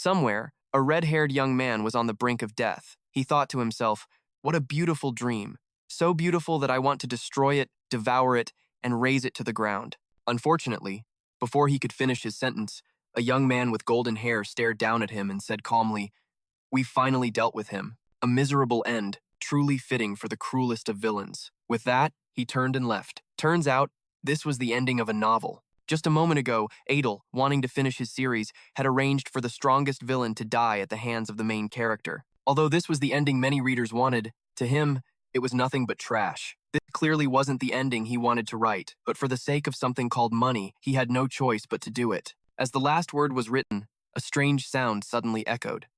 Somewhere, a red-haired young man was on the brink of death. He thought to himself, "What a beautiful dream. So beautiful that I want to destroy it, devour it, and raze it to the ground." Unfortunately, before he could finish his sentence, a young man with golden hair stared down at him and said calmly, "We've finally dealt with him. A miserable end, truly fitting for the cruelest of villains." With that, he turned and left. Turns out, this was the ending of a novel. Just a moment ago, Adel, wanting to finish his series, had arranged for the strongest villain to die at the hands of the main character. Although this was the ending many readers wanted, to him, it was nothing but trash. This clearly wasn't the ending he wanted to write, but for the sake of something called money, he had no choice but to do it. As the last word was written, a strange sound suddenly echoed.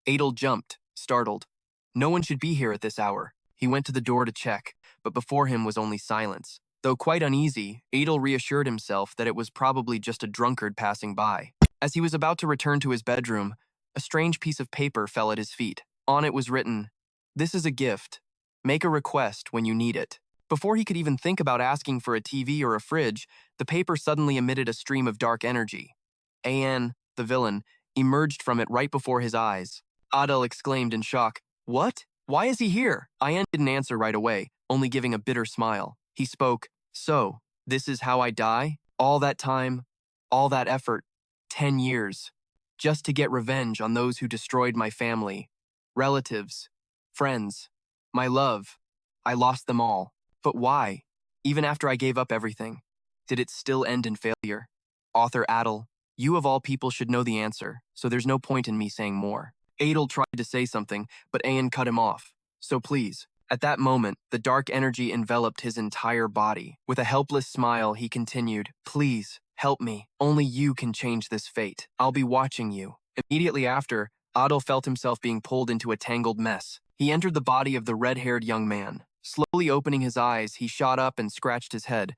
Adel jumped, startled. No one should be here at this hour. He went to the door to check, but before him was only silence. Though quite uneasy, Adel reassured himself that it was probably just a drunkard passing by. As he was about to return to his bedroom, a strange piece of paper fell at his feet. On it was written, "This is a gift. Make a request when you need it." Before he could even think about asking for a TV or a fridge, the paper suddenly emitted a stream of dark energy. An, the villain, emerged from it right before his eyes. Adel exclaimed in shock, "What? Why is he here?" An didn't answer right away, only giving a bitter smile. He spoke, "So, this is how I die? All that time, all that effort, 10 years, just to get revenge on those who destroyed my family, relatives, friends, my love. I lost them all. But why? Even after I gave up everything, did it still end in failure? Author Adel, you of all people should know the answer, so there's no point in me saying more." Adel tried to say something, but An cut him off. "So please." At that moment, the dark energy enveloped his entire body. With a helpless smile, he continued, "Please, help me. Only you can change this fate. I'll be watching you." Immediately after, Adel felt himself being pulled into a tangled mess. He entered the body of the red-haired young man. Slowly opening his eyes, he shot up and scratched his head.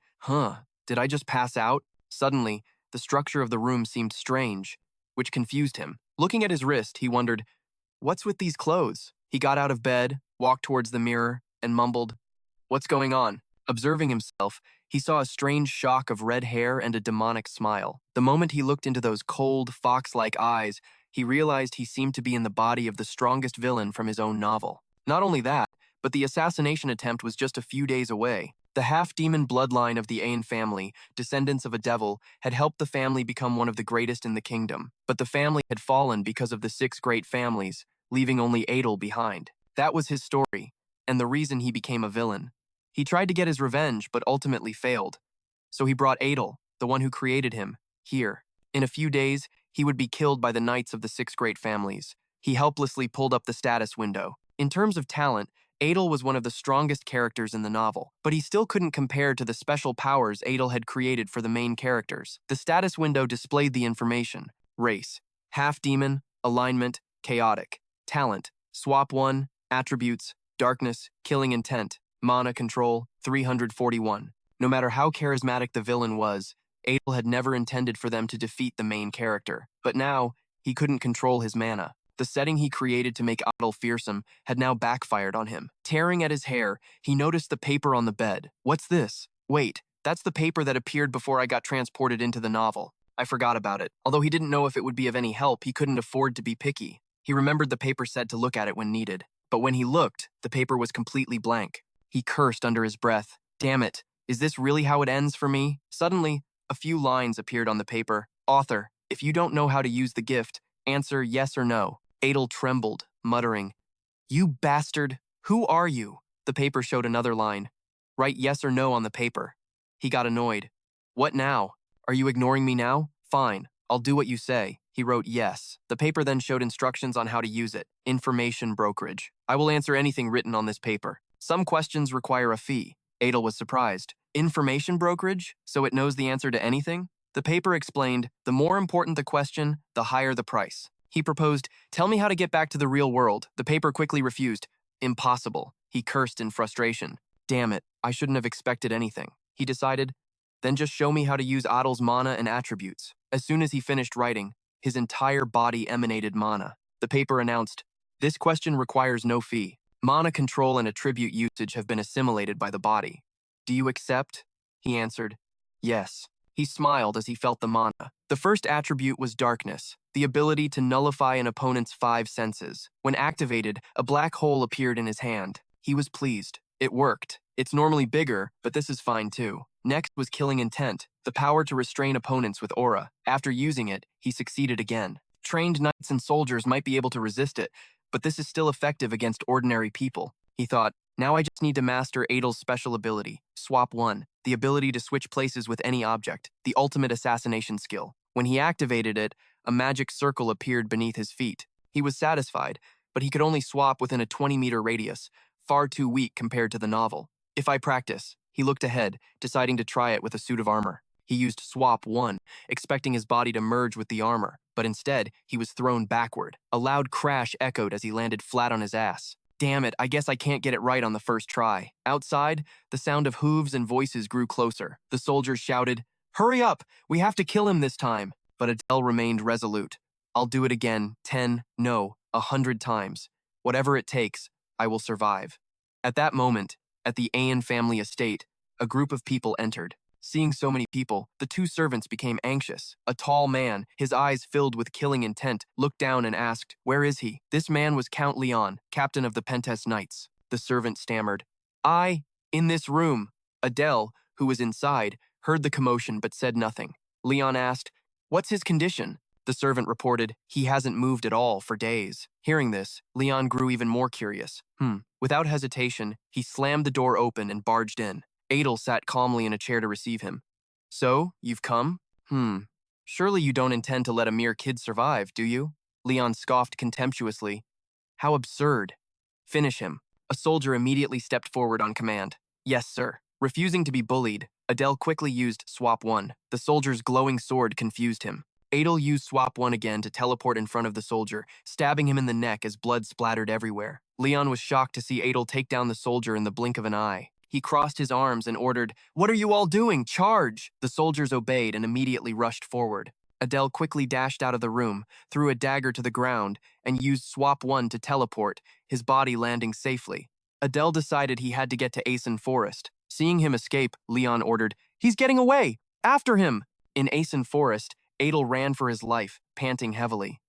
Did I just pass out? Suddenly, the structure of the room seemed strange, which confused him. Looking at his wrist, he wondered, "What's with these clothes?" He got out of bed, walked towards the mirror, and mumbled, "What's going on?" Observing himself, he saw a strange shock of red hair and a demonic smile. The moment he looked into those cold, fox-like eyes, he realized he seemed to be in the body of the strongest villain from his own novel. Not only that, but the assassination attempt was just a few days away. The half-demon bloodline of the Ain family, descendants of a devil, had helped the family become one of the greatest in the kingdom. But the family had fallen because of the 6 great families, leaving only Adel behind. That was his story, and the reason he became a villain. He tried to get his revenge, but ultimately failed. So he brought Adel, the one who created him, here. In a few days, he would be killed by the knights of the 6 great families. He helplessly pulled up the status window. In terms of talent, Adel was one of the strongest characters in the novel, but he still couldn't compare to the special powers Adel had created for the main characters. The status window displayed the information: race, half-demon, alignment, chaotic, talent, swap 1, attributes, darkness, killing intent, mana control, 341. No matter how charismatic the villain was, Adel had never intended for them to defeat the main character. But now, he couldn't control his mana. The setting he created to make Adel fearsome had now backfired on him. Tearing at his hair, he noticed the paper on the bed. "What's this? Wait, that's the paper that appeared before I got transported into the novel. I forgot about it." Although he didn't know if it would be of any help, he couldn't afford to be picky. He remembered the paper said to look at it when needed. But when he looked, the paper was completely blank. He cursed under his breath. "Damn it, is this really how it ends for me?" Suddenly, a few lines appeared on the paper. "Author, if you don't know how to use the gift, answer yes or no." Adel trembled, muttering, "You bastard, who are you?" The paper showed another line. "Write yes or no on the paper." He got annoyed. "What now? Are you ignoring me now? Fine, I'll do what you say." He wrote yes. The paper then showed instructions on how to use it. Information brokerage. "I will answer anything written on this paper. Some questions require a fee." Adel was surprised. Information brokerage? So it knows the answer to anything? The paper explained, the more important the question, the higher the price. He proposed, "Tell me how to get back to the real world." The paper quickly refused. "Impossible." He cursed in frustration. "Damn it, I shouldn't have expected anything." He decided, "Then just show me how to use Adel's mana and attributes." As soon as he finished writing, his entire body emanated mana. The paper announced, "This question requires no fee. Mana control and attribute usage have been assimilated by the body. Do you accept?" He answered, "Yes." He smiled as he felt the mana. The first attribute was darkness, the ability to nullify an opponent's 5 senses. When activated, a black hole appeared in his hand. He was pleased. It worked. It's normally bigger, but this is fine too. Next was killing intent, the power to restrain opponents with aura. After using it, he succeeded again. Trained knights and soldiers might be able to resist it, but this is still effective against ordinary people. He thought, now I just need to master Adel's special ability, Swap 1, the ability to switch places with any object, the ultimate assassination skill. When he activated it, a magic circle appeared beneath his feet. He was satisfied, but he could only swap within a 20-meter radius, far too weak compared to the novel. If I practice, he looked ahead, deciding to try it with a suit of armor. He used Swap 1, expecting his body to merge with the armor, but instead, he was thrown backward. A loud crash echoed as he landed flat on his ass. Damn it, I guess I can't get it right on the first try. Outside, the sound of hooves and voices grew closer. The soldiers shouted, "Hurry up! We have to kill him this time!" But Adel remained resolute. "I'll do it again, 10, no, 100 times. Whatever it takes, I will survive." At that moment, at the Ayan family estate, a group of people entered. Seeing so many people, the 2 servants became anxious. A tall man, his eyes filled with killing intent, looked down and asked, "Where is he?" This man was Count Leon, captain of the Pentes Knights. The servant stammered, "In this room." Adel, who was inside, heard the commotion but said nothing. Leon asked, "What's his condition?" The servant reported, "He hasn't moved at all for days." Hearing this, Leon grew even more curious. Without hesitation, he slammed the door open and barged in. Adel sat calmly in a chair to receive him. "So, you've come? Surely you don't intend to let a mere kid survive, do you?" Leon scoffed contemptuously. "How absurd. Finish him." A soldier immediately stepped forward on command. "Yes, sir." Refusing to be bullied, Adel quickly used Swap 1. The soldier's glowing sword confused him. Adel used Swap 1 again to teleport in front of the soldier, stabbing him in the neck as blood splattered everywhere. Leon was shocked to see Adel take down the soldier in the blink of an eye. He crossed his arms and ordered, "What are you all doing? Charge!" The soldiers obeyed and immediately rushed forward. Adel quickly dashed out of the room, threw a dagger to the ground, and used Swap 1 to teleport, his body landing safely. Adel decided he had to get to Asen Forest. Seeing him escape, Leon ordered, "He's getting away! After him!" In Asen Forest, Adel ran for his life, panting heavily.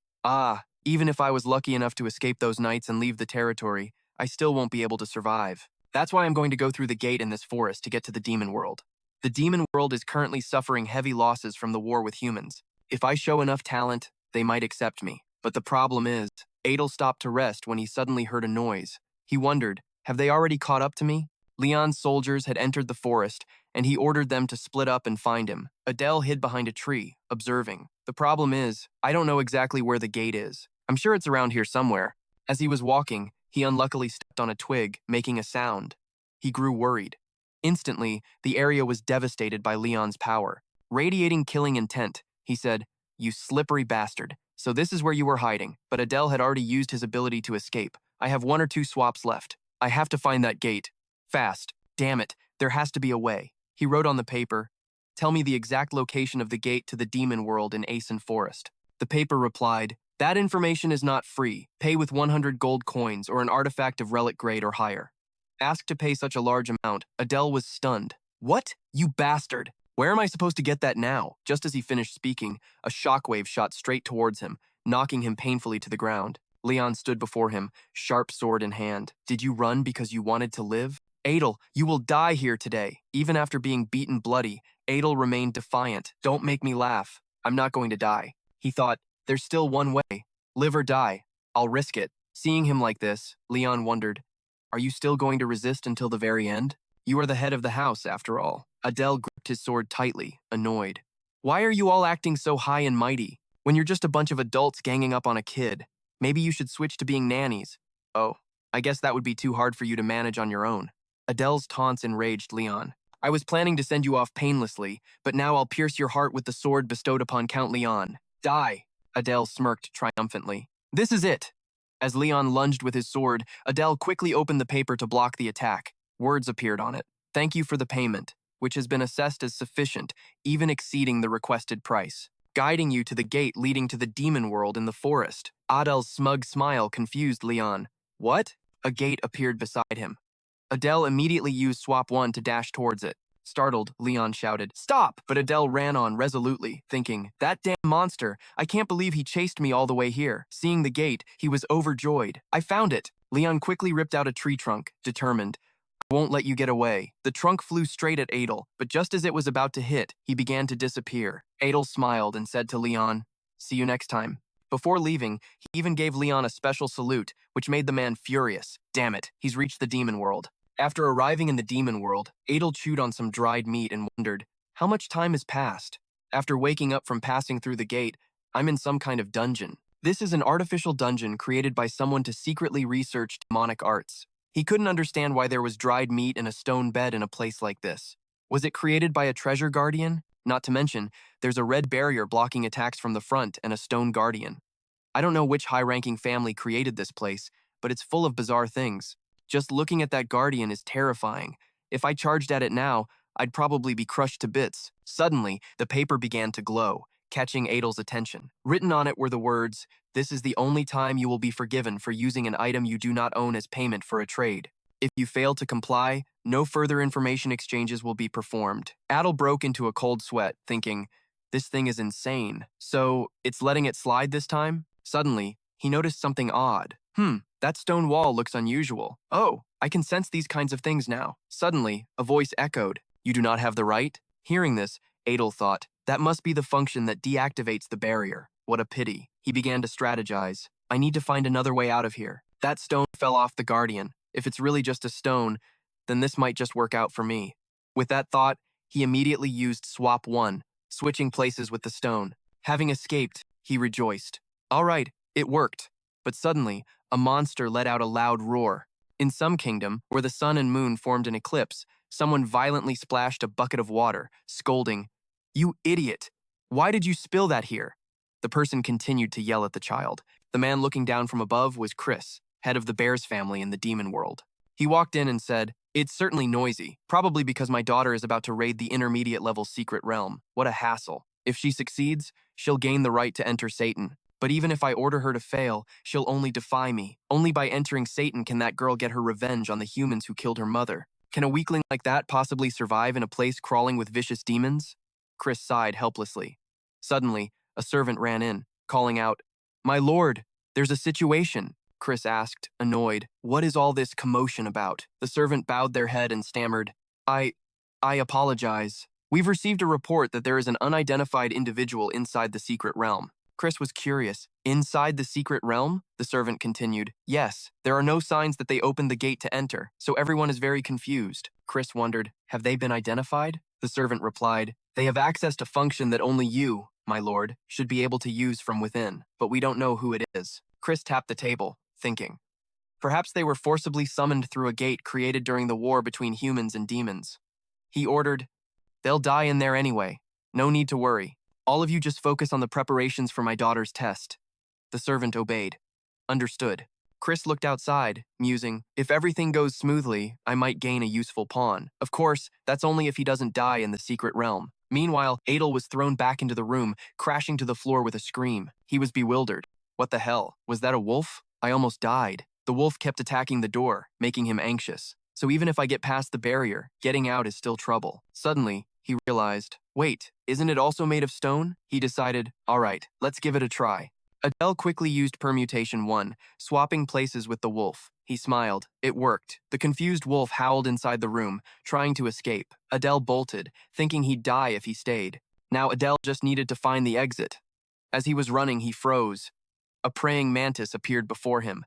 Even if I was lucky enough to escape those knights and leave the territory, I still won't be able to survive. That's why I'm going to go through the gate in this forest to get to the demon world. The demon world is currently suffering heavy losses from the war with humans. If I show enough talent, they might accept me. But the problem is, Adel stopped to rest when he suddenly heard a noise. He wondered, have they already caught up to me? Leon's soldiers had entered the forest, and he ordered them to split up and find him. Adel hid behind a tree, observing. The problem is, I don't know exactly where the gate is. I'm sure it's around here somewhere. As he was walking, he unluckily stepped on a twig, making a sound. He grew worried. Instantly, the area was devastated by Leon's power. Radiating killing intent, he said, "You slippery bastard. So this is where you were hiding." But Adel had already used his ability to escape. "I have 1 or 2 swaps left. I have to find that gate. Fast. Damn it, there has to be a way." He wrote on the paper, "Tell me the exact location of the gate to the demon world in Asen Forest." The paper replied, "That information is not free. Pay with 100 gold coins or an artifact of relic grade or higher." Asked to pay such a large amount, Adel was stunned. "What? You bastard! Where am I supposed to get that now?" Just as he finished speaking, a shockwave shot straight towards him, knocking him painfully to the ground. Leon stood before him, sharp sword in hand. "Did you run because you wanted to live?" "Adel, you will die here today." Even after being beaten bloody, Adel remained defiant. "Don't make me laugh. I'm not going to die." He thought, there's still one way. Live or die. I'll risk it. Seeing him like this, Leon wondered, are you still going to resist until the very end? You are the head of the house, after all. Adel gripped his sword tightly, annoyed. Why are you all acting so high and mighty? When you're just a bunch of adults ganging up on a kid, maybe you should switch to being nannies. Oh, I guess that would be too hard for you to manage on your own. Adel's taunts enraged Leon. I was planning to send you off painlessly, but now I'll pierce your heart with the sword bestowed upon Count Leon. Die! Adel smirked triumphantly. This is it! As Leon lunged with his sword, Adel quickly opened the paper to block the attack. Words appeared on it. Thank you for the payment, which has been assessed as sufficient, even exceeding the requested price. Guiding you to the gate leading to the demon world in the forest. Adel's smug smile confused Leon. What? A gate appeared beside him. Adel immediately used Swap 1 to dash towards it. Startled, Leon shouted, "Stop!" But Adel ran on resolutely, thinking, "That damn monster! I can't believe he chased me all the way here." Seeing the gate, he was overjoyed. "I found it!" Leon quickly ripped out a tree trunk, determined. "I won't let you get away." The trunk flew straight at Adel, but just as it was about to hit, he began to disappear. Adel smiled and said to Leon, "See you next time." Before leaving, he even gave Leon a special salute, which made the man furious. Damn it, he's reached the demon world. After arriving in the demon world, Adel chewed on some dried meat and wondered, how much time has passed? After waking up from passing through the gate, I'm in some kind of dungeon. This is an artificial dungeon created by someone to secretly research demonic arts. He couldn't understand why there was dried meat and a stone bed in a place like this. Was it created by a treasure guardian? Not to mention, there's a red barrier blocking attacks from the front and a stone guardian. I don't know which high-ranking family created this place, but it's full of bizarre things. Just looking at that guardian is terrifying. If I charged at it now, I'd probably be crushed to bits. Suddenly, the paper began to glow, catching Adel's attention. Written on it were the words, "This is the only time you will be forgiven for using an item you do not own as payment for a trade. If you fail to comply, no further information exchanges will be performed." Adel broke into a cold sweat, thinking, this thing is insane. So, it's letting it slide this time? Suddenly, he noticed something odd. That stone wall looks unusual. Oh, I can sense these kinds of things now. Suddenly, a voice echoed, "You do not have the right?" Hearing this, Adel thought, that must be the function that deactivates the barrier. What a pity. He began to strategize. I need to find another way out of here. That stone fell off the guardian. If it's really just a stone, then this might just work out for me. With that thought, he immediately used Swap 1, switching places with the stone. Having escaped, he rejoiced. All right, it worked. But suddenly, a monster let out a loud roar. In some kingdom, where the sun and moon formed an eclipse, someone violently splashed a bucket of water, scolding, "You idiot! Why did you spill that here?" The person continued to yell at the child. The man looking down from above was Chris, head of the Bears family in the demon world. He walked in and said, "It's certainly noisy, probably because my daughter is about to raid the intermediate level secret realm. What a hassle. If she succeeds, she'll gain the right to enter Saiton. But even if I order her to fail, she'll only defy me. Only by entering Saiton can that girl get her revenge on the humans who killed her mother. Can a weakling like that possibly survive in a place crawling with vicious demons?" Chris sighed helplessly. Suddenly, a servant ran in, calling out, "My lord, there's a situation." Chris asked, annoyed, "What is all this commotion about?" The servant bowed their head and stammered, I apologize. We've received a report that there is an unidentified individual inside the secret realm." Chris was curious. "Inside the secret realm?" The servant continued. "Yes, there are no signs that they opened the gate to enter, so everyone is very confused." Chris wondered, "Have they been identified?" The servant replied, "They have access to function that only you, my lord, should be able to use from within, but we don't know who it is." Chris tapped the table, thinking, perhaps they were forcibly summoned through a gate created during the war between humans and demons. He ordered, "They'll die in there anyway. No need to worry. All of you just focus on the preparations for my daughter's test." The servant obeyed. Understood. Chris looked outside, musing, if everything goes smoothly, I might gain a useful pawn. Of course, that's only if he doesn't die in the secret realm. Meanwhile, Adel was thrown back into the room, crashing to the floor with a scream. He was bewildered. What the hell? Was that a wolf? I almost died. The wolf kept attacking the door, making him anxious. So even if I get past the barrier, getting out is still trouble. Suddenly, he realized, wait, isn't it also made of stone? He decided, all right, let's give it a try. Adel quickly used permutation 1, swapping places with the wolf. He smiled. It worked. The confused wolf howled inside the room, trying to escape. Adel bolted, thinking he'd die if he stayed. Now Adel just needed to find the exit. As he was running, he froze. A praying mantis appeared before him.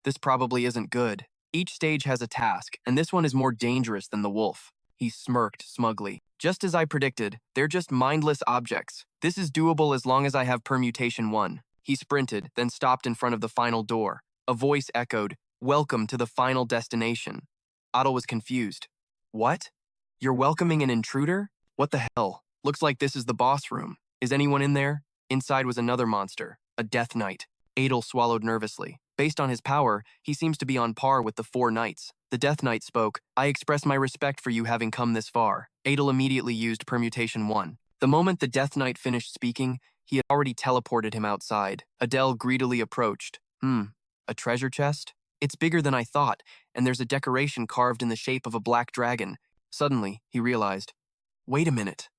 This probably isn't good. Each stage has a task, and this one is more dangerous than the wolf. He smirked smugly. Just as I predicted, they're just mindless objects. This is doable as long as I have permutation 1. He sprinted, then stopped in front of the final door. A voice echoed, "Welcome to the final destination." Adel was confused. What? You're welcoming an intruder? What the hell? Looks like this is the boss room. Is anyone in there? Inside was another monster, a death knight. Adel swallowed nervously. Based on his power, he seems to be on par with the 4 knights. The Death Knight spoke, "I express my respect for you having come this far." Adel immediately used permutation 1. The moment the Death Knight finished speaking, he had already teleported him outside. Adel greedily approached. A treasure chest? It's bigger than I thought, and there's a decoration carved in the shape of a black dragon. Suddenly, he realized, Wait a minute.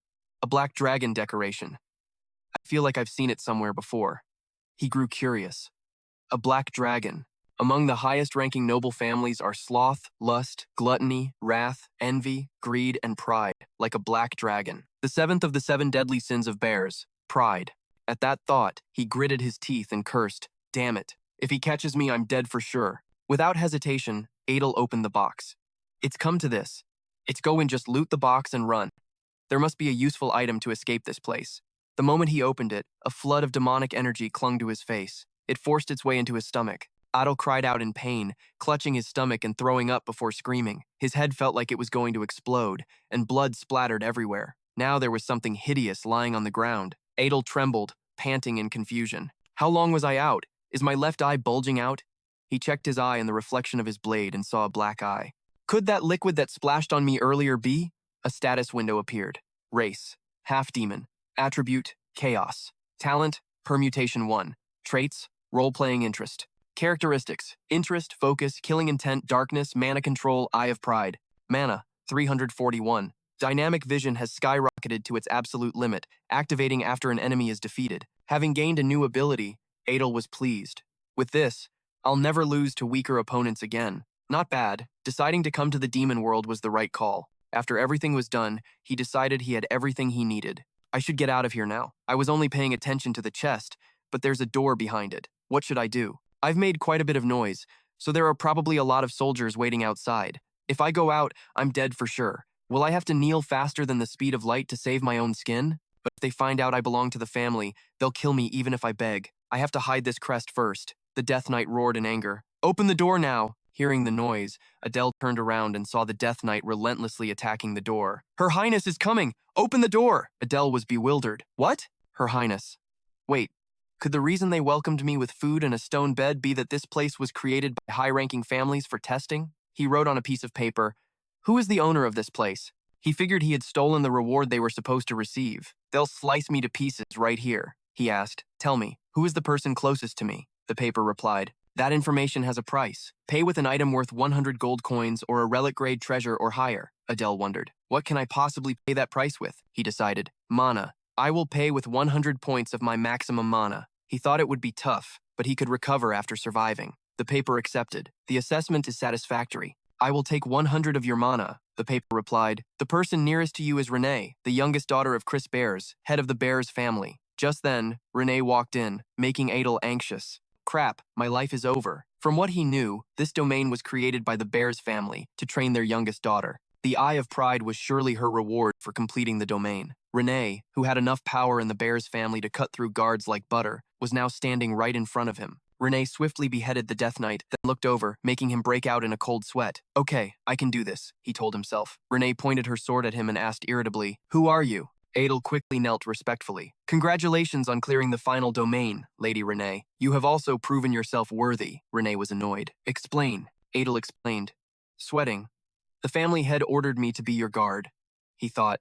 A black dragon decoration. I feel like I've seen it somewhere before. He grew curious. A black dragon. Among the highest-ranking noble families are sloth, lust, gluttony, wrath, envy, greed, and pride, like a black dragon. The seventh of the 7 deadly sins of bears, pride. At that thought, he gritted his teeth and cursed, "Damn it. If he catches me, I'm dead for sure." Without hesitation, Adel opened the box. It's come to this. It's go and just loot the box and run. There must be a useful item to escape this place. The moment he opened it, a flood of demonic energy clung to his face. It forced its way into his stomach. Adel cried out in pain, clutching his stomach and throwing up before screaming. His head felt like it was going to explode, and blood splattered everywhere. Now there was something hideous lying on the ground. Adel trembled, panting in confusion. How long was I out? Is my left eye bulging out? He checked his eye in the reflection of his blade and saw a black eye. Could that liquid that splashed on me earlier be? A status window appeared. Race, half-demon. Attribute, chaos. Talent, permutation 1. Traits, role-playing interest. Characteristics, interest, focus, killing intent, darkness, mana control, eye of pride. Mana, 341. Dynamic vision has skyrocketed to its absolute limit, activating after an enemy is defeated. Having gained a new ability, Adel was pleased. With this, I'll never lose to weaker opponents again. Not bad. Deciding to come to the demon world was the right call. After everything was done, he decided he had everything he needed. I should get out of here now. I was only paying attention to the chest, but there's a door behind it. What should I do? I've made quite a bit of noise, so there are probably a lot of soldiers waiting outside. If I go out, I'm dead for sure. Will I have to kneel faster than the speed of light to save my own skin? But if they find out I belong to the family, they'll kill me even if I beg. I have to hide this crest first. The Death Knight roared in anger. Open the door now! Hearing the noise, Adel turned around and saw the Death Knight relentlessly attacking the door. Her Highness is coming! Open the door! Adel was bewildered. What? Her Highness. Wait, could the reason they welcomed me with food and a stone bed be that this place was created by high-ranking families for testing? He wrote on a piece of paper, "Who is the owner of this place?" He figured he had stolen the reward they were supposed to receive. They'll slice me to pieces right here, he asked. Tell me, who is the person closest to me? The paper replied. That information has a price. Pay with an item worth 100 gold coins or a relic-grade treasure or higher, Adel wondered. What can I possibly pay that price with? He decided. Mana. I will pay with 100 points of my maximum mana. He thought it would be tough, but he could recover after surviving. The paper accepted. The assessment is satisfactory. I will take 100 of your mana, the paper replied. The person nearest to you is Renee, the youngest daughter of Chris Bears, head of the Bears family. Just then, Renee walked in, making Adel anxious. Crap, my life is over. From what he knew, this domain was created by the Bears family to train their youngest daughter. The Eye of Pride was surely her reward for completing the domain. Renee, who had enough power in the Bears family to cut through guards like butter, was now standing right in front of him. Renee swiftly beheaded the Death Knight, then looked over, making him break out in a cold sweat. Okay, I can do this, he told himself. Renee pointed her sword at him and asked irritably, Who are you? Adel quickly knelt respectfully. Congratulations on clearing the final domain, Lady Renee. You have also proven yourself worthy. Renee was annoyed. Explain. Adel explained. Sweating. The family head ordered me to be your guard. He thought.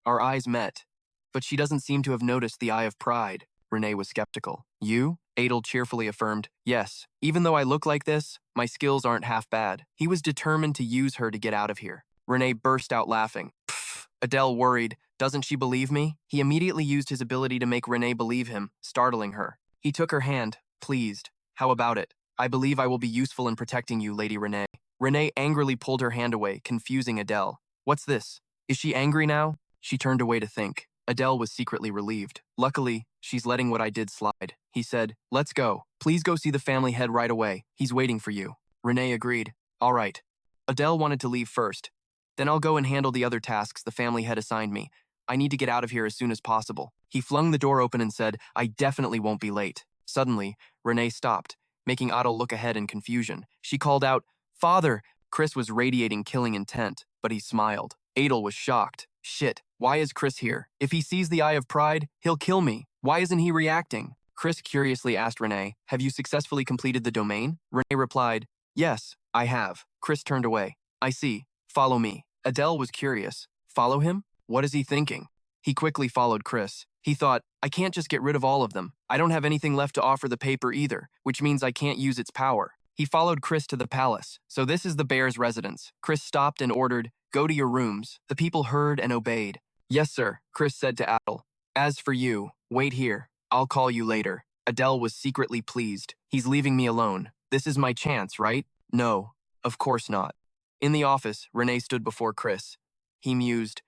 Our eyes met. But she doesn't seem to have noticed the Eye of Pride. Renee was skeptical. You? Adel cheerfully affirmed. Yes. Even though I look like this, my skills aren't half bad. He was determined to use her to get out of here. Renee burst out laughing. Pfft. Adel worried. Doesn't she believe me? He immediately used his ability to make Renee believe him, startling her. He took her hand, pleased. How about it? I believe I will be useful in protecting you, Lady Renee. Renee angrily pulled her hand away, confusing Adel. What's this? Is she angry now? She turned away to think. Adel was secretly relieved. Luckily, she's letting what I did slide. He said, Let's go. Please go see the family head right away. He's waiting for you. Renee agreed. All right. Adel wanted to leave first. Then I'll go and handle the other tasks the family head assigned me. I need to get out of here as soon as possible. He flung the door open and said, I definitely won't be late. Suddenly, Renee stopped, making Adel look ahead in confusion. She called out, Father! Chris was radiating killing intent, but he smiled. Adel was shocked. Shit, why is Chris here? If he sees the Eye of Pride, he'll kill me. Why isn't he reacting? Chris curiously asked Renee, Have you successfully completed the domain? Renee replied, Yes, I have. Chris turned away. I see. Follow me. Adel was curious. Follow him? What is he thinking? He quickly followed Chris. He thought, I can't just get rid of all of them. I don't have anything left to offer the paper either, which means I can't use its power. He followed Chris to the palace. So this is the bear's residence. Chris stopped and ordered, Go to your rooms. The people heard and obeyed. Yes, sir, Chris said to Adel. As for you, wait here. I'll call you later. Adel was secretly pleased. He's leaving me alone. This is my chance, right? No, of course not. In the office, Renee stood before Chris. He mused,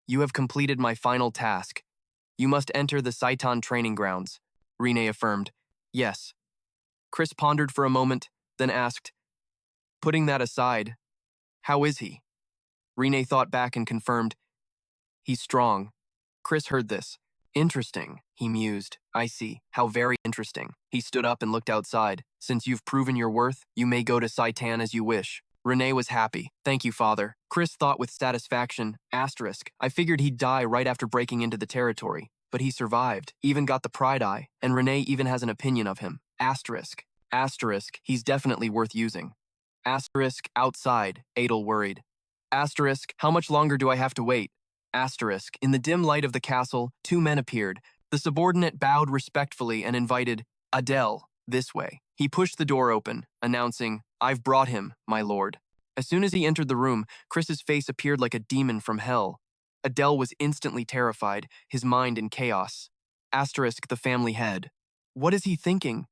You have completed my final task. You must enter the Saiton training grounds. Renee affirmed, Yes. Chris pondered for a moment, then asked, Putting that aside, how is he? Renee thought back and confirmed, He's strong. Chris heard this. Interesting, he mused. I see. How very interesting. He stood up and looked outside. Since you've proven your worth, you may go to Saiton as you wish. Renee was happy. Thank you, father. Chris thought with satisfaction, I figured he'd die right after breaking into the territory. But he survived, even got the pride eye, and Renee even has an opinion of him. He's definitely worth using. Outside, Adel worried. How much longer do I have to wait? In the dim light of the castle, two men appeared. The subordinate bowed respectfully and invited, Adel, this way. He pushed the door open, announcing, I've brought him, my lord. As soon as he entered the room, Chris's face appeared like a demon from hell. Adel was instantly terrified, his mind in chaos. The family head. What is he thinking?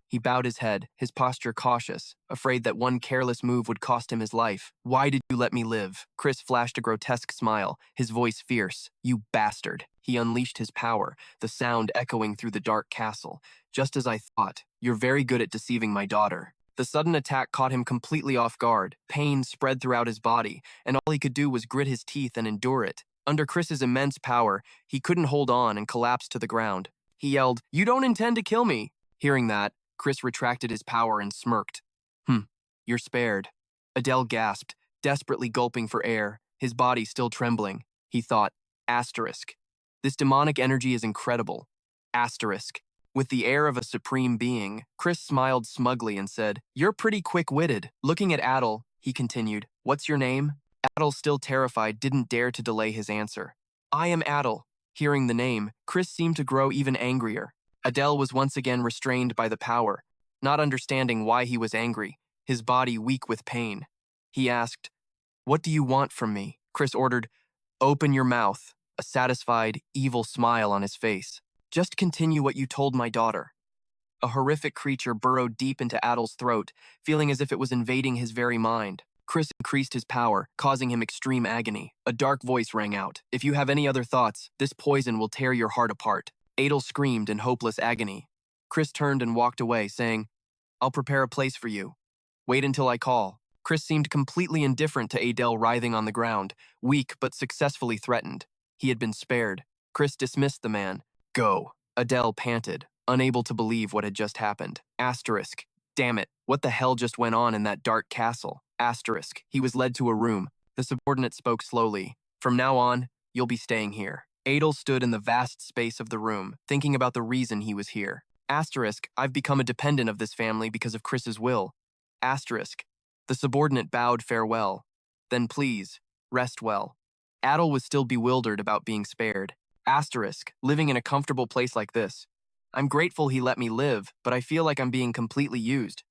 He bowed his head, his posture cautious, afraid that one careless move would cost him his life. Why did you let me live? Chris flashed a grotesque smile, his voice fierce. You bastard. He unleashed his power, the sound echoing through the dark castle. Just as I thought, you're very good at deceiving my daughter. The sudden attack caught him completely off guard. Pain spread throughout his body, and all he could do was grit his teeth and endure it. Under Chris's immense power, he couldn't hold on and collapsed to the ground. He yelled, You don't intend to kill me. Hearing that, Chris retracted his power and smirked. You're spared. Adel gasped, desperately gulping for air, his body still trembling. He thought, This demonic energy is incredible. With the air of a supreme being, Chris smiled smugly and said, You're pretty quick-witted. Looking at Adel, he continued, What's your name? Adel, still terrified, didn't dare to delay his answer. I am Adel. Hearing the name, Chris seemed to grow even angrier. Adel was once again restrained by the power, not understanding why he was angry, his body weak with pain. He asked, What do you want from me? Chris ordered, Open your mouth, a satisfied, evil smile on his face. Just continue what you told my daughter. A horrific creature burrowed deep into Adel's throat, feeling as if it was invading his very mind. Chris increased his power, causing him extreme agony. A dark voice rang out. If you have any other thoughts, this poison will tear your heart apart. Adel screamed in hopeless agony. Chris turned and walked away, saying, I'll prepare a place for you. Wait until I call. Chris seemed completely indifferent to Adel writhing on the ground, weak but successfully threatened. He had been spared. Chris dismissed the man. Go. Adel panted, unable to believe what had just happened. Damn it, what the hell just went on in that dark castle? He was led to a room. The subordinate spoke slowly. From now on, you'll be staying here. Adel stood in the vast space of the room, thinking about the reason he was here. I've become a dependent of this family because of Chris's will. The subordinate bowed farewell. Then please, rest well. Adel was still bewildered about being spared. Living in a comfortable place like this. I'm grateful he let me live, but I feel like I'm being completely used.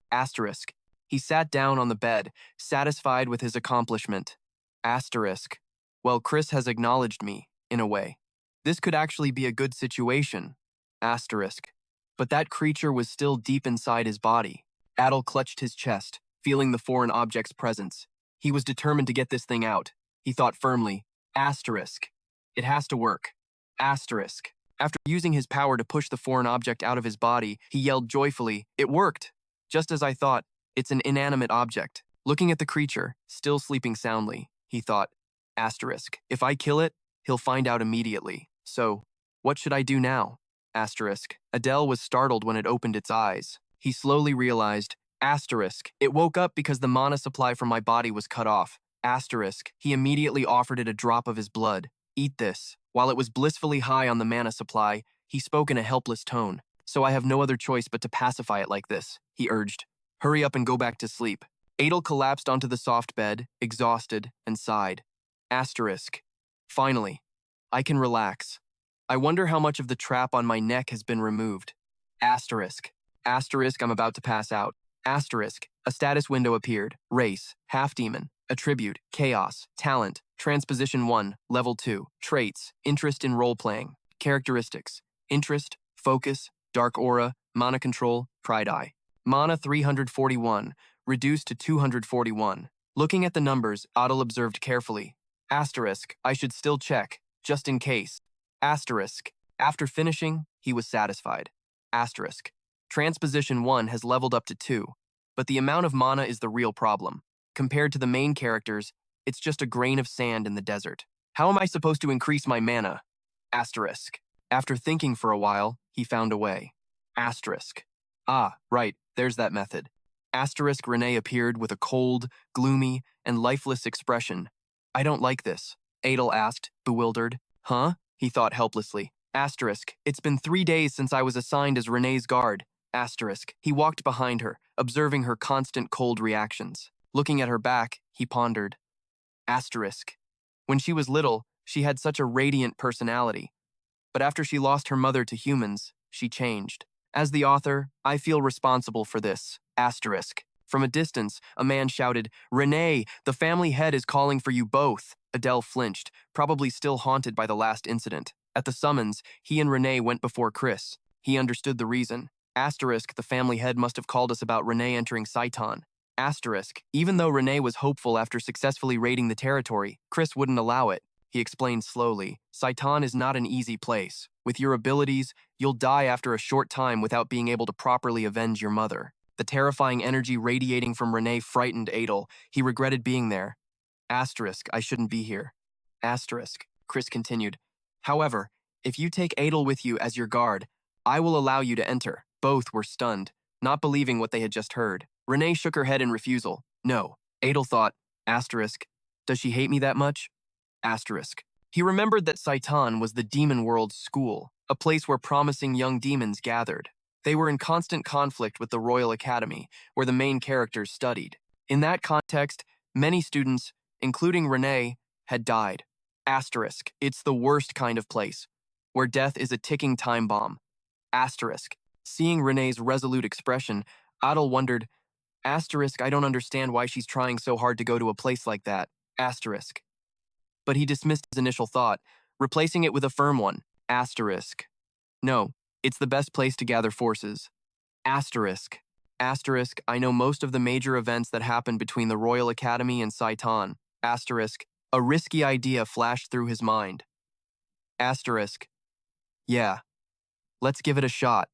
He sat down on the bed, satisfied with his accomplishment. Well, Chris has acknowledged me, in a way. This could actually be a good situation. But that creature was still deep inside his body. Adel clutched his chest, feeling the foreign object's presence. He was determined to get this thing out. He thought firmly, It has to work. After using his power to push the foreign object out of his body, he yelled joyfully, It worked! Just as I thought, it's an inanimate object. Looking at the creature, still sleeping soundly, he thought, If I kill it, he'll find out immediately. So, what should I do now? Adel was startled when it opened its eyes. He slowly realized, It woke up because the mana supply from my body was cut off. He immediately offered it a drop of his blood. Eat this. While it was blissfully high on the mana supply, he spoke in a helpless tone. So I have no other choice but to pacify it like this, he urged. Hurry up and go back to sleep. Adel collapsed onto the soft bed, exhausted, and sighed. Finally, I can relax. I wonder how much of the trap on my neck has been removed. I'm about to pass out. A status window appeared. Race, half-demon, attribute, chaos, talent, Transposition 1, Level 2. Traits, interest in role-playing. Characteristics, interest, focus, dark aura, mana control, pride eye. Mana 341, reduced to 241. Looking at the numbers, Adel observed carefully. Asterisk, I should still check, just in case. Asterisk, after finishing, he was satisfied. Asterisk, Transposition 1 has leveled up to 2, but the amount of mana is the real problem. Compared to the main characters, it's just a grain of sand in the desert. How am I supposed to increase my mana? Asterisk. After thinking for a while, he found a way. Asterisk. Ah, right, there's that method. Asterisk Renee appeared with a cold, gloomy, and lifeless expression. I don't like this, Adel asked, bewildered. Huh? He thought helplessly. Asterisk. It's been 3 days since I was assigned as Renee's guard. Asterisk. He walked behind her, observing her constant cold reactions. Looking at her back, he pondered. Asterisk. When she was little, she had such a radiant personality. But after she lost her mother to humans, she changed. As the author, I feel responsible for this. Asterisk. From a distance, a man shouted, Renee, the family head is calling for you both. Adel flinched, probably still haunted by the last incident. At the summons, he and Renee went before Chris. He understood the reason. Asterisk, the family head must have called us about Renee entering Saiton. Asterisk, even though Renee was hopeful after successfully raiding the territory, Chris wouldn't allow it. He explained slowly, Saiton is not an easy place. With your abilities, you'll die after a short time without being able to properly avenge your mother. The terrifying energy radiating from Renee frightened Adel. He regretted being there. Asterisk, I shouldn't be here. Asterisk, Chris continued. However, if you take Adel with you as your guard, I will allow you to enter. Both were stunned, not believing what they had just heard. Renee shook her head in refusal. No. Adel thought, asterisk, does she hate me that much? Asterisk. He remembered that Saiton was the demon world's school, a place where promising young demons gathered. They were in constant conflict with the Royal Academy, where the main characters studied. In that context, many students, including Renee, had died. Asterisk. It's the worst kind of place, where death is a ticking time bomb. Asterisk. Seeing Renee's resolute expression, Adel wondered, asterisk, I don't understand why she's trying so hard to go to a place like that. Asterisk. But he dismissed his initial thought, replacing it with a firm one. Asterisk. No, it's the best place to gather forces. Asterisk. Asterisk, I know most of the major events that happened between the Royal Academy and Saiton. Asterisk. A risky idea flashed through his mind. Asterisk. Yeah. Let's give it a shot.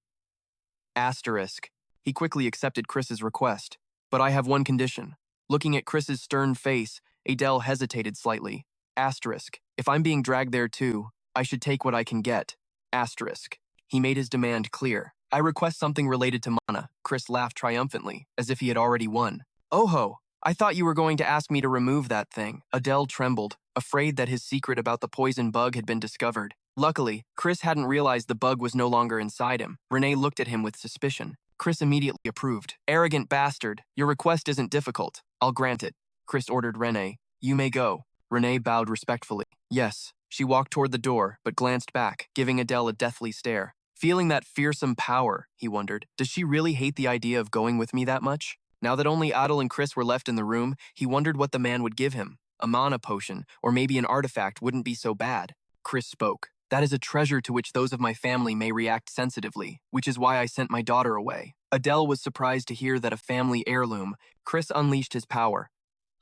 Asterisk. He quickly accepted Chris's request. But I have one condition. Looking at Chris's stern face, Adel hesitated slightly. Asterisk. If I'm being dragged there too, I should take what I can get. Asterisk. He made his demand clear. I request something related to mana. Chris laughed triumphantly, as if he had already won. Oh-ho, I thought you were going to ask me to remove that thing. Adel trembled, afraid that his secret about the poison bug had been discovered. Luckily, Chris hadn't realized the bug was no longer inside him. Renee looked at him with suspicion. Chris immediately approved. Arrogant bastard, your request isn't difficult. I'll grant it. Chris ordered Renee. You may go. Renee bowed respectfully. Yes. She walked toward the door, but glanced back, giving Adel a deathly stare. Feeling that fearsome power, he wondered, does she really hate the idea of going with me that much? Now that only Adel and Chris were left in the room, he wondered what the man would give him. A mana potion, or maybe an artifact wouldn't be so bad. Chris spoke. That is a treasure to which those of my family may react sensitively, which is why I sent my daughter away. Adel was surprised to hear that a family heirloom. Chris unleashed his power.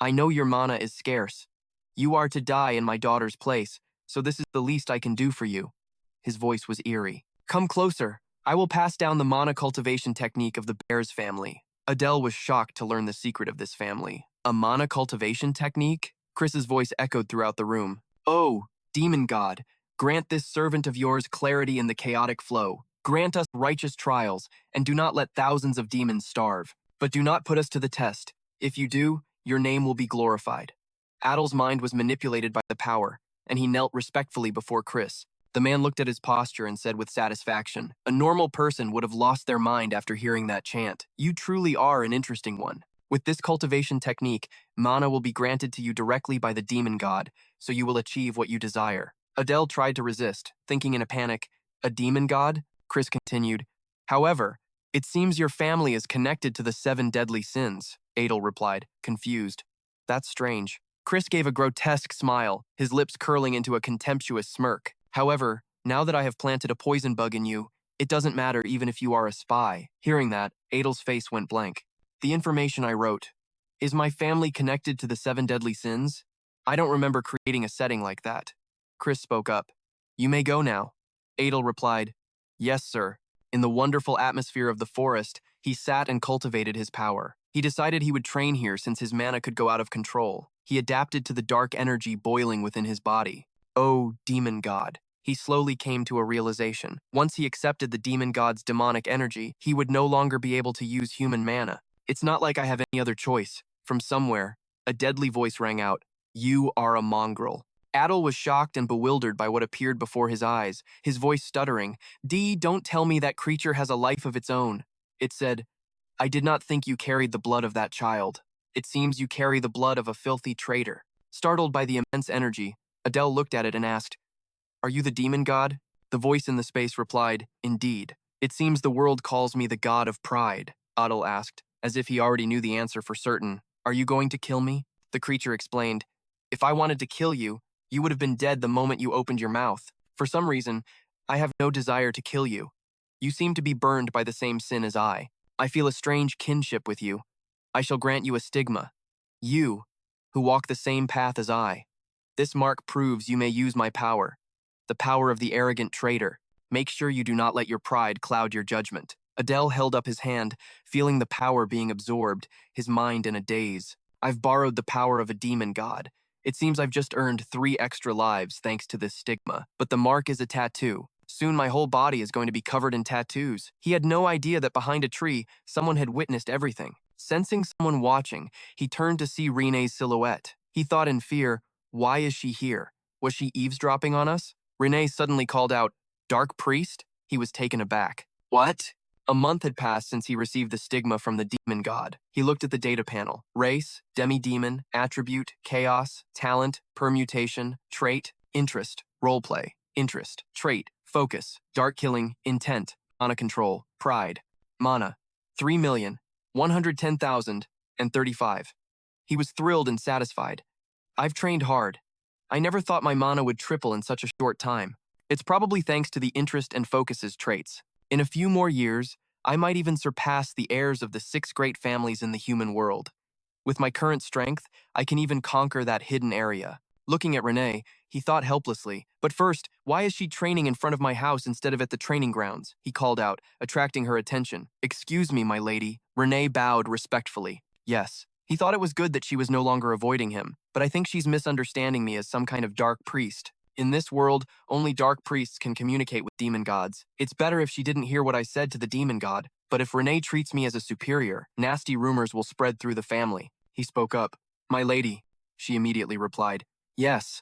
I know your mana is scarce. You are to die in my daughter's place, so this is the least I can do for you. His voice was eerie. Come closer. I will pass down the mana cultivation technique of the Bears family. Adel was shocked to learn the secret of this family. A mana cultivation technique? Chris's voice echoed throughout the room. Oh, demon god, grant this servant of yours clarity in the chaotic flow. Grant us righteous trials, and do not let thousands of demons starve. But do not put us to the test. If you do, your name will be glorified. Adel's mind was manipulated by the power, and he knelt respectfully before Chris. The man looked at his posture and said with satisfaction, a normal person would have lost their mind after hearing that chant. You truly are an interesting one. With this cultivation technique, mana will be granted to you directly by the demon god, so you will achieve what you desire. Adel tried to resist, thinking in a panic, a demon god? Chris continued, however, it seems your family is connected to the 7 deadly sins, Adel replied, confused. That's strange. Chris gave a grotesque smile, his lips curling into a contemptuous smirk. However, now that I have planted a poison bug in you, it doesn't matter even if you are a spy. Hearing that, Adel's face went blank. The information I wrote. Is my family connected to the 7 deadly sins? I don't remember creating a setting like that. Chris spoke up. You may go now. Adel replied, Yes, sir. In the wonderful atmosphere of the forest, he sat and cultivated his power. He decided he would train here since his mana could go out of control. He adapted to the dark energy boiling within his body. Oh, demon god. He slowly came to a realization. Once he accepted the demon god's demonic energy, he would no longer be able to use human mana. It's not like I have any other choice. From somewhere, a deadly voice rang out. You are a mongrel. Adel was shocked and bewildered by what appeared before his eyes, his voice stuttering. Don't tell me that creature has a life of its own. It said, I did not think you carried the blood of that child. It seems you carry the blood of a filthy traitor. Startled by the immense energy, Adel looked at it and asked, Are you the demon god? The voice in the space replied, Indeed. It seems the world calls me the god of pride, Adel asked, as if he already knew the answer for certain. Are you going to kill me? The creature explained, If I wanted to kill you, you would have been dead the moment you opened your mouth. For some reason, I have no desire to kill you. You seem to be burned by the same sin as I. I feel a strange kinship with you. I shall grant you a stigma. You, who walk the same path as I. This mark proves you may use my power. The power of the arrogant traitor. Make sure you do not let your pride cloud your judgment. Adel held up his hand, feeling the power being absorbed, his mind in a daze. I've borrowed the power of a demon god. It seems I've just earned 3 extra lives thanks to this stigma. But the mark is a tattoo. Soon my whole body is going to be covered in tattoos. He had no idea that behind a tree, someone had witnessed everything. Sensing someone watching, he turned to see Renee's silhouette. He thought in fear, why is she here? Was she eavesdropping on us? Renee suddenly called out, Dark Priest? He was taken aback. What? A month had passed since he received the stigma from the demon god. He looked at the data panel. Race, demi-demon, attribute, chaos, talent, permutation, trait, interest, roleplay, interest, trait, focus, dark killing, intent, mana control, pride, mana, 3,110,035. He was thrilled and satisfied. I've trained hard. I never thought my mana would triple in such a short time. It's probably thanks to the interest and focuses traits. In a few more years, I might even surpass the heirs of the 6 great families in the human world. With my current strength, I can even conquer that hidden area. Looking at Renee, he thought helplessly. But first, why is she training in front of my house instead of at the training grounds? He called out, attracting her attention. Excuse me, my lady. Renee bowed respectfully. Yes. He thought it was good that she was no longer avoiding him, but I think she's misunderstanding me as some kind of dark priest. In this world, only dark priests can communicate with demon gods. It's better if she didn't hear what I said to the demon god, but if Renee treats me as a superior, nasty rumors will spread through the family. He spoke up. My lady, she immediately replied. Yes.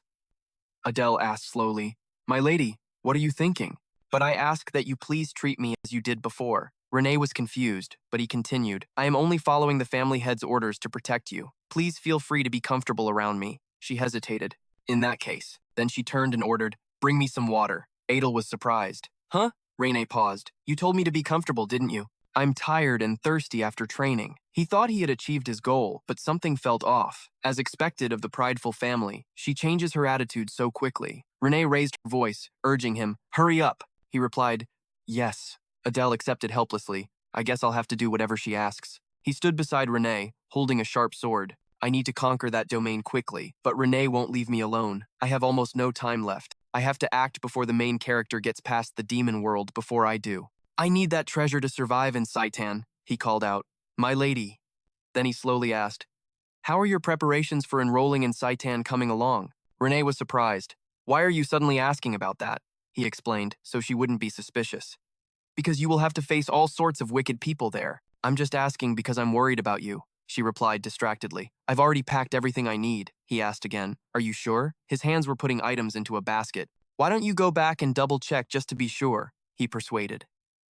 Adel asked slowly. My lady, what are you thinking? But I ask that you please treat me as you did before. Renee was confused, but he continued. I am only following the family head's orders to protect you. Please feel free to be comfortable around me. She hesitated. In that case. Then she turned and ordered, bring me some water. Adel was surprised. Huh? Renee paused. You told me to be comfortable, didn't you? I'm tired and thirsty after training. He thought he had achieved his goal, but something felt off. As expected of the prideful family, she changes her attitude so quickly. Renee raised her voice, urging him, hurry up. He replied, yes. Adel accepted helplessly. I guess I'll have to do whatever she asks. He stood beside Renee, holding a sharp sword. I need to conquer that domain quickly, but Renee won't leave me alone. I have almost no time left. I have to act before the main character gets past the demon world before I do. I need that treasure to survive in Saiton, he called out. My lady. Then he slowly asked, how are your preparations for enrolling in Saiton coming along? Renee was surprised. Why are you suddenly asking about that? He explained, so she wouldn't be suspicious. Because you will have to face all sorts of wicked people there. I'm just asking because I'm worried about you. She replied distractedly. I've already packed everything I need, he asked again. Are you sure? His hands were putting items into a basket. Why don't you go back and double-check just to be sure, he persuaded.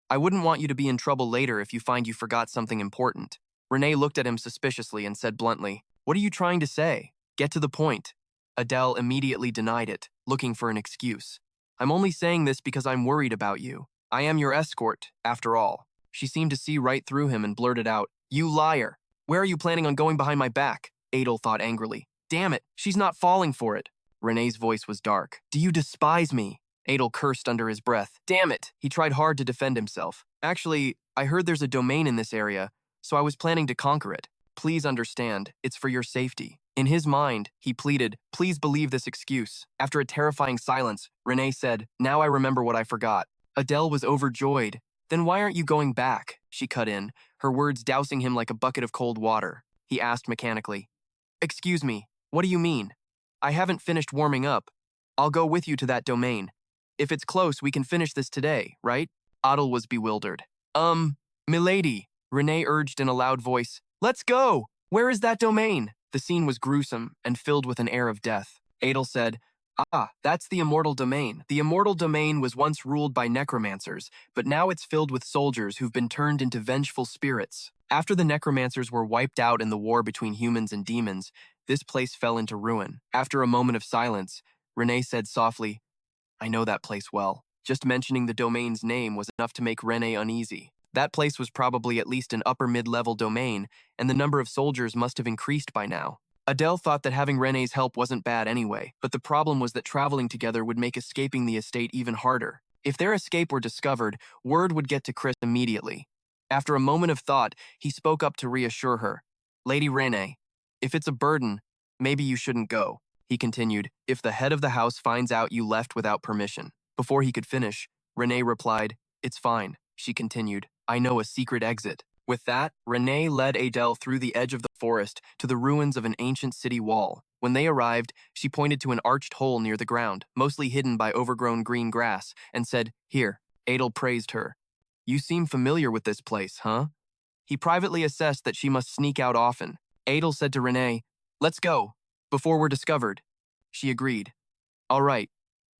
I wouldn't want you to be in trouble later if you find you forgot something important. Renee looked at him suspiciously and said bluntly, what are you trying to say? Get to the point. Adel immediately denied it, looking for an excuse. I'm only saying this because I'm worried about you. I am your escort, after all. She seemed to see right through him and blurted out, you liar. Where are you planning on going behind my back? Adel thought angrily. Damn it, she's not falling for it. Renee's voice was dark. Do you despise me? Adel cursed under his breath. Damn it! He tried hard to defend himself. Actually, I heard there's a domain in this area, so I was planning to conquer it. Please understand, it's for your safety. In his mind, he pleaded, please believe this excuse. After a terrifying silence, Renee said, now I remember what I forgot. Adele was overjoyed. Then why aren't you going back? She cut in, her words dousing him like a bucket of cold water. He asked mechanically. Excuse me, what do you mean? I haven't finished warming up. I'll go with you to that domain. If it's close, we can finish this today, right? Adel was bewildered. Milady, Renee urged in a loud voice. Let's go! Where is that domain? The scene was gruesome and filled with an air of death. Adel said, that's the immortal domain. The immortal domain was once ruled by necromancers, but now it's filled with soldiers who've been turned into vengeful spirits. After the necromancers were wiped out in the war between humans and demons, this place fell into ruin. After a moment of silence, Renee said softly, I know that place well. Just mentioning the domain's name was enough to make Renee uneasy. That place was probably at least an upper mid-level domain, and the number of soldiers must have increased by now. Adele thought that having Renee's help wasn't bad anyway, but the problem was that traveling together would make escaping the estate even harder. If their escape were discovered, word would get to Chris immediately. After a moment of thought, he spoke up to reassure her. Lady Renee, if it's a burden, maybe you shouldn't go. He continued, if the head of the house finds out you left without permission. Before he could finish, Renee replied, it's fine. She continued, I know a secret exit. With that, Renee led Adele through the edge of the forest to the ruins of an ancient city wall. When they arrived, she pointed to an arched hole near the ground, mostly hidden by overgrown green grass, and said, here. Adel praised her. You seem familiar with this place, huh? He privately assessed that she must sneak out often. Adel said to Renee, let's go, before we're discovered. She agreed. All right.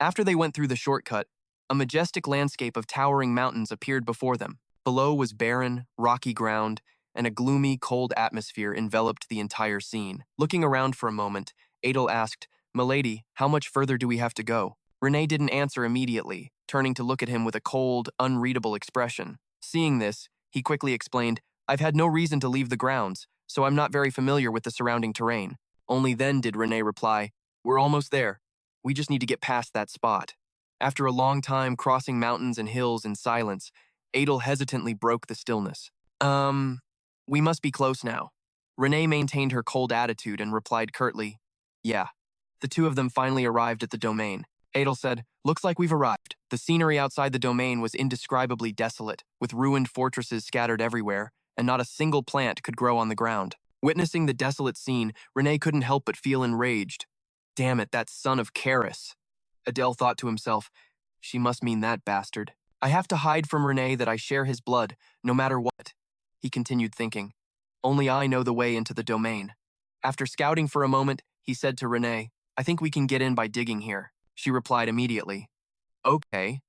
After they went through the shortcut, a majestic landscape of towering mountains appeared before them. Below was barren, rocky ground, and a gloomy, cold atmosphere enveloped the entire scene. Looking around for a moment, Adel asked, Milady, how much further do we have to go? Renee didn't answer immediately, turning to look at him with a cold, unreadable expression. Seeing this, he quickly explained, I've had no reason to leave the grounds, so I'm not very familiar with the surrounding terrain. Only then did Renee reply, we're almost there. We just need to get past that spot. After a long time crossing mountains and hills in silence, Adel hesitantly broke the stillness. We must be close now. Renee maintained her cold attitude and replied curtly, yeah. The two of them finally arrived at the domain. Adel said, looks like we've arrived. The scenery outside the domain was indescribably desolate, with ruined fortresses scattered everywhere, and not a single plant could grow on the ground. Witnessing the desolate scene, Renee couldn't help but feel enraged. Damn it, that son of Karis. Adel thought to himself, she must mean that bastard. I have to hide from Renee that I share his blood, no matter what. He continued thinking. Only I know the way into the domain. After scouting for a moment, he said to Renee, I think we can get in by digging here. She replied immediately. Okay.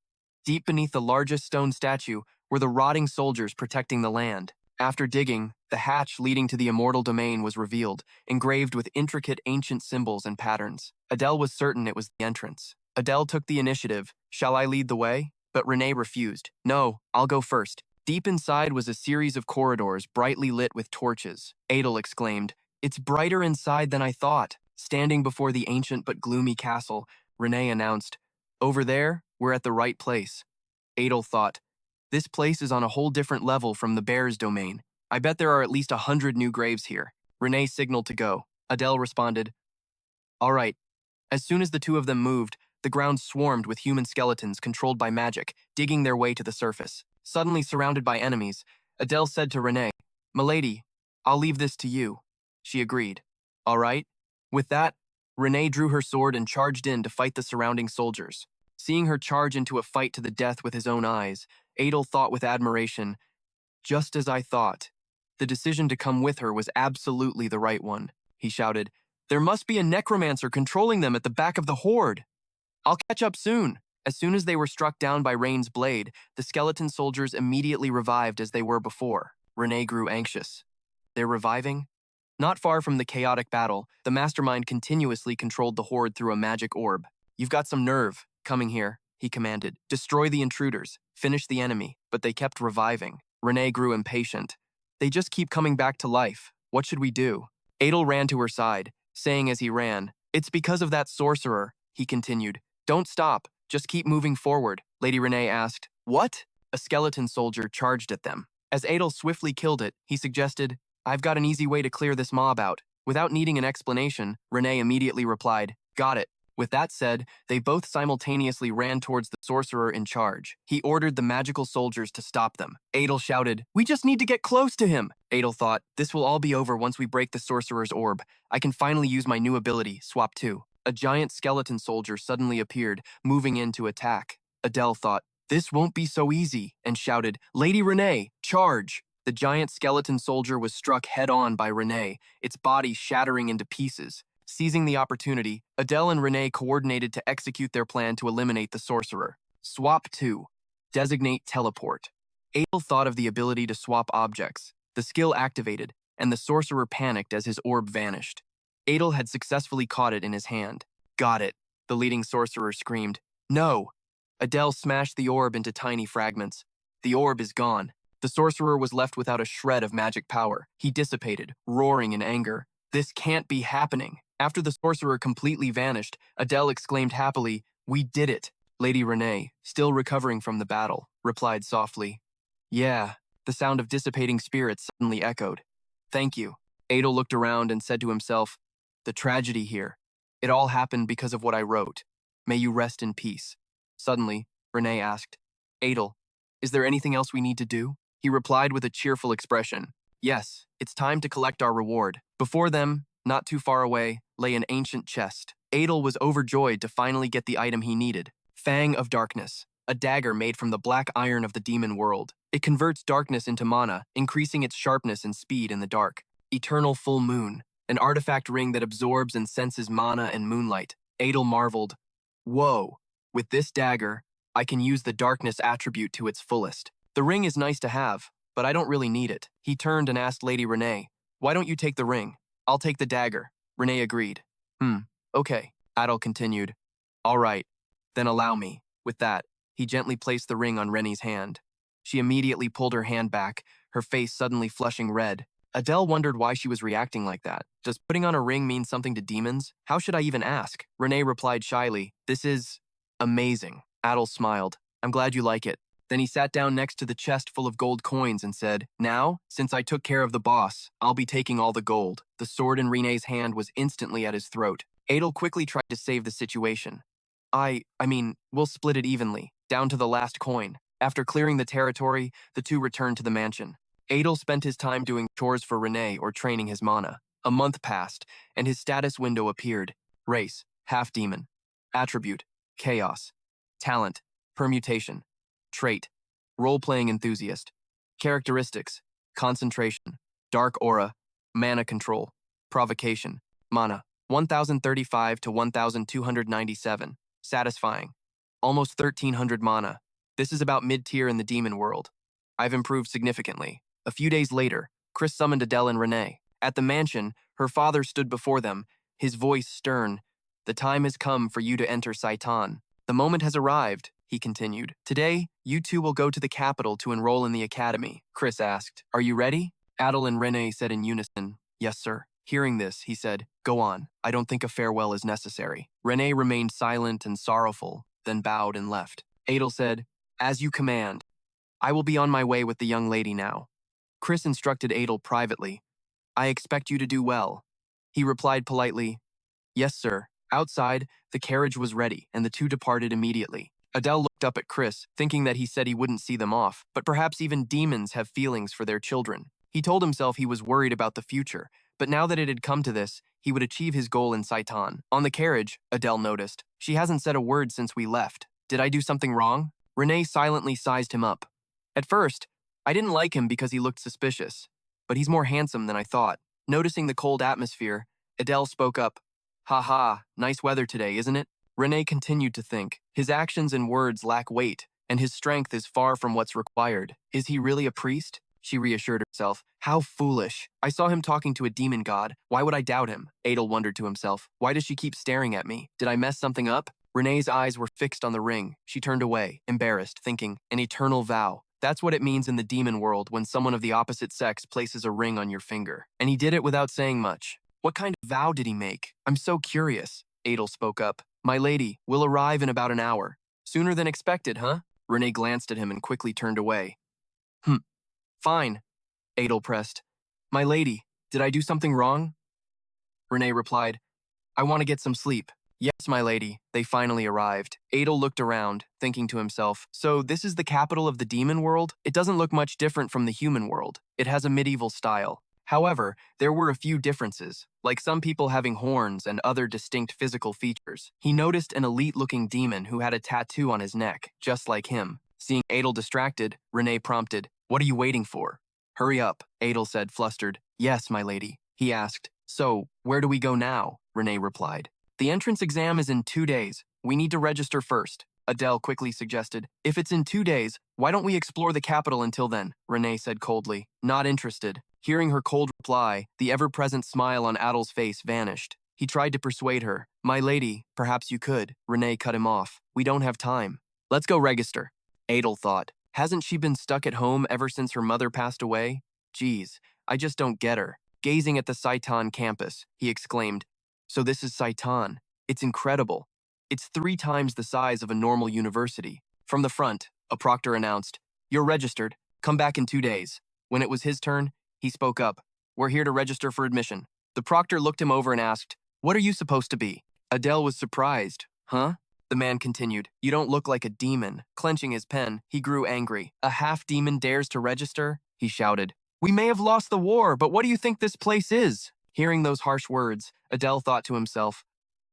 Deep beneath the largest stone statue were the rotting soldiers protecting the land. After digging, the hatch leading to the immortal domain was revealed, engraved with intricate ancient symbols and patterns. Adele was certain it was the entrance. Adele took the initiative. Shall I lead the way? But Renee refused. No, I'll go first. Deep inside was a series of corridors brightly lit with torches. Adel exclaimed, it's brighter inside than I thought. Standing before the ancient but gloomy castle, Renee announced, over there, we're at the right place. Adel thought, this place is on a whole different level from the bear's domain. I bet there are at least 100 new graves here. Renee signaled to go. Adele responded, all right. As soon as the two of them moved, the ground swarmed with human skeletons controlled by magic, digging their way to the surface. Suddenly surrounded by enemies, Adele said to Renee, Milady, I'll leave this to you. She agreed. All right. With that, Renee drew her sword and charged in to fight the surrounding soldiers. Seeing her charge into a fight to the death with his own eyes, Adel thought with admiration, just as I thought. The decision to come with her was absolutely the right one. He shouted, there must be a necromancer controlling them at the back of the horde. I'll catch up soon. As soon as they were struck down by Rain's blade, the skeleton soldiers immediately revived as they were before. Renee grew anxious. They're reviving? Not far from the chaotic battle, the mastermind continuously controlled the horde through a magic orb. You've got some nerve. Coming here, he commanded. Destroy the intruders. Finish the enemy. But they kept reviving. Renee grew impatient. They just keep coming back to life. What should we do? Adel ran to her side. saying as he ran, "It's because of that sorcerer," he continued. "Don't stop, just keep moving forward." Lady Renee asked, "What?" A skeleton soldier charged at them. As Adel swiftly killed it, he suggested, "I've got an easy way to clear this mob out." Without needing an explanation, Renee immediately replied, "Got it." With that said, they both simultaneously ran towards the sorcerer in charge. He ordered the magical soldiers to stop them. Adel shouted, "We just need to get close to him." Adel thought, "This will all be over once we break the sorcerer's orb. I can finally use my new ability, Swap 2. A giant skeleton soldier suddenly appeared, moving in to attack. Adel thought, "This won't be so easy," and shouted, "Lady Renee, charge!" The giant skeleton soldier was struck head-on by Renee, its body shattering into pieces. Seizing the opportunity, Adel and Renee coordinated to execute their plan to eliminate the sorcerer. Swap 2. Designate teleport. Adel thought of the ability to swap objects. The skill activated, and the sorcerer panicked as his orb vanished. Adel had successfully caught it in his hand. "Got it," the leading sorcerer screamed. "No!" Adel smashed the orb into tiny fragments. The orb is gone. The sorcerer was left without a shred of magic power. He dissipated, roaring in anger. "This can't be happening." After the sorcerer completely vanished, Adel exclaimed happily, "We did it." Lady Renee, still recovering from the battle, replied softly, "Yeah." The sound of dissipating spirits suddenly echoed. "Thank you." Adel looked around and said to himself, "The tragedy here. It all happened because of what I wrote. May you rest in peace." Suddenly, Renee asked, "Adel, is there anything else we need to do?" He replied with a cheerful expression, "Yes, it's time to collect our reward." Before them, not too far away, lay an ancient chest. Adel was overjoyed to finally get the item he needed. Fang of Darkness, a dagger made from the black iron of the demon world. It converts darkness into mana, increasing its sharpness and speed in the dark. Eternal Full Moon, an artifact ring that absorbs and senses mana and moonlight. Adel marveled, "Whoa, with this dagger, I can use the darkness attribute to its fullest. The ring is nice to have, but I don't really need it." He turned and asked Lady Renee, "Why don't you take the ring? I'll take the dagger." Renee agreed. Okay," Adel continued. "All right, then allow me." With that, he gently placed the ring on Renee's hand. She immediately pulled her hand back, her face suddenly flushing red. Adele wondered why she was reacting like that. Does putting on a ring mean something to demons? How should I even ask? Renee replied shyly, "This is amazing." Adel smiled. "I'm glad you like it." Then he sat down next to the chest full of gold coins and said, "Now, since I took care of the boss, I'll be taking all the gold." The sword in Renee's hand was instantly at his throat. Adel quickly tried to save the situation. I mean, we'll split it evenly, down to the last coin." After clearing the territory, the two returned to the mansion. Adel spent his time doing chores for Renee or training his mana. A month passed, and his status window appeared. Race, half-demon. Attribute, chaos. Talent, permutation. Trait, role-playing enthusiast. Characteristics, concentration, dark aura, mana control, provocation, mana, 1035 to 1297, satisfying, almost 1300 mana. This is about mid-tier in the demon world. I've improved significantly. A few days later, Chris summoned Adele and Renee. At the mansion, her father stood before them, his voice stern. "The time has come for you to enter Saiton. The moment has arrived," he continued. "Today, you two will go to the capital to enroll in the academy." Chris asked, "Are you ready?" Adel and Renee said in unison, "Yes, sir." Hearing this, he said, "Go on. I don't think a farewell is necessary." Renee remained silent and sorrowful, then bowed and left. Adel said, "As you command. I will be on my way with the young lady now." Chris instructed Adel privately, "I expect you to do well." He replied politely, "Yes, sir." Outside, the carriage was ready, and the two departed immediately. Adele looked up at Chris, thinking that he said he wouldn't see them off, but perhaps even demons have feelings for their children. He told himself he was worried about the future, but now that it had come to this, he would achieve his goal in Saiton. On the carriage, Adele noticed, "She hasn't said a word since we left. Did I do something wrong?" Renee silently sized him up. "At first, I didn't like him because he looked suspicious, but he's more handsome than I thought." Noticing the cold atmosphere, Adele spoke up, "Ha, nice weather today, isn't it?" Renee continued to think, his actions and words lack weight, and his strength is far from what's required. Is he really a priest? She reassured herself. How foolish. I saw him talking to a demon god. Why would I doubt him? Adel wondered to himself. Why does she keep staring at me? Did I mess something up? Renee's eyes were fixed on the ring. She turned away, embarrassed, thinking, an eternal vow. That's what it means in the demon world when someone of the opposite sex places a ring on your finger. And he did it without saying much. What kind of vow did he make? I'm so curious. Adel spoke up. My lady, we'll arrive in about an hour. Sooner than expected, huh? Renee glanced at him and quickly turned away. Fine, Adel pressed. My lady, did I do something wrong? Renee replied, I want to get some sleep. Yes, my lady, they finally arrived. Adel looked around, thinking to himself, so this is the capital of the demon world? It doesn't look much different from the human world. It has a medieval style. However, there were a few differences, like some people having horns and other distinct physical features. He noticed an elite-looking demon who had a tattoo on his neck, just like him. Seeing Adel distracted, Renee prompted, What are you waiting for? Hurry up, Adel said, flustered. Yes, my lady. He asked, So, where do we go now? Renee replied. The entrance exam is in 2 days. We need to register first. Adele quickly suggested. If it's in 2 days, why don't we explore the capital until then? Renee said coldly. Not interested. Hearing her cold reply, the ever-present smile on Adel's face vanished. He tried to persuade her. My lady, perhaps you could. Renee cut him off. We don't have time. Let's go register. Adel thought. Hasn't she been stuck at home ever since her mother passed away? Geez, I just don't get her. Gazing at the Saiton campus, he exclaimed, So this is Saiton. It's incredible. It's 3 times the size of a normal university. From the front, a proctor announced, You're registered. Come back in 2 days. When it was his turn, he spoke up. We're here to register for admission. The proctor looked him over and asked, What are you supposed to be? Adele was surprised. Huh? The man continued, You don't look like a demon. Clenching his pen, he grew angry. A half-demon dares to register? He shouted. We may have lost the war, but what do you think this place is? Hearing those harsh words, Adele thought to himself,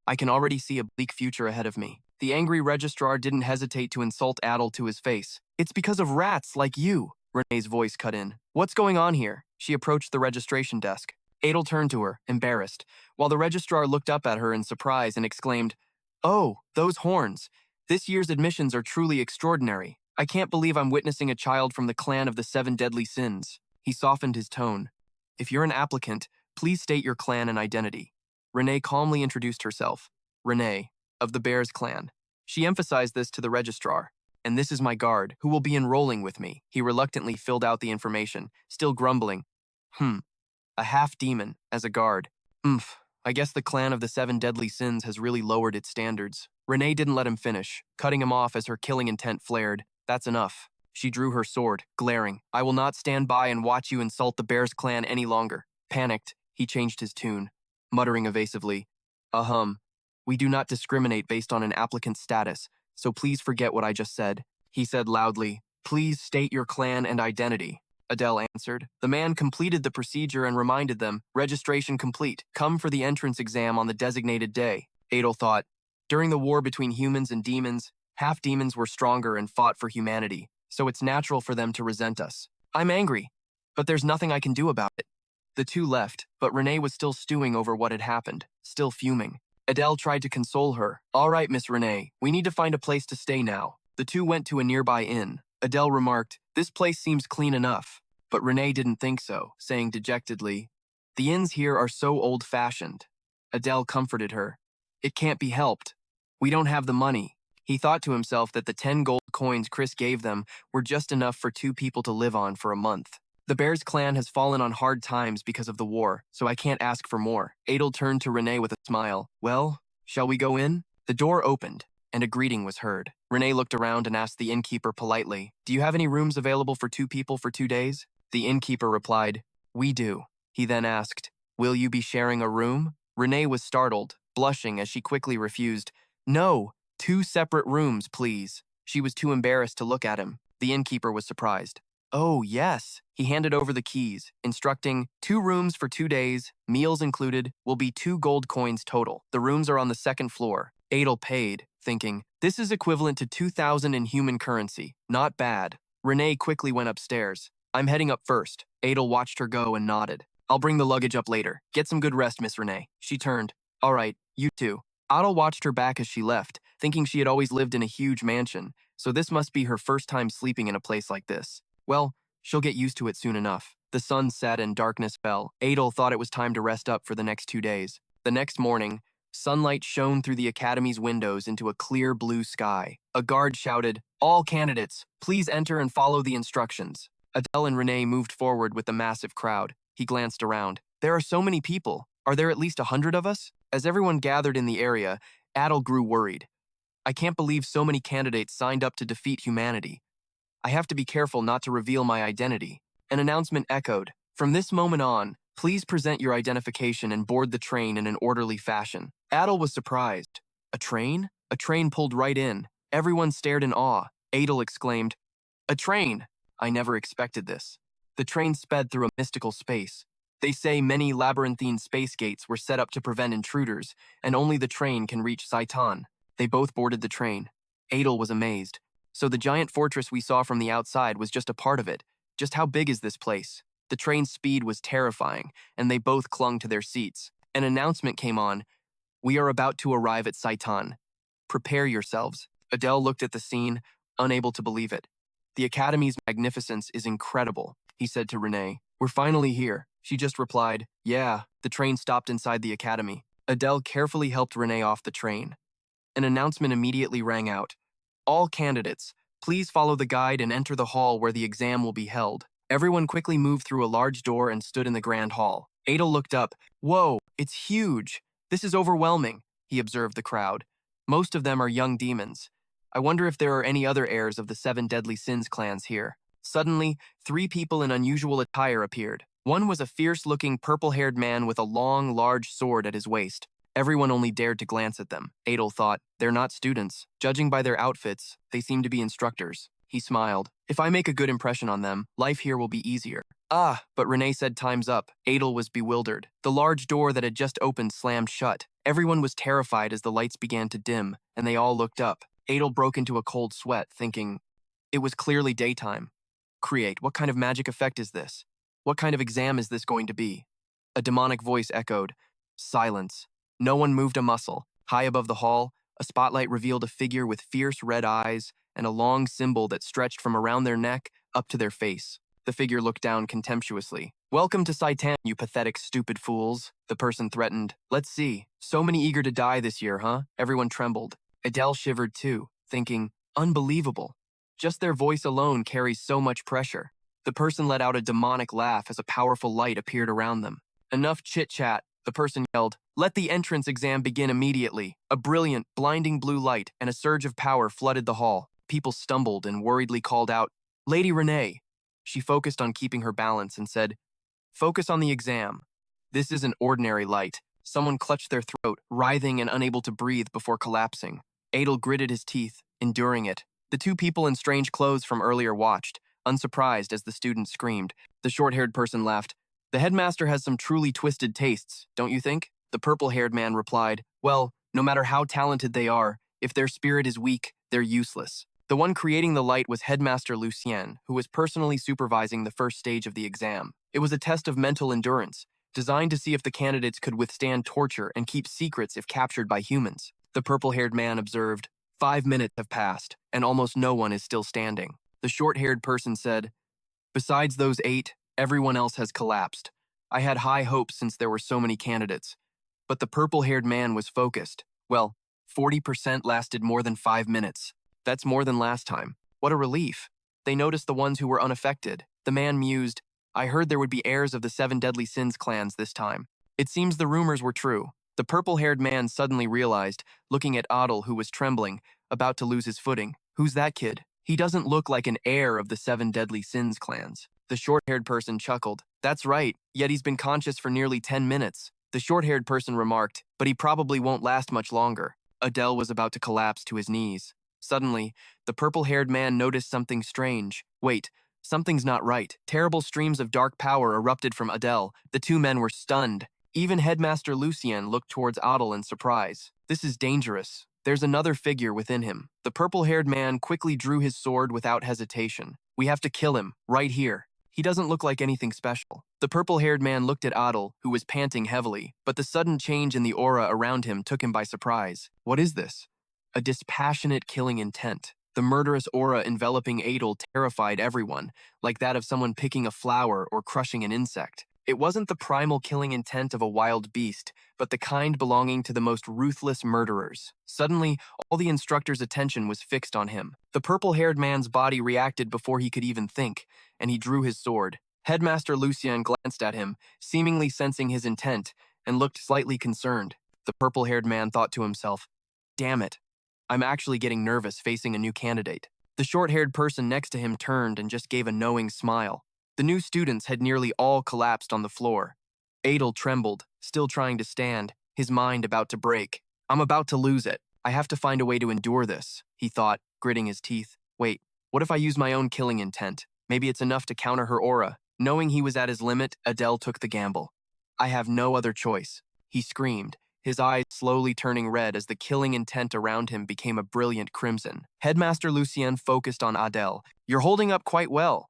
I can already see a bleak future ahead of me. The angry registrar didn't hesitate to insult Adel to his face. It's because of rats like you. Renee's voice cut in. What's going on here? She approached the registration desk. Adel turned to her, embarrassed, while the registrar looked up at her in surprise and exclaimed, Oh, those horns. This year's admissions are truly extraordinary. I can't believe I'm witnessing a child from the clan of the 7 deadly sins. He softened his tone. If you're an applicant, please state your clan and identity. Renee calmly introduced herself. Renee, of the Bears clan. She emphasized this to the registrar. And this is my guard, who will be enrolling with me. He reluctantly filled out the information, still grumbling. A half-demon, as a guard. I guess the clan of the 7 deadly sins has really lowered its standards. Renee didn't let him finish, cutting him off as her killing intent flared. That's enough. She drew her sword, glaring. I will not stand by and watch you insult the Bears clan any longer. Panicked, he changed his tune, muttering evasively, We do not discriminate based on an applicant's status, so please forget what I just said. He said loudly, Please state your clan and identity. Adele answered. The man completed the procedure and reminded them, Registration complete. Come for the entrance exam on the designated day. Adel thought, During the war between humans and demons, half-demons were stronger and fought for humanity, so it's natural for them to resent us. I'm angry, but there's nothing I can do about it. The two left, but Renee was still stewing over what had happened, still fuming. Adele tried to console her. All right, Miss Renee, we need to find a place to stay now. The two went to a nearby inn. Adele remarked, This place seems clean enough. But Renee didn't think so, saying dejectedly, The inns here are so old-fashioned. Adele comforted her. It can't be helped. We don't have the money. He thought to himself that the 10 gold coins Chris gave them were just enough for 2 people to live on for a month. The Bears clan has fallen on hard times because of the war, so I can't ask for more. Adel turned to Renee with a smile. Well, shall we go in? The door opened, and a greeting was heard. Renee looked around and asked the innkeeper politely, Do you have any rooms available for 2 people for 2 days? The innkeeper replied, We do. He then asked, Will you be sharing a room? Renee was startled, blushing as she quickly refused. No, 2 separate rooms, please. She was too embarrassed to look at him. The innkeeper was surprised. Oh, yes. He handed over the keys, instructing 2 rooms for 2 days, meals included, will be 2 gold coins total. The rooms are on the 2nd floor. Adel paid, thinking, This is equivalent to 2,000 in human currency. Not bad. Renee quickly went upstairs. I'm heading up first. Adel watched her go and nodded. I'll bring the luggage up later. Get some good rest, Miss Renee. She turned. All right, you too. Adel watched her back as she left, thinking she had always lived in a huge mansion, so this must be her first time sleeping in a place like this. Well, she'll get used to it soon enough. The sun set and darkness fell. Adel thought it was time to rest up for the next 2 days. The next morning, sunlight shone through the academy's windows into a clear blue sky. A guard shouted, All candidates, please enter and follow the instructions. Adele and Renee moved forward with the massive crowd. He glanced around. There are so many people. Are there at least 100 of us? As everyone gathered in the area, Adel grew worried. I can't believe so many candidates signed up to defeat humanity. I have to be careful not to reveal my identity. An announcement echoed. From this moment on, please present your identification and board the train in an orderly fashion. Adel was surprised. A train? A train pulled right in. Everyone stared in awe. Adel exclaimed, "A train! I never expected this." The train sped through a mystical space. They say many labyrinthine space gates were set up to prevent intruders, and only the train can reach Saiton. They both boarded the train. Adel was amazed. So the giant fortress we saw from the outside was just a part of it. Just how big is this place? The train's speed was terrifying, and they both clung to their seats. An announcement came on. We are about to arrive at Saiton. Prepare yourselves. Adel looked at the scene, unable to believe it. The Academy's magnificence is incredible, he said to Renee. We're finally here. She just replied, yeah. The train stopped inside the Academy. Adel carefully helped Renee off the train. An announcement immediately rang out. All candidates, please follow the guide and enter the hall where the exam will be held. Everyone quickly moved through a large door and stood in the grand hall. Adel looked up. Whoa, it's huge. This is overwhelming, he observed the crowd. Most of them are young demons. I wonder if there are any other heirs of the 7 deadly sins clans here. Suddenly, 3 people in unusual attire appeared. One was a fierce-looking, purple-haired man with a long, large sword at his waist. Everyone only dared to glance at them. Adel thought, they're not students. Judging by their outfits, they seem to be instructors. He smiled. If I make a good impression on them, life here will be easier. Ah, but Renee said time's up. Adel was bewildered. The large door that had just opened slammed shut. Everyone was terrified as the lights began to dim, and they all looked up. Adel broke into a cold sweat, thinking, it was clearly daytime. Create, what kind of magic effect is this? What kind of exam is this going to be? A demonic voice echoed. Silence. No one moved a muscle. High above the hall, a spotlight revealed a figure with fierce red eyes and a long symbol that stretched from around their neck up to their face. The figure looked down contemptuously. Welcome to Saiton, you pathetic, stupid fools, the person threatened. Let's see. So many eager to die this year, huh? Everyone trembled. Adel shivered too, thinking, unbelievable. Just their voice alone carries so much pressure. The person let out a demonic laugh as a powerful light appeared around them. Enough chit-chat, the person yelled. Let the entrance exam begin immediately. A brilliant, blinding blue light and a surge of power flooded the hall. People stumbled and worriedly called out, Lady Renee. She focused on keeping her balance and said, focus on the exam. This isn't ordinary light. Someone clutched their throat, writhing and unable to breathe before collapsing. Adel gritted his teeth, enduring it. The 2 people in strange clothes from earlier watched, unsurprised as the student screamed. The short-haired person laughed. The headmaster has some truly twisted tastes, don't you think? The purple-haired man replied, well, no matter how talented they are, if their spirit is weak, they're useless. The one creating the light was Headmaster Lucien, who was personally supervising the first stage of the exam. It was a test of mental endurance, designed to see if the candidates could withstand torture and keep secrets if captured by humans. The purple-haired man observed, 5 minutes have passed, and almost no one is still standing. The short-haired person said, besides those 8, everyone else has collapsed. I had high hopes since there were so many candidates. But the purple-haired man was focused. Well, 40% lasted more than 5 minutes. That's more than last time. What a relief. They noticed the ones who were unaffected. The man mused, I heard there would be heirs of the 7 deadly sins clans this time. It seems the rumors were true. The purple-haired man suddenly realized, looking at Adel, who was trembling, about to lose his footing. Who's that kid? He doesn't look like an heir of the 7 deadly sins clans. The short-haired person chuckled. That's right, yet he's been conscious for nearly 10 minutes. The short-haired person remarked, but he probably won't last much longer. Adel was about to collapse to his knees. Suddenly, the purple-haired man noticed something strange. Wait, something's not right. Terrible streams of dark power erupted from Adel. The 2 men were stunned. Even Headmaster Lucien looked towards Adel in surprise. This is dangerous. There's another figure within him. The purple-haired man quickly drew his sword without hesitation. We have to kill him, right here. He doesn't look like anything special. The purple-haired man looked at Adel, who was panting heavily, but the sudden change in the aura around him took him by surprise. What is this? A dispassionate killing intent. The murderous aura enveloping Adel terrified everyone, like that of someone picking a flower or crushing an insect. It wasn't the primal killing intent of a wild beast, but the kind belonging to the most ruthless murderers. Suddenly, all the instructor's attention was fixed on him. The purple-haired man's body reacted before he could even think, and he drew his sword. Headmaster Lucien glanced at him, seemingly sensing his intent, and looked slightly concerned. The purple-haired man thought to himself, "Damn it, I'm actually getting nervous facing a new candidate." The short-haired person next to him turned and just gave a knowing smile. The new students had nearly all collapsed on the floor. Adel trembled, still trying to stand, his mind about to break. "I'm about to lose it. I have to find a way to endure this," he thought, gritting his teeth. "Wait, what if I use my own killing intent? Maybe it's enough to counter her aura." Knowing he was at his limit, Adel took the gamble. "I have no other choice," he screamed, his eyes slowly turning red as the killing intent around him became a brilliant crimson. Headmaster Lucien focused on Adel. "You're holding up quite well.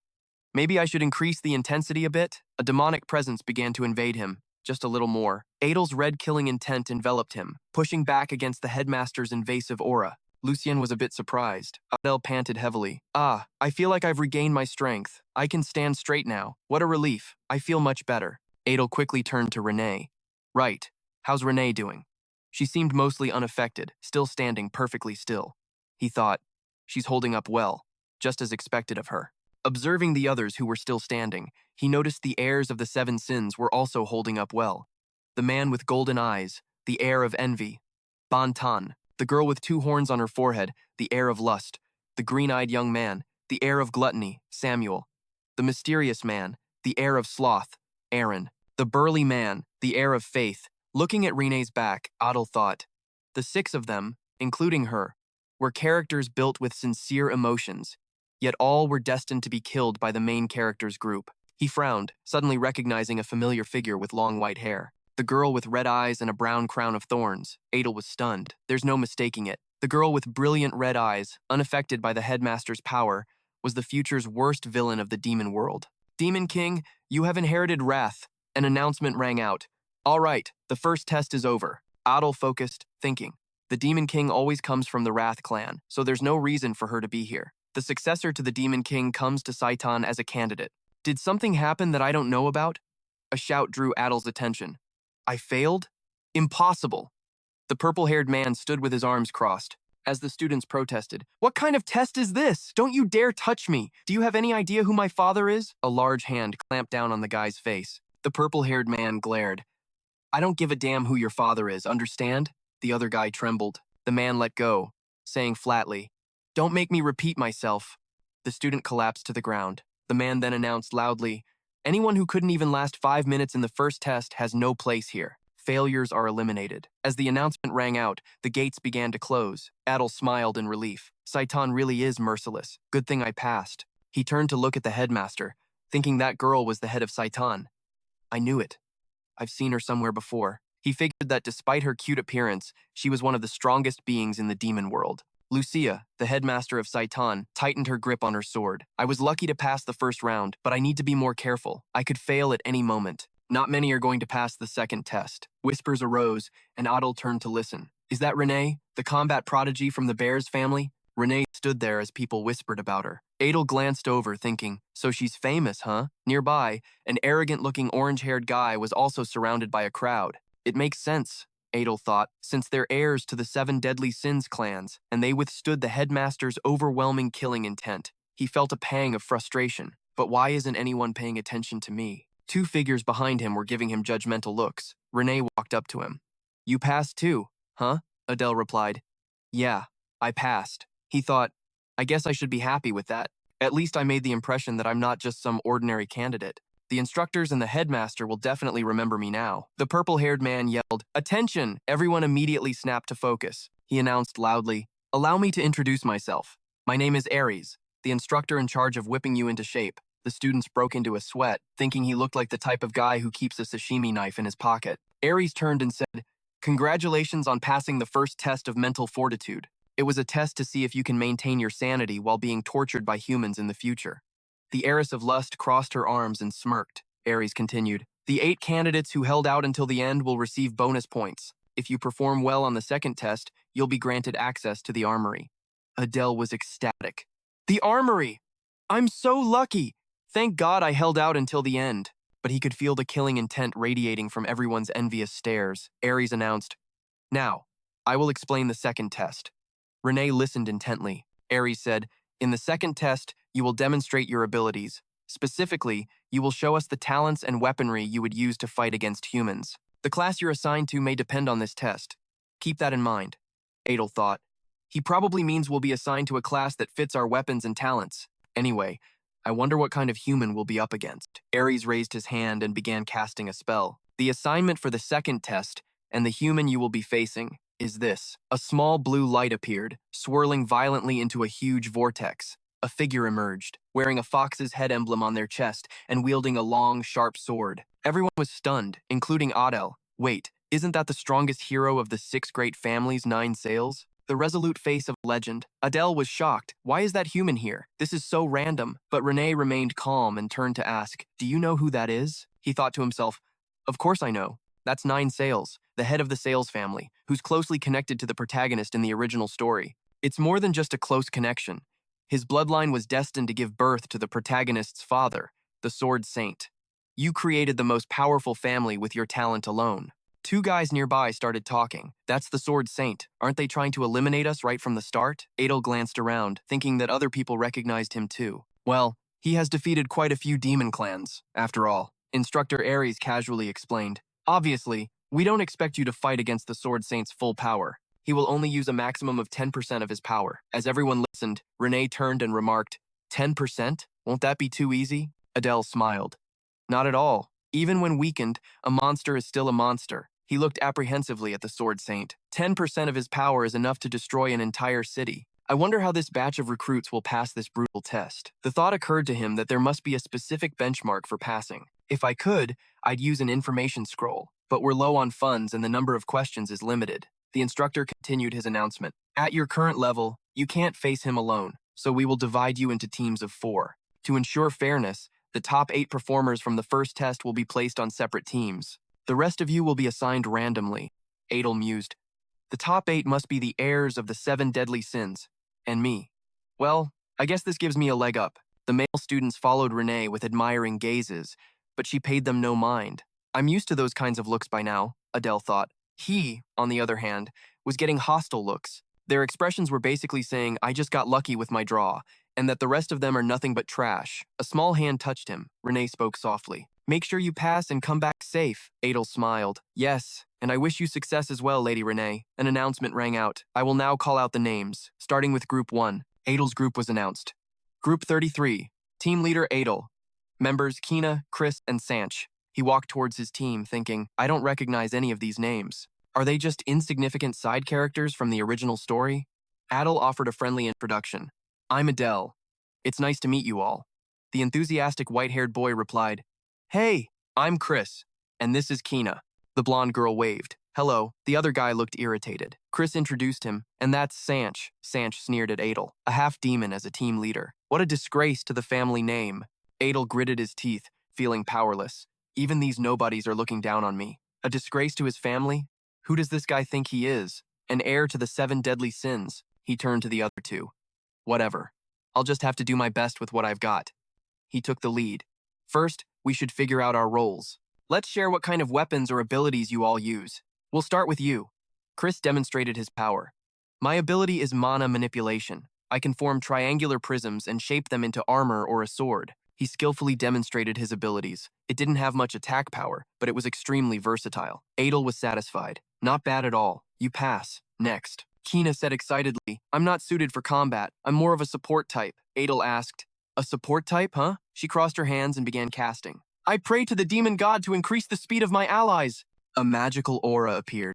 Maybe I should increase the intensity a bit?" A demonic presence began to invade him, just a little more. Adel's red killing intent enveloped him, pushing back against the headmaster's invasive aura. Lucien was a bit surprised. Adel panted heavily. I feel like I've regained my strength. I can stand straight now. What a relief. I feel much better." Adel quickly turned to Renee. "Right. How's Renee doing?" She seemed mostly unaffected, still standing perfectly still. He thought, "She's holding up well, just as expected of her." Observing the others who were still standing, he noticed the heirs of the seven sins were also holding up well. The man with golden eyes, the heir of envy. Bantan, the girl with two horns on her forehead, the heir of lust. The green-eyed young man, the heir of gluttony, Samuel. The mysterious man, the heir of sloth, Aaron. The burly man, the heir of faith. Looking at Renee's back, Adel thought, the six of them, including her, were characters built with sincere emotions, yet all were destined to be killed by the main character's group. He frowned, suddenly recognizing a familiar figure with long white hair. The girl with red eyes and a brown crown of thorns. Adel was stunned. There's no mistaking it. The girl with brilliant red eyes, unaffected by the headmaster's power, was the future's worst villain of the demon world. "Demon King, you have inherited wrath." An announcement rang out. "All right, the first test is over." Adel focused, thinking. The Demon King always comes from the Wrath clan, so there's no reason for her to be here. The successor to the Demon King comes to Saiton as a candidate. Did something happen that I don't know about? A shout drew Adel's attention. "I failed? Impossible." The purple-haired man stood with his arms crossed. As the students protested, "What kind of test is this? Don't you dare touch me! Do you have any idea who my father is?" A large hand clamped down on the guy's face. The purple-haired man glared. "I don't give a damn who your father is, understand?" The other guy trembled. The man let go, saying flatly, "Don't make me repeat myself." The student collapsed to the ground. The man then announced loudly, "Anyone who couldn't even last 5 minutes in the first test has no place here. Failures are eliminated." As the announcement rang out, the gates began to close. Adel smiled in relief. Saiton really is merciless. Good thing I passed. He turned to look at the headmaster, thinking that girl was the head of Saiton. I knew it. I've seen her somewhere before. He figured that despite her cute appearance, she was one of the strongest beings in the demon world. Lucia, the headmaster of Saiton, tightened her grip on her sword. "I was lucky to pass the first round, but I need to be more careful. I could fail at any moment. Not many are going to pass the second test." Whispers arose, and Adel turned to listen. "Is that Renee, the combat prodigy from the Bears family?" Renee stood there as people whispered about her. Adel glanced over, thinking, so she's famous, huh? Nearby, an arrogant-looking orange-haired guy was also surrounded by a crowd. It makes sense, Adel thought, since they're heirs to the 7 deadly sins clans, and they withstood the headmaster's overwhelming killing intent. He felt a pang of frustration. But why isn't anyone paying attention to me? 2 figures behind him were giving him judgmental looks. Renee walked up to him. "You passed too, huh?" Adel replied. "Yeah, I passed." He thought, I guess I should be happy with that. At least I made the impression that I'm not just some ordinary candidate. The instructors and the headmaster will definitely remember me now. The purple-haired man yelled, "Attention!" Everyone immediately snapped to focus. He announced loudly, "Allow me to introduce myself. My name is Ares, the instructor in charge of whipping you into shape." The students broke into a sweat, thinking he looked like the type of guy who keeps a sashimi knife in his pocket. Ares turned and said, "Congratulations on passing the first test of mental fortitude. It was a test to see if you can maintain your sanity while being tortured by humans in the future." The heiress of lust crossed her arms and smirked. Ares continued, "The 8 candidates who held out until the end will receive bonus points. If you perform well on the second test, you'll be granted access to the armory." Adel was ecstatic. "The armory! I'm so lucky! Thank God I held out until the end." But he could feel the killing intent radiating from everyone's envious stares. Ares announced, "Now, I will explain the second test." Renee listened intently. Ares said, "In the second test, you will demonstrate your abilities. Specifically, you will show us the talents and weaponry you would use to fight against humans." The class you're assigned to may depend on this test. Keep that in mind. Adel thought. He probably means we'll be assigned to a class that fits our weapons and talents. Anyway, I wonder what kind of human we'll be up against. Ares raised his hand and began casting a spell. The assignment for the second test, and the human you will be facing, is this. A small blue light appeared, swirling violently into a huge vortex. A figure emerged, wearing a fox's head emblem on their chest and wielding a long, sharp sword. Everyone was stunned, including Adel. Wait, isn't that the strongest hero of the 6 great families' 9 sails? The resolute face of legend. Adel was shocked. Why is that human here? This is so random. But Renee remained calm and turned to ask, do you know who that is? He thought to himself, of course I know. That's 9 Sails, the head of the Sails family, who's closely connected to the protagonist in the original story. It's more than just a close connection. His bloodline was destined to give birth to the protagonist's father, the Sword Saint. You created the most powerful family with your talent alone. 2 guys nearby started talking. That's the Sword Saint. Aren't they trying to eliminate us right from the start? Adel glanced around, thinking that other people recognized him too. Well, he has defeated quite a few demon clans, after all. Instructor Ares casually explained. Obviously, we don't expect you to fight against the Sword Saint's full power. He will only use a maximum of 10% of his power. As everyone listened, Renee turned and remarked, 10%? Won't that be too easy? Adel smiled. Not at all. Even when weakened, a monster is still a monster. He looked apprehensively at the Sword Saint. 10% of his power is enough to destroy an entire city. I wonder how this batch of recruits will pass this brutal test. The thought occurred to him that there must be a specific benchmark for passing. If I could, I'd use an information scroll, but we're low on funds and the number of questions is limited. The instructor continued his announcement. At your current level, you can't face him alone, so we will divide you into teams of 4. To ensure fairness, the top 8 performers from the first test will be placed on separate teams. The rest of you will be assigned randomly. Adel mused. The top 8 must be the heirs of the 7 deadly sins, and me. Well, I guess this gives me a leg up. The male students followed Renee with admiring gazes, but she paid them no mind. I'm used to those kinds of looks by now, Adel thought. He, on the other hand, was getting hostile looks. Their expressions were basically saying, I just got lucky with my draw, and that the rest of them are nothing but trash. A small hand touched him. Renee spoke softly. Make sure you pass and come back safe. Adel smiled. Yes, and I wish you success as well, Lady Renee. An announcement rang out. I will now call out the names, starting with Group 1. Adel's group was announced. Group 33. Team leader Adel. Members Kina, Chris, and Sanch. He walked towards his team, thinking, I don't recognize any of these names. Are they just insignificant side characters from the original story? Adel offered a friendly introduction. I'm Adel. It's nice to meet you all. The enthusiastic white-haired boy replied, Hey, I'm Chris, and this is Kina. The blonde girl waved. Hello. The other guy looked irritated. Chris introduced him, and that's Sanch. Sanch sneered at Adel, a half-demon as a team leader. What a disgrace to the family name. Adel gritted his teeth, feeling powerless. Even these nobodies are looking down on me. A disgrace to his family? Who does this guy think he is? An heir to the 7 deadly sins. He turned to the other 2. Whatever. I'll just have to do my best with what I've got. He took the lead. First, we should figure out our roles. Let's share what kind of weapons or abilities you all use. We'll start with you. Chris demonstrated his power. My ability is mana manipulation. I can form triangular prisms and shape them into armor or a sword. He skillfully demonstrated his abilities. It didn't have much attack power, but it was extremely versatile. Adel was satisfied. Not bad at all. You pass. Next. Kina said excitedly, I'm not suited for combat. I'm more of a support type. Adel asked, a support type, huh? She crossed her hands and began casting. I pray to the demon god to increase the speed of my allies. A magical aura appeared.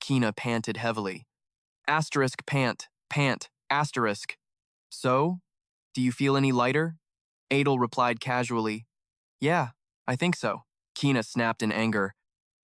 Kina panted heavily. Asterisk pant, asterisk. So? Do you feel any lighter? Adel replied casually. Yeah, I think so. Kina snapped in anger.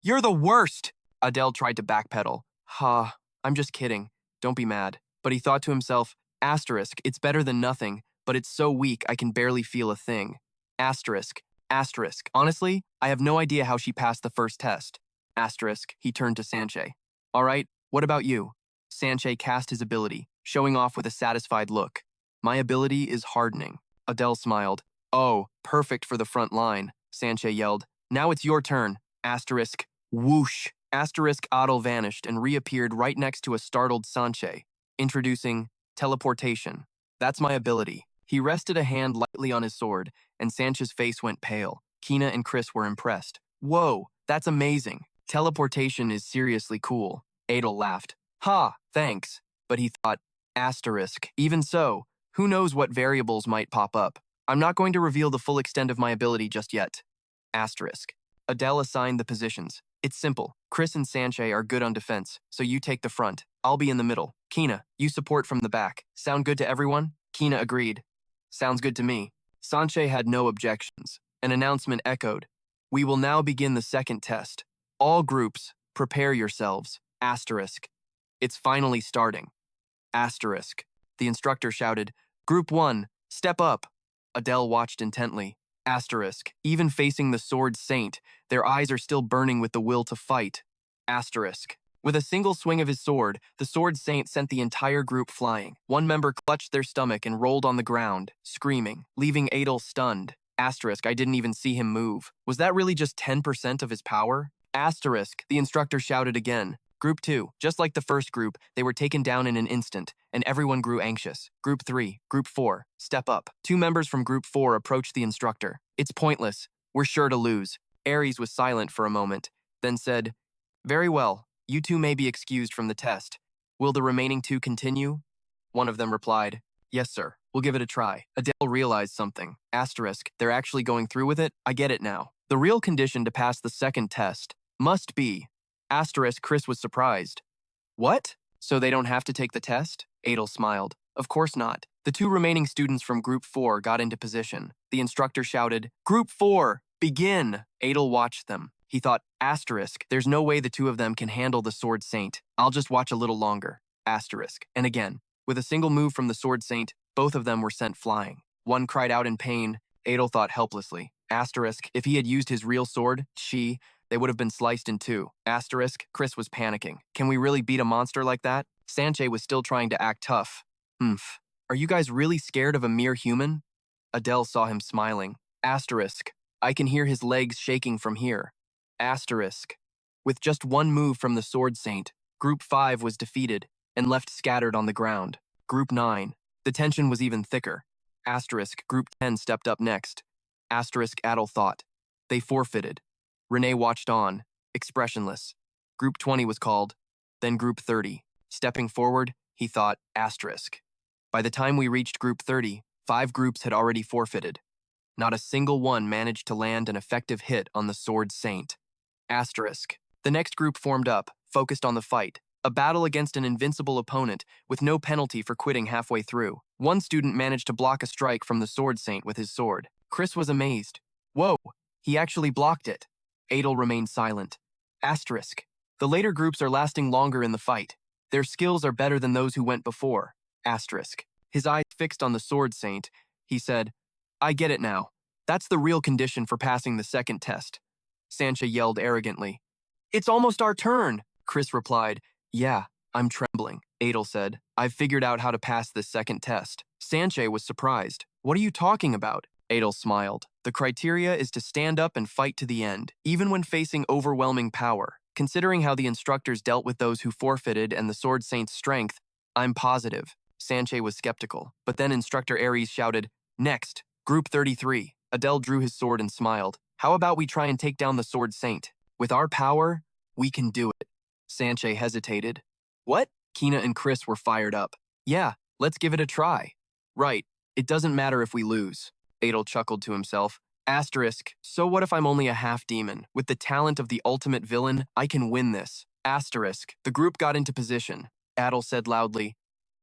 You're the worst! Adel tried to backpedal. Ha, I'm just kidding. Don't be mad. But he thought to himself, asterisk, it's better than nothing, but it's so weak I can barely feel a thing. Asterisk, asterisk. Honestly, I have no idea how she passed the first test. Asterisk, he turned to Sanche. All right, what about you? Sanche cast his ability, showing off with a satisfied look. My ability is hardening. Adel smiled. Oh, perfect for the front line, Sanche yelled. Now it's your turn. Asterisk, whoosh. Asterisk Adel vanished and reappeared right next to a startled Sanche, introducing teleportation. That's my ability. He rested a hand lightly on his sword, and Sanche's face went pale. Kina and Chris were impressed. Whoa, that's amazing. Teleportation is seriously cool. Adel laughed. Ha, thanks. But he thought, asterisk. Even so, who knows what variables might pop up. I'm not going to reveal the full extent of my ability just yet. Asterisk. Adel assigned the positions. It's simple. Chris and Sanche are good on defense, so you take the front. I'll be in the middle. Kina, you support from the back. Sound good to everyone? Kina agreed. Sounds good to me. Sanche had no objections. An announcement echoed. We will now begin the second test. All groups, prepare yourselves. Asterisk. It's finally starting. Asterisk. The instructor shouted, Group 1, step up. Adel watched intently. Asterisk. Even facing the sword saint, their eyes are still burning with the will to fight. Asterisk. With a single swing of his sword, the sword saint sent the entire group flying. One member clutched their stomach and rolled on the ground, screaming, leaving Adel stunned. Asterisk. I didn't even see him move. Was that really just 10% of his power? Asterisk. The instructor shouted again. Group 2, just like the first group, they were taken down in an instant, and everyone grew anxious. Group 3, Group 4, step up. 2 members from Group 4 approached the instructor. It's pointless. We're sure to lose. Ares was silent for a moment, then said, Very well, you 2 may be excused from the test. Will the remaining 2 continue? One of them replied, Yes, sir. We'll give it a try. Adele realized something. Asterisk, they're actually going through with it? I get it now. The real condition to pass the second test must be... Asterisk, Chris was surprised. What? So they don't have to take the test? Adel smiled. Of course not. The 2 remaining students from Group 4 got into position. The instructor shouted, Group 4, begin! Adel watched them. He thought, asterisk, there's no way the 2 of them can handle the Sword Saint. I'll just watch a little longer. Asterisk. And again, with a single move from the Sword Saint, both of them were sent flying. One cried out in pain. Adel thought helplessly. Asterisk, if he had used his real sword, they would have been sliced in 2. Asterisk, Chris was panicking. Can we really beat a monster like that? Sanche was still trying to act tough. Are you guys really scared of a mere human? Adele saw him smiling. Asterisk, I can hear his legs shaking from here. Asterisk. With just one move from the Sword Saint, Group 5 was defeated and left scattered on the ground. Group 9. The tension was even thicker. Asterisk, Group 10 stepped up next. Asterisk, Adel thought. They forfeited. Renee watched on, expressionless. Group 20 was called, then Group 30. Stepping forward, he thought, asterisk. By the time we reached Group 30, 5 groups had already forfeited. Not a single one managed to land an effective hit on the Sword Saint. Asterisk. The next group formed up, focused on the fight. A battle against an invincible opponent, with no penalty for quitting halfway through. One student managed to block a strike from the Sword Saint with his sword. Chris was amazed. Whoa, he actually blocked it. Adel remained silent. Asterisk. The later groups are lasting longer in the fight. Their skills are better than those who went before. Asterisk. His eyes fixed on the Sword Saint, he said, I get it now. That's the real condition for passing the second test. Sanche yelled arrogantly. It's almost our turn, Chris replied. Yeah, I'm trembling, Adel said. I've figured out how to pass this second test. Sanche was surprised. What are you talking about? Adel smiled. The criteria is to stand up and fight to the end, even when facing overwhelming power. Considering how the instructors dealt with those who forfeited and the Sword Saint's strength, I'm positive. Sanche was skeptical, but then Instructor Ares shouted, Next, Group 33. Adel drew his sword and smiled. How about we try and take down the Sword Saint? With our power, we can do it. Sanche hesitated. What? Kina and Chris were fired up. Yeah, let's give it a try. Right, it doesn't matter if we lose. Adel chuckled to himself. Asterisk, so what if I'm only a half-demon? With the talent of the ultimate villain, I can win this. Asterisk, the group got into position. Adel said loudly,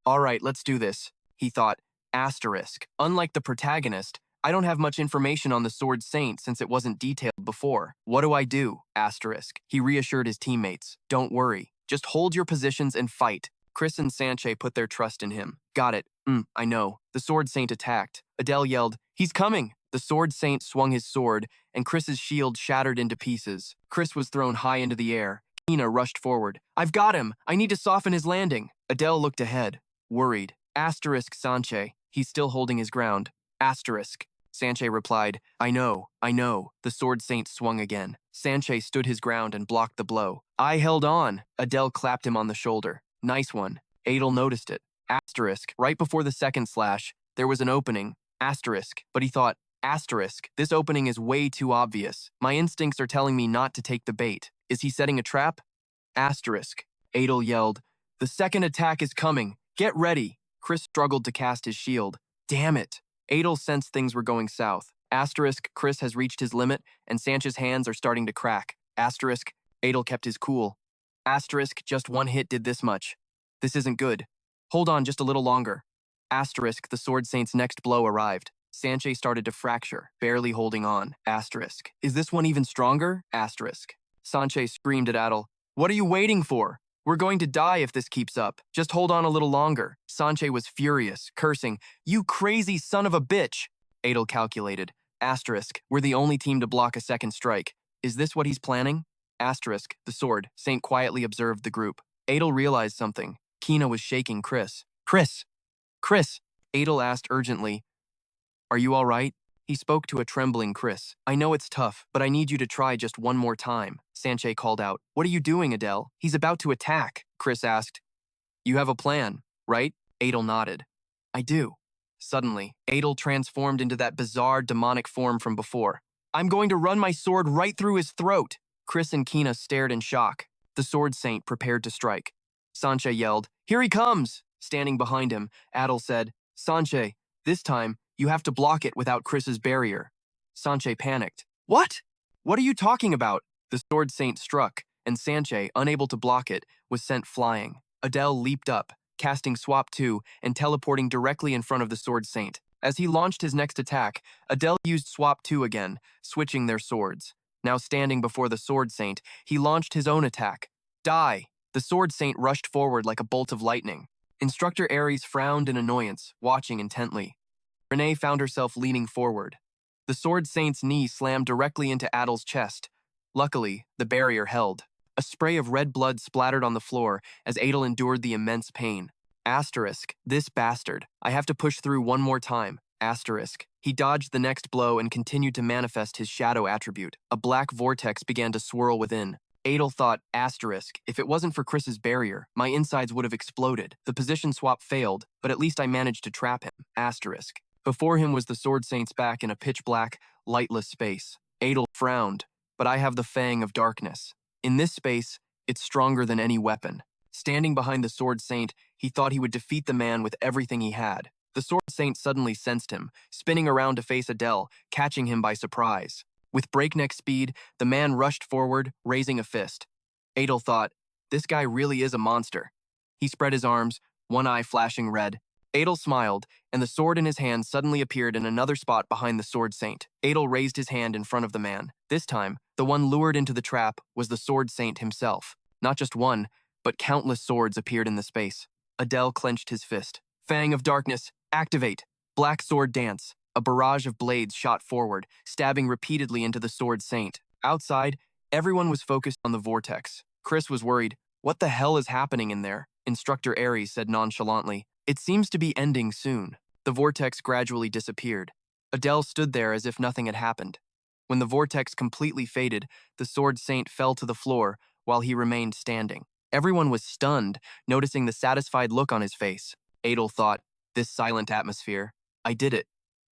All right, let's do this. He thought, asterisk, unlike the protagonist, I don't have much information on the Sword Saint since it wasn't detailed before. What do I do? Asterisk. He reassured his teammates. Don't worry. Just hold your positions and fight. Chris and Sanche put their trust in him. Got it. I know. The Sword Saint attacked. Adele yelled, He's coming! The Sword Saint swung his sword, and Chris's shield shattered into pieces. Chris was thrown high into the air. Kina rushed forward. I've got him! I need to soften his landing. Adele looked ahead, worried. Asterisk Sanche. He's still holding his ground. Asterisk. Sanche replied, I know. The Sword Saint swung again. Sanche stood his ground and blocked the blow. I held on. Adele clapped him on the shoulder. Nice one. Adel noticed it. Asterisk. Right before the second slash, there was an opening. Asterisk. But he thought, asterisk, this opening is way too obvious. My instincts are telling me not to take the bait. Is he setting a trap? Asterisk. Adel yelled. The second attack is coming. Get ready. Chris struggled to cast his shield. Damn it. Adel sensed things were going south. Asterisk. Chris has reached his limit, and Sanchez's hands are starting to crack. Asterisk. Adel kept his cool. Asterisk. Just one hit did this much. This isn't good. Hold on just a little longer. Asterisk. The Sword Saint's next blow arrived. Sanchez started to fracture, barely holding on. Asterisk. Is this one even stronger? Asterisk. Sanchez screamed at Adel. What are you waiting for? We're going to die if this keeps up. Just hold on a little longer. Sanchez was furious, cursing, You crazy son of a bitch! Adel calculated. Asterisk. We're the only team to block a second strike. Is this what he's planning? Asterisk. The Sword Saint quietly observed the group. Adel realized something. Kina was shaking Chris. Chris! Adel asked urgently. Are you all right? He spoke to a trembling Chris. I know it's tough, but I need you to try just one more time. Sanchez called out. What are you doing, Adel? He's about to attack. Chris asked. You have a plan, right? Adel nodded. I do. Suddenly, Adel transformed into that bizarre demonic form from before. I'm going to run my sword right through his throat. Chris and Kina stared in shock. The Sword Saint prepared to strike. Sanchez yelled, Here he comes! Standing behind him, Adel said, Sanchez, this time, you have to block it without Chris's barrier. Sanchez panicked. What? What are you talking about? The Sword Saint struck, and Sanchez, unable to block it, was sent flying. Adel leaped up, casting Swap 2 and teleporting directly in front of the Sword Saint. As he launched his next attack, Adel used Swap 2 again, switching their swords. Now standing before the Sword Saint, he launched his own attack. Die! The Sword Saint rushed forward like a bolt of lightning. Instructor Ares frowned in annoyance, watching intently. Renee found herself leaning forward. The Sword Saint's knee slammed directly into Adel's chest. Luckily, the barrier held. A spray of red blood splattered on the floor as Adel endured the immense pain. Asterisk. This bastard. I have to push through one more time. Asterisk. He dodged the next blow and continued to manifest his shadow attribute. A black vortex began to swirl within. Adel thought, asterisk, if it wasn't for Chris's barrier, my insides would have exploded. The position swap failed, but at least I managed to trap him. Asterisk. Before him was the Sword Saint's back in a pitch-black, lightless space. Adel frowned, but I have the Fang of Darkness. In this space, it's stronger than any weapon. Standing behind the Sword Saint, he thought he would defeat the man with everything he had. The Sword Saint suddenly sensed him, spinning around to face Adel, catching him by surprise. With breakneck speed, the man rushed forward, raising a fist. Adel thought, this guy really is a monster. He spread his arms, one eye flashing red. Adel smiled, and the sword in his hand suddenly appeared in another spot behind the Sword Saint. Adel raised his hand in front of the man. This time, the one lured into the trap was the Sword Saint himself. Not just one, but countless swords appeared in the space. Adel clenched his fist. Fang of Darkness, activate! Black Sword Dance. A barrage of blades shot forward, stabbing repeatedly into the Sword Saint. Outside, everyone was focused on the vortex. Chris was worried. What the hell is happening in there? Instructor Ares said nonchalantly. It seems to be ending soon. The vortex gradually disappeared. Adel stood there as if nothing had happened. When the vortex completely faded, the Sword Saint fell to the floor while he remained standing. Everyone was stunned, noticing the satisfied look on his face. Adel thought, this silent atmosphere. I did it.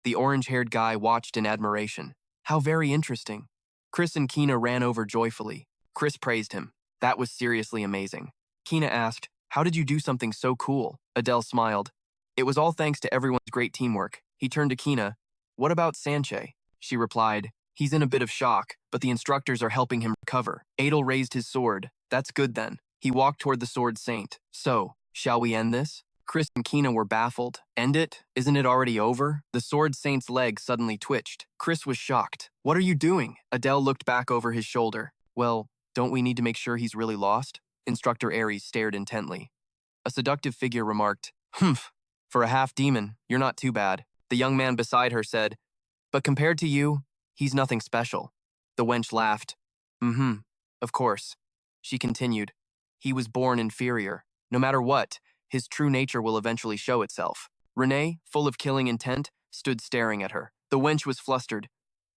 The orange-haired guy watched in admiration. How very interesting. Chris and Kina ran over joyfully. Chris praised him. That was seriously amazing. Kina asked, how did you do something so cool? Adel smiled. It was all thanks to everyone's great teamwork. He turned to Kina. What about Sanchez? She replied, he's in a bit of shock, but the instructors are helping him recover. Adel raised his sword. That's good then. He walked toward the Sword Saint. So, shall we end this? Chris and Kina were baffled. End it? Isn't it already over? The Sword Saint's leg suddenly twitched. Chris was shocked. What are you doing? Adel looked back over his shoulder. Well, don't we need to make sure he's really lost? Instructor Ares stared intently. A seductive figure remarked, Humph, for a half-demon, you're not too bad. The young man beside her said, but compared to you, he's nothing special. The wench laughed. Of course. She continued, he was born inferior. No matter what, his true nature will eventually show itself. Renee, full of killing intent, stood staring at her. The wench was flustered.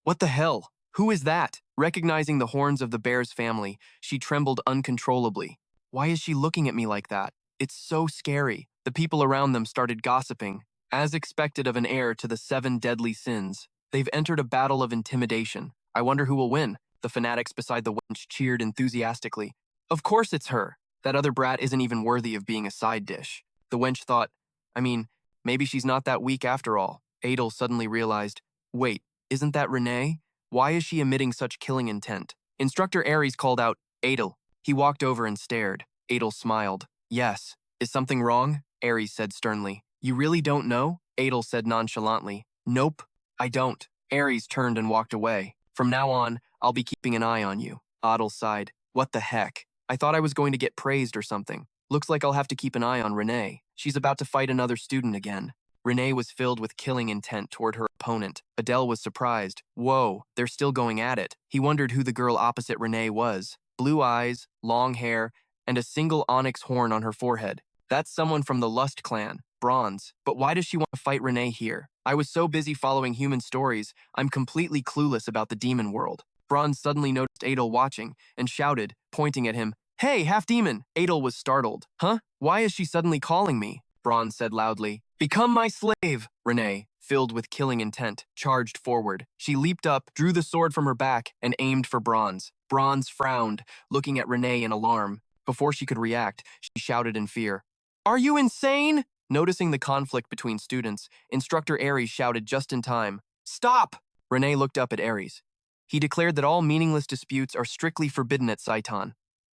What the hell? Who is that? Recognizing the horns of the bear's family, she trembled uncontrollably. Why is she looking at me like that? It's so scary. The people around them started gossiping. As expected of an heir to the 7 deadly sins, they've entered a battle of intimidation. I wonder who will win. The fanatics beside the wench cheered enthusiastically. Of course it's her. That other brat isn't even worthy of being a side dish. The wench thought, I mean, maybe she's not that weak after all. Adel suddenly realized, wait, isn't that Renee? Why is she emitting such killing intent? Instructor Ares called out, Adel. He walked over and stared. Adel smiled. Yes. Is something wrong? Ares said sternly. You really don't know? Adel said nonchalantly. Nope, I don't. Ares turned and walked away. From now on, I'll be keeping an eye on you. Adel sighed. What the heck? I thought I was going to get praised or something. Looks like I'll have to keep an eye on Renee. She's about to fight another student again. Renee was filled with killing intent toward her opponent. Adel was surprised. Whoa, they're still going at it. He wondered who the girl opposite Renee was. Blue eyes, long hair, and a single onyx horn on her forehead. That's someone from the Lust clan, Bronze. But why does she want to fight Renee here? I was so busy following human stories, I'm completely clueless about the demon world. Bronze suddenly noticed Adel watching and shouted, pointing at him, Hey, half-demon! Adel was startled. Huh? Why is she suddenly calling me? Bronze said loudly. Become my slave! Renee, filled with killing intent, charged forward. She leaped up, drew the sword from her back, and aimed for Bronze. Bronze frowned, looking at Renee in alarm. Before she could react, she shouted in fear. Are you insane? Noticing the conflict between students, Instructor Ares shouted just in time. Stop! Renee looked up at Ares. He declared that all meaningless disputes are strictly forbidden at Saiton.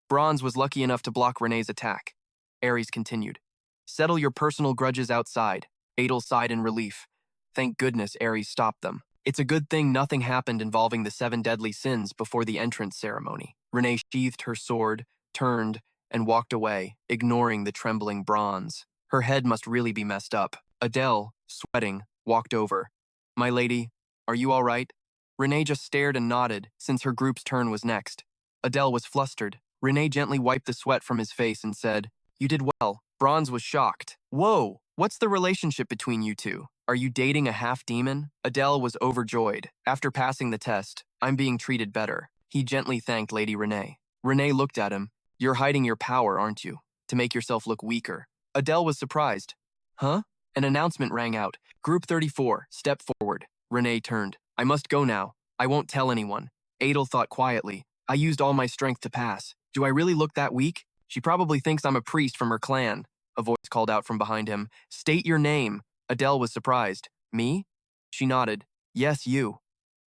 Bronze was lucky enough to block Renee's attack. Ares continued. Settle your personal grudges outside. Adel sighed in relief. Thank goodness Ares stopped them. It's a good thing nothing happened involving the 7 deadly sins before the entrance ceremony. Renee sheathed her sword, turned, and walked away, ignoring the trembling Bronze. Her head must really be messed up. Adel, sweating, walked over. My lady, are you all right? Renee just stared and nodded, since her group's turn was next. Adel was flustered. Renee gently wiped the sweat from his face and said, You did well. Bronze was shocked. Whoa, what's the relationship between you two? Are you dating a half-demon? Adel was overjoyed. After passing the test, I'm being treated better. He gently thanked Lady Renee. Renee looked at him. You're hiding your power, aren't you? To make yourself look weaker. Adel was surprised. Huh? An announcement rang out. Group 34, step forward. Renee turned. I must go now. I won't tell anyone. Adel thought quietly. I used all my strength to pass. Do I really look that weak? She probably thinks I'm a priest from her clan. A voice called out from behind him. State your name. Adel was surprised. Me? She nodded. Yes, you.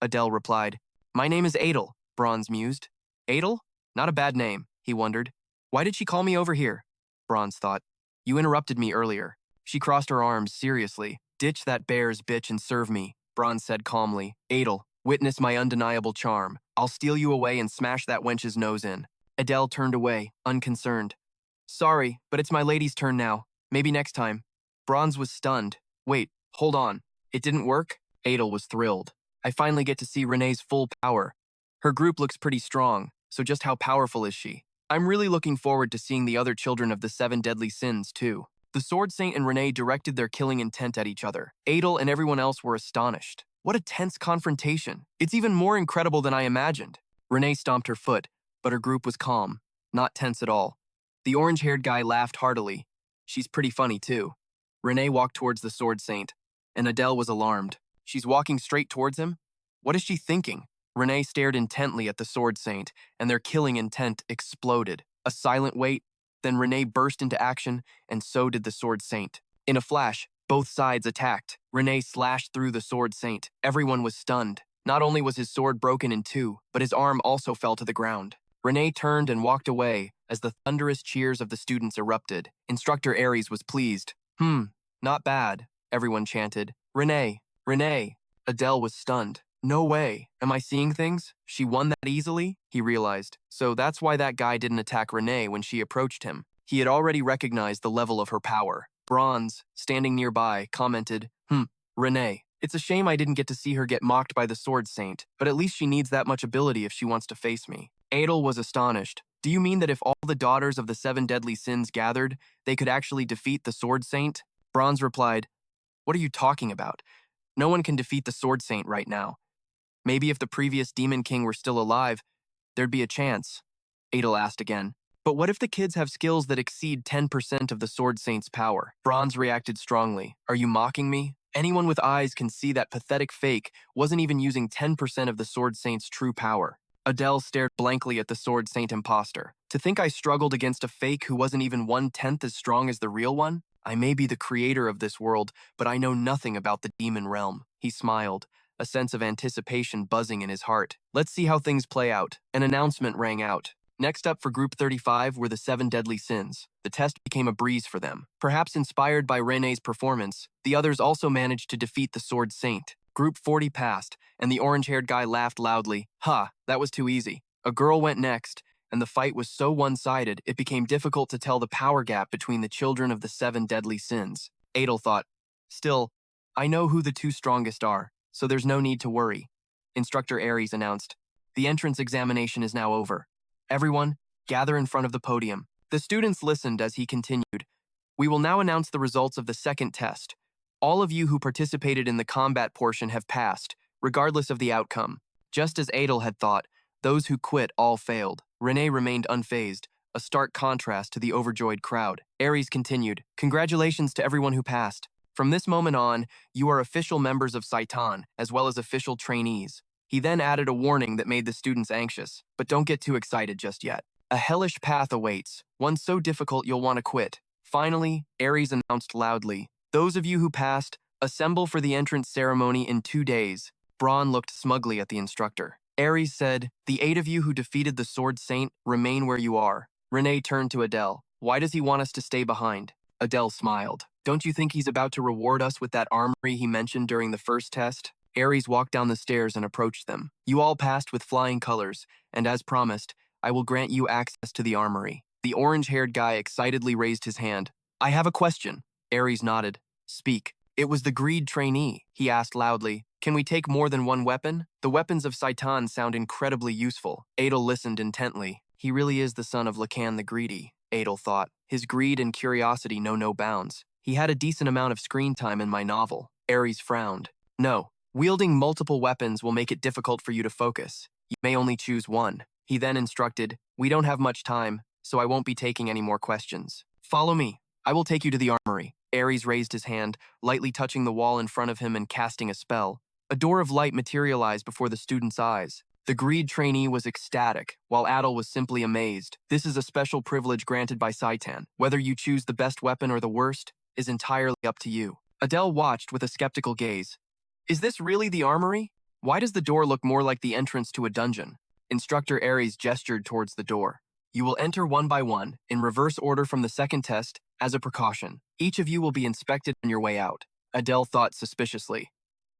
Adel replied. My name is Adel, Bronze mused. Adel? Not a bad name, he wondered. Why did she call me over here? Bronze thought. You interrupted me earlier. She crossed her arms seriously. Ditch that bear's bitch and serve me, Bronze said calmly. Adel, witness my undeniable charm. I'll steal you away and smash that wench's nose in. Adel turned away, unconcerned. Sorry, but it's my lady's turn now. Maybe next time. Bronze was stunned. Wait, hold on. It didn't work? Adel was thrilled. I finally get to see Renee's full power. Her group looks pretty strong, so just how powerful is she? I'm really looking forward to seeing the other children of the 7 deadly sins, too. The Sword Saint and Renee directed their killing intent at each other. Adel and everyone else were astonished. What a tense confrontation. It's even more incredible than I imagined. Renee stomped her foot, but her group was calm, not tense at all. The orange-haired guy laughed heartily. She's pretty funny, too. Renee walked towards the Sword Saint, and Adel was alarmed. She's walking straight towards him? What is she thinking? Renee stared intently at the Sword Saint, and their killing intent exploded. A silent wait, then Renee burst into action, and so did the Sword Saint. In a flash, both sides attacked. Renee slashed through the Sword Saint. Everyone was stunned. Not only was his sword broken in 2, but his arm also fell to the ground. Renee turned and walked away as the thunderous cheers of the students erupted. Instructor Ares was pleased. Not bad, everyone chanted. Renee, Renee. Adel was stunned. No way. Am I seeing things? She won that easily? He realized. So that's why that guy didn't attack Renee when she approached him. He had already recognized the level of her power. Bronze, standing nearby, commented, Renee. It's a shame I didn't get to see her get mocked by the Sword Saint, but at least she needs that much ability if she wants to face me. Adel was astonished. Do you mean that if all the daughters of the 7 deadly sins gathered, they could actually defeat the Sword Saint? Bronze replied, What are you talking about? No one can defeat the Sword Saint right now. Maybe if the previous Demon King were still alive, there'd be a chance. Adel asked again. But what if the kids have skills that exceed 10% of the Sword Saint's power? Bronze reacted strongly. Are you mocking me? Anyone with eyes can see that pathetic fake wasn't even using 10% of the Sword Saint's true power. Adele stared blankly at the sword saint imposter. To think I struggled against a fake who wasn't even 1/10 as strong as the real one? I may be the creator of this world, but I know nothing about the demon realm. He smiled, a sense of anticipation buzzing in his heart. Let's see how things play out. An announcement rang out. Next up for Group 35 were the 7 deadly sins. The test became a breeze for them. Perhaps inspired by Renee's performance, the others also managed to defeat the Sword Saint. Group 40 passed, and the orange-haired guy laughed loudly. Ha, that was too easy. A girl went next, and the fight was so one-sided it became difficult to tell the power gap between the children of the 7 deadly sins. Adel thought, still, I know who the 2 strongest are, so there's no need to worry. Instructor Ares announced, the entrance examination is now over. Everyone, gather in front of the podium. The students listened as he continued. We will now announce the results of the second test. All of you who participated in the combat portion have passed, regardless of the outcome. Just as Adel had thought, those who quit all failed. Renee remained unfazed, a stark contrast to the overjoyed crowd. Ares continued, congratulations to everyone who passed. From this moment on, you are official members of Saiton, as well as official trainees. He then added a warning that made the students anxious, but don't get too excited just yet. A hellish path awaits, one so difficult you'll want to quit. Finally, Ares announced loudly, those of you who passed, assemble for the entrance ceremony in 2 days. Braun looked smugly at the instructor. Ares said, the 8 of you who defeated the Sword Saint remain where you are. Renee turned to Adel. Why does he want us to stay behind? Adel smiled. Don't you think he's about to reward us with that armory he mentioned during the first test? Ares walked down the stairs and approached them. You all passed with flying colors, and as promised, I will grant you access to the armory. The orange-haired guy excitedly raised his hand. I have a question. Ares nodded. Speak. It was the greed trainee. He asked loudly, can we take more than one weapon? The weapons of Saiton sound incredibly useful. Adel listened intently. He really is the son of Lacan the Greedy, Adel thought. His greed and curiosity know no bounds. He had a decent amount of screen time in my novel. Ares frowned. No. Wielding multiple weapons will make it difficult for you to focus. You may only choose one. He then instructed, we don't have much time, so I won't be taking any more questions. Follow me. I will take you to the armory. Ares raised his hand, lightly touching the wall in front of him and casting a spell. A door of light materialized before the student's eyes. The greed trainee was ecstatic, while Adel was simply amazed. This is a special privilege granted by Saiton. Whether you choose the best weapon or the worst is entirely up to you. Adel watched with a skeptical gaze. Is this really the armory? Why does the door look more like the entrance to a dungeon? Instructor Ares gestured towards the door. You will enter one by one, in reverse order from the second test, as a precaution. Each of you will be inspected on your way out. Adel thought suspiciously.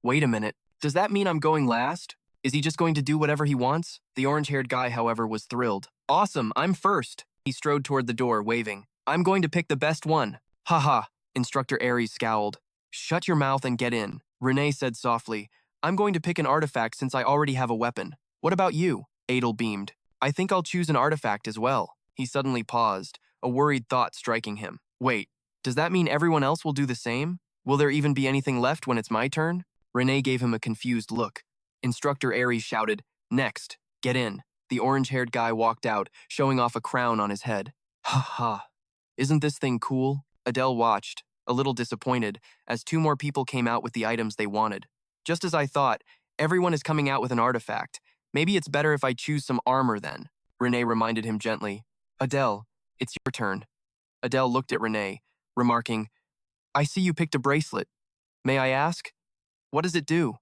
Wait a minute, does that mean I'm going last? Is he just going to do whatever he wants? The orange-haired guy, however, was thrilled. Awesome, I'm first. He strode toward the door, waving. I'm going to pick the best one. Haha, Instructor Ares scowled. Shut your mouth and get in. Renee said softly, I'm going to pick an artifact since I already have a weapon. What about you? Adel beamed. I think I'll choose an artifact as well. He suddenly paused, a worried thought striking him. Wait, does that mean everyone else will do the same? Will there even be anything left when it's my turn? Renee gave him a confused look. Instructor Ares shouted, Next, get in. The orange-haired guy walked out, showing off a crown on his head. Ha ha. Isn't this thing cool? Adel watched, a little disappointed, as 2 more people came out with the items they wanted. Just as I thought, everyone is coming out with an artifact. Maybe it's better if I choose some armor then. Renee reminded him gently. Adel, it's your turn. Adel looked at Renee, remarking, I see you picked a bracelet. May I ask? What does it do?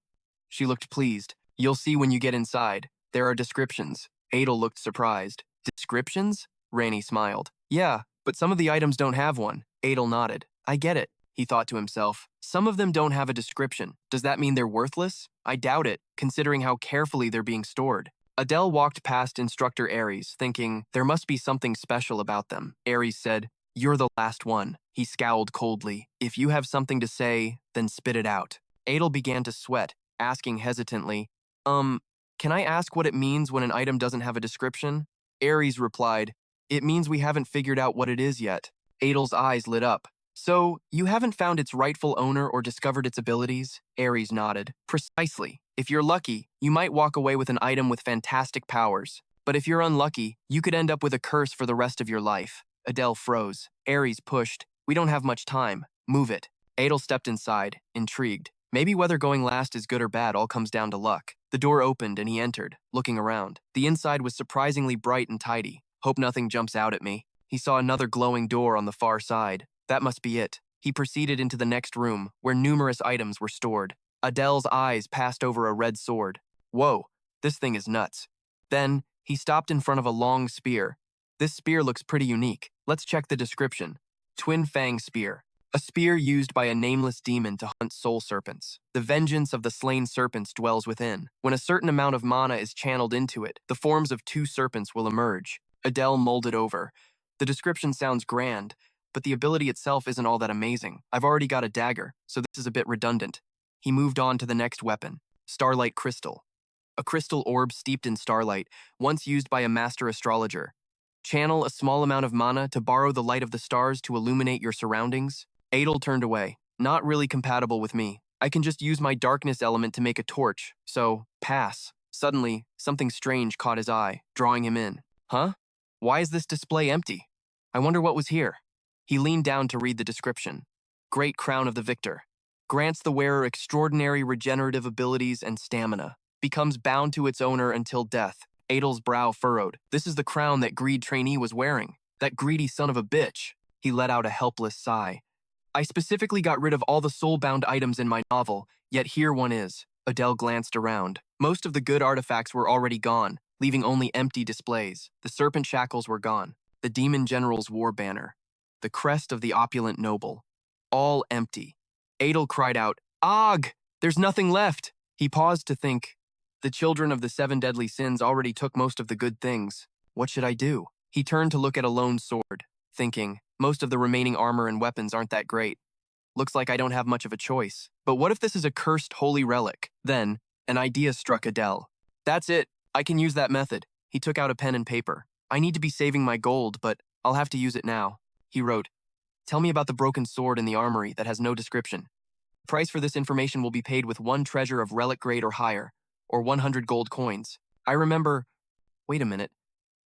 She looked pleased. You'll see when you get inside. There are descriptions. Adel looked surprised. Descriptions? Renee smiled. Yeah, but some of the items don't have one. Adel nodded. I get it, he thought to himself. Some of them don't have a description. Does that mean they're worthless? I doubt it, considering how carefully they're being stored. Adel walked past Instructor Ares, thinking, there must be something special about them. Ares said, You're the last one. He scowled coldly. If you have something to say, then spit it out. Adel began to sweat, asking hesitantly, can I ask what it means when an item doesn't have a description? Ares replied, It means we haven't figured out what it is yet. Adel's eyes lit up. So, you haven't found its rightful owner or discovered its abilities? Ares nodded. Precisely. If you're lucky, you might walk away with an item with fantastic powers. But if you're unlucky, you could end up with a curse for the rest of your life. Adel froze. Ares pushed. We don't have much time. Move it. Adel stepped inside, intrigued. Maybe whether going last is good or bad all comes down to luck. The door opened and he entered, looking around. The inside was surprisingly bright and tidy. Hope nothing jumps out at me. He saw another glowing door on the far side. That must be it. He proceeded into the next room, where numerous items were stored. Adel's eyes passed over a red sword. Whoa, this thing is nuts. Then, he stopped in front of a long spear. This spear looks pretty unique. Let's check the description. Twin Fang Spear. A spear used by a nameless demon to hunt soul serpents. The vengeance of the slain serpents dwells within. When a certain amount of mana is channeled into it, the forms of two serpents will emerge. Adel mulled it over. The description sounds grand, but the ability itself isn't all that amazing. I've already got a dagger, so this is a bit redundant. He moved on to the next weapon, Starlight Crystal. A crystal orb steeped in starlight, once used by a master astrologer. Channel a small amount of mana to borrow the light of the stars to illuminate your surroundings. Adel turned away. Not really compatible with me. I can just use my darkness element to make a torch, so pass. Suddenly, something strange caught his eye, drawing him in. Huh? Why is this display empty? I wonder what was here. He leaned down to read the description. Great Crown of the Victor. Grants the wearer extraordinary regenerative abilities and stamina. Becomes bound to its owner until death. Adel's brow furrowed. This is the crown that Greed trainee was wearing. That greedy son of a bitch. He let out a helpless sigh. I specifically got rid of all the soul-bound items in my novel, yet here one is. Adel glanced around. Most of the good artifacts were already gone, leaving only empty displays. The serpent shackles were gone. The demon general's war banner. The crest of the opulent noble. All empty. Adel cried out, "Ugh! There's nothing left!" He paused to think. The children of the 7 deadly sins already took most of the good things. What should I do? He turned to look at a lone sword, thinking, most of the remaining armor and weapons aren't that great. Looks like I don't have much of a choice. But what if this is a cursed holy relic? Then, an idea struck Adel. That's it. I can use that method. He took out a pen and paper. I need to be saving my gold, but I'll have to use it now. He wrote, "Tell me about the broken sword in the armory that has no description. The price for this information will be paid with 1 treasure of relic grade or higher, or 100 gold coins. I remember... Wait a minute.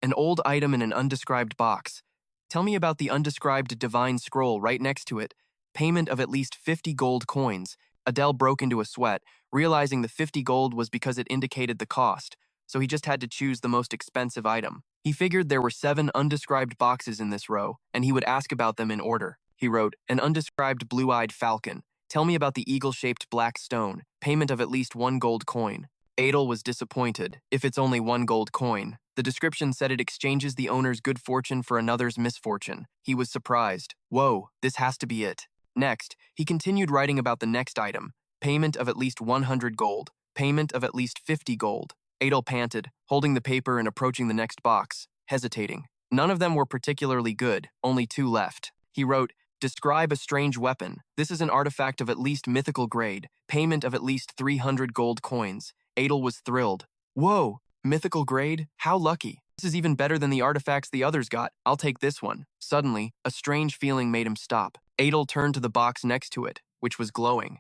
An old item in an undescribed box. Tell me about the undescribed divine scroll right next to it. Payment of at least 50 gold coins." Adel broke into a sweat, realizing the 50 gold was because it indicated the cost, so he just had to choose the most expensive item. He figured there were 7 undescribed boxes in this row, and he would ask about them in order. He wrote, "An undescribed blue-eyed falcon. Tell me about the eagle-shaped black stone. Payment of at least 1 gold coin." Adel was disappointed, if it's only 1 gold coin. The description said it exchanges the owner's good fortune for another's misfortune. He was surprised. Whoa, this has to be it. Next, he continued writing about the next item. Payment of at least 100 gold. Payment of at least 50 gold. Adel panted, holding the paper and approaching the next box, hesitating. None of them were particularly good, only 2 left. He wrote, "Describe a strange weapon. This is an artifact of at least mythical grade. Payment of at least 300 gold coins." Adel was thrilled. Whoa, mythical grade? How lucky. This is even better than the artifacts the others got. I'll take this one. Suddenly, a strange feeling made him stop. Adel turned to the box next to it, which was glowing.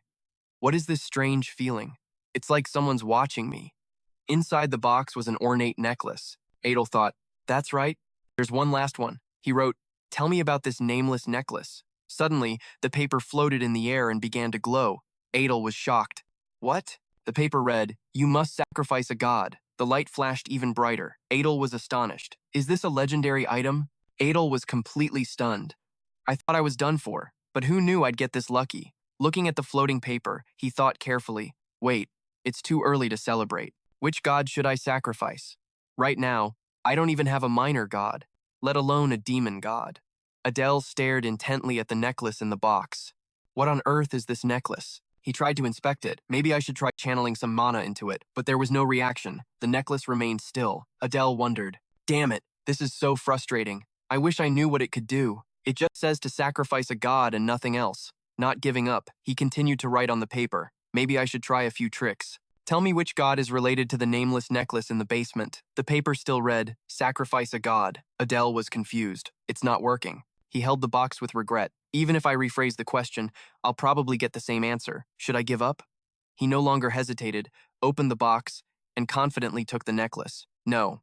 What is this strange feeling? It's like someone's watching me. Inside the box was an ornate necklace. Adel thought, that's right. There's one last one. He wrote, "Tell me about this nameless necklace." Suddenly, the paper floated in the air and began to glow. Adel was shocked. What? The paper read, "You must sacrifice a god." The light flashed even brighter. Adel was astonished. Is this a legendary item? Adel was completely stunned. I thought I was done for, but who knew I'd get this lucky? Looking at the floating paper, he thought carefully, wait, it's too early to celebrate. Which god should I sacrifice? Right now, I don't even have a minor god, let alone a demon god. Adel stared intently at the necklace in the box. What on earth is this necklace? He tried to inspect it. Maybe I should try channeling some mana into it, but there was no reaction. The necklace remained still. Adel wondered, damn it, this is so frustrating. I wish I knew what it could do. It just says to sacrifice a god and nothing else. Not giving up, he continued to write on the paper. Maybe I should try a few tricks. Tell me which god is related to the nameless necklace in the basement. The paper still read, sacrifice a god. Adel was confused. It's not working. He held the box with regret. Even if I rephrase the question, I'll probably get the same answer. Should I give up? He no longer hesitated, opened the box, and confidently took the necklace. No.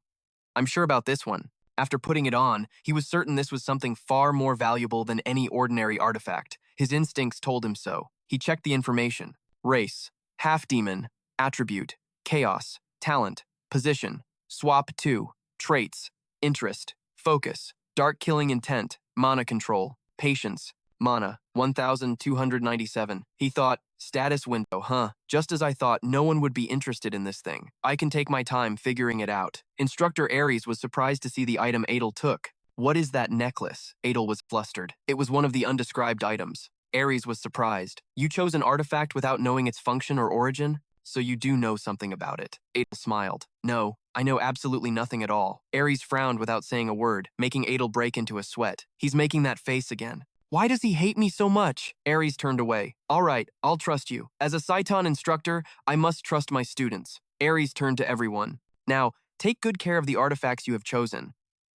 I'm sure about this one. After putting it on, he was certain this was something far more valuable than any ordinary artifact. His instincts told him so. He checked the information. Race, half-demon, attribute, chaos, talent, position, swap 2, traits, interest, focus, dark killing intent, mana control, patience, mana, 1297. He thought, status window, huh? Just as I thought, no one would be interested in this thing. I can take my time figuring it out. Instructor Ares was surprised to see the item Adel took. What is that necklace? Adel was flustered. It was one of the undescribed items. Ares was surprised. You chose an artifact without knowing its function or origin? So you do know something about it. Adel smiled. No, I know absolutely nothing at all. Ares frowned without saying a word, making Adel break into a sweat. He's making that face again. Why does he hate me so much? Ares turned away. All right, I'll trust you. As a Saiton instructor, I must trust my students. Ares turned to everyone. Now, take good care of the artifacts you have chosen.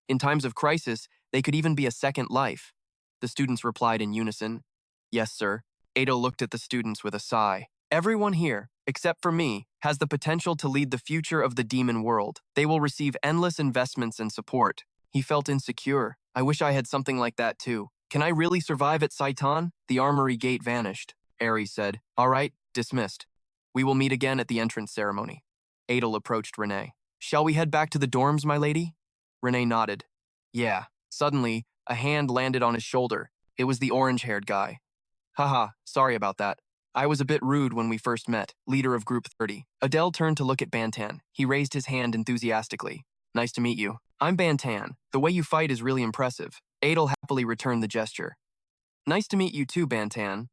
In times of crisis, they could even be a second life. The students replied in unison. Yes, sir. Adel looked at the students with a sigh. Everyone here, except for me, has the potential to lead the future of the demon world. They will receive endless investments and support. He felt insecure. I wish I had something like that too. Can I really survive at Saiton? The armory gate vanished. Ares said, all right, dismissed. We will meet again at the entrance ceremony. Adel approached Renee. Shall we head back to the dorms, my lady? Renee nodded. Yeah. Suddenly, a hand landed on his shoulder. It was the orange-haired guy. Haha, sorry about that. I was a bit rude when we first met, leader of Group 30. Adel turned to look at Bantan. He raised his hand enthusiastically. Nice to meet you. I'm Bantan. The way you fight is really impressive. Adel happily returned the gesture. Nice to meet you too, Bantan.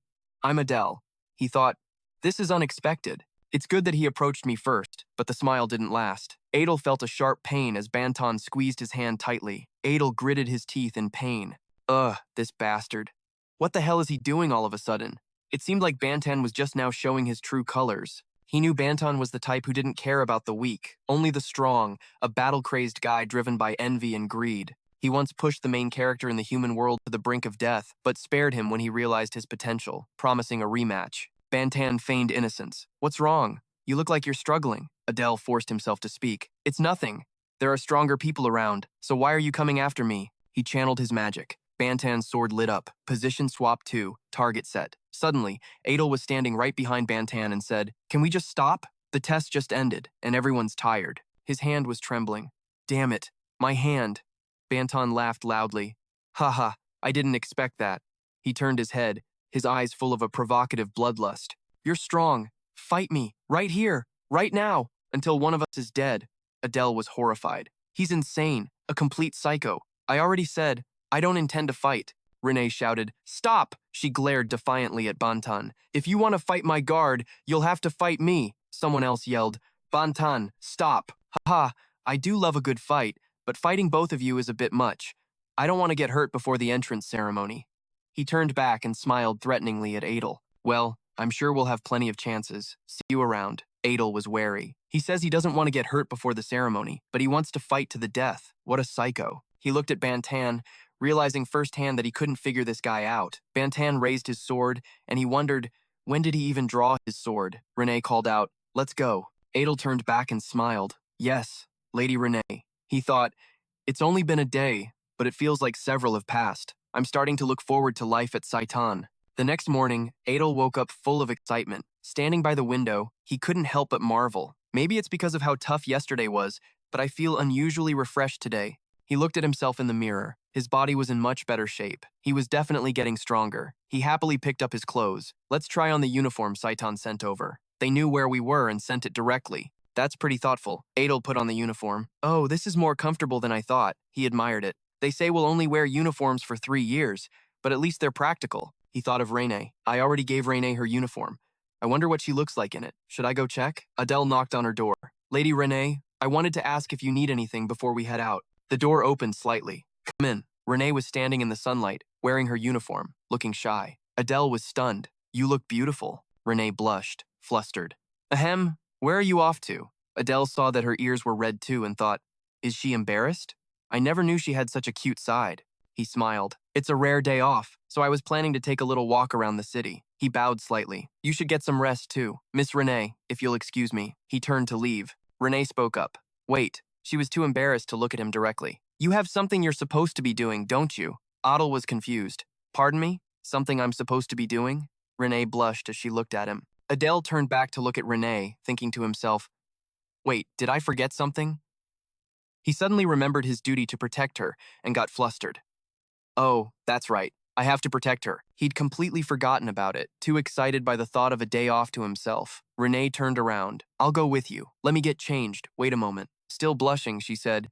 I'm Adel. He thought, this is unexpected. It's good that he approached me first, but the smile didn't last. Adel felt a sharp pain as Bantan squeezed his hand tightly. Adel gritted his teeth in pain. Ugh, this bastard. What the hell is he doing all of a sudden? It seemed like Bantan was just now showing his true colors. He knew Bantan was the type who didn't care about the weak, only the strong, a battle-crazed guy driven by envy and greed. He once pushed the main character in the human world to the brink of death, but spared him when he realized his potential, promising a rematch. Bantan feigned innocence. What's wrong? You look like you're struggling. Adel forced himself to speak. It's nothing. There are stronger people around, so why are you coming after me? He channeled his magic. Bantan's sword lit up. Position swap 2, target set. Suddenly, Adel was standing right behind Bantan and said, Can we just stop? The test just ended, and everyone's tired. His hand was trembling. Damn it, my hand. Bantan laughed loudly. Haha, I didn't expect that. He turned his head, his eyes full of a provocative bloodlust. You're strong. Fight me, right here, right now, until one of us is dead. Adel was horrified. He's insane, a complete psycho. I already said, I don't intend to fight. Renee shouted, Stop! She glared defiantly at Bantan. If you want to fight my guard, you'll have to fight me. Someone else yelled, Bantan, stop. Haha, I do love a good fight, but fighting both of you is a bit much. I don't want to get hurt before the entrance ceremony. He turned back and smiled threateningly at Adel. Well, I'm sure we'll have plenty of chances. See you around. Adel was wary. He says he doesn't want to get hurt before the ceremony, but he wants to fight to the death. What a psycho. He looked at Bantan, realizing firsthand that he couldn't figure this guy out. Bantan raised his sword, and he wondered, when did he even draw his sword? Renee called out, Let's go. Adel turned back and smiled. Yes, Lady Renee. He thought, it's only been a day, but it feels like several have passed. I'm starting to look forward to life at Saiton. The next morning, Adel woke up full of excitement. Standing by the window, he couldn't help but marvel. Maybe it's because of how tough yesterday was, but I feel unusually refreshed today. He looked at himself in the mirror. His body was in much better shape. He was definitely getting stronger. He happily picked up his clothes. Let's try on the uniform Saiton sent over. They knew where we were and sent it directly. That's pretty thoughtful. Adel put on the uniform. Oh, this is more comfortable than I thought. He admired it. They say we'll only wear uniforms for 3 years, but at least they're practical. He thought of Renee. I already gave Renee her uniform. I wonder what she looks like in it. Should I go check? Adel knocked on her door. Lady Renee, I wanted to ask if you need anything before we head out. The door opened slightly. Come in. Renee was standing in the sunlight, wearing her uniform, looking shy. Adel was stunned. You look beautiful. Renee blushed, flustered. Ahem, where are you off to? Adel saw that her ears were red too and thought, is she embarrassed? I never knew she had such a cute side. He smiled. It's a rare day off, so I was planning to take a little walk around the city. He bowed slightly. You should get some rest too. Miss Renee, if you'll excuse me. He turned to leave. Renee spoke up. Wait. She was too embarrassed to look at him directly. You have something you're supposed to be doing, don't you? Adel was confused. Pardon me? Something I'm supposed to be doing? Renee blushed as she looked at him. Adel turned back to look at Renee, thinking to himself, Wait, did I forget something? He suddenly remembered his duty to protect her and got flustered. Oh, that's right. I have to protect her. He'd completely forgotten about it, too excited by the thought of a day off to himself. Renee turned around. I'll go with you. Let me get changed. Wait a moment. Still blushing, she said,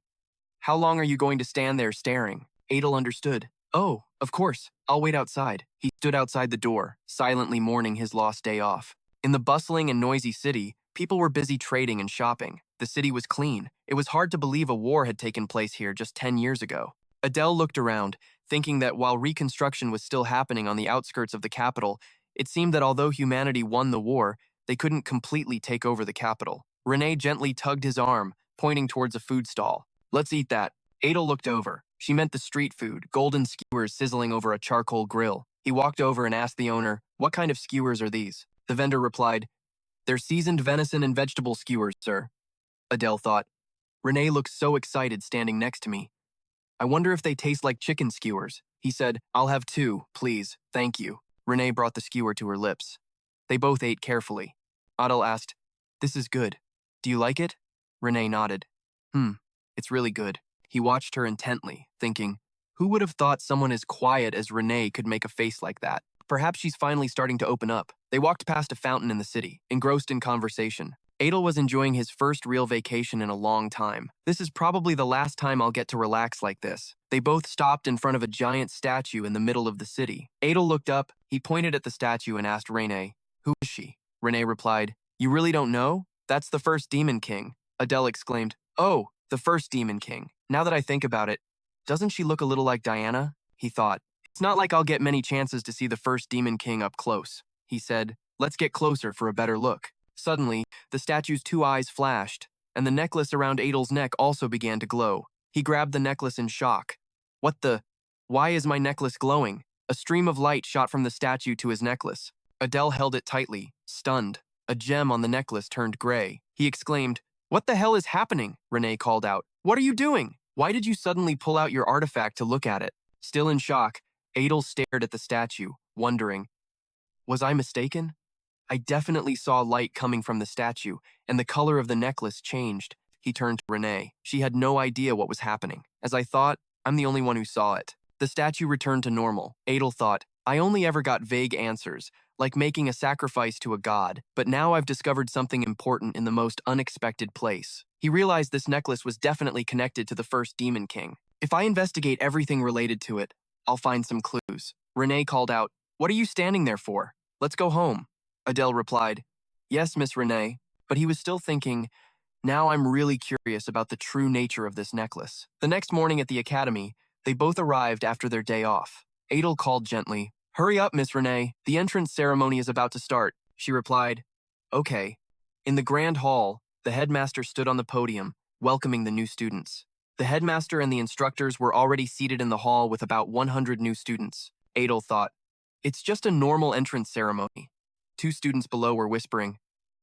how long are you going to stand there staring? Adel understood. Oh, of course. I'll wait outside. He stood outside the door, silently mourning his lost day off. In the bustling and noisy city, people were busy trading and shopping. The city was clean. It was hard to believe a war had taken place here just 10 years ago. Adele looked around, thinking that while reconstruction was still happening on the outskirts of the capital, it seemed that although humanity won the war, they couldn't completely take over the capital. Renee gently tugged his arm, pointing towards a food stall. Let's eat that. Adel looked over. She meant the street food, golden skewers sizzling over a charcoal grill. He walked over and asked the owner, what kind of skewers are these? The vendor replied, they're seasoned venison and vegetable skewers, sir. Adele thought. Renee looked so excited standing next to me. I wonder if they taste like chicken skewers. He said, I'll have 2, please, thank you. Renee brought the skewer to her lips. They both ate carefully. Adel asked, this is good. Do you like it? Renee nodded. It's really good. He watched her intently, thinking, who would have thought someone as quiet as Renee could make a face like that? Perhaps she's finally starting to open up. They walked past a fountain in the city, engrossed in conversation. Adel was enjoying his first real vacation in a long time. This is probably the last time I'll get to relax like this. They both stopped in front of a giant statue in the middle of the city. Adel looked up, he pointed at the statue and asked Renee, who is she? Renee replied, you really don't know? That's the first Demon King. Adele exclaimed, oh, the first Demon King. Now that I think about it, doesn't she look a little like Diana? He thought. It's not like I'll get many chances to see the first Demon King up close. He said, let's get closer for a better look. Suddenly, the statue's 2 eyes flashed, and the necklace around Adel's neck also began to glow. He grabbed the necklace in shock. What the? Why is my necklace glowing? A stream of light shot from the statue to his necklace. Adele held it tightly, stunned. A gem on the necklace turned gray. He exclaimed, what the hell is happening? Renee called out. What are you doing? Why did you suddenly pull out your artifact to look at it? Still in shock, Adel stared at the statue, wondering, was I mistaken? I definitely saw light coming from the statue, and the color of the necklace changed. He turned to Renee. She had no idea what was happening. As I thought, I'm the only one who saw it. The statue returned to normal. Adel thought, I only ever got vague answers, like making a sacrifice to a god, but now I've discovered something important in the most unexpected place. He realized this necklace was definitely connected to the first Demon King. If I investigate everything related to it, I'll find some clues. Renee called out, what are you standing there for? Let's go home. Adele replied, yes, Miss Renee, but he was still thinking, now I'm really curious about the true nature of this necklace. The next morning at the academy, they both arrived after their day off. Adel called gently, hurry up, Miss Renee, the entrance ceremony is about to start. She replied, okay. In the grand hall, the headmaster stood on the podium, welcoming the new students. The headmaster and the instructors were already seated in the hall with about 100 new students. Adel thought, it's just a normal entrance ceremony. 2 students below were whispering,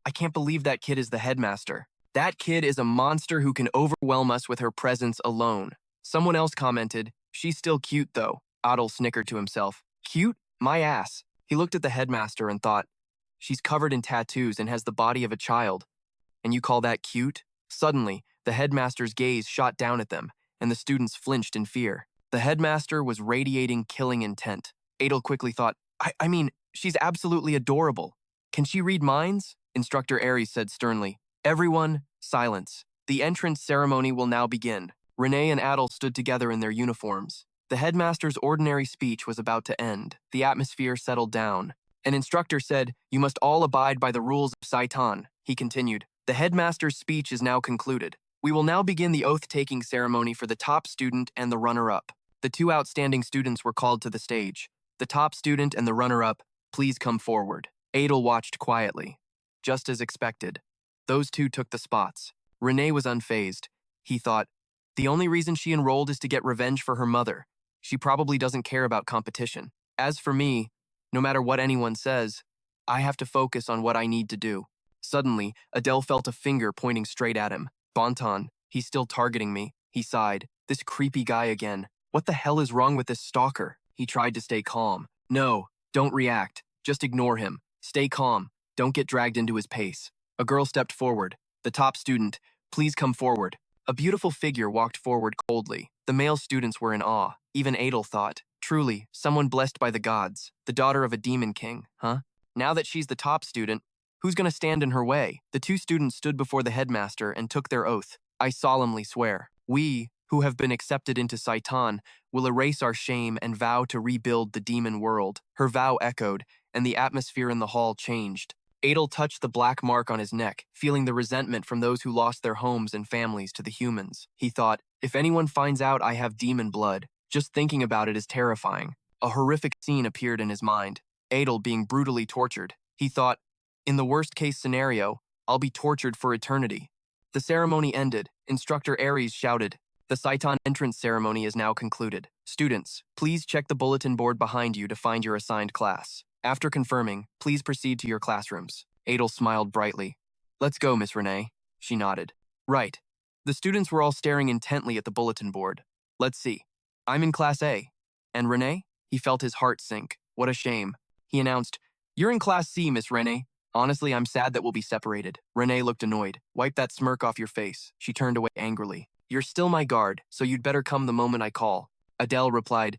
I can't believe that kid is the headmaster. That kid is a monster who can overwhelm us with her presence alone. Someone else commented, she's still cute though. Adel snickered to himself. Cute? My ass. He looked at the headmaster and thought, she's covered in tattoos and has the body of a child. And you call that cute? Suddenly, the headmaster's gaze shot down at them, and the students flinched in fear. The headmaster was radiating killing intent. Adel quickly thought, I mean, she's absolutely adorable. Can she read minds? Instructor Aries said sternly. Everyone, silence. The entrance ceremony will now begin. Renee and Adel stood together in their uniforms. The headmaster's ordinary speech was about to end. The atmosphere settled down. An instructor said, you must all abide by the rules of Saiton. He continued, the headmaster's speech is now concluded. We will now begin the oath-taking ceremony for the top student and the runner-up. The 2 outstanding students were called to the stage. The top student and the runner-up, please come forward. Adel watched quietly. Just as expected. Those 2 took the spots. Renee was unfazed. He thought, the only reason she enrolled is to get revenge for her mother. She probably doesn't care about competition. As for me, no matter what anyone says, I have to focus on what I need to do. Suddenly, Adele felt a finger pointing straight at him. Bonton, he's still targeting me. He sighed. This creepy guy again. What the hell is wrong with this stalker? He tried to stay calm. No, don't react. Just ignore him. Stay calm. Don't get dragged into his pace. A girl stepped forward. The top student, please come forward. A beautiful figure walked forward coldly. The male students were in awe. Even Adel thought, truly, someone blessed by the gods, the daughter of a demon king, huh? Now that she's the top student, who's going to stand in her way? The two students stood before the headmaster and took their oath. I solemnly swear, we, who have been accepted into Saiton, will erase our shame and vow to rebuild the demon world. Her vow echoed, and the atmosphere in the hall changed. Adel touched the black mark on his neck, feeling the resentment from those who lost their homes and families to the humans. He thought, if anyone finds out I have demon blood, just thinking about it is terrifying. A horrific scene appeared in his mind. Adel being brutally tortured. He thought, in the worst-case scenario, I'll be tortured for eternity. The ceremony ended. Instructor Ares shouted, the Saiton entrance ceremony is now concluded. Students, please check the bulletin board behind you to find your assigned class. After confirming, please proceed to your classrooms. Adel smiled brightly. Let's go, Miss Renee. She nodded. Right. The students were all staring intently at the bulletin board. Let's see. I'm in Class A. And Renee? He felt his heart sink. What a shame. He announced, you're in Class C, Miss Renee. Honestly, I'm sad that we'll be separated. Renee looked annoyed. Wipe that smirk off your face. She turned away angrily. You're still my guard, so you'd better come the moment I call. Adele replied,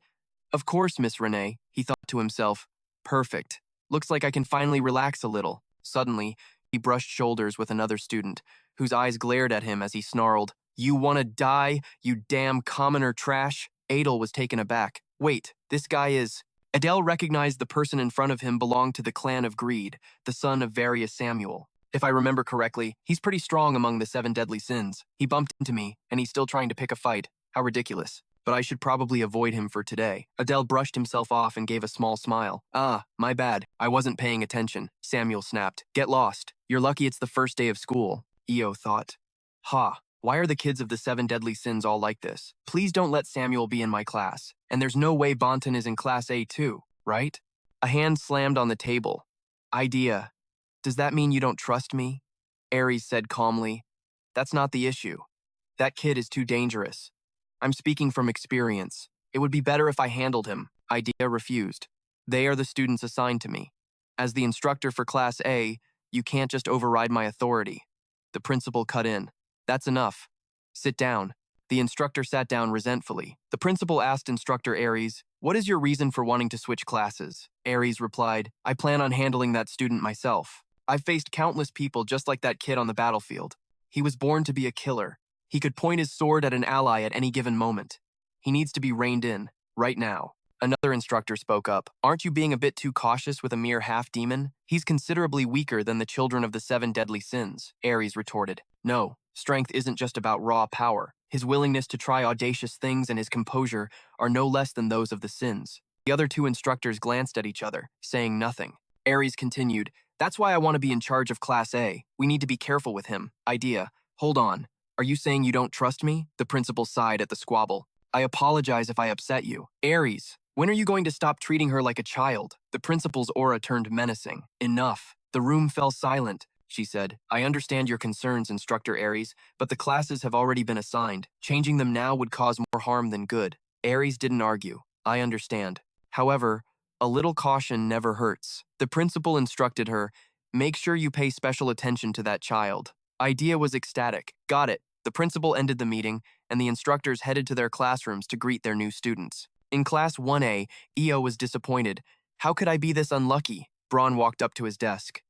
of course, Miss Renee. He thought to himself, perfect. Looks like I can finally relax a little. Suddenly, he brushed shoulders with another student, whose eyes glared at him as he snarled, you wanna die, you damn commoner trash? Adel was taken aback. Wait, this guy is… Adele recognized the person in front of him belonged to the clan of Greed, the son of Various Samuel. If I remember correctly, he's pretty strong among the 7 deadly sins. He bumped into me, and he's still trying to pick a fight. How ridiculous. But I should probably avoid him for today. Adele brushed himself off and gave a small smile. Ah, my bad. I wasn't paying attention. Samuel snapped. Get lost. You're lucky it's the first day of school. Io thought. Ha. Why are the kids of the 7 deadly sins all like this? Please don't let Samuel be in my class. And there's no way Bonton is in Class A too, right? A hand slammed on the table. Idea. Does that mean you don't trust me? Ares said calmly. That's not the issue. That kid is too dangerous. I'm speaking from experience. It would be better if I handled him. Idea refused. They are the students assigned to me. As the instructor for Class A, you can't just override my authority. The principal cut in. That's enough. Sit down. The instructor sat down resentfully. The principal asked Instructor Ares, what is your reason for wanting to switch classes? Ares replied, I plan on handling that student myself. I've faced countless people just like that kid on the battlefield. He was born to be a killer. He could point his sword at an ally at any given moment. He needs to be reined in, right now. Another instructor spoke up. Aren't you being a bit too cautious with a mere half-demon? He's considerably weaker than the children of the 7 deadly sins, Ares retorted. No, strength isn't just about raw power. His willingness to try audacious things and his composure are no less than those of the sins. The other two instructors glanced at each other, saying nothing. Ares continued, that's why I want to be in charge of Class A. We need to be careful with him. Idea. Hold on. Are you saying you don't trust me? The principal sighed at the squabble. I apologize if I upset you. Ares, when are you going to stop treating her like a child? The principal's aura turned menacing. Enough. The room fell silent. She said, I understand your concerns, Instructor Ares, but the classes have already been assigned. Changing them now would cause more harm than good. Ares didn't argue. I understand. However, a little caution never hurts. The principal instructed her, make sure you pay special attention to that child. Idea was ecstatic. Got it. The principal ended the meeting, and the instructors headed to their classrooms to greet their new students. In Class 1A, Io was disappointed. How could I be this unlucky? Braun walked up to his desk.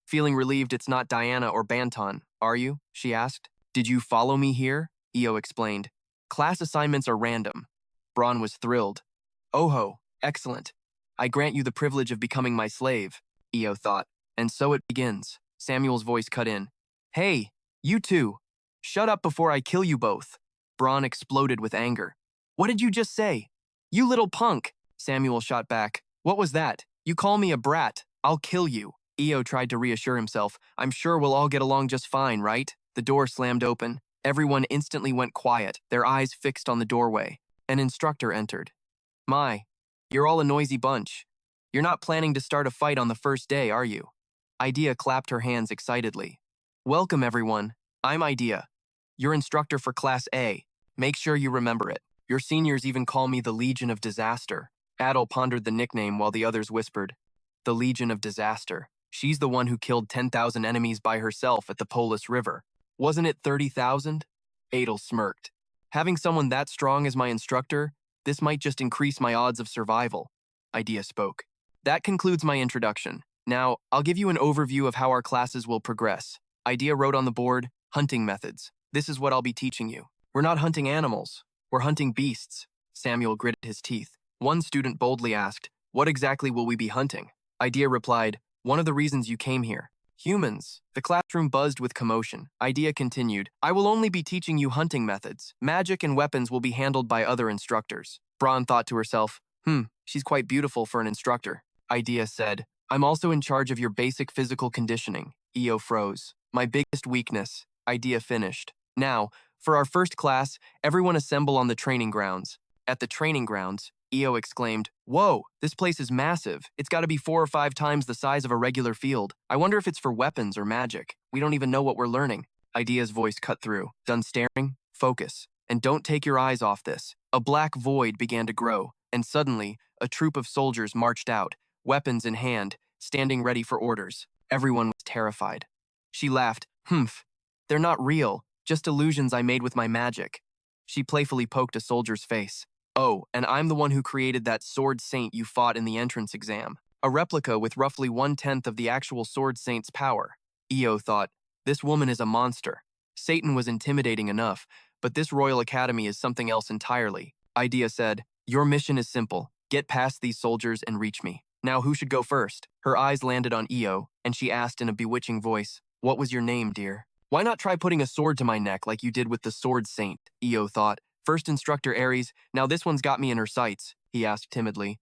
Feeling relieved it's not Diana or Banton, are you? She asked. Did you follow me here? Io explained. Class assignments are random. Braun was thrilled. Oh-ho, excellent. I grant you the privilege of becoming my slave, Io thought. And so it begins. Samuel's voice cut in. Hey, you two. Shut up before I kill you both. Braun exploded with anger. What did you just say? You little punk, Samuel shot back. What was that? You call me a brat. I'll kill you. Io tried to reassure himself. I'm sure we'll all get along just fine, right? The door slammed open. Everyone instantly went quiet, their eyes fixed on the doorway. An instructor entered. My, you're all a noisy bunch. You're not planning to start a fight on the first day, are you? Idea clapped her hands excitedly. Welcome, everyone. I'm Idea, your instructor for Class A. Make sure you remember it. Your seniors even call me the Legion of Disaster. Adel pondered the nickname while the others whispered. The Legion of Disaster. She's the one who killed 10,000 enemies by herself at the Polis River. Wasn't it 30,000? Adel smirked. Having someone that strong as my instructor, this might just increase my odds of survival. Idea spoke. That concludes my introduction. Now, I'll give you an overview of how our classes will progress. Idea wrote on the board, hunting methods. This is what I'll be teaching you. We're not hunting animals. We're hunting beasts. Samuel gritted his teeth. One student boldly asked, what exactly will we be hunting? Idea replied, one of the reasons you came here. Humans. The classroom buzzed with commotion. Idea continued, I will only be teaching you hunting methods. Magic and weapons will be handled by other instructors. Braun thought to herself, she's quite beautiful for an instructor. Idea said, I'm also in charge of your basic physical conditioning. Io froze. My biggest weakness. Idea finished. Now, for our first class, everyone assemble on the training grounds. At the training grounds, Io exclaimed, whoa, this place is massive. It's got to be 4 or 5 times the size of a regular field. I wonder if it's for weapons or magic. We don't even know what we're learning. Idea's voice cut through. Done staring? Focus. And don't take your eyes off this. A black void began to grow, and suddenly, a troop of soldiers marched out, weapons in hand, standing ready for orders. Everyone was terrified. She laughed, they're not real, just illusions I made with my magic. She playfully poked a soldier's face. Oh, and I'm the one who created that sword saint you fought in the entrance exam. A replica with roughly 1/10 of the actual sword saint's power. Io thought, this woman is a monster. Saiton was intimidating enough, but this Royal Academy is something else entirely. Idea said, your mission is simple. Get past these soldiers and reach me. Now who should go first? Her eyes landed on Io, and she asked in a bewitching voice, what was your name, dear? Why not try putting a sword to my neck like you did with the sword saint? Io thought. First instructor Ares, now this one's got me in her sights, he asked timidly.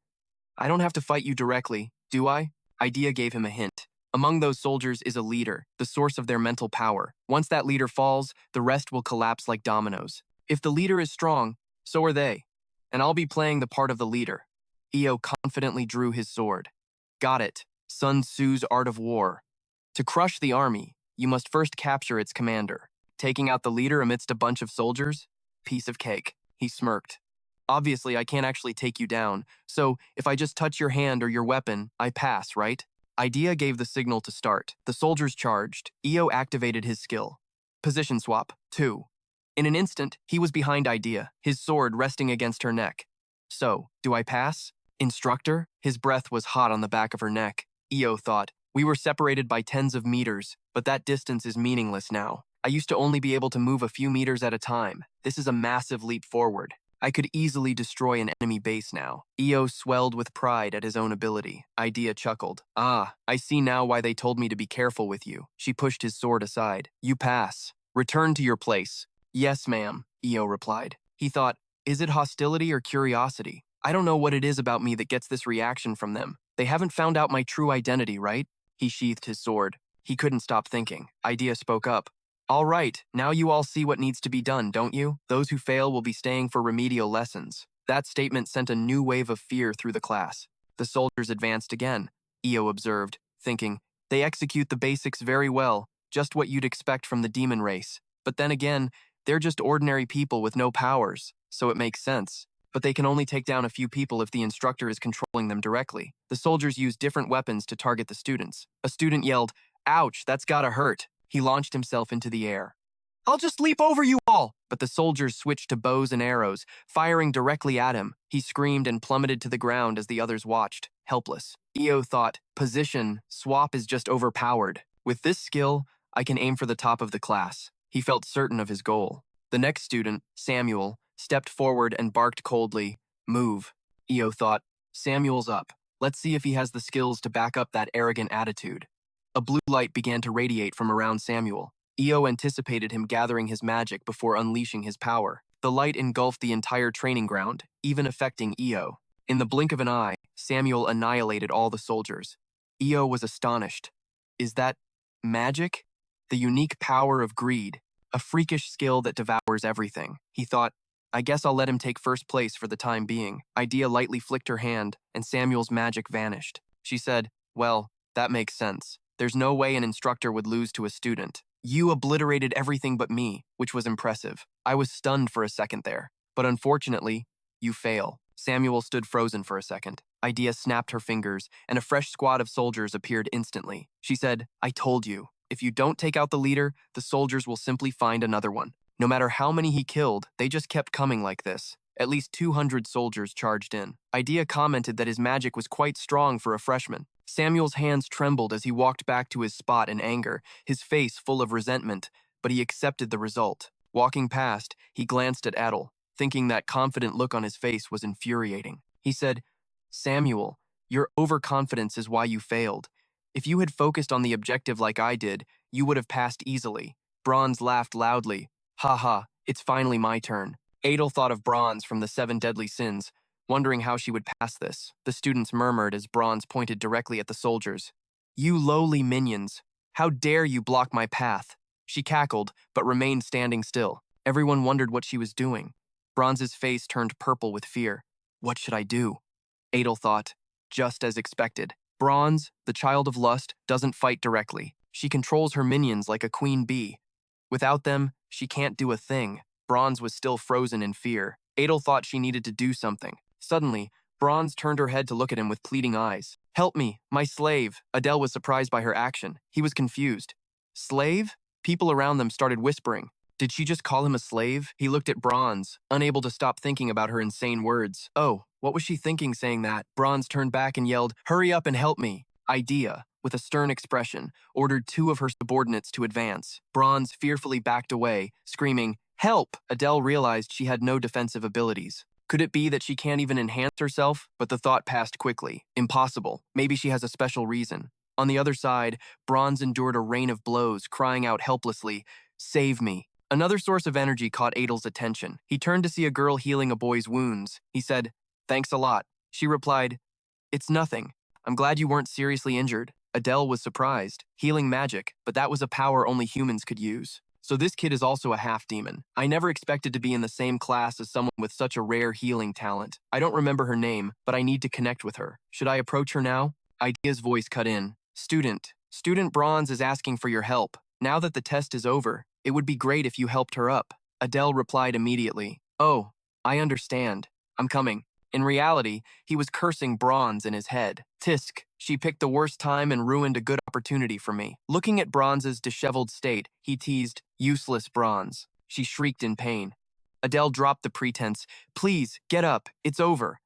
I don't have to fight you directly, do I? Idea gave him a hint. Among those soldiers is a leader, the source of their mental power. Once that leader falls, the rest will collapse like dominoes. If the leader is strong, so are they. And I'll be playing the part of the leader. Io confidently drew his sword. Got it. Sun Tzu's Art of War. To crush the army, you must first capture its commander. Taking out the leader amidst a bunch of soldiers? Piece of cake. He smirked. Obviously, I can't actually take you down, so if I just touch your hand or your weapon, I pass, right? Idea gave the signal to start. The soldiers charged. Io activated his skill. Position swap. 2. In an instant, he was behind Idea, his sword resting against her neck. So, do I pass? Instructor? His breath was hot on the back of her neck. Io thought, we were separated by tens of meters, but that distance is meaningless now. I used to only be able to move a few meters at a time. This is a massive leap forward. I could easily destroy an enemy base now. Io swelled with pride at his own ability. Idea chuckled. Ah, I see now why they told me to be careful with you. She pushed his sword aside. You pass. Return to your place. Yes, ma'am, Io replied. He thought, is it hostility or curiosity? I don't know what it is about me that gets this reaction from them. They haven't found out my true identity, right? He sheathed his sword. He couldn't stop thinking. Idea spoke up. All right, now you all see what needs to be done, don't you? Those who fail will be staying for remedial lessons. That statement sent a new wave of fear through the class. The soldiers advanced again, Io observed, thinking, they execute the basics very well, just what you'd expect from the demon race. But then again, they're just ordinary people with no powers, so it makes sense. But they can only take down a few people if the instructor is controlling them directly. The soldiers use different weapons to target the students. A student yelled, ouch, that's gotta hurt. He launched himself into the air. I'll just leap over you all! But the soldiers switched to bows and arrows, firing directly at him. He screamed and plummeted to the ground as the others watched, helpless. Io thought, position, swap is just overpowered. With this skill, I can aim for the top of the class. He felt certain of his goal. The next student, Samuel, stepped forward and barked coldly, move. Io thought, Samuel's up. Let's see if he has the skills to back up that arrogant attitude. A blue light began to radiate from around Samuel. Io anticipated him gathering his magic before unleashing his power. The light engulfed the entire training ground, even affecting Io. In the blink of an eye, Samuel annihilated all the soldiers. Io was astonished. Is that magic? The unique power of greed, a freakish skill that devours everything. He thought, I guess I'll let him take first place for the time being. Idea lightly flicked her hand, and Samuel's magic vanished. She said, well, that makes sense. There's no way an instructor would lose to a student. You obliterated everything but me, which was impressive. I was stunned for a second there. But unfortunately, you fail. Samuel stood frozen for a second. Idea snapped her fingers, and a fresh squad of soldiers appeared instantly. She said, I told you. If you don't take out the leader, the soldiers will simply find another one. No matter how many he killed, they just kept coming like this. At least 200 soldiers charged in. Idea commented that his magic was quite strong for a freshman. Samuel's hands trembled as he walked back to his spot in anger, his face full of resentment, but he accepted the result. Walking past, he glanced at Adel, thinking that confident look on his face was infuriating. He said, "Samuel, your overconfidence is why you failed. If you had focused on the objective like I did, you would have passed easily." Bronze laughed loudly. "Ha ha, it's finally my turn." Adel thought of Bronze from the 7 deadly sins, wondering how she would pass this. The students murmured as Bronze pointed directly at the soldiers. "You lowly minions, how dare you block my path?" She cackled, but remained standing still. Everyone wondered what she was doing. Bronze's face turned purple with fear. What should I do? Adel thought, just as expected. Bronze, the child of lust, doesn't fight directly. She controls her minions like a queen bee. Without them, she can't do a thing. Bronze was still frozen in fear. Adel thought she needed to do something. Suddenly, Bronze turned her head to look at him with pleading eyes. "Help me, my slave." Adel was surprised by her action. He was confused. Slave? People around them started whispering. Did she just call him a slave? He looked at Bronze, unable to stop thinking about her insane words. Oh, what was she thinking saying that? Bronze turned back and yelled, "Hurry up and help me." Idea, with a stern expression, ordered 2 of her subordinates to advance. Bronze fearfully backed away, screaming, "Help!" Adel realized she had no defensive abilities. Could it be that she can't even enhance herself? But the thought passed quickly. Impossible. Maybe she has a special reason. On the other side, Bronze endured a rain of blows, crying out helplessly, "Save me." Another source of energy caught Adel's attention. He turned to see a girl healing a boy's wounds. He said, "Thanks a lot." She replied, "It's nothing. I'm glad you weren't seriously injured." Adel was surprised. Healing magic, but that was a power only humans could use. So this kid is also a half-demon. I never expected to be in the same class as someone with such a rare healing talent. I don't remember her name, but I need to connect with her. Should I approach her now? Idea's voice cut in. Student Bronze is asking for your help. Now that the test is over, it would be great if you helped her up. Adel replied immediately. Oh, I understand. I'm coming. In reality, he was cursing Bronze in his head. Tisk, she picked the worst time and ruined a good opportunity for me. Looking at Bronze's disheveled state, he teased, "Useless Bronze." She shrieked in pain. Adel dropped the pretense. "Please, get up. It's over."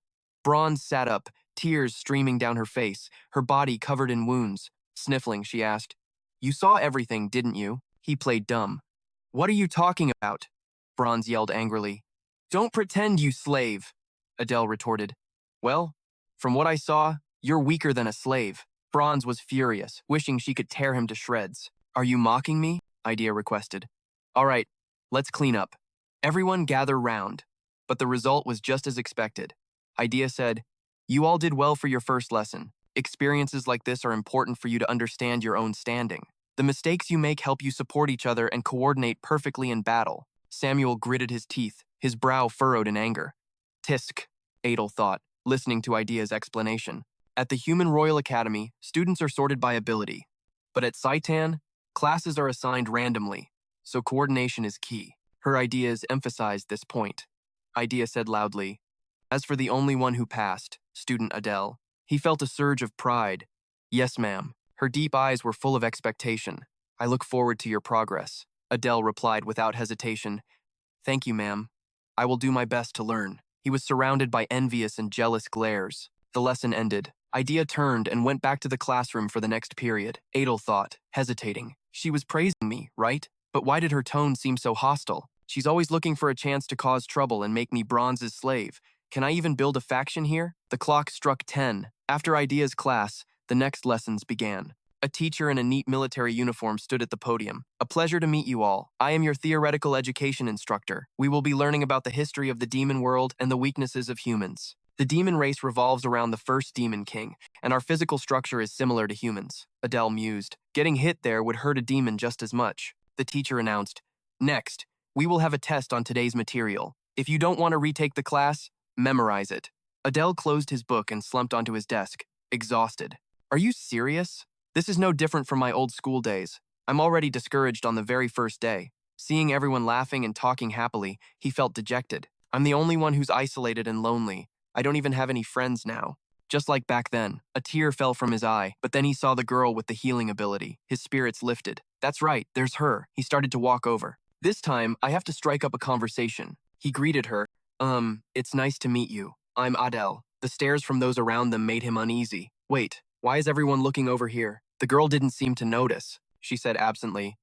Bronze sat up, tears streaming down her face, her body covered in wounds. Sniffling, she asked, "You saw everything, didn't you?" He played dumb. "What are you talking about?" Bronze yelled angrily. "Don't pretend, you slave," Adel retorted. "Well, from what I saw, you're weaker than a slave." Bronze was furious, wishing she could tear him to shreds. "Are you mocking me?" Idea requested. "All right, let's clean up. Everyone gather round." But the result was just as expected. Idea said, "You all did well for your first lesson. Experiences like this are important for you to understand your own standing. The mistakes you make help you support each other and coordinate perfectly in battle." Samuel gritted his teeth, his brow furrowed in anger. Tisk, Adel thought, listening to Idea's explanation. At the Human Royal Academy, students are sorted by ability. But at Saiton, classes are assigned randomly, so coordination is key. Her ideas emphasized this point. Idea said loudly, "As for the only one who passed, student Adel." He felt a surge of pride. "Yes, ma'am." Her deep eyes were full of expectation. "I look forward to your progress." Adel replied without hesitation, "Thank you, ma'am. I will do my best to learn." He was surrounded by envious and jealous glares. The lesson ended. Idea turned and went back to the classroom for the next period. Adel thought, hesitating. She was praising me, right? But why did her tone seem so hostile? She's always looking for a chance to cause trouble and make me Bronze's slave. Can I even build a faction here? The clock struck 10. After Idea's class, the next lessons began. A teacher in a neat military uniform stood at the podium. "A pleasure to meet you all. I am your theoretical education instructor. We will be learning about the history of the demon world and the weaknesses of humans. The demon race revolves around the first demon king, and our physical structure is similar to humans." Adel mused. Getting hit there would hurt a demon just as much. The teacher announced, "Next, we will have a test on today's material. If you don't want to retake the class, memorize it." Adel closed his book and slumped onto his desk, exhausted. "Are you serious? This is no different from my old school days. I'm already discouraged on the very first day." Seeing everyone laughing and talking happily, he felt dejected. "I'm the only one who's isolated and lonely. I don't even have any friends now." Just like back then, a tear fell from his eye, but then he saw the girl with the healing ability. His spirits lifted. That's right, there's her. He started to walk over. This time, I have to strike up a conversation. He greeted her. It's nice to meet you. I'm Adel. The stares from those around them made him uneasy. Wait, why is everyone looking over here? The girl didn't seem to notice. She said absently.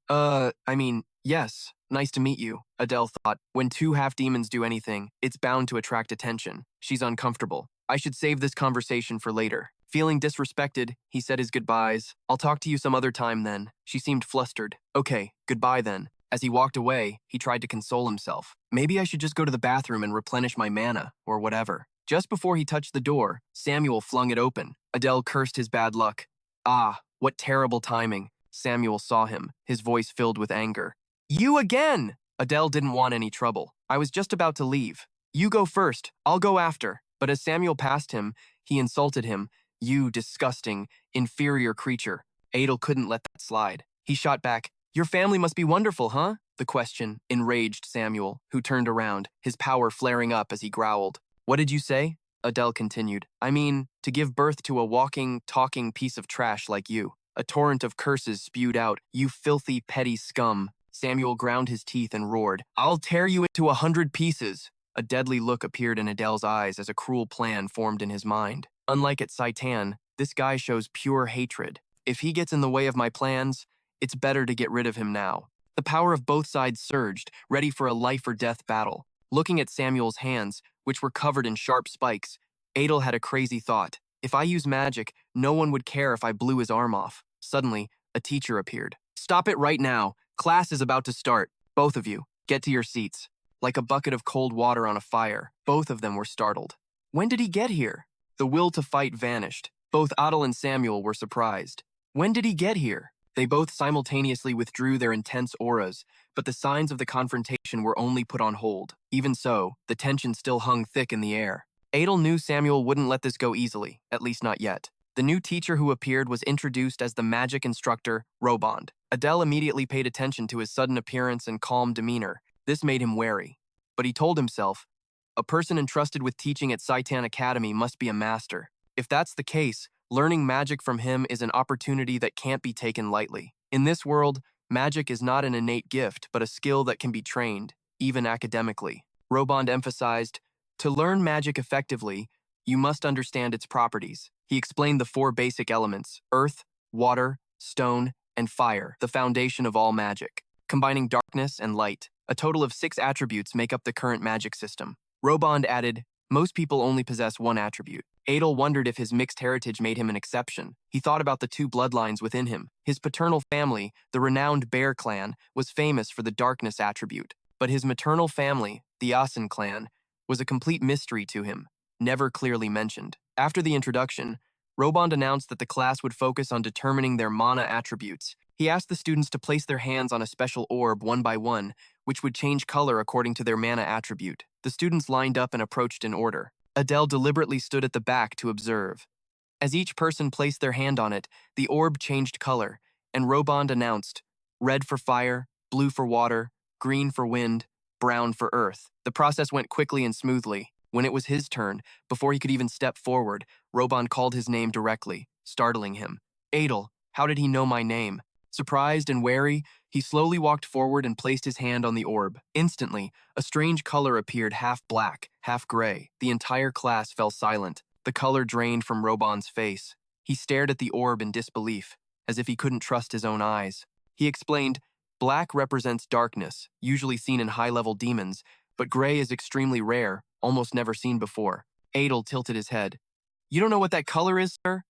Yes, nice to meet you, Adele thought. When two half-demons do anything, it's bound to attract attention. She's uncomfortable. I should save this conversation for later. Feeling disrespected, he said his goodbyes. I'll talk to you some other time then. She seemed flustered. Okay, goodbye then. As he walked away, he tried to console himself. Maybe I should just go to the bathroom and replenish my mana, or whatever. Just before he touched the door, Samuel flung it open. Adele cursed his bad luck. Ah, what terrible timing. Samuel saw him, his voice filled with anger. You again! Adele didn't want any trouble. I was just about to leave. You go first, I'll go after. But as Samuel passed him, he insulted him. You disgusting, inferior creature. Adel couldn't let that slide. He shot back, Your family must be wonderful, huh? The question enraged Samuel, who turned around, his power flaring up as he growled. What did you say? Adele continued. I mean, to give birth to a walking, talking piece of trash like you. A torrent of curses spewed out. You filthy, petty scum. Samuel ground his teeth and roared. I'll tear you into 100 pieces. A deadly look appeared in Adele's eyes as a cruel plan formed in his mind. Unlike at Saiton, this guy shows pure hatred. If he gets in the way of my plans, it's better to get rid of him now. The power of both sides surged, ready for a life-or-death battle. Looking at Samuel's hands, which were covered in sharp spikes, Adel had a crazy thought. If I use magic, no one would care if I blew his arm off. Suddenly, a teacher appeared. Stop it right now. Class is about to start. Both of you, get to your seats. Like a bucket of cold water on a fire, both of them were startled. When did he get here? The will to fight vanished. Both Adel and Samuel were surprised. When did he get here? They both simultaneously withdrew their intense auras, but the signs of the confrontation were only put on hold. Even so, the tension still hung thick in the air. Adel knew Samuel wouldn't let this go easily, at least not yet. The new teacher who appeared was introduced as the magic instructor, Robond. Adel immediately paid attention to his sudden appearance and calm demeanor. This made him wary. But he told himself, a person entrusted with teaching at Saiton Academy must be a master. If that's the case, learning magic from him is an opportunity that can't be taken lightly. In this world, magic is not an innate gift, but a skill that can be trained, even academically. Robond emphasized, to learn magic effectively, you must understand its properties. He explained the 4 basic elements, earth, water, stone, and fire, the foundation of all magic. Combining darkness and light, a total of 6 attributes make up the current magic system. Robond added, most people only possess 1 attribute. Adel wondered if his mixed heritage made him an exception. He thought about the 2 bloodlines within him. His paternal family, the renowned Bear clan, was famous for the darkness attribute. But his maternal family, the Asen clan, was a complete mystery to him, never clearly mentioned. After the introduction, Robond announced that the class would focus on determining their mana attributes. He asked the students to place their hands on a special orb one by one, which would change color according to their mana attribute. The students lined up and approached in order. Adele deliberately stood at the back to observe. As each person placed their hand on it, the orb changed color, and Robond announced, red for fire, blue for water, green for wind, brown for earth. The process went quickly and smoothly. When it was his turn, before he could even step forward, Robond called his name directly, startling him. Adel, how did he know my name? Surprised and wary, he slowly walked forward and placed his hand on the orb. Instantly, a strange color appeared, half black, half gray. The entire class fell silent. The color drained from Robond's face. He stared at the orb in disbelief, as if he couldn't trust his own eyes. He explained, black represents darkness, usually seen in high-level demons, but gray is extremely rare, almost never seen before. Adel tilted his head. You don't know what that color is, sir?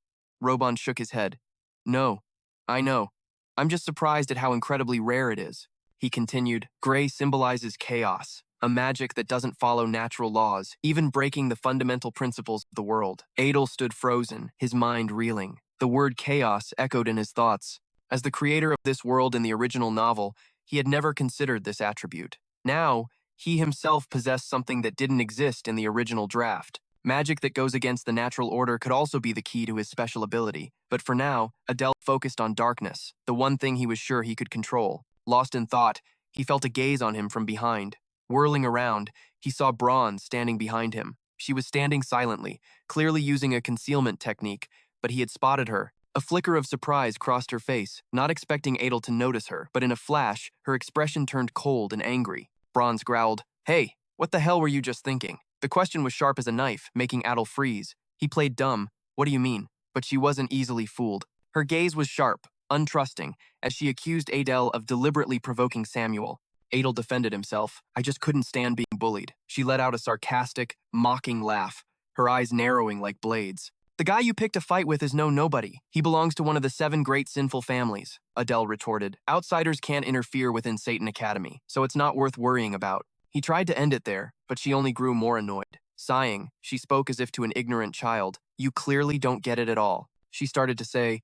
Robond shook his head. No, I know. I'm just surprised at how incredibly rare it is. He continued, gray symbolizes chaos, a magic that doesn't follow natural laws, even breaking the fundamental principles of the world. Adel stood frozen, his mind reeling. The word chaos echoed in his thoughts. As the creator of this world in the original novel, he had never considered this attribute. Now, he himself possessed something that didn't exist in the original draft. Magic that goes against the natural order could also be the key to his special ability, but for now, Adel focused on darkness, the one thing he was sure he could control. Lost in thought, he felt a gaze on him from behind. Whirling around, he saw Bronze standing behind him. She was standing silently, clearly using a concealment technique, but he had spotted her. A flicker of surprise crossed her face, not expecting Adel to notice her, but in a flash, her expression turned cold and angry. Bronze growled, "Hey, what the hell were you just thinking?" The question was sharp as a knife, making Adel freeze. He played dumb. "What do you mean?" But she wasn't easily fooled. Her gaze was sharp, untrusting, as she accused Adel of deliberately provoking Samuel. Adel defended himself. "I just couldn't stand being bullied." She let out a sarcastic, mocking laugh, her eyes narrowing like blades. "The guy you picked a fight with is no nobody. He belongs to one of the 7 great sinful families," Adel retorted. "Outsiders can't interfere within Saiton Academy, so it's not worth worrying about." He tried to end it there, but she only grew more annoyed. Sighing, she spoke as if to an ignorant child. "You clearly don't get it at all." She started to say,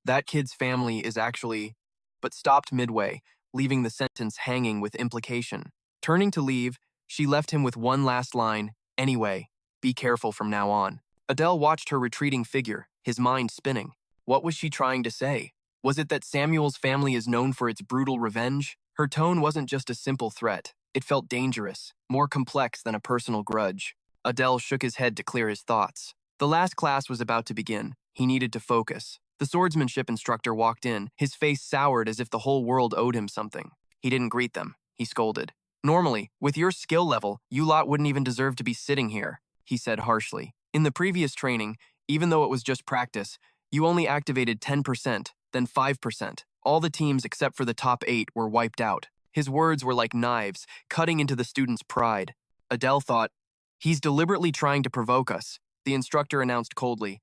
"That kid's family is actually," but stopped midway, leaving the sentence hanging with implication. Turning to leave, she left him with one last line, "Anyway, be careful from now on." Adel watched her retreating figure, his mind spinning. What was she trying to say? Was it that Samuel's family is known for its brutal revenge? Her tone wasn't just a simple threat. It felt dangerous, more complex than a personal grudge. Adel shook his head to clear his thoughts. The last class was about to begin. He needed to focus. The swordsmanship instructor walked in, his face soured as if the whole world owed him something. He didn't greet them. He scolded. "Normally, with your skill level, you lot wouldn't even deserve to be sitting here," he said harshly. "In the previous training, even though it was just practice, you only activated 10%, then 5%. All the teams except for the top 8 were wiped out." His words were like knives, cutting into the student's pride. Adel thought, "He's deliberately trying to provoke us." The instructor announced coldly,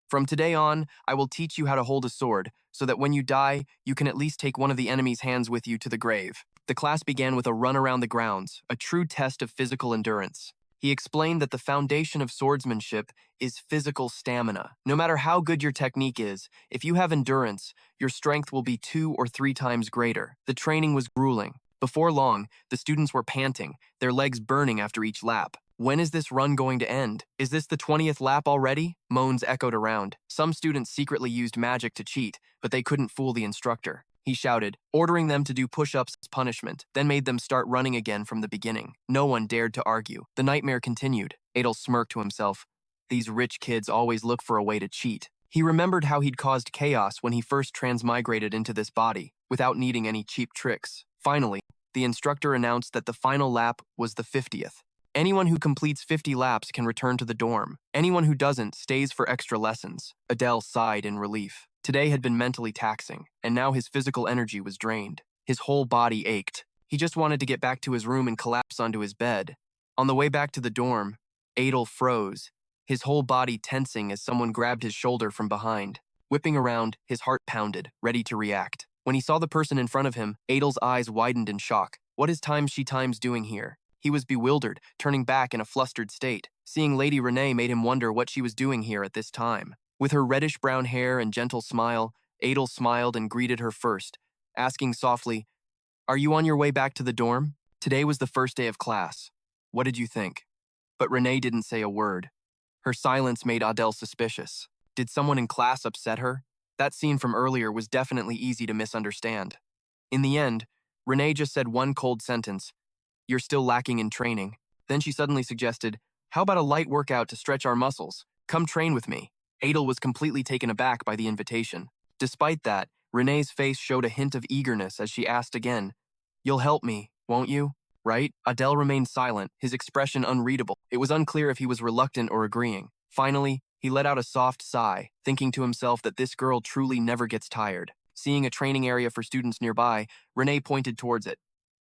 "From today on, I will teach you how to hold a sword, so that when you die, you can at least take one of the enemy's hands with you to the grave." The class began with a run around the grounds, a true test of physical endurance. He explained that the foundation of swordsmanship is physical stamina. No matter how good your technique is, if you have endurance, your strength will be 2 or 3 times greater. The training was grueling. Before long, the students were panting, their legs burning after each lap. "When is this run going to end? Is this the 20th lap already?" Moans echoed around. Some students secretly used magic to cheat, but they couldn't fool the instructor. He shouted, ordering them to do push-ups as punishment, then made them start running again from the beginning. No one dared to argue. The nightmare continued. Adel smirked to himself. These rich kids always look for a way to cheat. He remembered how he'd caused chaos when he first transmigrated into this body, without needing any cheap tricks. Finally, the instructor announced that the final lap was the 50th. Anyone who completes 50 laps can return to the dorm. Anyone who doesn't stays for extra lessons. Adel sighed in relief. Today had been mentally taxing, and now his physical energy was drained. His whole body ached. He just wanted to get back to his room and collapse onto his bed. On the way back to the dorm, Adel froze, his whole body tensing as someone grabbed his shoulder from behind. Whipping around, his heart pounded, ready to react. When he saw the person in front of him, Adel's eyes widened in shock. What is Times doing here? He was bewildered, turning back in a flustered state. Seeing Lady Renee made him wonder what she was doing here at this time. With her reddish-brown hair and gentle smile, Adel smiled and greeted her first, asking softly, "Are you on your way back to the dorm?" Today was the first day of class. What did you think? But Renee didn't say a word. Her silence made Adel suspicious. Did someone in class upset her? That scene from earlier was definitely easy to misunderstand. In the end, Renee just said one cold sentence, "You're still lacking in training." Then she suddenly suggested, "How about a light workout to stretch our muscles? Come train with me." Adel was completely taken aback by the invitation. Despite that, Renee's face showed a hint of eagerness as she asked again, "You'll help me, won't you? Right?" Adel remained silent, his expression unreadable. It was unclear if he was reluctant or agreeing. Finally, he let out a soft sigh, thinking to himself that this girl truly never gets tired. Seeing a training area for students nearby, Renee pointed towards it.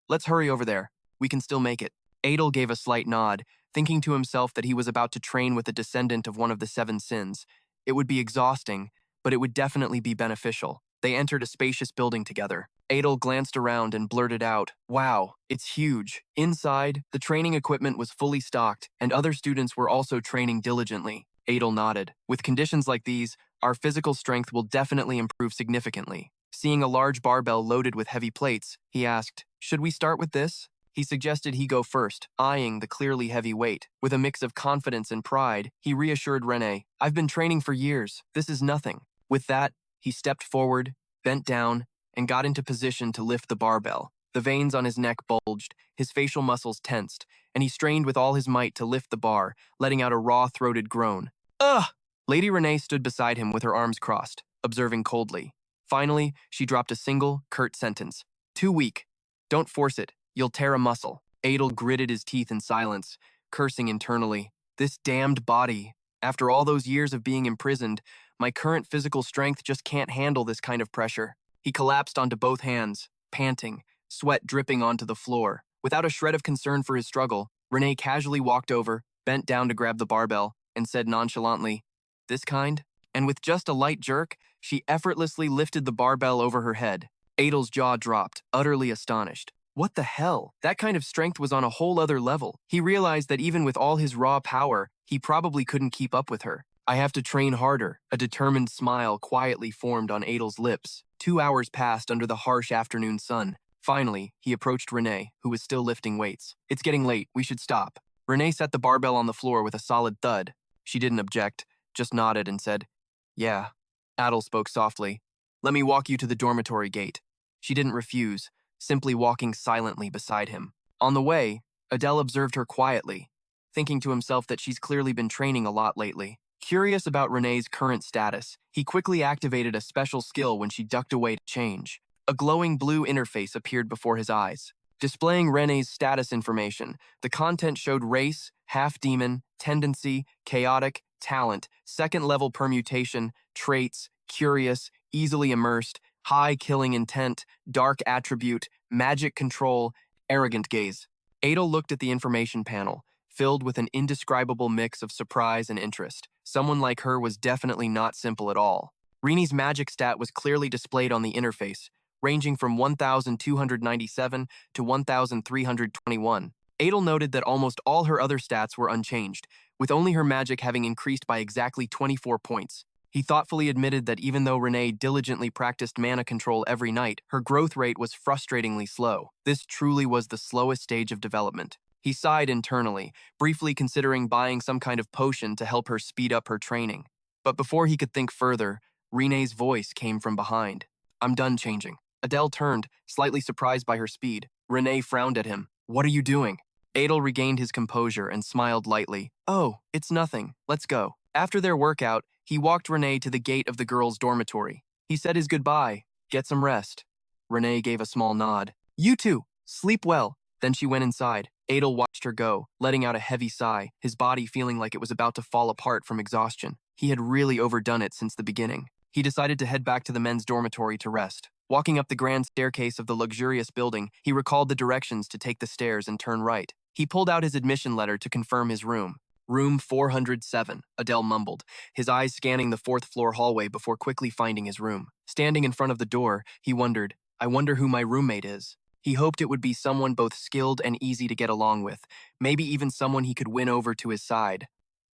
"Let's hurry over there. We can still make it." Adel gave a slight nod, thinking to himself that he was about to train with a descendant of one of the 7 sins. It would be exhausting, but it would definitely be beneficial. They entered a spacious building together. Adel glanced around and blurted out, "Wow, it's huge." Inside, the training equipment was fully stocked, and other students were also training diligently. Adel nodded. "With conditions like these, our physical strength will definitely improve significantly." Seeing a large barbell loaded with heavy plates, he asked, "Should we start with this?" He suggested he go first, eyeing the clearly heavy weight. With a mix of confidence and pride, he reassured Renee, "I've been training for years. This is nothing." With that, he stepped forward, bent down, and got into position to lift the barbell. The veins on his neck bulged, his facial muscles tensed, and he strained with all his might to lift the bar, letting out a raw-throated groan. "Ugh!" Lady Renee stood beside him with her arms crossed. observing coldly. Finally, she dropped a single, curt sentence. Too weak. Don't force it. You'll tear a muscle. Adel gritted his teeth in silence, cursing internally. This damned body. After all those years of being imprisoned, my current physical strength just can't handle this kind of pressure. He collapsed onto both hands, panting, sweat dripping onto the floor. Without a shred of concern for his struggle, Renee casually walked over, bent down to grab the barbell, and said nonchalantly, "This kind?" And with just a light jerk, she effortlessly lifted the barbell over her head. Adel's jaw dropped, utterly astonished. What the hell? That kind of strength was on a whole other level. He realized that even with all his raw power, he probably couldn't keep up with her. I have to train harder. A determined smile quietly formed on Adel's lips. 2 hours passed under the harsh afternoon sun. Finally, he approached Renee, who was still lifting weights. It's getting late. We should stop. Renee set the barbell on the floor with a solid thud. She didn't object, just nodded and said, "Yeah." Adel spoke softly. "Let me walk you to the dormitory gate." She didn't refuse, simply walking silently beside him. On the way, Adel observed her quietly, thinking to himself that she's clearly been training a lot lately. Curious about Renee's current status, he quickly activated a special skill when she ducked away to change. A glowing blue interface appeared before his eyes, displaying Renee's status information. The content showed race, half-demon, tendency, chaotic, talent, second-level permutation, traits, curious, easily immersed, high killing intent, dark attribute, magic control, arrogant gaze. Adel looked at the information panel, filled with an indescribable mix of surprise and interest. Someone like her was definitely not simple at all. Renee's magic stat was clearly displayed on the interface, ranging from 1,297 to 1,321. Adel noted that almost all her other stats were unchanged, with only her magic having increased by exactly 24 points. He thoughtfully admitted that even though Renee diligently practiced mana control every night, her growth rate was frustratingly slow. This truly was the slowest stage of development. He sighed internally, briefly considering buying some kind of potion to help her speed up her training. But before he could think further, Renee's voice came from behind. "I'm done changing." Adel turned, slightly surprised by her speed. Renee frowned at him. "What are you doing?" Adel regained his composure and smiled lightly. "Oh, it's nothing. Let's go." After their workout, he walked Renee to the gate of the girls' dormitory. He said his goodbye. "Get some rest." Renee gave a small nod. "You too. Sleep well." Then she went inside. Adel watched her go, letting out a heavy sigh, his body feeling like it was about to fall apart from exhaustion. He had really overdone it since the beginning. He decided to head back to the men's dormitory to rest. Walking up the grand staircase of the luxurious building, he recalled the directions to take the stairs and turn right. He pulled out his admission letter to confirm his room. "Room 407, Adel mumbled, his eyes scanning the fourth-floor hallway before quickly finding his room. Standing in front of the door, he wondered, "I wonder who my roommate is." He hoped it would be someone both skilled and easy to get along with, maybe even someone he could win over to his side.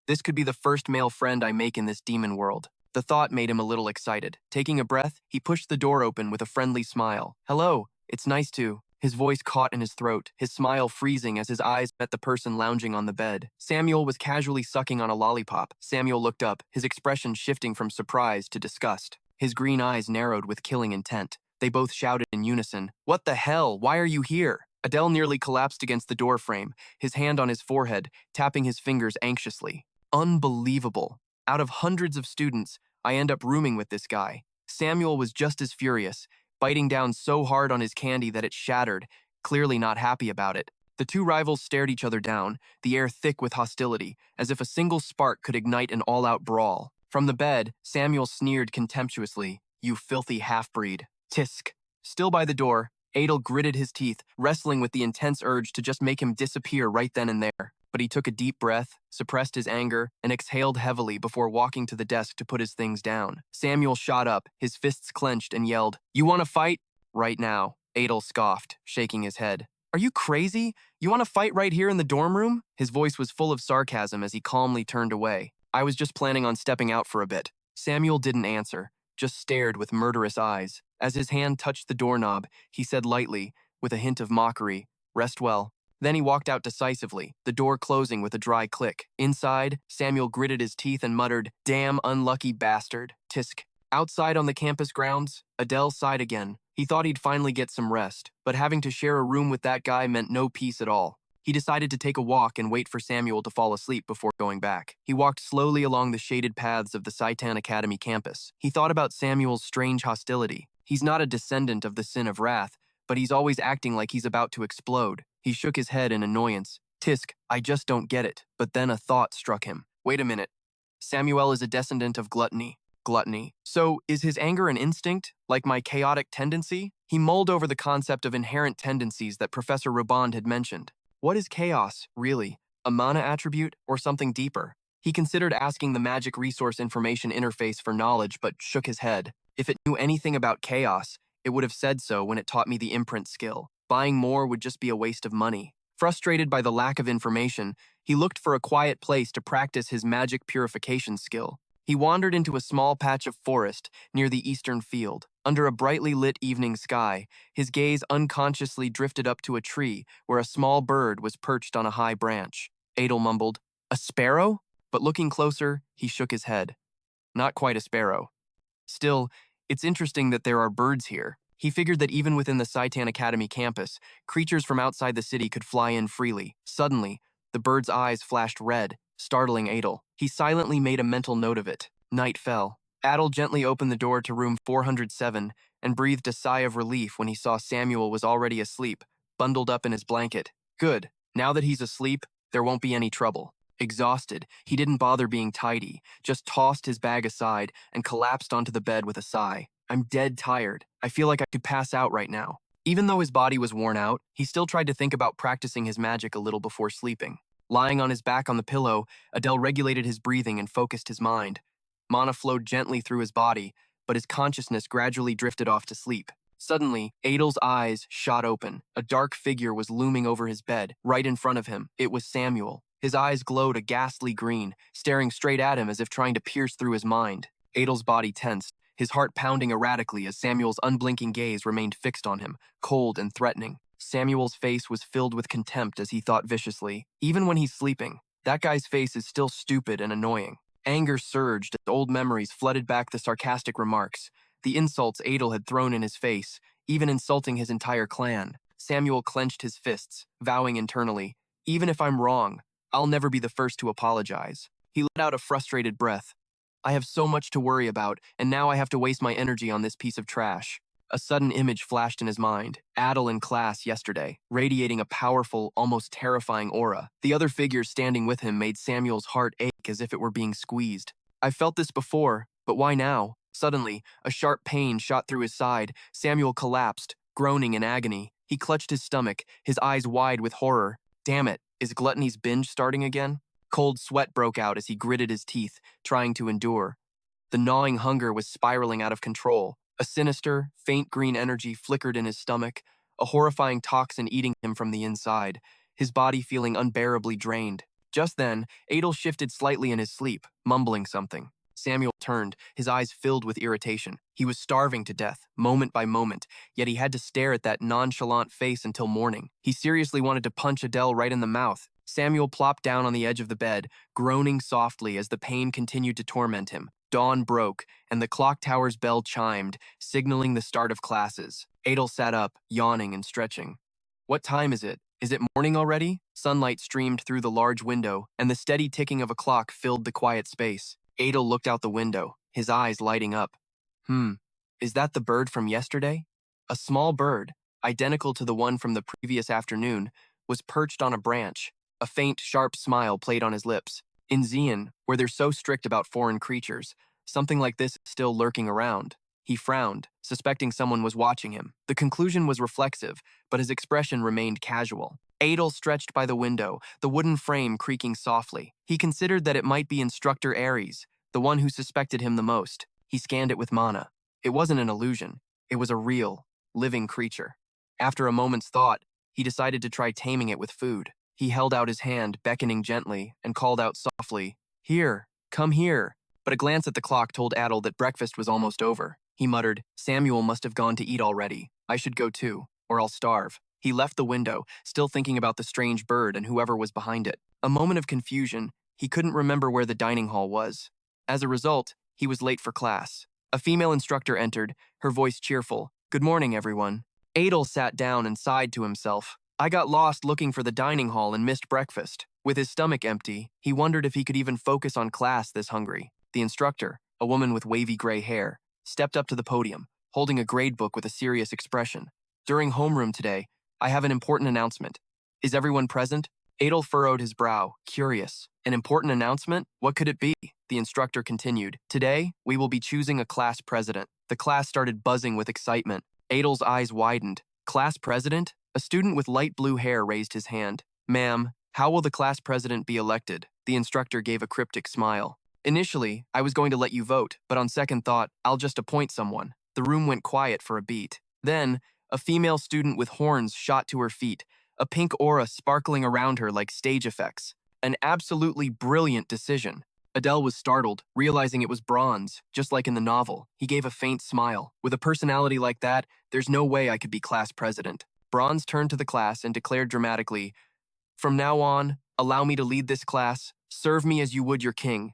This could be the first male friend I make in this demon world. The thought made him a little excited. Taking a breath, he pushed the door open with a friendly smile. "Hello, it's nice to." His voice caught in his throat, his smile freezing as his eyes met the person lounging on the bed. Samuel was casually sucking on a lollipop. Samuel looked up, his expression shifting from surprise to disgust. His green eyes narrowed with killing intent. They both shouted in unison, "What the hell? Why are you here?" Adel nearly collapsed against the door frame, his hand on his forehead, tapping his fingers anxiously. Unbelievable. Out of hundreds of students, I end up rooming with this guy. Samuel was just as furious, biting down so hard on his candy that it shattered, clearly not happy about it. The two rivals stared each other down, the air thick with hostility, as if a single spark could ignite an all-out brawl. From the bed, Samuel sneered contemptuously, "You filthy half-breed." Tisk. Still by the door, Adel gritted his teeth, wrestling with the intense urge to just make him disappear right then and there. But he took a deep breath, suppressed his anger, and exhaled heavily before walking to the desk to put his things down. Samuel shot up, his fists clenched, and yelled, "You want to fight?" "Right now," Adel scoffed, shaking his head. "Are you crazy? You want to fight right here in the dorm room?" His voice was full of sarcasm as he calmly turned away. "I was just planning on stepping out for a bit." Samuel didn't answer, just stared with murderous eyes. As his hand touched the doorknob, he said lightly, with a hint of mockery, "Rest well." Then he walked out decisively, the door closing with a dry click. Inside, Samuel gritted his teeth and muttered, "Damn unlucky bastard." Tisk. Outside on the campus grounds, Adel sighed again. He thought he'd finally get some rest, but having to share a room with that guy meant no peace at all. He decided to take a walk and wait for Samuel to fall asleep before going back. He walked slowly along the shaded paths of the Saiton Academy campus. He thought about Samuel's strange hostility. He's not a descendant of the sin of wrath, but he's always acting like he's about to explode. He shook his head in annoyance. Tisk, I just don't get it. But then a thought struck him. Wait a minute. Samuel is a descendant of gluttony. Gluttony. So, is his anger an instinct, like my chaotic tendency? He mulled over the concept of inherent tendencies that Professor Robond had mentioned. What is chaos, really? A mana attribute, or something deeper? He considered asking the magic resource information interface for knowledge, but shook his head. If it knew anything about chaos, it would have said so when it taught me the imprint skill. Buying more would just be a waste of money. Frustrated by the lack of information, he looked for a quiet place to practice his magic purification skill. He wandered into a small patch of forest near the eastern field. Under a brightly lit evening sky, his gaze unconsciously drifted up to a tree where a small bird was perched on a high branch. Adel mumbled, "A sparrow?" But looking closer, he shook his head. Not quite a sparrow. Still, it's interesting that there are birds here. He figured that even within the Saiton Academy campus, creatures from outside the city could fly in freely. Suddenly, the bird's eyes flashed red, startling Adel. He silently made a mental note of it. Night fell. Adel gently opened the door to room 407 and breathed a sigh of relief when he saw Samuel was already asleep, bundled up in his blanket. Good. Now that he's asleep, there won't be any trouble. Exhausted, he didn't bother being tidy, just tossed his bag aside and collapsed onto the bed with a sigh. I'm dead tired. I feel like I could pass out right now. Even though his body was worn out, he still tried to think about practicing his magic a little before sleeping. Lying on his back on the pillow, Adel regulated his breathing and focused his mind. Mana flowed gently through his body, but his consciousness gradually drifted off to sleep. Suddenly, Adel's eyes shot open. A dark figure was looming over his bed, right in front of him. It was Samuel. His eyes glowed a ghastly green, staring straight at him as if trying to pierce through his mind. Adel's body tensed, his heart pounding erratically as Samuel's unblinking gaze remained fixed on him, cold and threatening. Samuel's face was filled with contempt as he thought viciously. Even when he's sleeping, that guy's face is still stupid and annoying. Anger surged as old memories flooded back the sarcastic remarks, the insults Adel had thrown in his face, even insulting his entire clan. Samuel clenched his fists, vowing internally, even if I'm wrong, I'll never be the first to apologize. He let out a frustrated breath. I have so much to worry about, and now I have to waste my energy on this piece of trash. A sudden image flashed in his mind. Adel in class yesterday, radiating a powerful, almost terrifying aura. The other figures standing with him made Samuel's heart ache as if it were being squeezed. I've felt this before, but why now? Suddenly, a sharp pain shot through his side. Samuel collapsed, groaning in agony. He clutched his stomach, his eyes wide with horror. Damn it, is Gluttony's binge starting again? Cold sweat broke out as he gritted his teeth, trying to endure. The gnawing hunger was spiraling out of control. A sinister, faint green energy flickered in his stomach, a horrifying toxin eating him from the inside, his body feeling unbearably drained. Just then, Adel shifted slightly in his sleep, mumbling something. Samuel turned, his eyes filled with irritation. He was starving to death, moment by moment, yet he had to stare at that nonchalant face until morning. He seriously wanted to punch Adel right in the mouth. Samuel plopped down on the edge of the bed, groaning softly as the pain continued to torment him. Dawn broke, and the clock tower's bell chimed, signaling the start of classes. Adel sat up, yawning and stretching. What time is it? Is it morning already? Sunlight streamed through the large window, and the steady ticking of a clock filled the quiet space. Adel looked out the window, his eyes lighting up. Is that the bird from yesterday? A small bird, identical to the one from the previous afternoon, was perched on a branch. A faint, sharp smile played on his lips. In Xian, where they're so strict about foreign creatures, something like this is still lurking around. He frowned, suspecting someone was watching him. The conclusion was reflexive, but his expression remained casual. Adel stretched by the window, the wooden frame creaking softly. He considered that it might be Instructor Ares, the one who suspected him the most. He scanned it with mana. It wasn't an illusion. It was a real, living creature. After a moment's thought, he decided to try taming it with food. He held out his hand, beckoning gently, and called out softly, "Here, come here." But a glance at the clock told Adel that breakfast was almost over. He muttered, "Samuel must have gone to eat already. I should go too, or I'll starve." He left the window, still thinking about the strange bird and whoever was behind it. A moment of confusion, he couldn't remember where the dining hall was. As a result, he was late for class. A female instructor entered, her voice cheerful. "Good morning, everyone." Adel sat down and sighed to himself. I got lost looking for the dining hall and missed breakfast. With his stomach empty, he wondered if he could even focus on class this hungry. The instructor, a woman with wavy gray hair, stepped up to the podium, holding a grade book with a serious expression. During homeroom today, I have an important announcement. Is everyone present? Adel furrowed his brow, curious. An important announcement? What could it be? The instructor continued. Today, we will be choosing a class president. The class started buzzing with excitement. Adel's eyes widened. Class president? A student with light blue hair raised his hand. Ma'am, how will the class president be elected? The instructor gave a cryptic smile. Initially, I was going to let you vote, but on second thought, I'll just appoint someone. The room went quiet for a beat. Then, a female student with horns shot to her feet, a pink aura sparkling around her like stage effects. An absolutely brilliant decision. Adel was startled, realizing it was Bronze, just like in the novel. He gave a faint smile. With a personality like that, there's no way I could be class president. Bronze turned to the class and declared dramatically, "From now on, allow me to lead this class. Serve me as you would your king."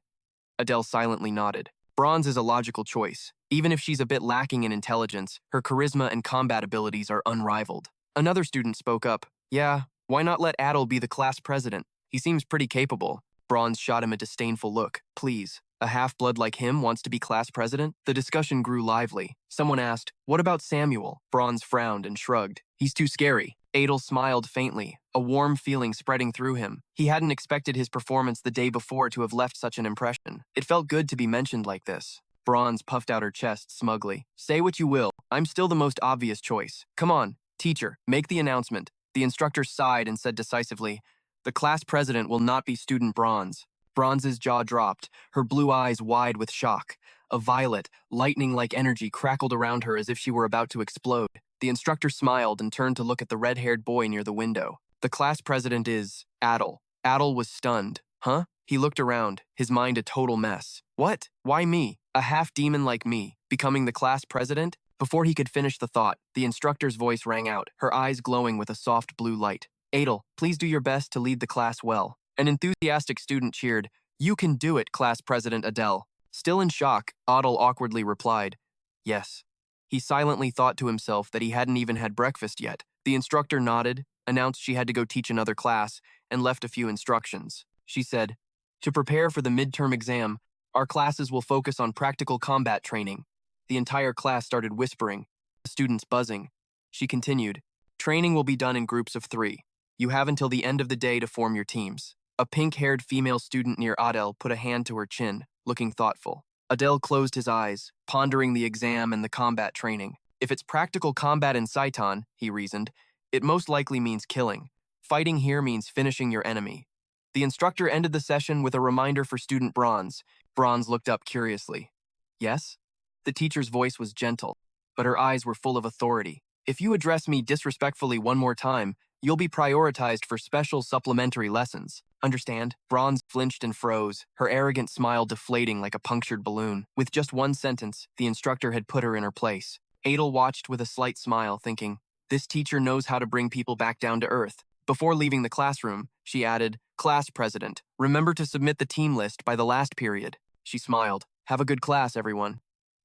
Adel silently nodded. Bronze is a logical choice. Even if she's a bit lacking in intelligence, her charisma and combat abilities are unrivaled. Another student spoke up. Yeah, why not let Adel be the class president? He seems pretty capable. Bronze shot him a disdainful look. Please, a half-blood like him wants to be class president? The discussion grew lively. Someone asked, what about Samuel? Bronze frowned and shrugged. He's too scary. Adel smiled faintly, a warm feeling spreading through him. He hadn't expected his performance the day before to have left such an impression. It felt good to be mentioned like this. Bronze puffed out her chest smugly. Say what you will, I'm still the most obvious choice. Come on, teacher, make the announcement. The instructor sighed and said decisively, the class president will not be student Bronze. Bronze's jaw dropped, her blue eyes wide with shock. A violet, lightning-like energy crackled around her as if she were about to explode. The instructor smiled and turned to look at the red-haired boy near the window. The class president is Adel. Adel was stunned. Huh? He looked around, his mind a total mess. What? Why me? A half-demon like me, becoming the class president? Before he could finish the thought, the instructor's voice rang out, her eyes glowing with a soft blue light. Adel, please do your best to lead the class well. An enthusiastic student cheered, You can do it, class president Adel. Still in shock, Adel awkwardly replied, Yes. He silently thought to himself that he hadn't even had breakfast yet. The instructor nodded, announced she had to go teach another class, and left a few instructions. She said, To prepare for the midterm exam, our classes will focus on practical combat training. The entire class started whispering, the students buzzing. She continued, Training will be done in groups of 3. You have until the end of the day to form your teams. A pink-haired female student near Adel put a hand to her chin, looking thoughtful. Adel closed his eyes, pondering the exam and the combat training. If it's practical combat in Saiton, he reasoned, it most likely means killing. Fighting here means finishing your enemy. The instructor ended the session with a reminder for student Bronze. Bronze looked up curiously. Yes? The teacher's voice was gentle, but her eyes were full of authority. If you address me disrespectfully one more time, you'll be prioritized for special supplementary lessons. Understand? Bronze flinched and froze, her arrogant smile deflating like a punctured balloon. With just one sentence, the instructor had put her in her place. Adel watched with a slight smile, thinking, this teacher knows how to bring people back down to earth. Before leaving the classroom, she added, Class president, remember to submit the team list by the last period. She smiled. Have a good class, everyone.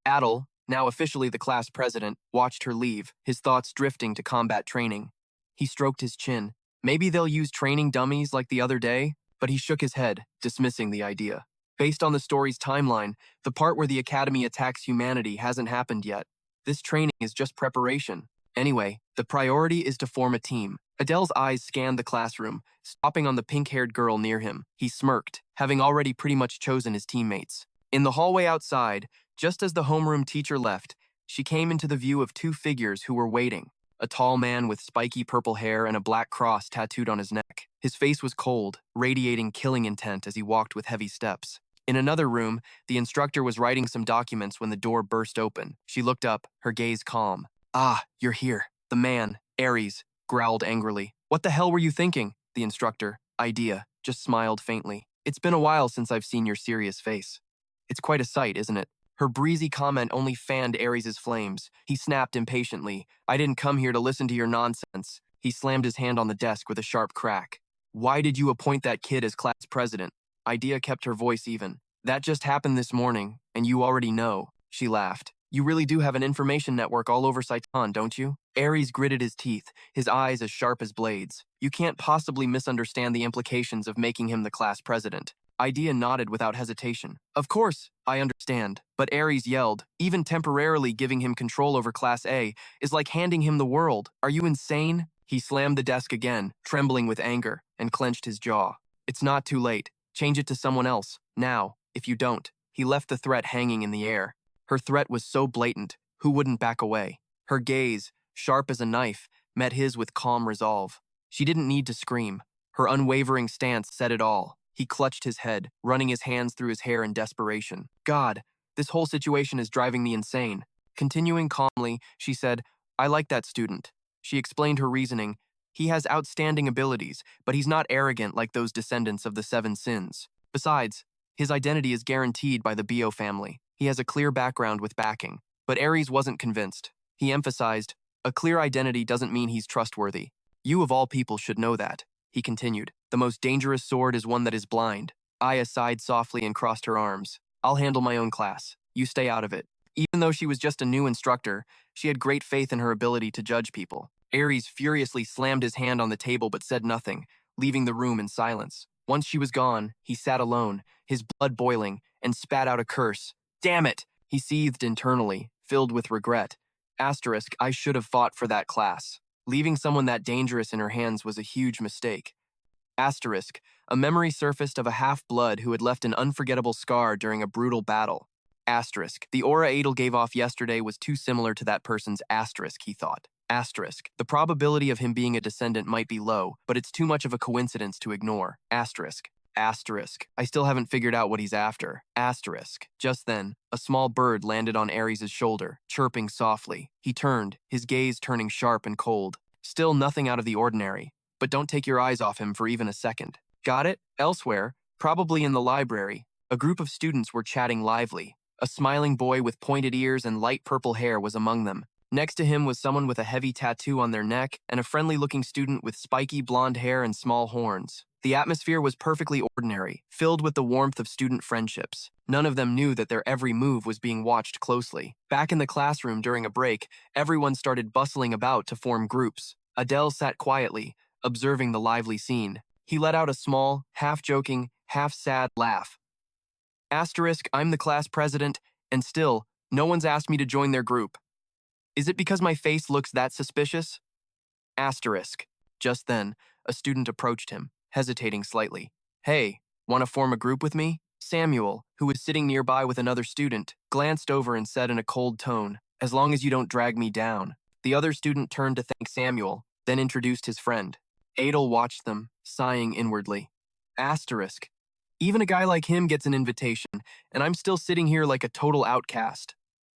Adel, now officially the class president, watched her leave, his thoughts drifting to combat training. He stroked his chin. Maybe they'll use training dummies like the other day, but he shook his head, dismissing the idea. Based on the story's timeline, the part where the Academy attacks humanity hasn't happened yet. This training is just preparation. Anyway, the priority is to form a team. Adel's eyes scanned the classroom, stopping on the pink-haired girl near him. He smirked, having already pretty much chosen his teammates. In the hallway outside, just as the homeroom teacher left, she came into the view of 2 figures who were waiting. A tall man with spiky purple hair and a black cross tattooed on his neck. His face was cold, radiating killing intent as he walked with heavy steps. In another room, the instructor was writing some documents when the door burst open. She looked up, her gaze calm. Ah, you're here. The man, Ares, growled angrily. What the hell were you thinking? The instructor, Idea, just smiled faintly. It's been a while since I've seen your serious face. It's quite a sight, isn't it? Her breezy comment only fanned Ares' flames. He snapped impatiently. I didn't come here to listen to your nonsense. He slammed his hand on the desk with a sharp crack. Why did you appoint that kid as class president? Idea kept her voice even. That just happened this morning, and you already know. She laughed. You really do have an information network all over Saiton, don't you? Ares gritted his teeth, his eyes as sharp as blades. You can't possibly misunderstand the implications of making him the class president. Idea nodded without hesitation. Of course, I understand, but Ares yelled, even temporarily giving him control over Class A is like handing him the world. Are you insane? He slammed the desk again, trembling with anger, and clenched his jaw. It's not too late. Change it to someone else, now, if you don't. He left the threat hanging in the air. Her threat was so blatant, who wouldn't back away? Her gaze, sharp as a knife, met his with calm resolve. She didn't need to scream. Her unwavering stance said it all. He clutched his head, running his hands through his hair in desperation. God, this whole situation is driving me insane. Continuing calmly, she said, I like that student. She explained her reasoning. He has outstanding abilities, but he's not arrogant like those descendants of the seven sins. Besides, his identity is guaranteed by the Bio family. He has a clear background with backing. But Ares wasn't convinced. He emphasized, a clear identity doesn't mean he's trustworthy. You of all people should know that. He continued, the most dangerous sword is one that is blind. Aya sighed softly and crossed her arms. I'll handle my own class. You stay out of it. Even though she was just a new instructor, she had great faith in her ability to judge people. Ares furiously slammed his hand on the table but said nothing, leaving the room in silence. Once she was gone, he sat alone, his blood boiling, and spat out a curse. Damn it! He seethed internally, filled with regret. Asterisk, I should have fought for that class. Leaving someone that dangerous in her hands was a huge mistake. Asterisk, a memory surfaced of a half-blood who had left an unforgettable scar during a brutal battle. Asterisk, the aura Adel gave off yesterday was too similar to that person's asterisk, he thought. Asterisk, the probability of him being a descendant might be low, but it's too much of a coincidence to ignore. Asterisk. Asterisk. I still haven't figured out what he's after. Asterisk. Just then, a small bird landed on Ares' shoulder, chirping softly. He turned, his gaze turning sharp and cold. Still nothing out of the ordinary, but don't take your eyes off him for even a second. Got it? Elsewhere, probably in the library, a group of students were chatting lively. A smiling boy with pointed ears and light purple hair was among them. Next to him was someone with a heavy tattoo on their neck and a friendly-looking student with spiky blonde hair and small horns. The atmosphere was perfectly ordinary, filled with the warmth of student friendships. None of them knew that their every move was being watched closely. Back in the classroom during a break, everyone started bustling about to form groups. Adel sat quietly, observing the lively scene. He let out a small, half-joking, half-sad laugh. Asterisk, I'm the class president, and still, no one's asked me to join their group. Is it because my face looks that suspicious? Asterisk. Just then, a student approached him, hesitating slightly. Hey, want to form a group with me? Samuel, who was sitting nearby with another student, glanced over and said in a cold tone, as long as you don't drag me down. The other student turned to thank Samuel, then introduced his friend. Adel watched them, sighing inwardly. Asterisk. Even a guy like him gets an invitation, and I'm still sitting here like a total outcast.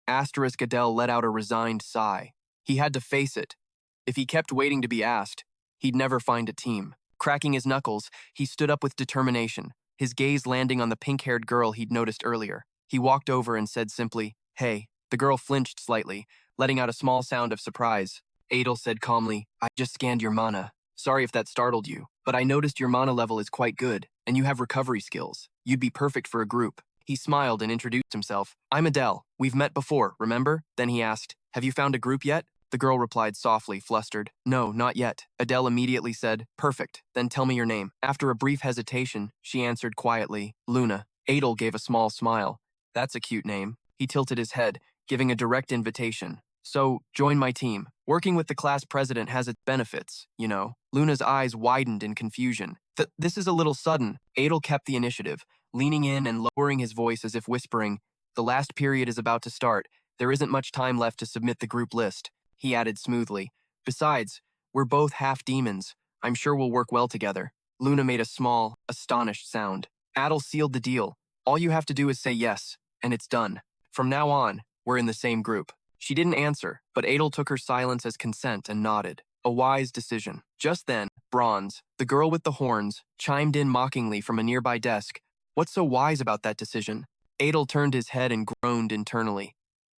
Asterisk. Adel let out a resigned sigh. He had to face it. If he kept waiting to be asked, he'd never find a team. Cracking his knuckles, he stood up with determination, his gaze landing on the pink-haired girl he'd noticed earlier. He walked over and said simply, Hey. The girl flinched slightly, letting out a small sound of surprise. Adel said calmly, I just scanned your mana. Sorry if that startled you, but I noticed your mana level is quite good, and you have recovery skills. You'd be perfect for a group. He smiled and introduced himself. I'm Adel. We've met before, remember? Then he asked, Have you found a group yet? The girl replied softly, flustered. No, not yet. Adel immediately said, Perfect. Then tell me your name. After a brief hesitation, she answered quietly, Luna. Adel gave a small smile. That's a cute name. He tilted his head, giving a direct invitation. So, join my team. Working with the class president has its benefits, you know. Luna's eyes widened in confusion. This is a little sudden. Adel kept the initiative, leaning in and lowering his voice as if whispering, The last period is about to start. There isn't much time left to submit the group list. He added smoothly. Besides, we're both half demons. I'm sure we'll work well together. Luna made a small, astonished sound. Adel sealed the deal. All you have to do is say yes, and it's done. From now on, we're in the same group. She didn't answer, but Adel took her silence as consent and nodded. A wise decision. Just then, Bronze, the girl with the horns, chimed in mockingly from a nearby desk. What's so wise about that decision? Adel turned his head and groaned internally.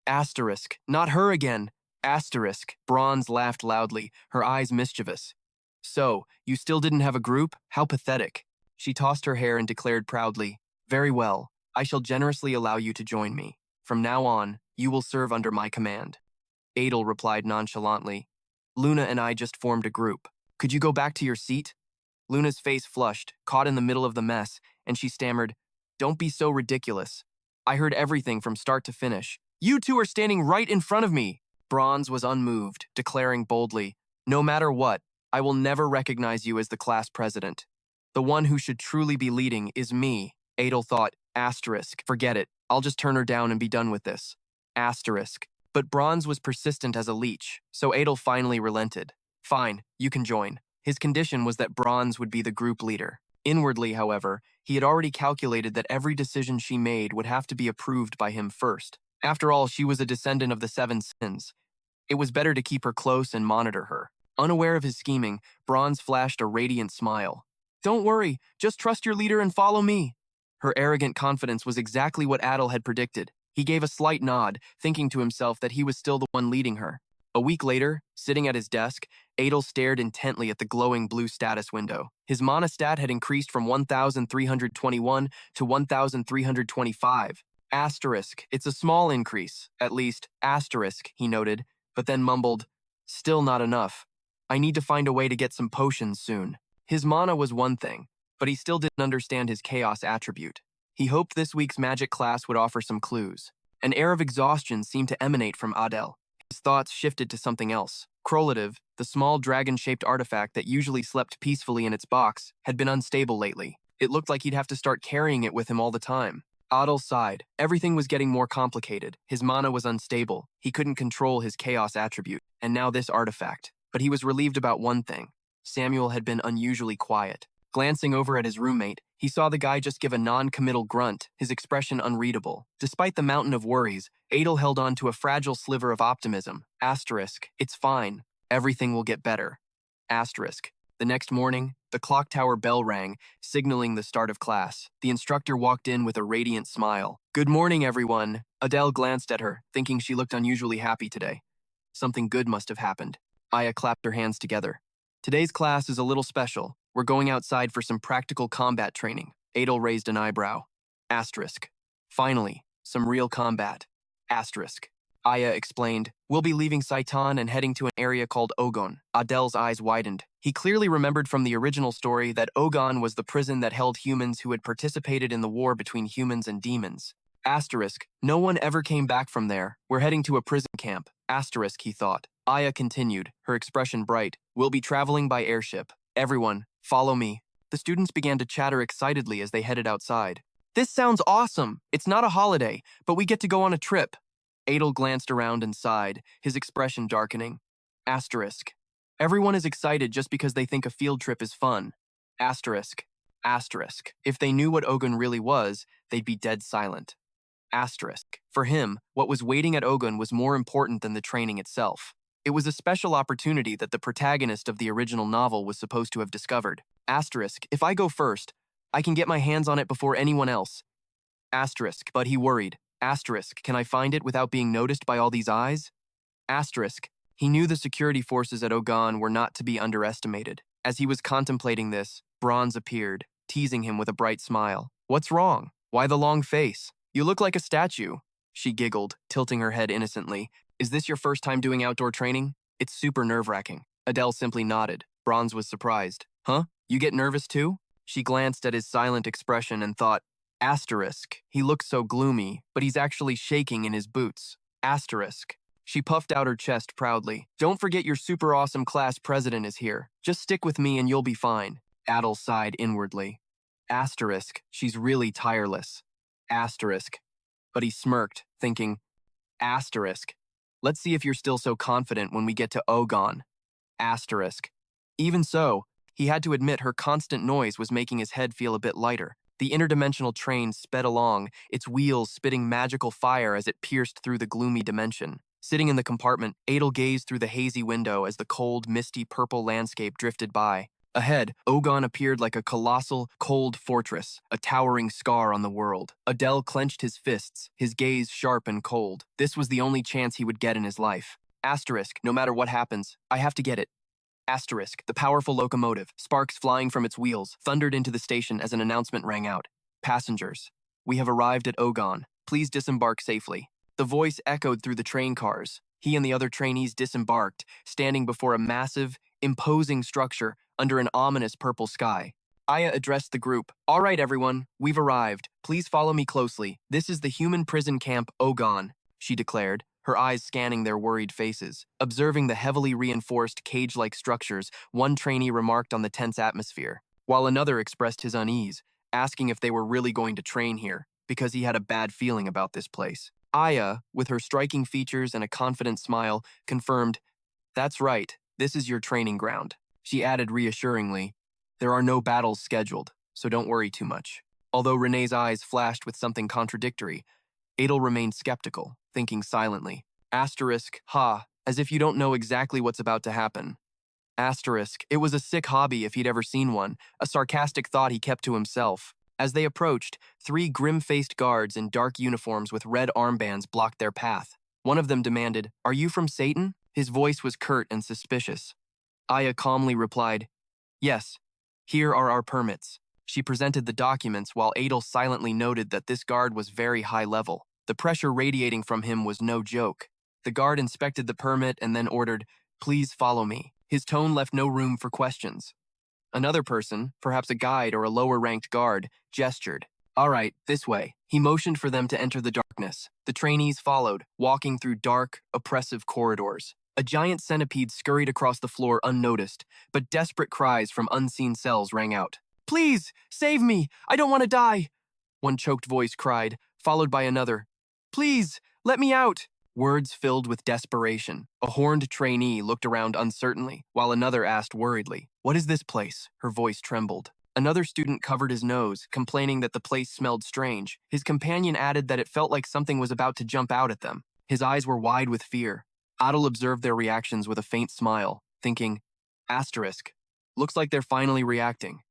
Asterisk. Not her again. Asterisk. Bronze laughed loudly, her eyes mischievous. So, you still didn't have a group? How pathetic. She tossed her hair and declared proudly, Very well. I shall generously allow you to join me. From now on, You will serve under my command. Adel replied nonchalantly. Luna and I just formed a group. Could you go back to your seat? Luna's face flushed, caught in the middle of the mess, and she stammered, Don't be so ridiculous. I heard everything from start to finish. You two are standing right in front of me. Bronze was unmoved, declaring boldly, No matter what, I will never recognize you as the class president. The one who should truly be leading is me. Adel thought, forget it. I'll just turn her down and be done with this. But Bronze was persistent as a leech, so Adel finally relented. Fine, you can join. His condition was that Bronze would be the group leader. Inwardly, however, he had already calculated that every decision she made would have to be approved by him first. After all, she was a descendant of the Seven Sins. It was better to keep her close and monitor her. Unaware of his scheming, Bronze flashed a radiant smile. Don't worry, just trust your leader and follow me. Her arrogant confidence was exactly what Adel had predicted. He gave a slight nod, thinking to himself that he was still the one leading her. A week later, sitting at his desk, Adel stared intently at the glowing blue status window. His mana stat had increased from 1,321 to 1,325. It's a small increase, at least, he noted, but then mumbled, Still not enough. I need to find a way to get some potions soon. His mana was one thing, but he still didn't understand his chaos attribute. He hoped this week's magic class would offer some clues. An air of exhaustion seemed to emanate from Adel. His thoughts shifted to something else. Krolative, the small dragon-shaped artifact that usually slept peacefully in its box, had been unstable lately. It looked like he'd have to start carrying it with him all the time. Adel sighed. Everything was getting more complicated. His mana was unstable. He couldn't control his chaos attribute. And now this artifact. But he was relieved about one thing. Samuel had been unusually quiet. Glancing over at his roommate, he saw the guy just give a non-committal grunt, his expression unreadable. Despite the mountain of worries, Adel held on to a fragile sliver of optimism. It's fine. Everything will get better. The next morning, the clock tower bell rang, signaling the start of class. The instructor walked in with a radiant smile. Good morning, everyone. Adel glanced at her, thinking she looked unusually happy today. Something good must have happened. Aya clapped her hands together. Today's class is a little special. We're going outside for some practical combat training. Adel raised an eyebrow. Finally, some real combat. Aya explained, We'll be leaving Saiton and heading to an area called Ogon. Adel's eyes widened. He clearly remembered from the original story that Ogon was the prison that held humans who had participated in the war between humans and demons. No one ever came back from there. We're heading to a prison camp. He thought. Aya continued, her expression bright. We'll be traveling by airship. Everyone, follow me. The students began to chatter excitedly as they headed outside. This sounds awesome. It's not a holiday, but we get to go on a trip. Adel glanced around and sighed, his expression darkening. Everyone is excited just because they think a field trip is fun. If they knew what Ogun really was, they'd be dead silent. For him, what was waiting at Ogun was more important than the training itself. It was a special opportunity that the protagonist of the original novel was supposed to have discovered. If I go first, I can get my hands on it before anyone else. But he worried. Can I find it without being noticed by all these eyes? He knew the security forces at Ogon were not to be underestimated. As he was contemplating this, Bronze appeared, teasing him with a bright smile. What's wrong? Why the long face? You look like a statue. She giggled, tilting her head innocently. Is this your first time doing outdoor training? It's super nerve-wracking. Adel simply nodded. Bronze was surprised. Huh? You get nervous too? She glanced at his silent expression and thought, he looks so gloomy, but he's actually shaking in his boots. She puffed out her chest proudly. Don't forget your super awesome class president is here. Just stick with me and you'll be fine. Adel sighed inwardly. She's really tireless. But he smirked, thinking, let's see if you're still so confident when we get to Ogon. Even so, he had to admit her constant noise was making his head feel a bit lighter. The interdimensional train sped along, its wheels spitting magical fire as it pierced through the gloomy dimension. Sitting in the compartment, Adel gazed through the hazy window as the cold, misty purple landscape drifted by. Ahead, Ogon appeared like a colossal, cold fortress, a towering scar on the world. Adel clenched his fists, his gaze sharp and cold. This was the only chance he would get in his life. No matter what happens, I have to get it. The powerful locomotive, sparks flying from its wheels, thundered into the station as an announcement rang out. Passengers, we have arrived at Ogon. Please disembark safely. The voice echoed through the train cars. He and the other trainees disembarked, standing before a massive, imposing structure under an ominous purple sky. Aya addressed the group. "All right, everyone, we've arrived. Please follow me closely. This is the human prison camp Ogon," she declared, her eyes scanning their worried faces. Observing the heavily reinforced cage-like structures, one trainee remarked on the tense atmosphere, while another expressed his unease, asking if they were really going to train here, because he had a bad feeling about this place. Aya, with her striking features and a confident smile, confirmed, "That's right, this is your training ground." She added reassuringly, "There are no battles scheduled, so don't worry too much." Although Renee's eyes flashed with something contradictory, Adel remained skeptical, thinking silently. Asterisk, ha, as if you don't know exactly what's about to happen. Asterisk, it was a sick hobby if he'd ever seen one, a sarcastic thought he kept to himself. As they approached, 3 grim-faced guards in dark uniforms with red armbands blocked their path. One of them demanded, "Are you from Saiton?" His voice was curt and suspicious. Aya calmly replied, "Yes, here are our permits." She presented the documents while Adel silently noted that this guard was very high level. The pressure radiating from him was no joke. The guard inspected the permit and then ordered, "Please follow me." His tone left no room for questions. Another person, perhaps a guide or a lower-ranked guard, gestured. "All right, this way." He motioned for them to enter the darkness. The trainees followed, walking through dark, oppressive corridors. A giant centipede scurried across the floor unnoticed, but desperate cries from unseen cells rang out. "Please, save me! I don't want to die!" One choked voice cried, followed by another. "Please, let me out!" Words filled with desperation. A horned trainee looked around uncertainly, while another asked worriedly, "What is this place?" Her voice trembled. Another student covered his nose, complaining that the place smelled strange. His companion added that it felt like something was about to jump out at them. His eyes were wide with fear. Adel observed their reactions with a faint smile, thinking, asterisk, looks like they're finally reacting.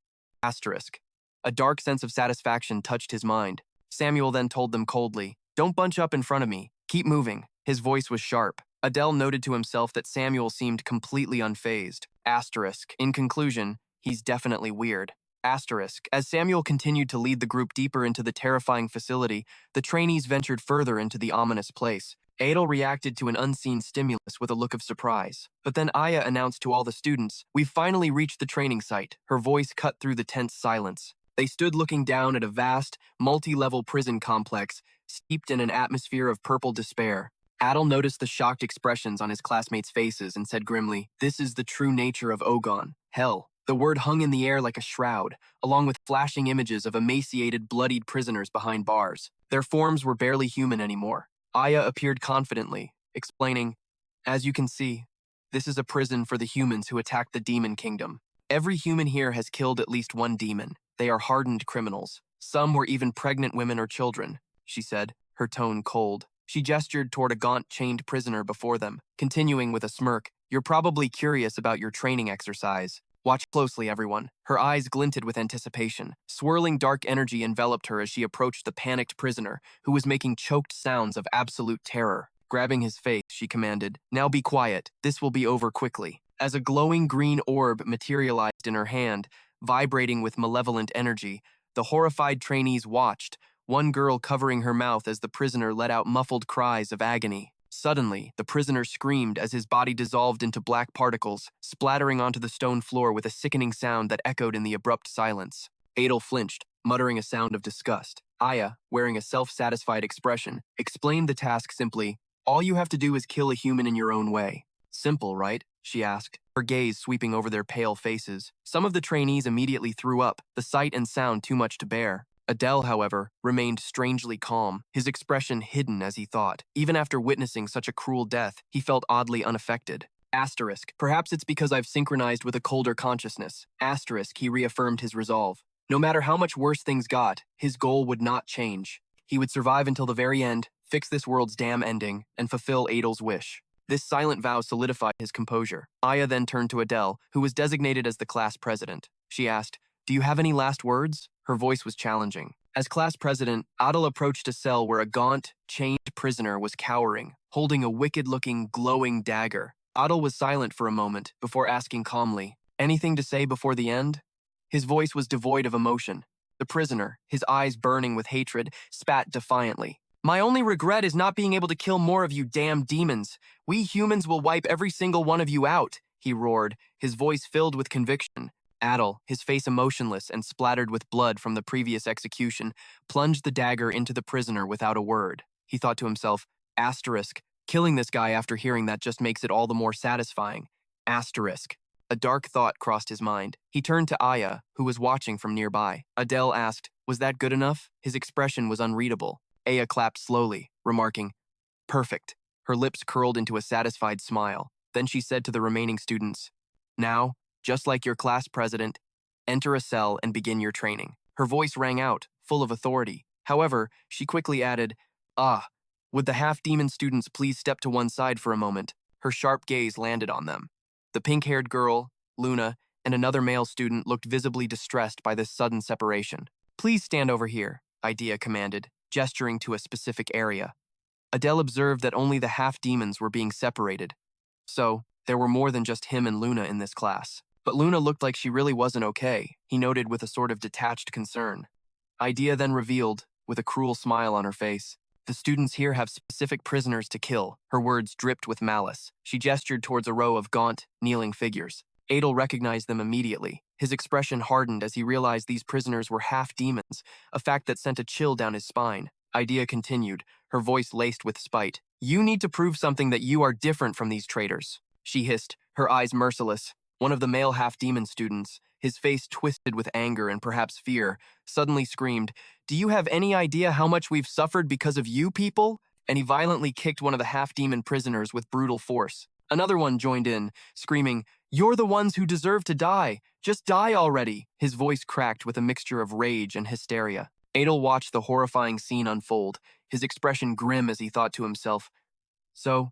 Asterisk. A dark sense of satisfaction touched his mind. Samuel then told them coldly, "Don't bunch up in front of me. Keep moving." His voice was sharp. Adel noted to himself that Samuel seemed completely unfazed. Asterisk. In conclusion, he's definitely weird. Asterisk. As Samuel continued to lead the group deeper into the terrifying facility, the trainees ventured further into the ominous place. Adel reacted to an unseen stimulus with a look of surprise. But then Aya announced to all the students, "We've finally reached the training site." Her voice cut through the tense silence. They stood looking down at a vast, multi-level prison complex, steeped in an atmosphere of purple despair. Adel noticed the shocked expressions on his classmates' faces and said grimly, "This is the true nature of Ogon, hell." The word hung in the air like a shroud, along with flashing images of emaciated, bloodied prisoners behind bars. Their forms were barely human anymore. Aya appeared confidently, explaining, "As you can see, this is a prison for the humans who attacked the demon kingdom. Every human here has killed at least one demon. They are hardened criminals. Some were even pregnant women or children," she said, her tone cold. She gestured toward a gaunt, chained prisoner before them, continuing with a smirk, "You're probably curious about your training exercise. Watch closely, everyone." Her eyes glinted with anticipation. Swirling dark energy enveloped her as she approached the panicked prisoner, who was making choked sounds of absolute terror. Grabbing his face, she commanded, "Now be quiet. This will be over quickly." As a glowing green orb materialized in her hand, vibrating with malevolent energy, the horrified trainees watched, one girl covering her mouth as the prisoner let out muffled cries of agony. Suddenly, the prisoner screamed as his body dissolved into black particles, splattering onto the stone floor with a sickening sound that echoed in the abrupt silence. Adel flinched, muttering a sound of disgust. Aya, wearing a self-satisfied expression, explained the task simply, "All you have to do is kill a human in your own way." "Simple, right?" she asked, her gaze sweeping over their pale faces. Some of the trainees immediately threw up, the sight and sound too much to bear. Adel, however, remained strangely calm, his expression hidden as he thought. Even after witnessing such a cruel death, he felt oddly unaffected. Asterisk. Perhaps it's because I've synchronized with a colder consciousness. Asterisk. He reaffirmed his resolve. No matter how much worse things got, his goal would not change. He would survive until the very end, fix this world's damn ending, and fulfill Adel's wish. This silent vow solidified his composure. Aya then turned to Adel, who was designated as the class president. She asked, "Do you have any last words?" Her voice was challenging. As class president, Adel approached a cell where a gaunt, chained prisoner was cowering, holding a wicked-looking, glowing dagger. Adel was silent for a moment before asking calmly, "Anything to say before the end?" His voice was devoid of emotion. The prisoner, his eyes burning with hatred, spat defiantly. My only regret is not being able to kill more of you damn demons. We humans will wipe every single one of you out, he roared, his voice filled with conviction. Adel, his face emotionless and splattered with blood from the previous execution, plunged the dagger into the prisoner without a word. He thought to himself, asterisk, killing this guy after hearing that just makes it all the more satisfying. Asterisk. A dark thought crossed his mind. He turned to Aya, who was watching from nearby. Adel asked, was that good enough? His expression was unreadable. Aya clapped slowly, remarking, perfect. Her lips curled into a satisfied smile. Then she said to the remaining students, now, just like your class president, enter a cell and begin your training. Her voice rang out, full of authority. However, she quickly added, would the half-demon students please step to one side for a moment? Her sharp gaze landed on them. The pink-haired girl, Luna, and another male student looked visibly distressed by this sudden separation. Please stand over here, Idea commanded, gesturing to a specific area. Adele observed that only the half-demons were being separated. So, there were more than just him and Luna in this class. But Luna looked like she really wasn't okay, he noted with a sort of detached concern. Idea then revealed, with a cruel smile on her face, the students here have specific prisoners to kill. Her words dripped with malice. She gestured towards a row of gaunt, kneeling figures. Adel recognized them immediately. His expression hardened as he realized these prisoners were half-demons, a fact that sent a chill down his spine. Idea continued, her voice laced with spite. You need to prove something that you are different from these traitors, she hissed, her eyes merciless. One of the male half-demon students, his face twisted with anger and perhaps fear, suddenly screamed, do you have any idea how much we've suffered because of you people? And he violently kicked one of the half-demon prisoners with brutal force. Another one joined in, screaming, you're the ones who deserve to die. Just die already. His voice cracked with a mixture of rage and hysteria. Adel watched the horrifying scene unfold, his expression grim as he thought to himself, so,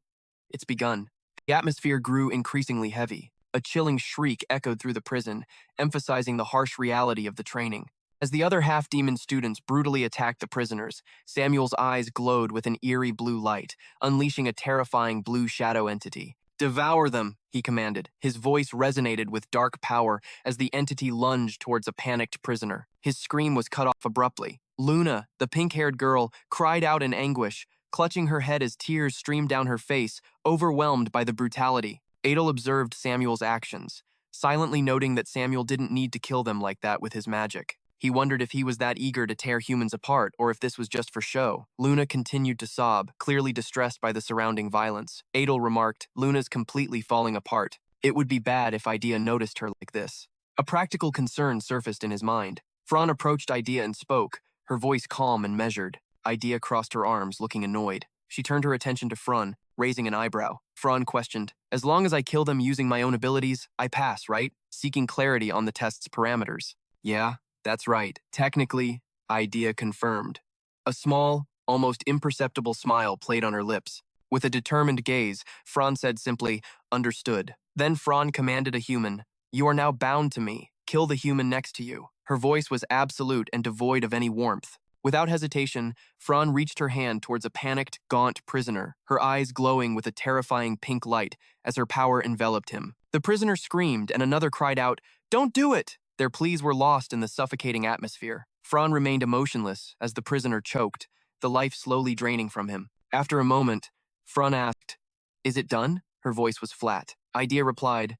it's begun. The atmosphere grew increasingly heavy. A chilling shriek echoed through the prison, emphasizing the harsh reality of the training. As the other half-demon students brutally attacked the prisoners, Samuel's eyes glowed with an eerie blue light, unleashing a terrifying blue shadow entity. Devour them, he commanded. His voice resonated with dark power as the entity lunged towards a panicked prisoner. His scream was cut off abruptly. Luna, the pink-haired girl, cried out in anguish, clutching her head as tears streamed down her face, overwhelmed by the brutality. Adel observed Samuel's actions, silently noting that Samuel didn't need to kill them like that with his magic. He wondered if he was that eager to tear humans apart or if this was just for show. Luna continued to sob, clearly distressed by the surrounding violence. Adel remarked, Luna's completely falling apart. It would be bad if Idea noticed her like this. A practical concern surfaced in his mind. Fran approached Idea and spoke, her voice calm and measured. Idea crossed her arms, looking annoyed. She turned her attention to Fran, raising an eyebrow. Fran questioned, as long as I kill them using my own abilities, I pass, right? Seeking clarity on the test's parameters. Yeah, that's right. Technically, Idea confirmed. A small, almost imperceptible smile played on her lips. With a determined gaze, Fran said simply, understood. Then Fran commanded a human, you are now bound to me. Kill the human next to you. Her voice was absolute and devoid of any warmth. Without hesitation, Fran reached her hand towards a panicked, gaunt prisoner, her eyes glowing with a terrifying pink light as her power enveloped him. The prisoner screamed and another cried out, don't do it! Their pleas were lost in the suffocating atmosphere. Fran remained emotionless as the prisoner choked, the life slowly draining from him. After a moment, Fran asked, is it done? Her voice was flat. Idea replied,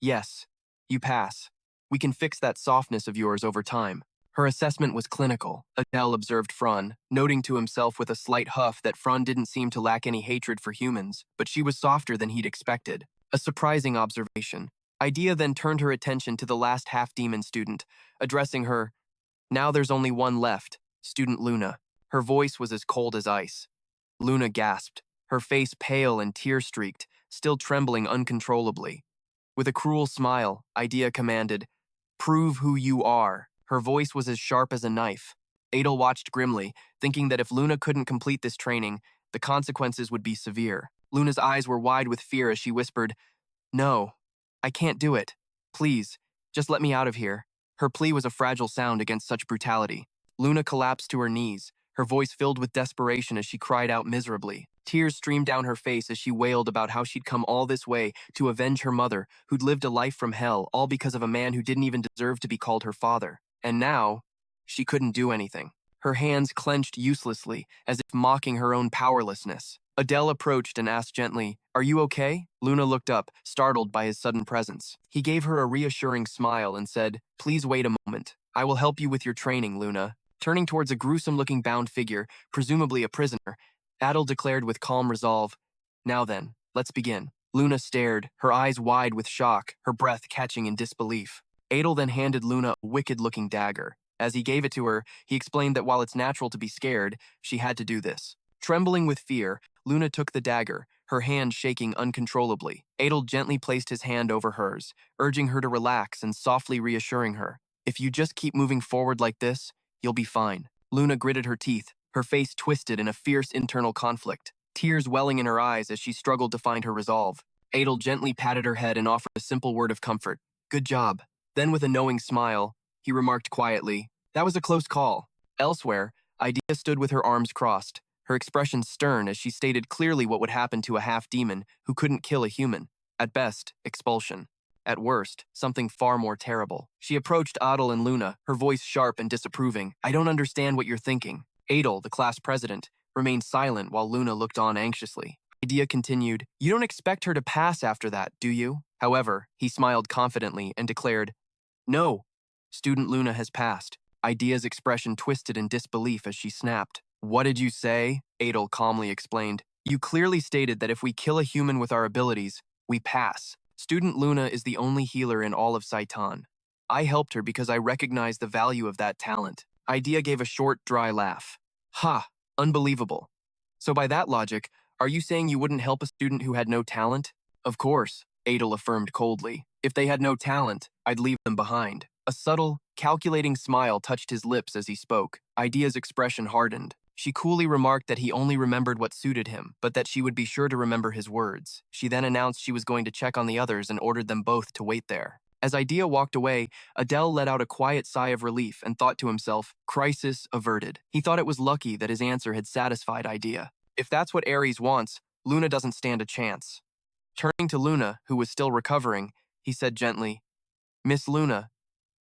yes, you pass. We can fix that softness of yours over time. Her assessment was clinical, Adel observed Fran, noting to himself with a slight huff that Fran didn't seem to lack any hatred for humans, but she was softer than he'd expected. A surprising observation. Idea then turned her attention to the last half-demon student, addressing her, now there's only one left, student Luna. Her voice was as cold as ice. Luna gasped, her face pale and tear-streaked, still trembling uncontrollably. With a cruel smile, Idea commanded, prove who you are. Her voice was as sharp as a knife. Adel watched grimly, thinking that if Luna couldn't complete this training, the consequences would be severe. Luna's eyes were wide with fear as she whispered, no, I can't do it. Please, just let me out of here. Her plea was a fragile sound against such brutality. Luna collapsed to her knees, her voice filled with desperation as she cried out miserably. Tears streamed down her face as she wailed about how she'd come all this way to avenge her mother, who'd lived a life from hell, all because of a man who didn't even deserve to be called her father. And now, she couldn't do anything. her hands clenched uselessly, as if mocking her own powerlessness. Adel approached and asked gently, "Are you okay?" Luna looked up, startled by his sudden presence. He gave her a reassuring smile and said, "Please wait a moment. I will help you with your training, Luna." Turning towards a gruesome-looking bound figure, presumably a prisoner, Adel declared with calm resolve, "Now then, let's begin." Luna stared, her eyes wide with shock, her breath catching in disbelief. Adel then handed Luna a wicked-looking dagger. As he gave it to her, he explained that while it's natural to be scared, she had to do this. Trembling with fear, Luna took the dagger, her hand shaking uncontrollably. Adel gently placed his hand over hers, urging her to relax and softly reassuring her. "If you just keep moving forward like this, you'll be fine." Luna gritted her teeth, her face twisted in a fierce internal conflict, tears welling in her eyes as she struggled to find her resolve. Adel gently patted her head and offered a simple word of comfort. "Good job." Then with a knowing smile, he remarked quietly, "That was a close call." Elsewhere, Idea stood with her arms crossed, her expression stern as she stated clearly what would happen to a half-demon who couldn't kill a human. At best, expulsion. At worst, something far more terrible. She approached Adel and Luna, her voice sharp and disapproving. "I don't understand what you're thinking." Adel, the class president, remained silent while Luna looked on anxiously. Idea continued, "You don't expect her to pass after that, do you?" However, he smiled confidently and declared, "No, student Luna has passed." Idea's expression twisted in disbelief as she snapped. "What did you say?" Adel calmly explained. "You clearly stated that if we kill a human with our abilities, we pass. Student Luna is the only healer in all of Saiton. I helped her because I recognize the value of that talent." Idea gave a short, dry laugh. "Ha, unbelievable. So by that logic, are you saying you wouldn't help a student who had no talent?" "Of course," Adel affirmed coldly. "If they had no talent, I'd leave them behind." A subtle, calculating smile touched his lips as he spoke. Idea's expression hardened. She coolly remarked that he only remembered what suited him, but that she would be sure to remember his words. She then announced she was going to check on the others and ordered them both to wait there. As Idea walked away, Adel let out a quiet sigh of relief and thought to himself, crisis averted. He thought it was lucky that his answer had satisfied Idea. If that's what Ares wants, Luna doesn't stand a chance. Turning to Luna, who was still recovering, he said gently, "Miss Luna,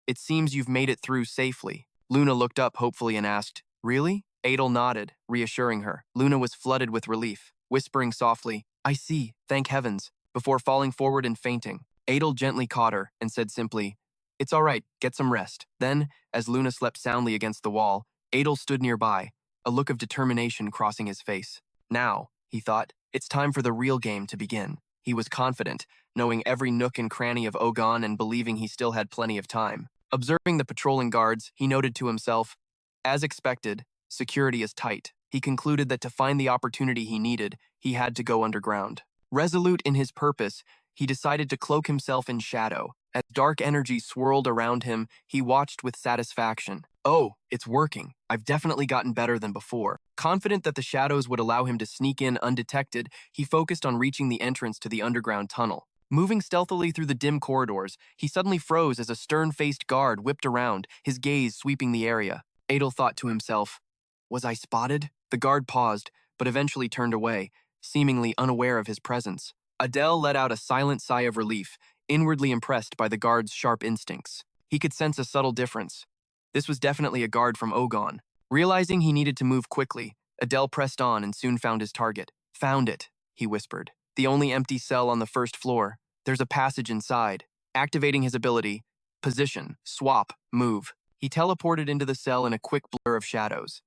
it seems you've made it through safely." Luna looked up hopefully and asked, "Really?" Adel nodded, reassuring her. Luna was flooded with relief, whispering softly, "I see, thank heavens," before falling forward and fainting. Adel gently caught her and said simply, "It's all right, get some rest." Then, as Luna slept soundly against the wall, Adel stood nearby, a look of determination crossing his face. Now, he thought, it's time for the real game to begin. He was confident, knowing every nook and cranny of Ogon and believing he still had plenty of time. Observing the patrolling guards, he noted to himself, as expected, security is tight. He concluded that to find the opportunity he needed, he had to go underground. Resolute in his purpose, he decided to cloak himself in shadow. As dark energy swirled around him, he watched with satisfaction. "Oh, it's working. I've definitely gotten better than before." Confident that the shadows would allow him to sneak in undetected, he focused on reaching the entrance to the underground tunnel. Moving stealthily through the dim corridors, he suddenly froze as a stern-faced guard whipped around, his gaze sweeping the area. Adel thought to himself, "Was I spotted?" The guard paused, but eventually turned away, seemingly unaware of his presence. Adel let out a silent sigh of relief, inwardly impressed by the guard's sharp instincts. He could sense a subtle difference. This was definitely a guard from Ogon. Realizing he needed to move quickly, Adel pressed on and soon found his target. "Found it," he whispered. "The only empty cell on the first floor. There's a passage inside." Activating his ability, position, swap, move, he teleported into the cell in a quick blur of shadows.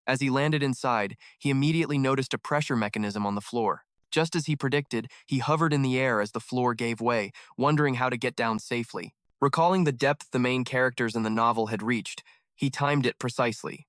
As he landed inside, he immediately noticed a pressure mechanism on the floor. Just as he predicted, he hovered in the air as the floor gave way, wondering how to get down safely. Recalling the depth the main characters in the novel had reached, he timed it precisely.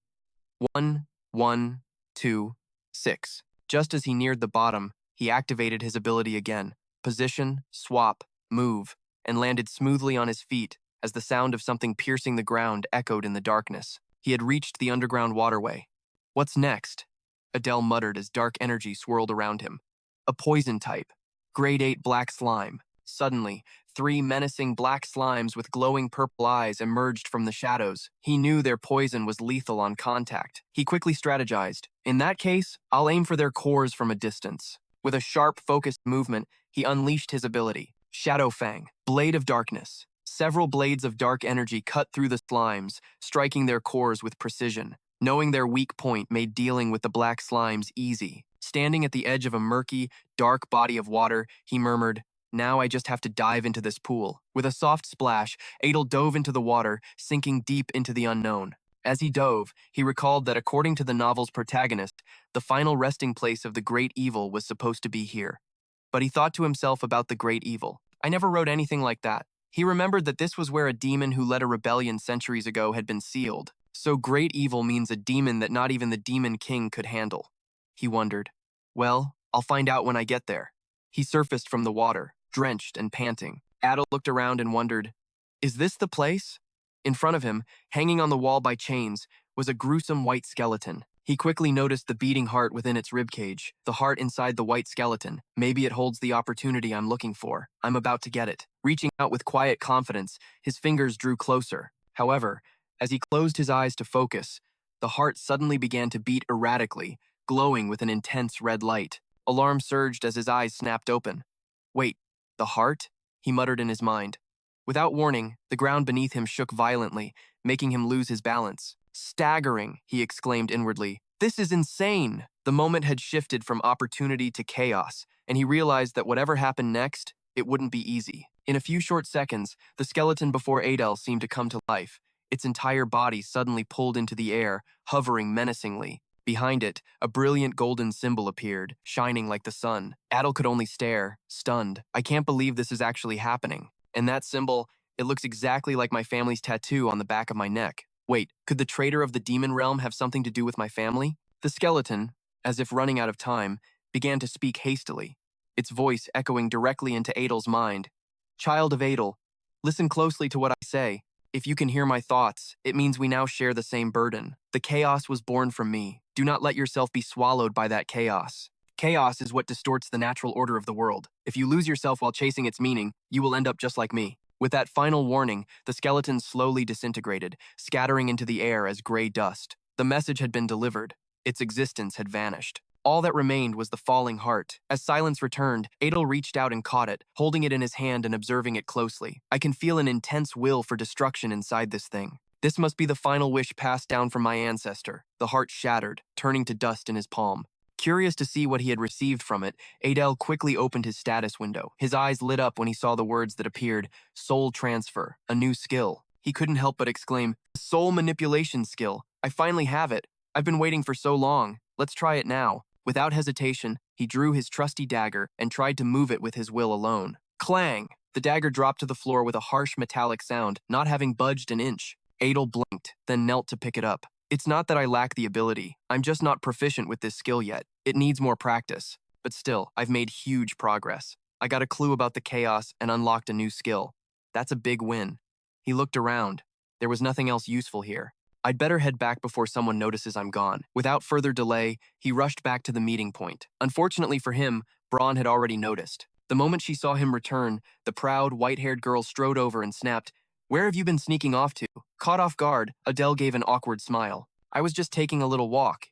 1, 1, 2, 6. Just as he neared the bottom, he activated his ability again. Position, swap, move, and landed smoothly on his feet as the sound of something piercing the ground echoed in the darkness. He had reached the underground waterway. "What's next?" Adel muttered as dark energy swirled around him. "A poison type. Grade 8 black slime." Suddenly, 3 menacing black slimes with glowing purple eyes emerged from the shadows. He knew their poison was lethal on contact. He quickly strategized. "In that case, I'll aim for their cores from a distance." With a sharp, focused movement, he unleashed his ability. Shadow Fang, Blade of Darkness. Several blades of dark energy cut through the slimes, striking their cores with precision. knowing their weak point made dealing with the black slimes easy. Standing at the edge of a murky, dark body of water, he murmured, "Now I just have to dive into this pool." With a soft splash, Adel dove into the water, sinking deep into the unknown. As he dove, he recalled that according to the novel's protagonist, the final resting place of the great evil was supposed to be here. But he thought to himself about the great evil. I never wrote anything like that. He remembered that this was where a demon who led a rebellion centuries ago had been sealed. So great evil means a demon that not even the demon king could handle. He wondered, well, I'll find out when I get there. He surfaced from the water, drenched and panting. Adel looked around and wondered, is this the place? In front of him, hanging on the wall by chains, was a gruesome white skeleton. He quickly noticed the beating heart within its ribcage, the heart inside the white skeleton. Maybe it holds the opportunity I'm looking for. I'm about to get it. Reaching out with quiet confidence, his fingers drew closer. However, as he closed his eyes to focus, the heart suddenly began to beat erratically, glowing with an intense red light. Alarm surged as his eyes snapped open. Wait, the heart? He muttered in his mind. Without warning, the ground beneath him shook violently, making him lose his balance. Staggering, he exclaimed inwardly. This is insane! The moment had shifted from opportunity to chaos, and he realized that whatever happened next, it wouldn't be easy. In a few short seconds, the skeleton before Adel seemed to come to life. Its entire body suddenly pulled into the air, hovering menacingly. Behind it, a brilliant golden symbol appeared, shining like the sun. Adel could only stare, stunned. I can't believe this is actually happening. And that symbol, it looks exactly like my family's tattoo on the back of my neck. Wait, could the traitor of the demon realm have something to do with my family? The skeleton, as if running out of time, began to speak hastily, its voice echoing directly into Adel's mind. Child of Adel, listen closely to what I say. If you can hear my thoughts, it means we now share the same burden. The chaos was born from me. Do not let yourself be swallowed by that chaos. Chaos is what distorts the natural order of the world. If you lose yourself while chasing its meaning, you will end up just like me. With that final warning, the skeleton slowly disintegrated, scattering into the air as gray dust. The message had been delivered. Its existence had vanished. All that remained was the falling heart. As silence returned, Adel reached out and caught it, holding it in his hand and observing it closely. I can feel an intense will for destruction inside this thing. This must be the final wish passed down from my ancestor. The heart shattered, turning to dust in his palm. Curious to see what he had received from it, Adel quickly opened his status window. His eyes lit up when he saw the words that appeared, Soul Transfer, a new skill. He couldn't help but exclaim, Soul Manipulation skill. I finally have it. I've been waiting for so long. Let's try it now. Without hesitation, he drew his trusty dagger and tried to move it with his will alone. Clang! The dagger dropped to the floor with a harsh metallic sound, not having budged an inch. Adel blinked, then knelt to pick it up. It's not that I lack the ability. I'm just not proficient with this skill yet. It needs more practice. But still, I've made huge progress. I got a clue about the chaos and unlocked a new skill. That's a big win. He looked around. There was nothing else useful here. I'd better head back before someone notices I'm gone. Without further delay, he rushed back to the meeting point. Unfortunately for him, Braun had already noticed. The moment she saw him return, the proud, white-haired girl strode over and snapped, Where have you been sneaking off to? Caught off guard, Adel gave an awkward smile. I was just taking a little walk,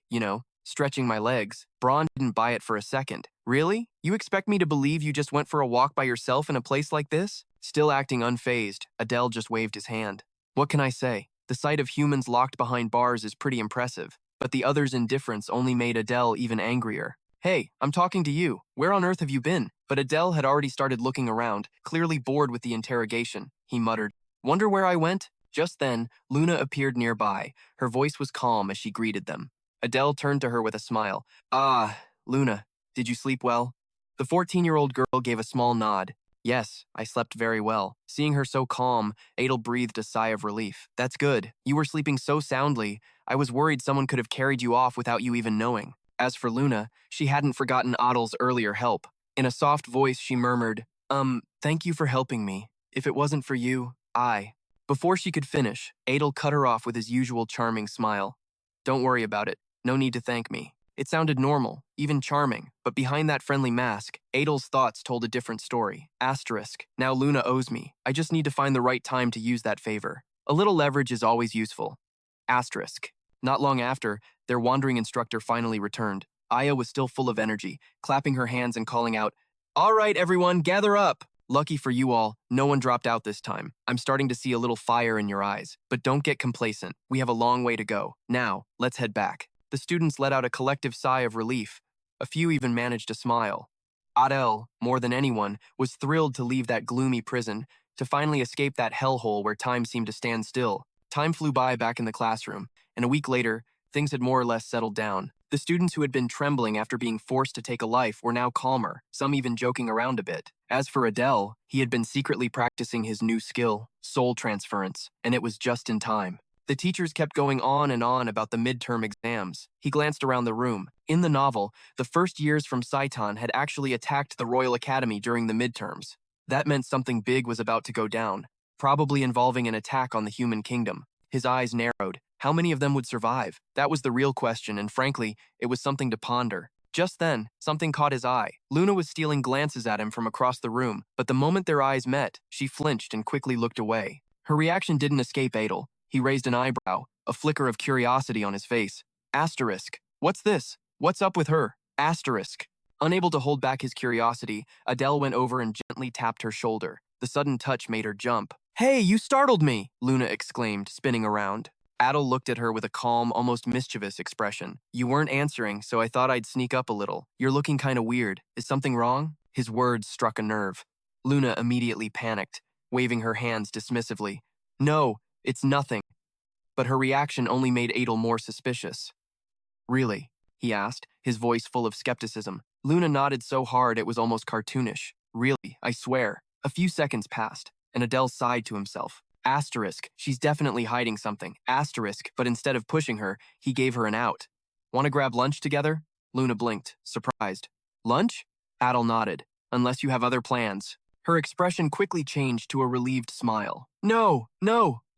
stretching my legs. Braun didn't buy it for a second. Really? You expect me to believe you just went for a walk by yourself in a place like this? Still acting unfazed, Adel just waved his hand. What can I say? The sight of humans locked behind bars is pretty impressive, but the other's indifference only made Adel even angrier. Hey, I'm talking to you. Where on earth have you been? But Adel had already started looking around, clearly bored with the interrogation. He muttered, Wonder where I went? Just then, Luna appeared nearby. Her voice was calm as she greeted them. Adel turned to her with a smile. Ah, Luna, did you sleep well? The 14-year-old girl gave a small nod. Yes, I slept very well. Seeing her so calm, Adel breathed a sigh of relief. That's good. You were sleeping so soundly, I was worried someone could have carried you off without you even knowing. As for Luna, she hadn't forgotten Adel's earlier help. In a soft voice, she murmured, thank you for helping me. If it wasn't for you, Before she could finish, Adel cut her off with his usual charming smile. Don't worry about it. No need to thank me. It sounded normal, even charming, but behind that friendly mask, Adel's thoughts told a different story. Asterisk. Now Luna owes me. I just need to find the right time to use that favor. A little leverage is always useful. Asterisk. Not long after, their wandering instructor finally returned. Aya was still full of energy, clapping her hands and calling out, All right, everyone, gather up. Lucky for you all, no one dropped out this time. I'm starting to see a little fire in your eyes. But don't get complacent. We have a long way to go. Now, let's head back. The students let out a collective sigh of relief. A few even managed to smile. Adel, more than anyone, was thrilled to leave that gloomy prison, to finally escape that hellhole where time seemed to stand still. Time flew by back in the classroom, and a week later, things had more or less settled down. The students who had been trembling after being forced to take a life were now calmer, some even joking around a bit. As for Adel, he had been secretly practicing his new skill, soul transference, and it was just in time. The teachers kept going on and on about the midterm exams. He glanced around the room. In the novel, the first years from Saiton had actually attacked the Royal Academy during the midterms. That meant something big was about to go down, probably involving an attack on the human kingdom. His eyes narrowed. How many of them would survive? That was the real question, and frankly, it was something to ponder. Just then, something caught his eye. Luna was stealing glances at him from across the room, but the moment their eyes met, she flinched and quickly looked away. Her reaction didn't escape Adel. He raised an eyebrow, a flicker of curiosity on his face. Asterisk. What's this? What's up with her? Asterisk. Unable to hold back his curiosity, Adele went over and gently tapped her shoulder. The sudden touch made her jump. Hey, you startled me! Luna exclaimed, spinning around. Adel looked at her with a calm, almost mischievous expression. You weren't answering, so I thought I'd sneak up a little. You're looking kinda weird. Is something wrong? His words struck a nerve. Luna immediately panicked, waving her hands dismissively. No, it's nothing. But her reaction only made Adel more suspicious. Really? He asked, his voice full of skepticism. Luna nodded so hard it was almost cartoonish. Really, I swear. A few seconds passed, and Adele sighed to himself. Asterisk, she's definitely hiding something. Asterisk, but instead of pushing her, he gave her an out. Want to grab lunch together? Luna blinked, surprised. Lunch? Adel nodded. Unless you have other plans. Her expression quickly changed to a relieved smile. No,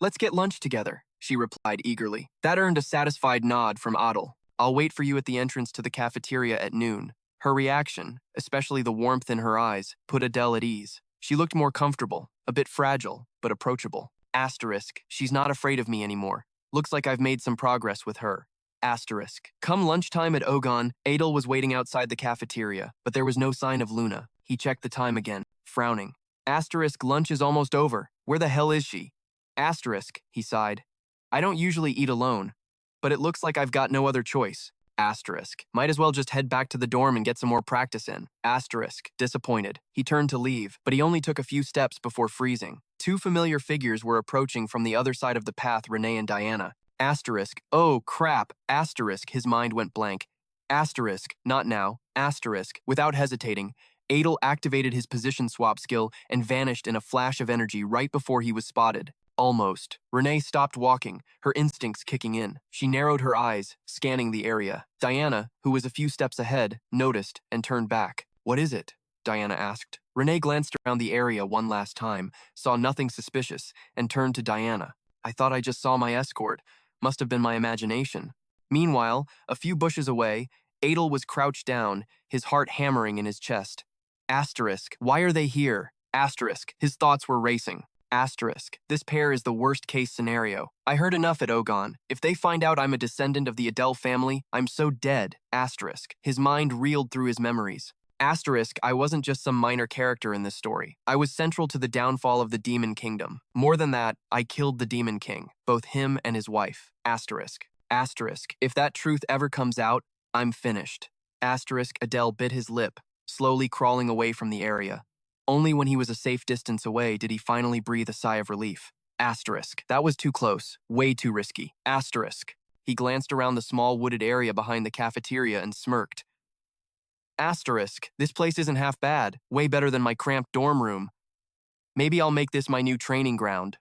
let's get lunch together, she replied eagerly. That earned a satisfied nod from Adel. I'll wait for you at the entrance to the cafeteria at noon. Her reaction, especially the warmth in her eyes, put Adele at ease. She looked more comfortable, a bit fragile, but approachable. Asterisk, she's not afraid of me anymore. Looks like I've made some progress with her. Asterisk. Come lunchtime at Ogon, Adel was waiting outside the cafeteria, but there was no sign of Luna. He checked the time again, frowning. Asterisk, lunch is almost over. Where the hell is she? Asterisk, he sighed. I don't usually eat alone, but it looks like I've got no other choice. Asterisk. Might as well just head back to the dorm and get some more practice in. Asterisk. Disappointed. He turned to leave, but he only took a few steps before freezing. Two familiar figures were approaching from the other side of the path, Renee and Diana. Asterisk. Oh, crap. Asterisk. His mind went blank. Asterisk. Not now. Asterisk. Without hesitating, Adel activated his position swap skill and vanished in a flash of energy right before he was spotted. Almost. Renee stopped walking, her instincts kicking in. She narrowed her eyes, scanning the area. Diana, who was a few steps ahead, noticed and turned back. What is it? Diana asked. Renee glanced around the area one last time, saw nothing suspicious, and turned to Diana. I thought I just saw my escort. Must have been my imagination. Meanwhile, a few bushes away, Adel was crouched down, his heart hammering in his chest. Asterisk. Why are they here? Asterisk. His thoughts were racing. Asterisk. This pair is the worst-case scenario. I heard enough at Ogon. If they find out I'm a descendant of the Adel family, I'm so dead. Asterisk. His mind reeled through his memories. Asterisk, I wasn't just some minor character in this story. I was central to the downfall of the Demon Kingdom. More than that, I killed the Demon King, both him and his wife. Asterisk. Asterisk. If that truth ever comes out, I'm finished. Asterisk. Adel bit his lip, slowly crawling away from the area. Only when he was a safe distance away did he finally breathe a sigh of relief. Asterisk. That was too close. Way too risky. Asterisk. He glanced around the small wooded area behind the cafeteria and smirked. Asterisk. This place isn't half bad. Way better than my cramped dorm room. Maybe I'll make this my new training ground.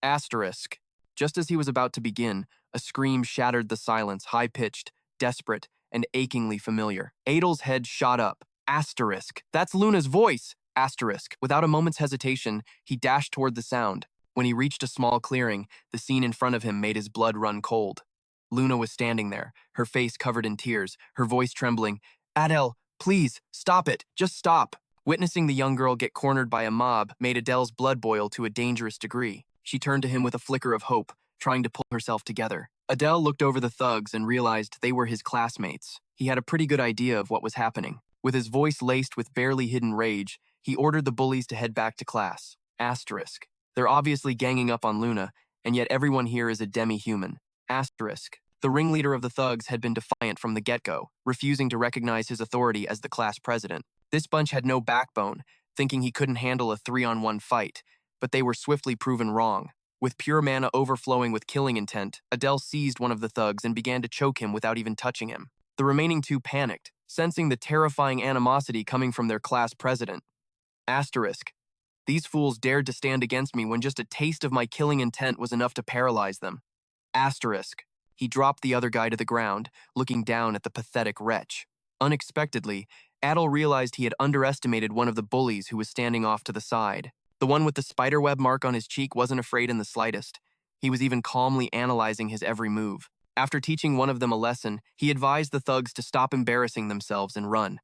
Asterisk. Just as he was about to begin, a scream shattered the silence, high-pitched, desperate, and achingly familiar. Adel's head shot up. Asterisk. That's Luna's voice! Asterisk. Without a moment's hesitation, he dashed toward the sound. When he reached a small clearing, the scene in front of him made his blood run cold. Luna was standing there, her face covered in tears, her voice trembling. Adel, please, stop it. Just stop. Witnessing the young girl get cornered by a mob made Adel's blood boil to a dangerous degree. She turned to him with a flicker of hope, trying to pull herself together. Adel looked over the thugs and realized they were his classmates. He had a pretty good idea of what was happening. With his voice laced with barely hidden rage, he ordered the bullies to head back to class. Asterisk. They're obviously ganging up on Luna, and yet everyone here is a demi-human. Asterisk. The ringleader of the thugs had been defiant from the get-go, refusing to recognize his authority as the class president. This bunch had no backbone, thinking he couldn't handle a 3-on-1 fight, but they were swiftly proven wrong. With pure mana overflowing with killing intent, Adel seized one of the thugs and began to choke him without even touching him. The remaining two panicked, sensing the terrifying animosity coming from their class president. Asterisk. These fools dared to stand against me when just a taste of my killing intent was enough to paralyze them. Asterisk. He dropped the other guy to the ground, looking down at the pathetic wretch. Unexpectedly, Adel realized he had underestimated one of the bullies who was standing off to the side. The one with the spiderweb mark on his cheek wasn't afraid in the slightest. He was even calmly analyzing his every move. After teaching one of them a lesson, he advised the thugs to stop embarrassing themselves and run.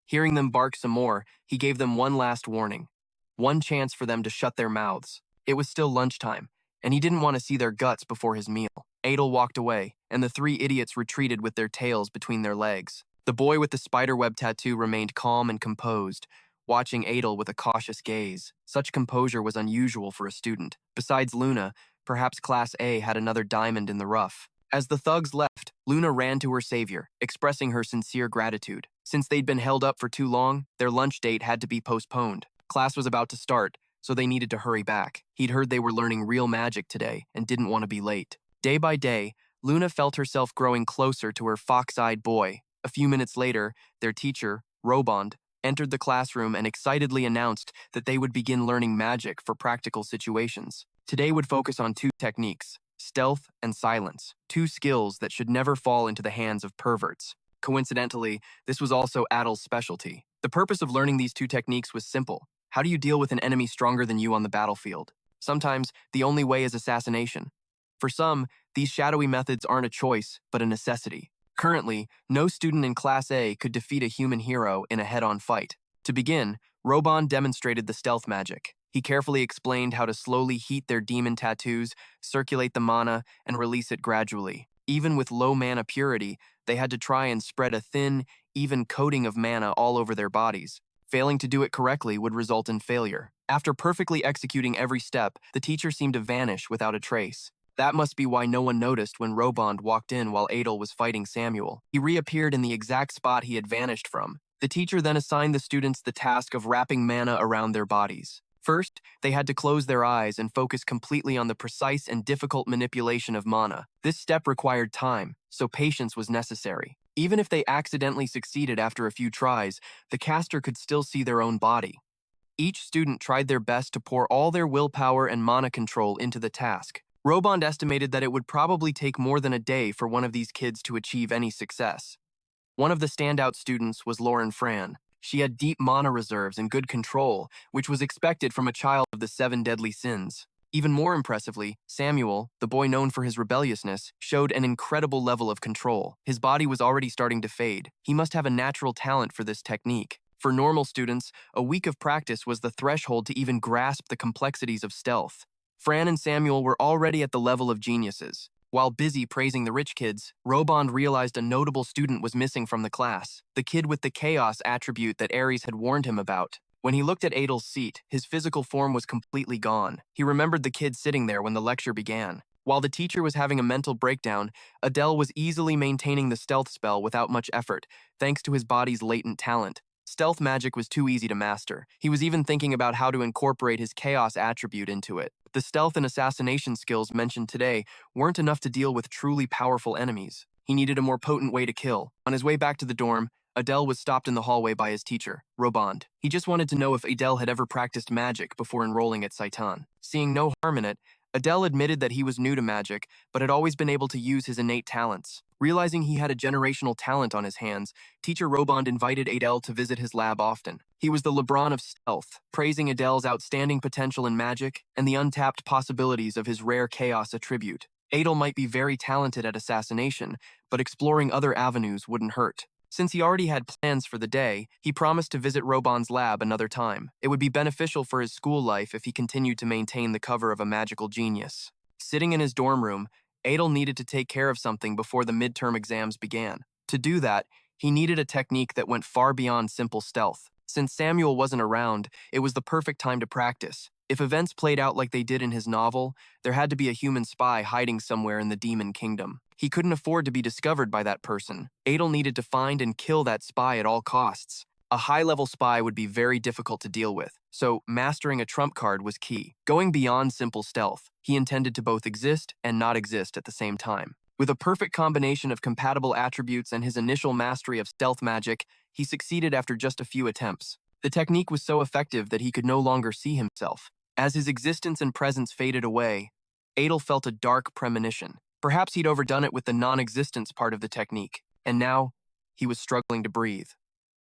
Hearing them bark some more, he gave them one last warning. One chance for them to shut their mouths. It was still lunchtime, and he didn't want to see their guts before his meal. Adel walked away, and the three idiots retreated with their tails between their legs. The boy with the spiderweb tattoo remained calm and composed, watching Adel with a cautious gaze. Such composure was unusual for a student. Besides Luna, perhaps Class A had another diamond in the rough. As the thugs left, Luna ran to her savior, expressing her sincere gratitude. Since they'd been held up for too long, their lunch date had to be postponed. Class was about to start, so they needed to hurry back. He'd heard they were learning real magic today and didn't want to be late. Day by day, Luna felt herself growing closer to her fox-eyed boy. A few minutes later, their teacher, Robond, entered the classroom and excitedly announced that they would begin learning magic for practical situations. Today would focus on two techniques, stealth and silence, two skills that should never fall into the hands of perverts. Coincidentally, this was also Adel's specialty. The purpose of learning these two techniques was simple. How do you deal with an enemy stronger than you on the battlefield? Sometimes, the only way is assassination. For some, these shadowy methods aren't a choice, but a necessity. Currently, no student in Class A could defeat a human hero in a head-on fight. To begin, Robond demonstrated the stealth magic. He carefully explained how to slowly heat their demon tattoos, circulate the mana, and release it gradually. Even with low mana purity, they had to try and spread a thin, even coating of mana all over their bodies. Failing to do it correctly would result in failure. After perfectly executing every step, the teacher seemed to vanish without a trace. That must be why no one noticed when Robond walked in while Adel was fighting Samuel. He reappeared in the exact spot he had vanished from. The teacher then assigned the students the task of wrapping mana around their bodies. First, they had to close their eyes and focus completely on the precise and difficult manipulation of mana. This step required time, so patience was necessary. Even if they accidentally succeeded after a few tries, the caster could still see their own body. Each student tried their best to pour all their willpower and mana control into the task. Robond estimated that it would probably take more than a day for one of these kids to achieve any success. One of the standout students was Lauren Fran. She had deep mana reserves and good control, which was expected from a child of the 7 deadly sins. Even more impressively, Samuel, the boy known for his rebelliousness, showed an incredible level of control. His body was already starting to fade. He must have a natural talent for this technique. For normal students, a week of practice was the threshold to even grasp the complexities of stealth. Fran and Samuel were already at the level of geniuses. While busy praising the rich kids, Robond realized a notable student was missing from the class, the kid with the chaos attribute that Ares had warned him about. When he looked at Adel's seat, his physical form was completely gone. He remembered the kid sitting there when the lecture began. While the teacher was having a mental breakdown, Adel was easily maintaining the stealth spell without much effort, thanks to his body's latent talent. Stealth magic was too easy to master. He was even thinking about how to incorporate his chaos attribute into it. The stealth and assassination skills mentioned today weren't enough to deal with truly powerful enemies. He needed a more potent way to kill. On his way back to the dorm, Adel was stopped in the hallway by his teacher, Robond. He just wanted to know if Adel had ever practiced magic before enrolling at Saiton. Seeing no harm in it, Adel admitted that he was new to magic, but had always been able to use his innate talents. Realizing he had a generational talent on his hands, teacher Robond invited Adel to visit his lab often. He was the LeBron of stealth, praising Adel's outstanding potential in magic and the untapped possibilities of his rare chaos attribute. Adel might be very talented at assassination, but exploring other avenues wouldn't hurt. Since he already had plans for the day, he promised to visit Robond's lab another time. It would be beneficial for his school life if he continued to maintain the cover of a magical genius. Sitting in his dorm room, Adel needed to take care of something before the midterm exams began. To do that, he needed a technique that went far beyond simple stealth. Since Samuel wasn't around, it was the perfect time to practice. If events played out like they did in his novel, there had to be a human spy hiding somewhere in the demon kingdom. He couldn't afford to be discovered by that person. Adel needed to find and kill that spy at all costs. A high-level spy would be very difficult to deal with, so mastering a trump card was key. Going beyond simple stealth, he intended to both exist and not exist at the same time. With a perfect combination of compatible attributes and his initial mastery of stealth magic, he succeeded after just a few attempts. The technique was so effective that he could no longer see himself. As his existence and presence faded away, Adel felt a dark premonition. Perhaps he'd overdone it with the non-existence part of the technique, and now he was struggling to breathe.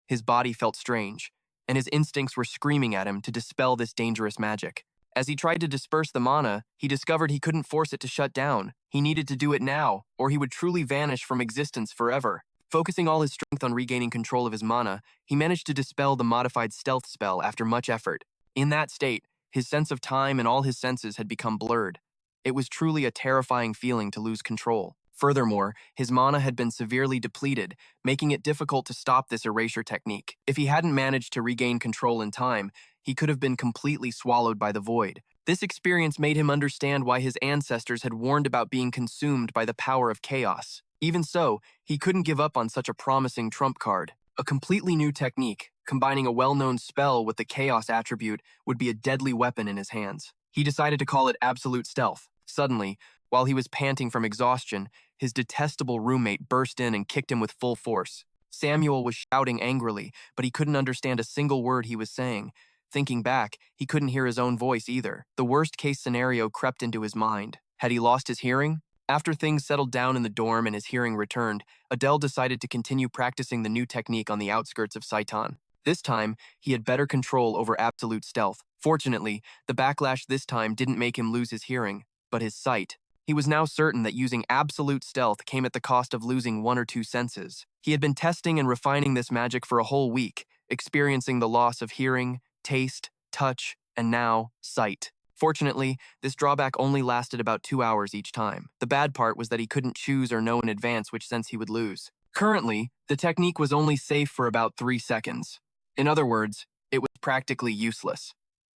His body felt strange, and his instincts were screaming at him to dispel this dangerous magic. As he tried to disperse the mana, he discovered he couldn't force it to shut down. He needed to do it now, or he would truly vanish from existence forever. Focusing all his strength on regaining control of his mana, he managed to dispel the modified stealth spell after much effort. In that state, his sense of time and all his senses had become blurred. It was truly a terrifying feeling to lose control. Furthermore, his mana had been severely depleted, making it difficult to stop this erasure technique. If he hadn't managed to regain control in time, he could have been completely swallowed by the void. This experience made him understand why his ancestors had warned about being consumed by the power of chaos. Even so, he couldn't give up on such a promising trump card. A completely new technique, combining a well-known spell with the chaos attribute, would be a deadly weapon in his hands. He decided to call it absolute stealth. Suddenly, while he was panting from exhaustion, his detestable roommate burst in and kicked him with full force. Samuel was shouting angrily, but he couldn't understand a single word he was saying. Thinking back, he couldn't hear his own voice either. The worst-case scenario crept into his mind. Had he lost his hearing? After things settled down in the dorm and his hearing returned, Adel decided to continue practicing the new technique on the outskirts of Saiton. This time, he had better control over absolute stealth. Fortunately, the backlash this time didn't make him lose his hearing, but his sight. He was now certain that using absolute stealth came at the cost of losing one or two senses. He had been testing and refining this magic for a whole week, experiencing the loss of hearing, taste, touch, and now, sight. Fortunately, this drawback only lasted about 2 hours each time. The bad part was that he couldn't choose or know in advance which sense he would lose. Currently, the technique was only safe for about 3 seconds. In other words, it was practically useless.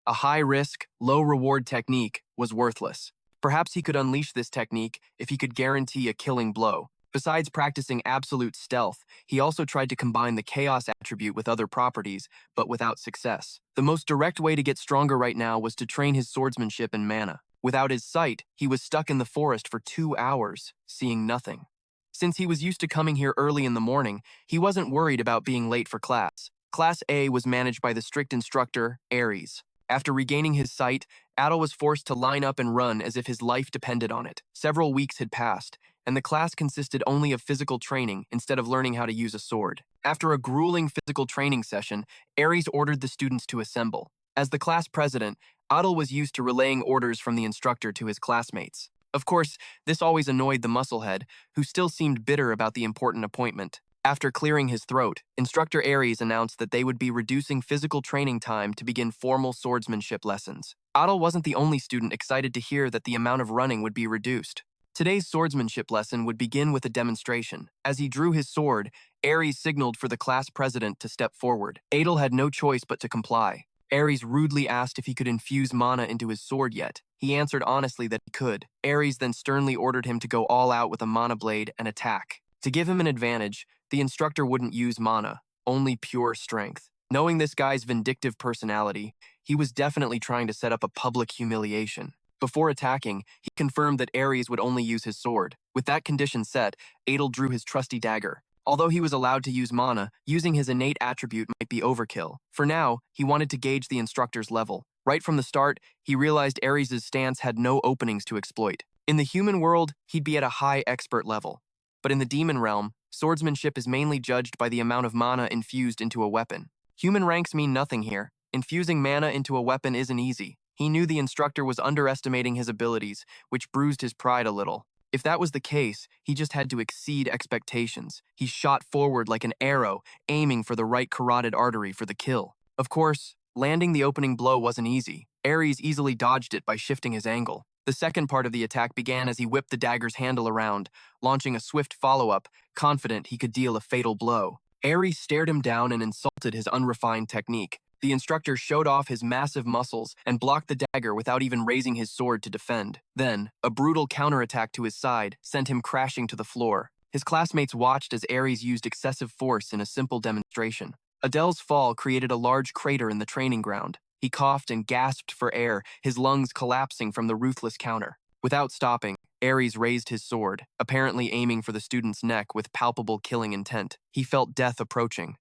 A high-risk, low-reward technique was worthless. Perhaps he could unleash this technique if he could guarantee a killing blow. Besides practicing absolute stealth, he also tried to combine the chaos attribute with other properties, but without success. The most direct way to get stronger right now was to train his swordsmanship and mana. Without his sight, he was stuck in the forest for 2 hours, seeing nothing. Since he was used to coming here early in the morning, he wasn't worried about being late for class. Class A was managed by the strict instructor, Ares. After regaining his sight, Adel was forced to line up and run as if his life depended on it. Several weeks had passed, and the class consisted only of physical training instead of learning how to use a sword. After a grueling physical training session, Ares ordered the students to assemble. As the class president, Adel was used to relaying orders from the instructor to his classmates. Of course, this always annoyed the musclehead, who still seemed bitter about the important appointment. After clearing his throat, Instructor Ares announced that they would be reducing physical training time to begin formal swordsmanship lessons. Adel wasn't the only student excited to hear that the amount of running would be reduced. Today's swordsmanship lesson would begin with a demonstration. As he drew his sword, Ares signaled for the class president to step forward. Adel had no choice but to comply. Ares rudely asked if he could infuse mana into his sword yet. He answered honestly that he could. Ares then sternly ordered him to go all out with a mana blade and attack. To give him an advantage, the instructor wouldn't use mana, only pure strength. Knowing this guy's vindictive personality, he was definitely trying to set up a public humiliation. Before attacking, he confirmed that Ares would only use his sword. With that condition set, Adel drew his trusty dagger. Although he was allowed to use mana, using his innate attribute might be overkill. For now, he wanted to gauge the instructor's level. Right from the start, he realized Ares' stance had no openings to exploit. In the human world, he'd be at a high expert level. But in the demon realm, swordsmanship is mainly judged by the amount of mana infused into a weapon. Human ranks mean nothing here. Infusing mana into a weapon isn't easy. He knew the instructor was underestimating his abilities, which bruised his pride a little. If that was the case, he just had to exceed expectations. He shot forward like an arrow, aiming for the right carotid artery for the kill. Of course, landing the opening blow wasn't easy. Ares easily dodged it by shifting his angle. The second part of the attack began as he whipped the dagger's handle around, launching a swift follow-up, confident he could deal a fatal blow. Ares stared him down and insulted his unrefined technique. The instructor showed off his massive muscles and blocked the dagger without even raising his sword to defend. Then, a brutal counterattack to his side sent him crashing to the floor. His classmates watched as Ares used excessive force in a simple demonstration. Adel's fall created a large crater in the training ground. He coughed and gasped for air, his lungs collapsing from the ruthless counter. Without stopping, Ares raised his sword, apparently aiming for the student's neck with palpable killing intent. He felt death approaching.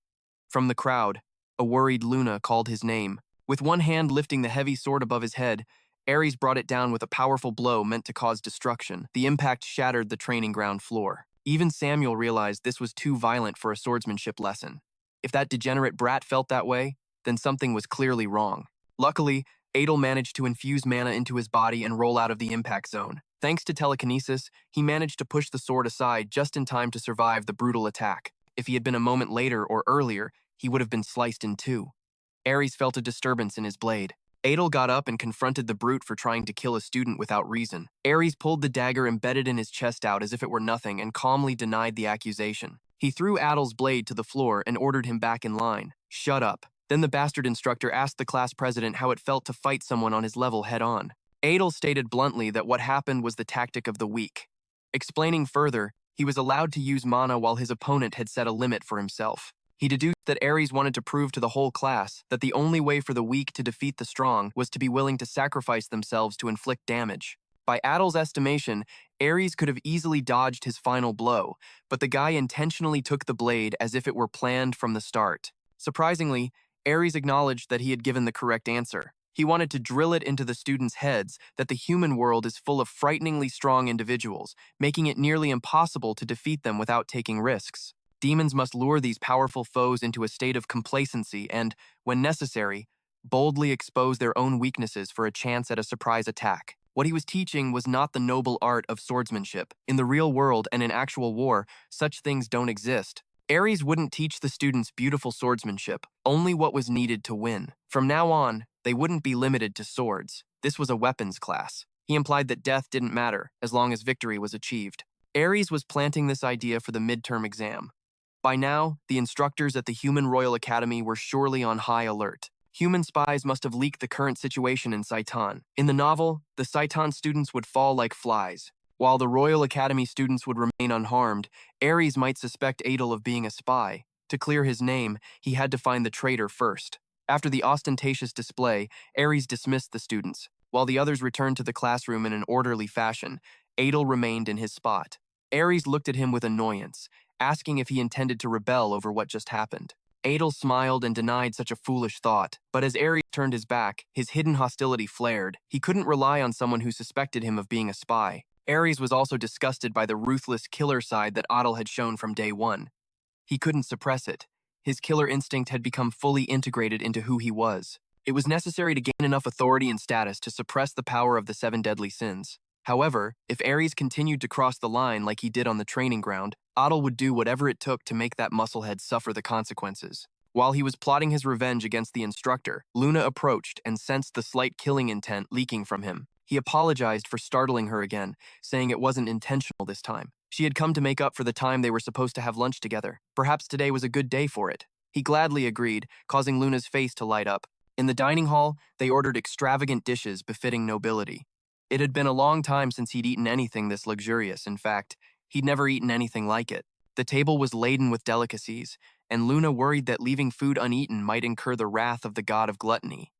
From the crowd, a worried Luna called his name. With one hand lifting the heavy sword above his head, Ares brought it down with a powerful blow meant to cause destruction. The impact shattered the training ground floor. Even Samuel realized this was too violent for a swordsmanship lesson. If that degenerate brat felt that way, then something was clearly wrong. Luckily, Adel managed to infuse mana into his body and roll out of the impact zone. Thanks to telekinesis, he managed to push the sword aside just in time to survive the brutal attack. If he had been a moment later or earlier, he would have been sliced in two. Ares felt a disturbance in his blade. Adel got up and confronted the brute for trying to kill a student without reason. Ares pulled the dagger embedded in his chest out as if it were nothing and calmly denied the accusation. He threw Adel's blade to the floor and ordered him back in line. Shut up. Then the bastard instructor asked the class president how it felt to fight someone on his level head-on. Adel stated bluntly that what happened was the tactic of the weak. Explaining further, he was allowed to use mana while his opponent had set a limit for himself. He deduced that Ares wanted to prove to the whole class that the only way for the weak to defeat the strong was to be willing to sacrifice themselves to inflict damage. By Adel's estimation, Ares could have easily dodged his final blow, but the guy intentionally took the blade as if it were planned from the start. Surprisingly, Ares acknowledged that he had given the correct answer. He wanted to drill it into the students' heads that the human world is full of frighteningly strong individuals, making it nearly impossible to defeat them without taking risks. Demons must lure these powerful foes into a state of complacency and, when necessary, boldly expose their own weaknesses for a chance at a surprise attack. What he was teaching was not the noble art of swordsmanship. In the real world and in actual war, such things don't exist. Ares wouldn't teach the students beautiful swordsmanship, only what was needed to win. From now on, they wouldn't be limited to swords. This was a weapons class. He implied that death didn't matter, as long as victory was achieved. Ares was planting this idea for the midterm exam. By now, the instructors at the Human Royal Academy were surely on high alert. Human spies must have leaked the current situation in Saiton. In the novel, the Saiton students would fall like flies. While the Royal Academy students would remain unharmed, Ares might suspect Adel of being a spy. To clear his name, he had to find the traitor first. After the ostentatious display, Ares dismissed the students. While the others returned to the classroom in an orderly fashion, Adel remained in his spot. Ares looked at him with annoyance, asking if he intended to rebel over what just happened. Adel smiled and denied such a foolish thought, but as Ares turned his back, his hidden hostility flared. He couldn't rely on someone who suspected him of being a spy. Ares was also disgusted by the ruthless killer side that Adel had shown from day one. He couldn't suppress it. His killer instinct had become fully integrated into who he was. It was necessary to gain enough authority and status to suppress the power of the 7 deadly sins. However, if Ares continued to cross the line like he did on the training ground, Adel would do whatever it took to make that musclehead suffer the consequences. While he was plotting his revenge against the instructor, Luna approached and sensed the slight killing intent leaking from him. He apologized for startling her again, saying it wasn't intentional this time. She had come to make up for the time they were supposed to have lunch together. Perhaps today was a good day for it. He gladly agreed, causing Luna's face to light up. In the dining hall, they ordered extravagant dishes befitting nobility. It had been a long time since he'd eaten anything this luxurious. In fact, he'd never eaten anything like it. The table was laden with delicacies, and Luna worried that leaving food uneaten might incur the wrath of the god of gluttony.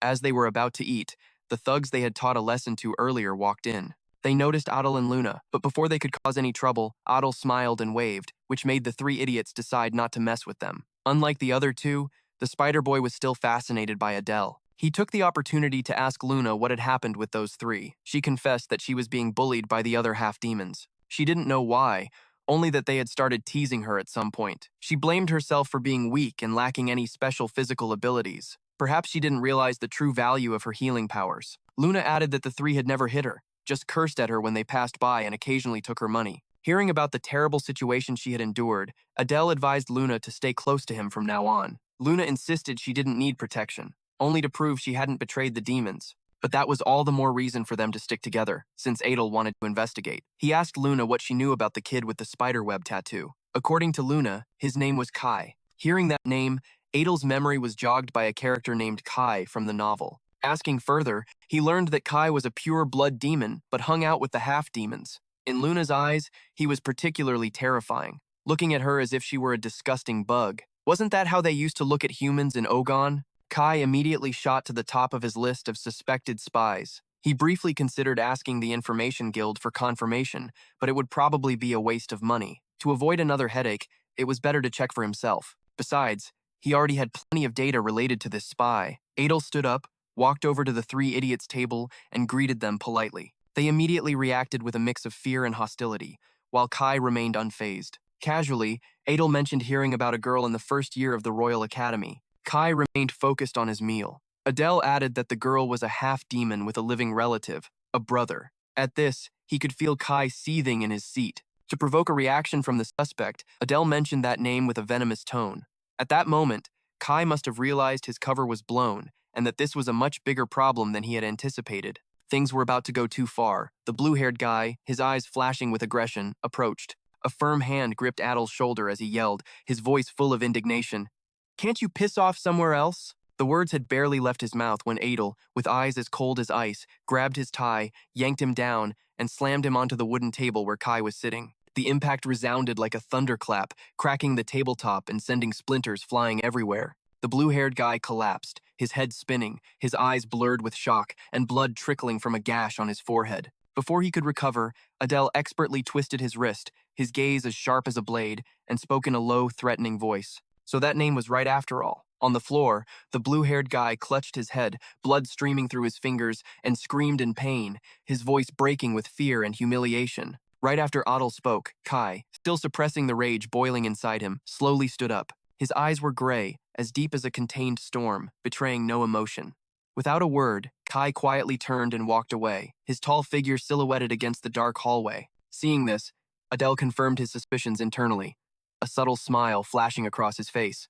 As they were about to eat, the thugs they had taught a lesson to earlier walked in. They noticed Adel and Luna, but before they could cause any trouble, Adel smiled and waved, which made the 3 idiots decide not to mess with them. Unlike the other 2, the spider boy was still fascinated by Adel. He took the opportunity to ask Luna what had happened with those 3. She confessed that she was being bullied by the other half-demons. She didn't know why, only that they had started teasing her at some point. She blamed herself for being weak and lacking any special physical abilities. Perhaps she didn't realize the true value of her healing powers. Luna added that the 3 had never hit her, just cursed at her when they passed by and occasionally took her money. Hearing about the terrible situation she had endured, Adel advised Luna to stay close to him from now on. Luna insisted she didn't need protection, only to prove she hadn't betrayed the demons. But that was all the more reason for them to stick together, since Adel wanted to investigate. He asked Luna what she knew about the kid with the spiderweb tattoo. According to Luna, his name was Kai. Hearing that name, Adel's memory was jogged by a character named Kai from the novel. Asking further, he learned that Kai was a pure blood demon, but hung out with the half-demons. In Luna's eyes, he was particularly terrifying, looking at her as if she were a disgusting bug. Wasn't that how they used to look at humans in Ogon? Kai immediately shot to the top of his list of suspected spies. He briefly considered asking the Information Guild for confirmation, but it would probably be a waste of money. To avoid another headache, it was better to check for himself. Besides, he already had plenty of data related to this spy. Adel stood up, walked over to the three idiots' table, and greeted them politely. They immediately reacted with a mix of fear and hostility, while Kai remained unfazed. Casually, Adel mentioned hearing about a girl in the first year of the Royal Academy. Kai remained focused on his meal. Adel added that the girl was a half-demon with a living relative, a brother. At this, he could feel Kai seething in his seat. To provoke a reaction from the suspect, Adel mentioned that name with a venomous tone. At that moment, Kai must have realized his cover was blown, and that this was a much bigger problem than he had anticipated. Things were about to go too far. The blue-haired guy, his eyes flashing with aggression, approached. A firm hand gripped Adel's shoulder as he yelled, his voice full of indignation. "Can't you piss off somewhere else?" The words had barely left his mouth when Adel, with eyes as cold as ice, grabbed his tie, yanked him down, and slammed him onto the wooden table where Kai was sitting. The impact resounded like a thunderclap, cracking the tabletop and sending splinters flying everywhere. The blue-haired guy collapsed, his head spinning, his eyes blurred with shock, and blood trickling from a gash on his forehead. Before he could recover, Adel expertly twisted his wrist, his gaze as sharp as a blade, and spoke in a low, threatening voice. So that name was right after all. On the floor, the blue-haired guy clutched his head, blood streaming through his fingers, and screamed in pain, his voice breaking with fear and humiliation. Right after Adel spoke, Kai, still suppressing the rage boiling inside him, slowly stood up. His eyes were gray, as deep as a contained storm, betraying no emotion. Without a word, Kai quietly turned and walked away, his tall figure silhouetted against the dark hallway. Seeing this, Adel confirmed his suspicions internally, a subtle smile flashing across his face.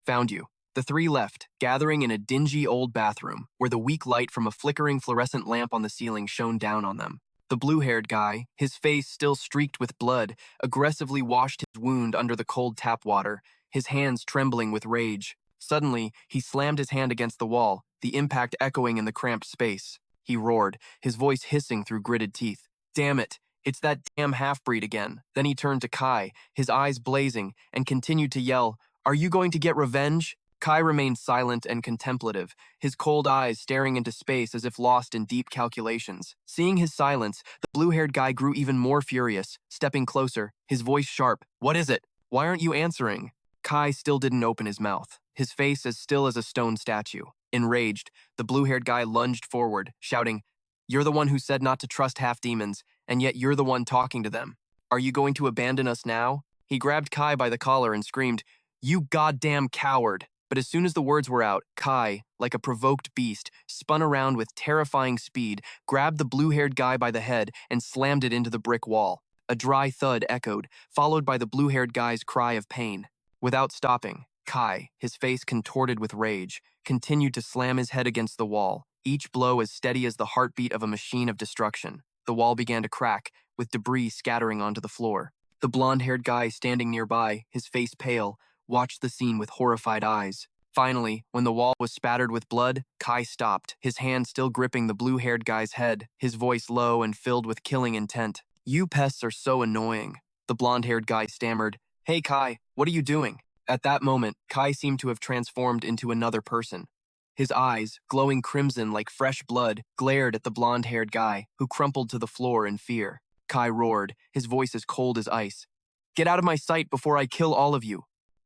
"Found you." The three left, gathering in a dingy old bathroom, where the weak light from a flickering fluorescent lamp on the ceiling shone down on them. The blue-haired guy, his face still streaked with blood, aggressively washed his wound under the cold tap water, his hands trembling with rage. Suddenly, he slammed his hand against the wall, the impact echoing in the cramped space. He roared, his voice hissing through gritted teeth. "Damn it, it's that damn half-breed again." Then he turned to Kai, his eyes blazing, and continued to yell, "Are you going to get revenge?" Kai remained silent and contemplative, his cold eyes staring into space as if lost in deep calculations. Seeing his silence, the blue-haired guy grew even more furious, stepping closer, his voice sharp. "What is it? Why aren't you answering?" Kai still didn't open his mouth, his face as still as a stone statue. Enraged, the blue-haired guy lunged forward, shouting, "You're the one who said not to trust half-demons, and yet you're the one talking to them. Are you going to abandon us now?" He grabbed Kai by the collar and screamed, "You goddamn coward!" But as soon as the words were out, Kai, like a provoked beast, spun around with terrifying speed, grabbed the blue-haired guy by the head, and slammed it into the brick wall. A dry thud echoed, followed by the blue-haired guy's cry of pain. Without stopping, Kai, his face contorted with rage, continued to slam his head against the wall, each blow as steady as the heartbeat of a machine of destruction. The wall began to crack, with debris scattering onto the floor. The blonde-haired guy standing nearby, his face pale, watched the scene with horrified eyes. Finally, when the wall was spattered with blood, Kai stopped, his hand still gripping the blue-haired guy's head, his voice low and filled with killing intent. "You pests are so annoying." The blonde-haired guy stammered, "Hey Kai, what are you doing?" At that moment, Kai seemed to have transformed into another person. His eyes, glowing crimson like fresh blood, glared at the blonde-haired guy, who crumpled to the floor in fear. Kai roared, his voice as cold as ice. "Get out of my sight before I kill all of you."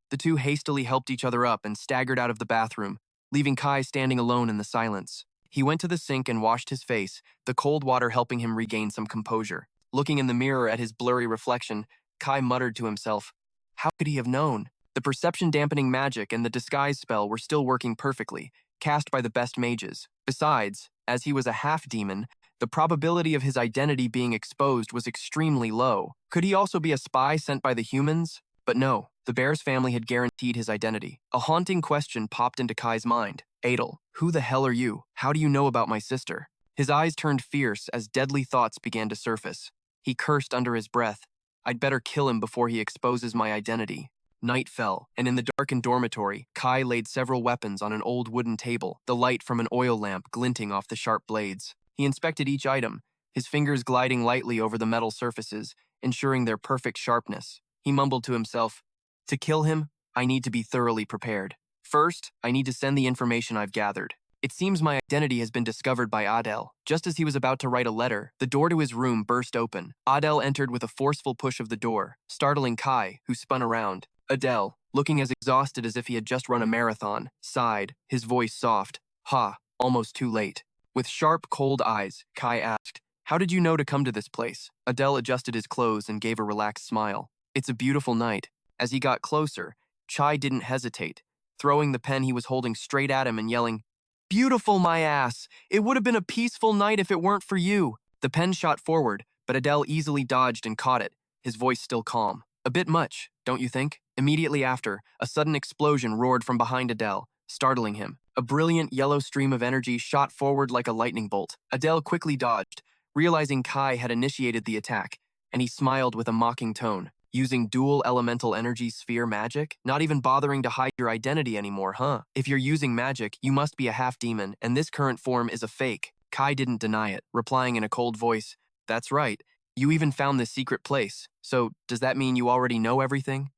The two hastily helped each other up and staggered out of the bathroom, leaving Kai standing alone in the silence. He went to the sink and washed his face, the cold water helping him regain some composure. Looking in the mirror at his blurry reflection, Kai muttered to himself, how could he have known? The perception-dampening magic and the disguise spell were still working perfectly, cast by the best mages. Besides, as he was a half-demon, the probability of his identity being exposed was extremely low. Could he also be a spy sent by the humans? But no, the Bear's family had guaranteed his identity. A haunting question popped into Kai's mind. Adel, who the hell are you? How do you know about my sister? His eyes turned fierce as deadly thoughts began to surface. He cursed under his breath. I'd better kill him before he exposes my identity. Night fell, and in the darkened dormitory, Kai laid several weapons on an old wooden table, the light from an oil lamp glinting off the sharp blades. He inspected each item, his fingers gliding lightly over the metal surfaces, ensuring their perfect sharpness. He mumbled to himself, "To kill him, I need to be thoroughly prepared. First, I need to send the information I've gathered." It seems my identity has been discovered by Adel. Just as he was about to write a letter, the door to his room burst open. Adel entered with a forceful push of the door, startling Kai, who spun around. Adel, looking as exhausted as if he had just run a marathon, sighed, his voice soft. "Ha, almost too late." With sharp, cold eyes, Kai asked, "How did you know to come to this place?" Adel adjusted his clothes and gave a relaxed smile. "It's a beautiful night." As he got closer, Chai didn't hesitate, throwing the pen he was holding straight at him and yelling, "Beautiful, my ass! It would have been a peaceful night if it weren't for you." The pen shot forward, but Adel easily dodged and caught it, his voice still calm. "A bit much, don't you think?" Immediately after, a sudden explosion roared from behind Adel, startling him. A brilliant yellow stream of energy shot forward like a lightning bolt. Adel quickly dodged, realizing Kai had initiated the attack, and he smiled with a mocking tone. "Using dual elemental energy sphere magic? Not even bothering to hide your identity anymore, huh? If you're using magic, you must be a half-demon, and this current form is a fake." Kai didn't deny it, replying in a cold voice, "That's right. You even found this secret place. So, does that mean you already know everything?"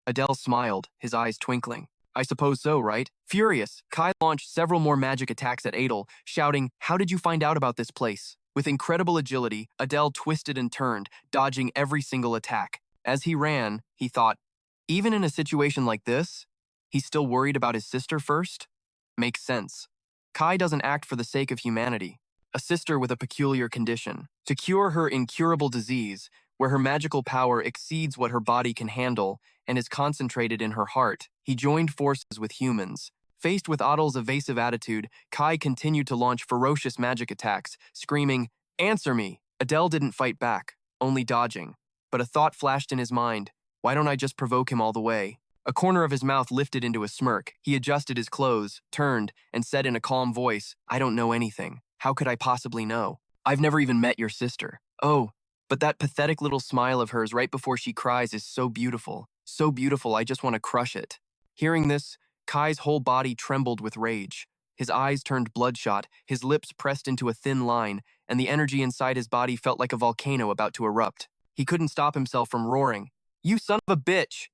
Adel smiled, his eyes twinkling. "I suppose so, right?" Furious, Kai launched several more magic attacks at Adel, shouting, "How did you find out about this place?" With incredible agility, Adel twisted and turned, dodging every single attack. As he ran, he thought, even in a situation like this, he's still worried about his sister first? Makes sense. Kai doesn't act for the sake of humanity. A sister with a peculiar condition. To cure her incurable disease, where her magical power exceeds what her body can handle and is concentrated in her heart, he joined forces with humans. Faced with Adel's evasive attitude, Kai continued to launch ferocious magic attacks, screaming, "Answer me!" Adel didn't fight back, only dodging. But a thought flashed in his mind. Why don't I just provoke him all the way? A corner of his mouth lifted into a smirk. He adjusted his clothes, turned, and said in a calm voice, "I don't know anything. How could I possibly know? I've never even met your sister." "Oh, but that pathetic little smile of hers right before she cries is so beautiful. So beautiful, I just want to crush it." Hearing this, Kai's whole body trembled with rage. His eyes turned bloodshot, his lips pressed into a thin line, and the energy inside his body felt like a volcano about to erupt. He couldn't stop himself from roaring. "You son of a bitch!"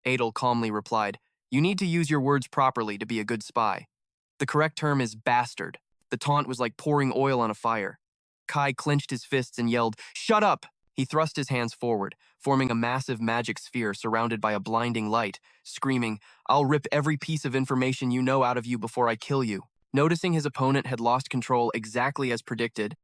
Adel calmly replied, "You need to use your words properly to be a good spy. The correct term is bastard." The taunt was like pouring oil on a fire. Kai clenched his fists and yelled, "Shut up!" He thrust his hands forward, forming a massive magic sphere surrounded by a blinding light, screaming, "I'll rip every piece of information you know out of you before I kill you." Noticing his opponent had lost control exactly as predicted,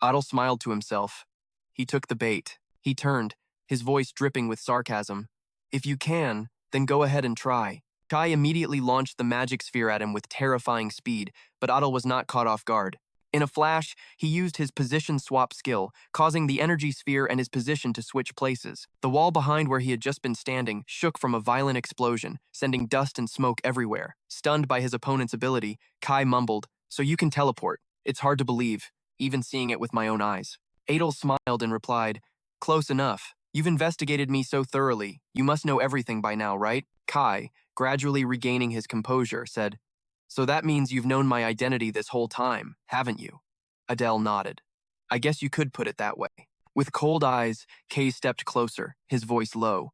Adel smiled to himself. He took the bait. He turned, his voice dripping with sarcasm. "If you can, then go ahead and try." Kai immediately launched the magic sphere at him with terrifying speed, but Adel was not caught off guard. In a flash, he used his position swap skill, causing the energy sphere and his position to switch places. The wall behind where he had just been standing shook from a violent explosion, sending dust and smoke everywhere. Stunned by his opponent's ability, Kai mumbled, "So you can teleport. It's hard to believe, even seeing it with my own eyes." Adel smiled and replied, "Close enough. You've investigated me so thoroughly. You must know everything by now, right?" Kai, gradually regaining his composure, said, "So that means you've known my identity this whole time, haven't you?" Adel nodded. "I guess you could put it that way." With cold eyes, Kay stepped closer, his voice low.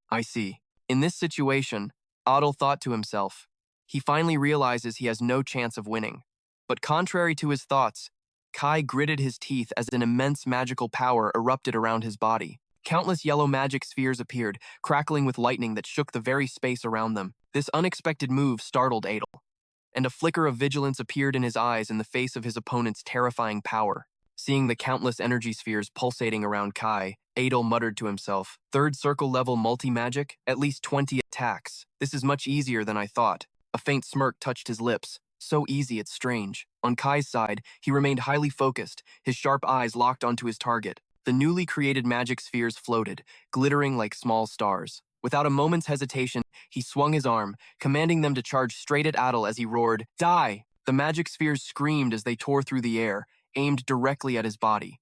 "I see." In this situation, Adel thought to himself, he finally realizes he has no chance of winning. But contrary to his thoughts, Kai gritted his teeth as an immense magical power erupted around his body. Countless yellow magic spheres appeared, crackling with lightning that shook the very space around them. This unexpected move startled Adel, and a flicker of vigilance appeared in his eyes in the face of his opponent's terrifying power. Seeing the countless energy spheres pulsating around Kai, Adel muttered to himself, "Third circle level multi-magic? At least 20 attacks. This is much easier than I thought." A faint smirk touched his lips. So easy, it's strange. On Kai's side, he remained highly focused, his sharp eyes locked onto his target. The newly created magic spheres floated, glittering like small stars. Without a moment's hesitation, he swung his arm, commanding them to charge straight at Adel as he roared, "Die!" The magic spheres screamed as they tore through the air, aimed directly at his body.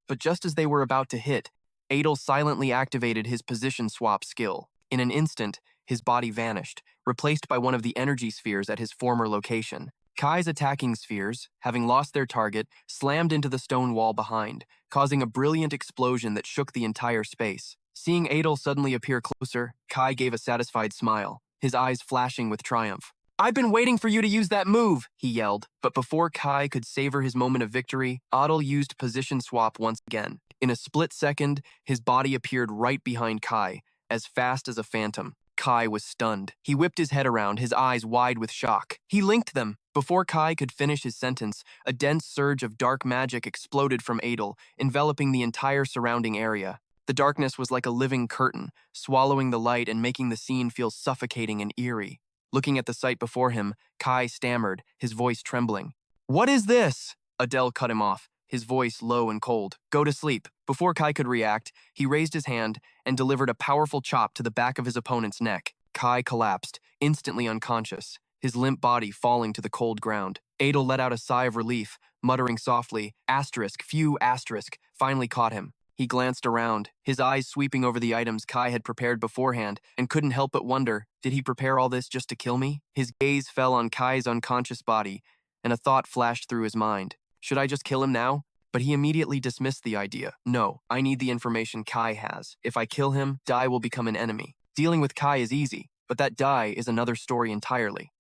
But just as they were about to hit, Adel silently activated his position swap skill. In an instant, his body vanished, replaced by one of the energy spheres at his former location. Kai's attacking spheres, having lost their target, slammed into the stone wall behind, causing a brilliant explosion that shook the entire space. Seeing Adel suddenly appear closer, Kai gave a satisfied smile, his eyes flashing with triumph. "I've been waiting for you to use that move," he yelled. But before Kai could savor his moment of victory, Adel used position swap once again. In a split second, his body appeared right behind Kai, as fast as a phantom. Kai was stunned. He whipped his head around, his eyes wide with shock. He linked them. Before Kai could finish his sentence, a dense surge of dark magic exploded from Adel, enveloping the entire surrounding area. The darkness was like a living curtain, swallowing the light and making the scene feel suffocating and eerie. Looking at the sight before him, Kai stammered, his voice trembling. "What is this?" Adel cut him off, his voice low and cold. "Go to sleep." Before Kai could react, he raised his hand and delivered a powerful chop to the back of his opponent's neck. Kai collapsed, instantly unconscious, his limp body falling to the cold ground. Adel let out a sigh of relief, muttering softly, "Few asterisk," finally caught him. He glanced around, his eyes sweeping over the items Kai had prepared beforehand, and couldn't help but wonder, did he prepare all this just to kill me? His gaze fell on Kai's unconscious body, and a thought flashed through his mind. Should I just kill him now? But he immediately dismissed the idea. No, I need the information Kai has. If I kill him, Dai will become an enemy. Dealing with Kai is easy, but that Dai is another story entirely.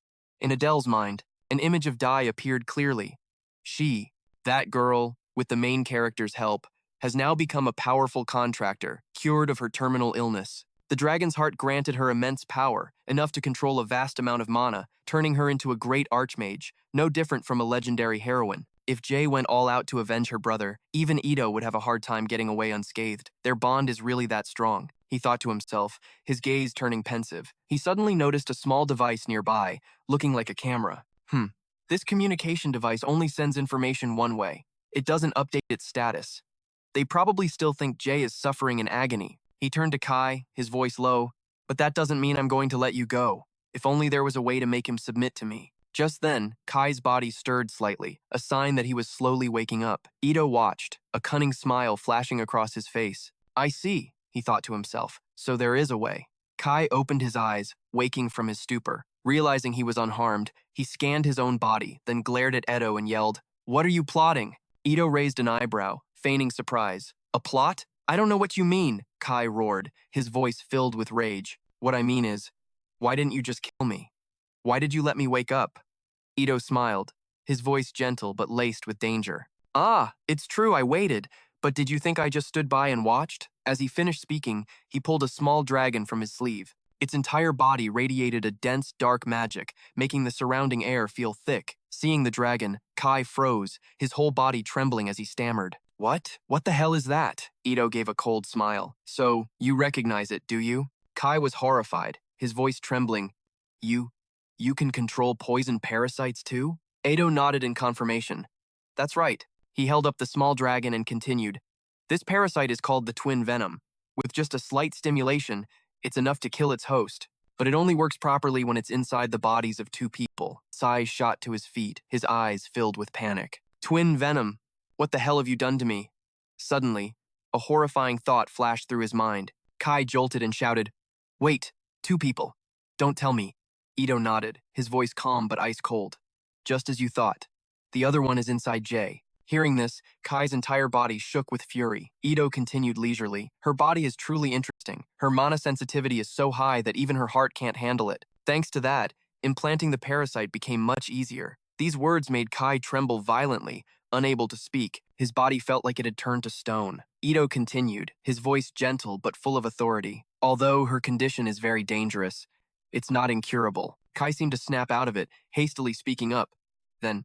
In Adel's mind, an image of Dai appeared clearly. She, that girl, with the main character's help, has now become a powerful contractor, cured of her terminal illness. The dragon's heart granted her immense power, enough to control a vast amount of mana, turning her into a great archmage, no different from a legendary heroine. If Jay went all out to avenge her brother, even Ito would have a hard time getting away unscathed. Their bond is really that strong, he thought to himself, his gaze turning pensive. He suddenly noticed a small device nearby, looking like a camera. This communication device only sends information one way. It doesn't update its status. They probably still think Jay is suffering in agony. He turned to Kai, his voice low, "But that doesn't mean I'm going to let you go. If only there was a way to make him submit to me." Just then, Kai's body stirred slightly, a sign that he was slowly waking up. Ito watched, a cunning smile flashing across his face. "I see," he thought to himself, "so there is a way." Kai opened his eyes, waking from his stupor. Realizing he was unharmed, he scanned his own body, then glared at Edo and yelled, "What are you plotting?" Ito raised an eyebrow, feigning surprise. "A plot? I don't know what you mean," Kai roared, his voice filled with rage. "What I mean is, why didn't you just kill me? Why did you let me wake up?" Ito smiled, his voice gentle but laced with danger. "Ah, it's true I waited, but did you think I just stood by and watched?" As he finished speaking, he pulled a small dragon from his sleeve. Its entire body radiated a dense, dark magic, making the surrounding air feel thick. Seeing the dragon, Kai froze, his whole body trembling as he stammered. "What? What the hell is that?" Ito gave a cold smile. "So, you recognize it, do you?" Kai was horrified, his voice trembling. You can control poison parasites too?" Ito nodded in confirmation. "That's right." He held up the small dragon and continued. "This parasite is called the twin venom. With just a slight stimulation, it's enough to kill its host, but it only works properly when it's inside the bodies of two people." Sai shot to his feet, his eyes filled with panic. "Twin venom? What the hell have you done to me?" Suddenly, a horrifying thought flashed through his mind. Kai jolted and shouted, "Wait, two people. Don't tell me." Ito nodded, his voice calm but ice cold. "Just as you thought. The other one is inside Jay." Hearing this, Kai's entire body shook with fury. Ito continued leisurely. "Her body is truly interesting. Her mana sensitivity is so high that even her heart can't handle it. Thanks to that, implanting the parasite became much easier." These words made Kai tremble violently, unable to speak. His body felt like it had turned to stone. Ito continued, his voice gentle but full of authority. "Although her condition is very dangerous, it's not incurable." Kai seemed to snap out of it, hastily speaking up. Then,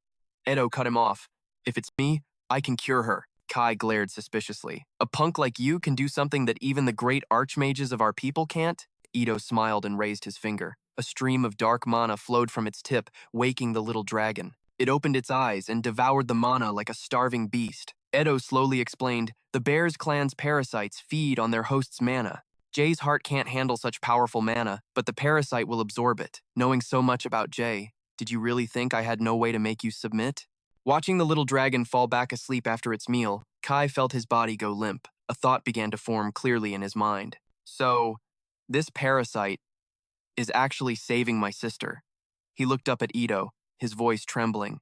Edo cut him off. "If it's me, I can cure her." Kai glared suspiciously. "A punk like you can do something that even the great archmages of our people can't?" Ito smiled and raised his finger. A stream of dark mana flowed from its tip, waking the little dragon. It opened its eyes and devoured the mana like a starving beast. Edo slowly explained, "The Bears clan's parasites feed on their host's mana. Jay's heart can't handle such powerful mana, but the parasite will absorb it. Knowing so much about Jay, did you really think I had no way to make you submit?" Watching the little dragon fall back asleep after its meal, Kai felt his body go limp. A thought began to form clearly in his mind. So, this parasite is actually saving my sister. He looked up at Ito, his voice trembling.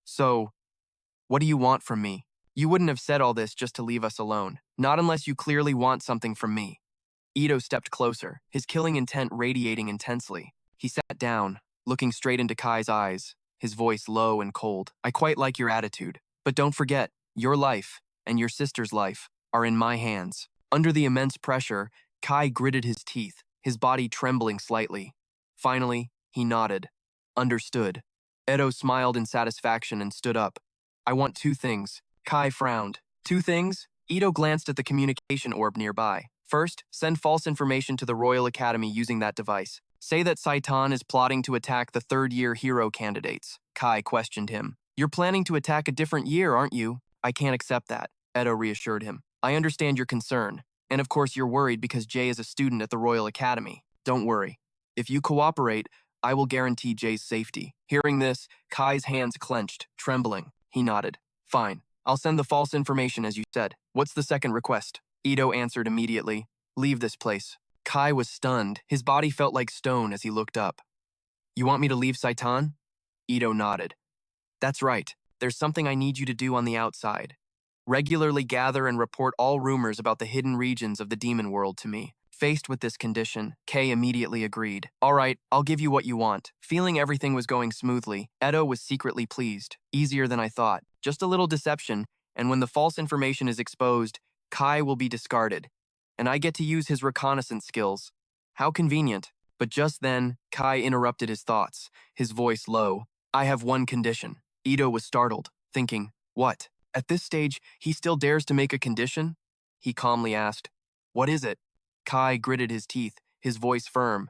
So, what do you want from me? You wouldn't have said all this just to leave us alone. Not unless you clearly want something from me. Ito stepped closer, his killing intent radiating intensely. He sat down, looking straight into Kai's eyes, his voice low and cold. I quite like your attitude, but don't forget, your life and your sister's life are in my hands. Under the immense pressure, Kai gritted his teeth, his body trembling slightly. Finally, he nodded. Understood. Edo smiled in satisfaction and stood up. I want 2 things. Kai frowned. 2 things? Ito glanced at the communication orb nearby. First, send false information to the Royal Academy using that device. Say that Saiton is plotting to attack the 3rd-year hero candidates. Kai questioned him. You're planning to attack a different year, aren't you? I can't accept that, Edo reassured him. I understand your concern. And of course you're worried because Jay is a student at the Royal Academy. Don't worry. If you cooperate, I will guarantee Jay's safety. Hearing this, Kai's hands clenched, trembling. He nodded. Fine. I'll send the false information as you said. What's the second request? Ito answered immediately. Leave this place. Kai was stunned. His body felt like stone as he looked up. You want me to leave Saiton? Ito nodded. That's right. There's something I need you to do on the outside. Regularly gather and report all rumors about the hidden regions of the demon world to me. Faced with this condition, Kay immediately agreed. All right, I'll give you what you want. Feeling everything was going smoothly, Edo was secretly pleased. Easier than I thought. Just a little deception, and when the false information is exposed, Kai will be discarded. And I get to use his reconnaissance skills. How convenient. But just then, Kai interrupted his thoughts, his voice low. I have one condition. Ito was startled, thinking, what? At this stage, he still dares to make a condition? He calmly asked, what is it? Kai gritted his teeth, his voice firm.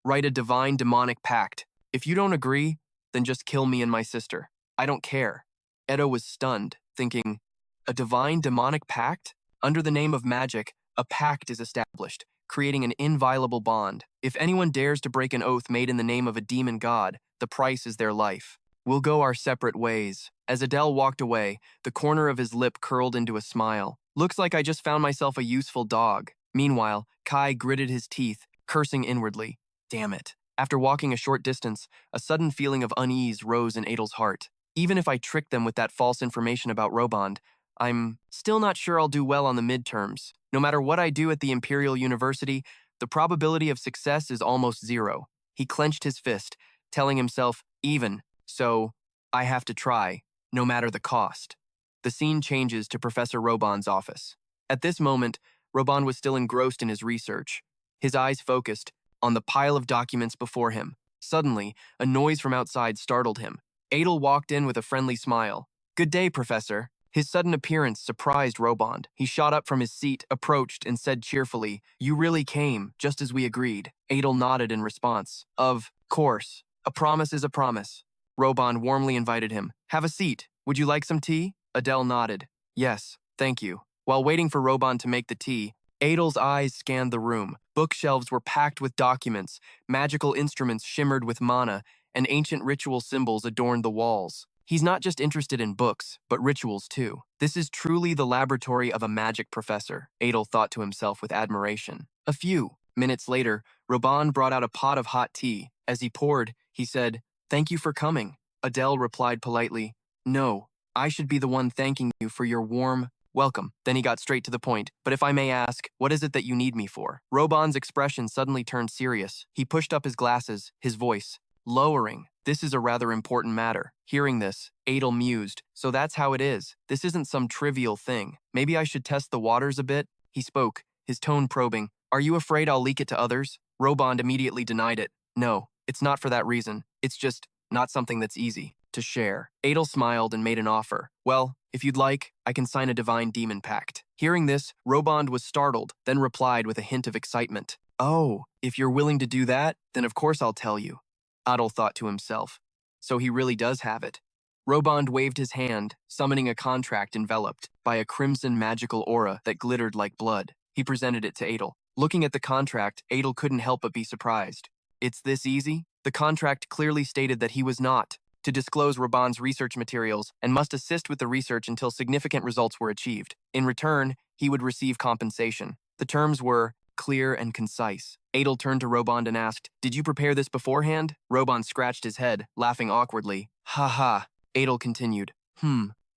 Write a divine demonic pact. If you don't agree, then just kill me and my sister. I don't care. Edo was stunned, thinking, a divine demonic pact? Under the name of magic, a pact is established, creating an inviolable bond. If anyone dares to break an oath made in the name of a demon god, the price is their life. We'll go our separate ways. As Adel walked away, the corner of his lip curled into a smile. Looks like I just found myself a useful dog. Meanwhile, Kai gritted his teeth, cursing inwardly. Damn it. After walking a short distance, a sudden feeling of unease rose in Adel's heart. Even if I tricked them with that false information about Robond, I'm still not sure I'll do well on the midterms. No matter what I do at the Imperial University, the probability of success is almost 0. He clenched his fist, telling himself, even, so I have to try, no matter the cost. The scene changes to Professor Robond's office. At this moment, Robond was still engrossed in his research, his eyes focused on the pile of documents before him. Suddenly, a noise from outside startled him. Adel walked in with a friendly smile. Good day, Professor. His sudden appearance surprised Robond. He shot up from his seat, approached, and said cheerfully, You really came, just as we agreed. Adel nodded in response. Of course. A promise is a promise. Robond warmly invited him. Have a seat. Would you like some tea? Adel nodded. Yes, thank you. While waiting for Robond to make the tea, Adel's eyes scanned the room. Bookshelves were packed with documents, magical instruments shimmered with mana, and ancient ritual symbols adorned the walls. He's not just interested in books, but rituals too. This is truly the laboratory of a magic professor, Adel thought to himself with admiration. A few minutes later, Robond brought out a pot of hot tea. As he poured, he said, Thank you for coming. Adel replied politely, No, I should be the one thanking you for your warm welcome. Then he got straight to the point. But if I may ask, what is it that you need me for? Robond's expression suddenly turned serious. He pushed up his glasses, his voice lowering. This is a rather important matter. Hearing this, Adel mused. So that's how it is. This isn't some trivial thing. Maybe I should test the waters a bit? He spoke, his tone probing. Are you afraid I'll leak it to others? Robond immediately denied it. No, it's not for that reason. It's just not something that's easy to share. Adel smiled and made an offer. Well, if you'd like, I can sign a divine demon pact. Hearing this, Robond was startled, then replied with a hint of excitement. Oh, if you're willing to do that, then of course I'll tell you. Adel thought to himself. So he really does have it. Robond waved his hand, summoning a contract enveloped by a crimson magical aura that glittered like blood. He presented it to Adel. Looking at the contract, Adel couldn't help but be surprised. It's this easy? The contract clearly stated that he was not to disclose Robond's research materials and must assist with the research until significant results were achieved. In return, he would receive compensation. The terms were clear and concise. Adel turned to Robond and asked, "Did you prepare this beforehand?" Robond scratched his head, laughing awkwardly. "Ha ha." Adel continued,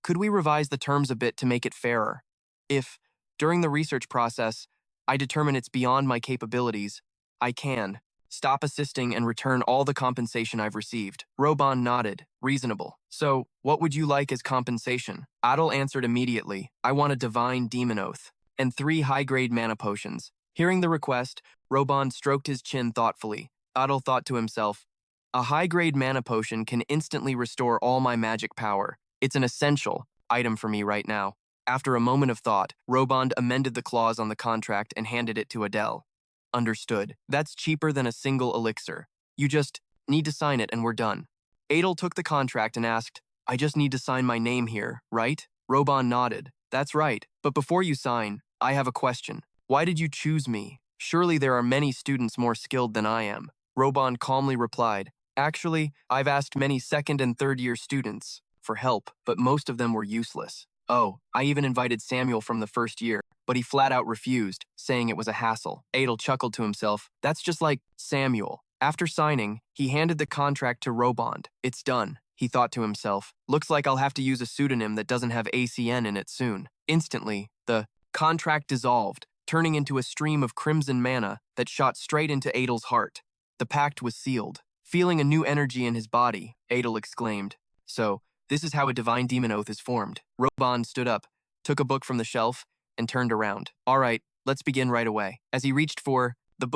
"Could we revise the terms a bit to make it fairer? If, during the research process, I determine it's beyond my capabilities, I can stop assisting and return all the compensation I've received." Robond nodded. Reasonable. "So, what would you like as compensation?" Adel answered immediately, "I want a divine demon oath and 3 high-grade mana potions." Hearing the request, Robond stroked his chin thoughtfully. Adel thought to himself, "A high-grade mana potion can instantly restore all my magic power. It's an essential item for me right now." After a moment of thought, Robond amended the clause on the contract and handed it to Adel. "Understood. That's cheaper than a single elixir. You just need to sign it and we're done." Adel took the contract and asked, "I just need to sign my name here, right?" Robond nodded. "That's right. But before you sign, I have a question. Why did you choose me? Surely there are many students more skilled than I am." Robond calmly replied, "Actually, I've asked many second and third year students for help, but most of them were useless. Oh, I even invited Samuel from the first year, but he flat out refused, saying it was a hassle." Adel chuckled to himself. That's just like Samuel. After signing, he handed the contract to Robond. "It's done," he thought to himself. "Looks like I'll have to use a pseudonym that doesn't have ACN in it soon." Instantly, the contract dissolved, turning into a stream of crimson mana that shot straight into Adel's heart. The pact was sealed. Feeling a new energy in his body, Adel exclaimed, "So, this is how a divine demon oath is formed." Robond stood up, took a book from the shelf, and turned around. "All right, let's begin right away." As he reached for the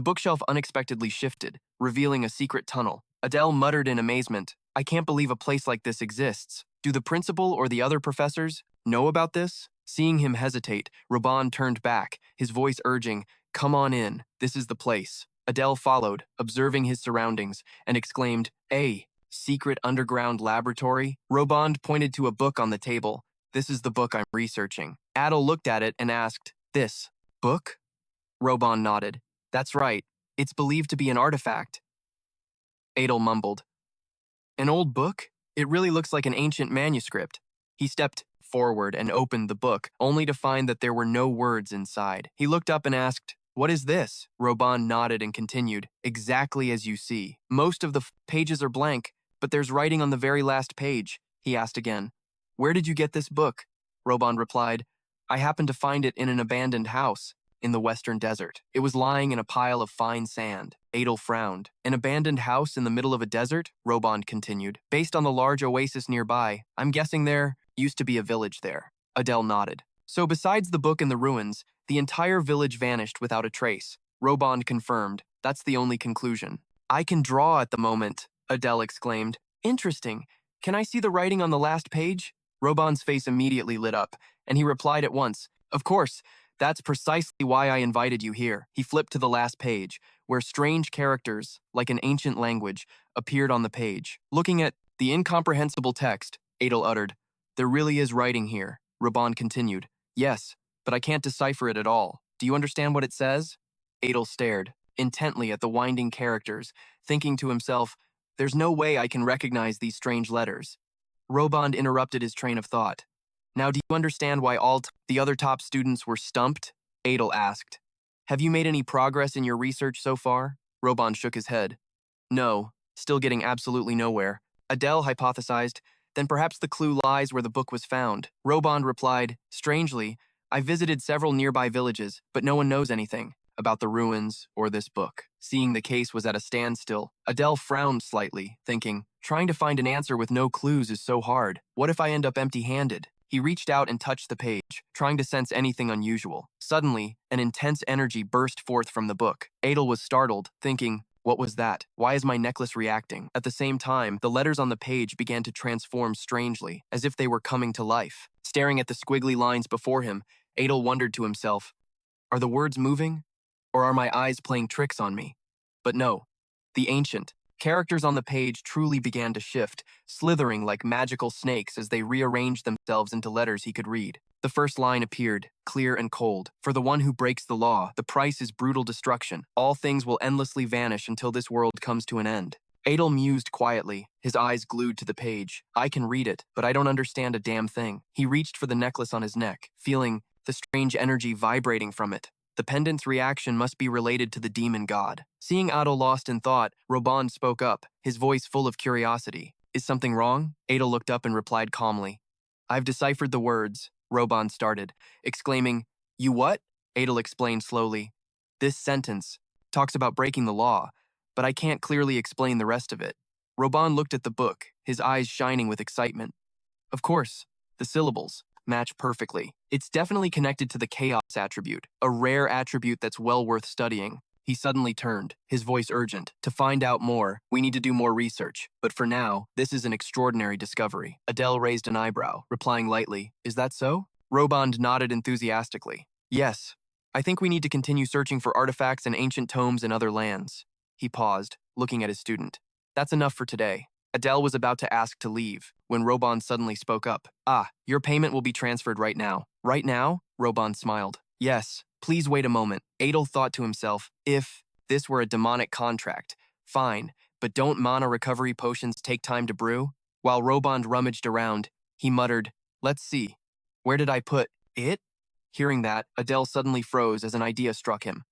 bookshelf unexpectedly shifted, revealing a secret tunnel. Adel muttered in amazement, "I can't believe a place like this exists. Do the principal or the other professors know about this?" Seeing him hesitate, Robond turned back, his voice urging, "Come on in, this is the place." Adel followed, observing his surroundings, and exclaimed, "A secret underground laboratory?" Robond pointed to a book on the table. "This is the book I'm researching." Adel looked at it and asked, "This book?" Robond nodded. "That's right. It's believed to be an artifact." Adel mumbled, "An old book? It really looks like an ancient manuscript." He stepped forward and opened the book, only to find that there were no words inside. He looked up and asked, "What is this?" Robond nodded and continued, "Exactly as you see. Most of the pages are blank, but there's writing on the very last page." He asked again, "Where did you get this book?" Robond replied, "I happened to find it in an abandoned house in the western desert. It was lying in a pile of fine sand." Adel frowned. "An abandoned house in the middle of a desert?" Robond continued. "Based on the large oasis nearby, I'm guessing there used to be a village there." Adel nodded. "So besides the book and the ruins, the entire village vanished without a trace." Robond confirmed. "That's the only conclusion." "I can draw at the moment," Adel exclaimed. "Interesting. Can I see the writing on the last page?" Robond's face immediately lit up, and he replied at once, "Of course. That's precisely why I invited you here." He flipped to the last page, where strange characters, like an ancient language, appeared on the page. Looking at the incomprehensible text, Adel uttered, "There really is writing here." Robond continued, "Yes, but I can't decipher it at all. Do you understand what it says?" Adel stared intently at the winding characters, thinking to himself, "There's no way I can recognize these strange letters." Robond interrupted his train of thought. "Now, do you understand why the other top students were stumped?" Adel asked. "Have you made any progress in your research so far?" Robond shook his head. "No, still getting absolutely nowhere." Adel hypothesized, "Then perhaps the clue lies where the book was found." Robond replied, "Strangely, I visited several nearby villages, but no one knows anything about the ruins or this book." Seeing the case was at a standstill, Adel frowned slightly, thinking, "Trying to find an answer with no clues is so hard. What if I end up empty-handed?" He reached out and touched the page, trying to sense anything unusual. Suddenly, an intense energy burst forth from the book. Adel was startled, thinking, "What was that? Why is my necklace reacting?" At the same time, the letters on the page began to transform strangely, as if they were coming to life. Staring at the squiggly lines before him, Adel wondered to himself, "Are the words moving? Or are my eyes playing tricks on me?" But no. The ancient characters on the page truly began to shift, slithering like magical snakes as they rearranged themselves into letters he could read. The first line appeared, clear and cold. "For the one who breaks the law, the price is brutal destruction. All things will endlessly vanish until this world comes to an end." Adel mused quietly, his eyes glued to the page. "I can read it, but I don't understand a damn thing." He reached for the necklace on his neck, feeling the strange energy vibrating from it. The pendant's reaction must be related to the demon god. Seeing Adel lost in thought, Robond spoke up, his voice full of curiosity. Is something wrong? Adel looked up and replied calmly. I've deciphered the words, Robond started, exclaiming, You what? Adel explained slowly. This sentence talks about breaking the law, but I can't clearly explain the rest of it. Robond looked at the book, his eyes shining with excitement. Of course, the syllables match perfectly. It's definitely connected to the chaos attribute, a rare attribute that's well worth studying. He suddenly turned, his voice urgent. To find out more, we need to do more research. But for now, this is an extraordinary discovery. Adel raised an eyebrow, replying lightly, Is that so? Robond nodded enthusiastically. Yes. I think we need to continue searching for artifacts and ancient tomes in other lands. He paused, looking at his student. That's enough for today. Adel was about to ask to leave, when Robond suddenly spoke up. Your payment will be transferred right now. Right now? Robond smiled. Yes, please wait a moment. Adel thought to himself, if this were a demonic contract, fine, but don't mana recovery potions take time to brew? While Robond rummaged around, he muttered, Let's see. Where did I put it? Hearing that, Adel suddenly froze as an idea struck him.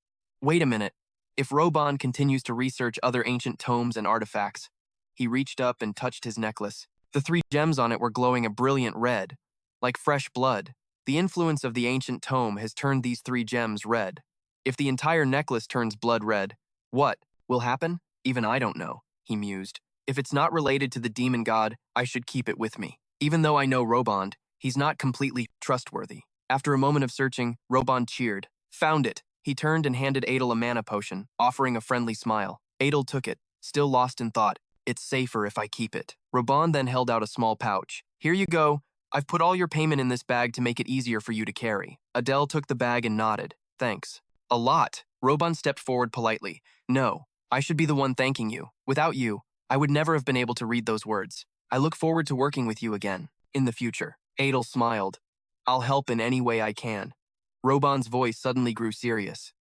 Wait a minute. If Robond continues to research other ancient tomes and artifacts, he reached up and touched his necklace. The 3 gems on it were glowing a brilliant red, like fresh blood. The influence of the ancient tome has turned these 3 gems red. If the entire necklace turns blood red, what will happen? Even I don't know, he mused. If it's not related to the demon god, I should keep it with me. Even though I know Robond, he's not completely trustworthy. After a moment of searching, Robond cheered. Found it. He turned and handed Adel a mana potion, offering a friendly smile. Adel took it, still lost in thought. It's safer if I keep it. Robond then held out a small pouch. Here you go. I've put all your payment in this bag to make it easier for you to carry. Adel took the bag and nodded. Thanks. A lot. Robond stepped forward politely. No, I should be the one thanking you. Without you, I would never have been able to read those words. I look forward to working with you again, in the future. Adel smiled. I'll help in any way I can. Robond's voice suddenly grew serious.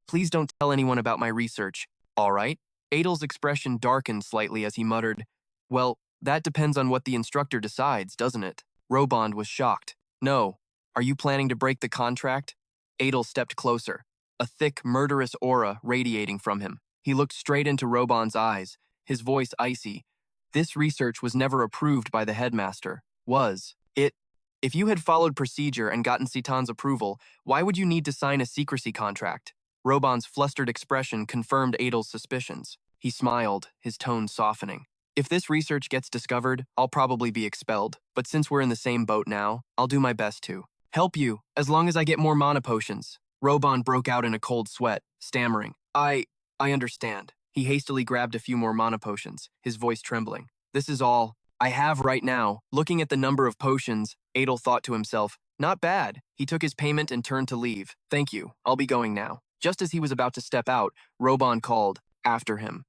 Please don't tell anyone about my research, all right? Adel's expression darkened slightly as he muttered, Well, that depends on what the instructor decides, doesn't it? Robond was shocked. No. Are you planning to break the contract? Adel stepped closer, a thick, murderous aura radiating from him. He looked straight into Robond's eyes, his voice icy. This research was never approved by the headmaster. Was it? If you had followed procedure and gotten Saiton's approval, why would you need to sign a secrecy contract? Robond's flustered expression confirmed Adel's suspicions. He smiled, his tone softening. If this research gets discovered, I'll probably be expelled. But since we're in the same boat now, I'll do my best to help you, as long as I get more mana potions. Robond broke out in a cold sweat, stammering. I understand. He hastily grabbed a few more mana potions, his voice trembling. This is all I have right now. Looking at the number of potions, Adel thought to himself, not bad. He took his payment and turned to leave. Thank you, I'll be going now. Just as he was about to step out, Robond called after him.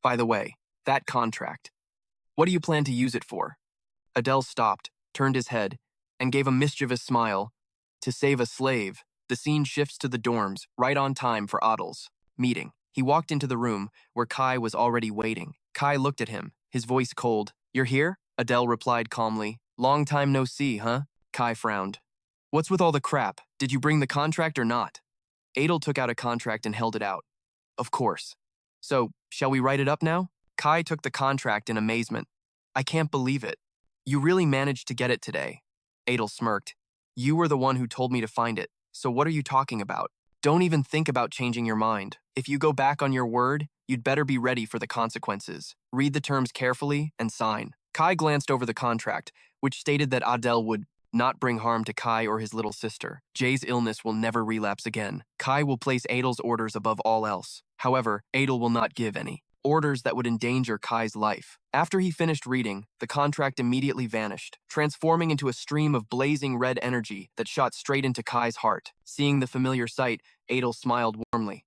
By the way, that contract. What do you plan to use it for? Adel stopped, turned his head, and gave a mischievous smile. To save a slave. The scene shifts to the dorms, right on time for Adel's meeting. He walked into the room, where Kai was already waiting. Kai looked at him, his voice cold. You're here? Adel replied calmly. Long time no see, huh? Kai frowned. What's with all the crap? Did you bring the contract or not? Adel took out a contract and held it out. Of course. So, shall we write it up now? Kai took the contract in amazement. I can't believe it. You really managed to get it today. Adel smirked. You were the one who told me to find it, so what are you talking about? Don't even think about changing your mind. If you go back on your word, you'd better be ready for the consequences. Read the terms carefully and sign. Kai glanced over the contract, which stated that Adel would not bring harm to Kai or his little sister. Jay's illness will never relapse again. Kai will place Adel's orders above all else. However, Adel will not give any orders that would endanger Kai's life. After he finished reading, the contract immediately vanished, transforming into a stream of blazing red energy that shot straight into Kai's heart. Seeing the familiar sight, Adel smiled warmly.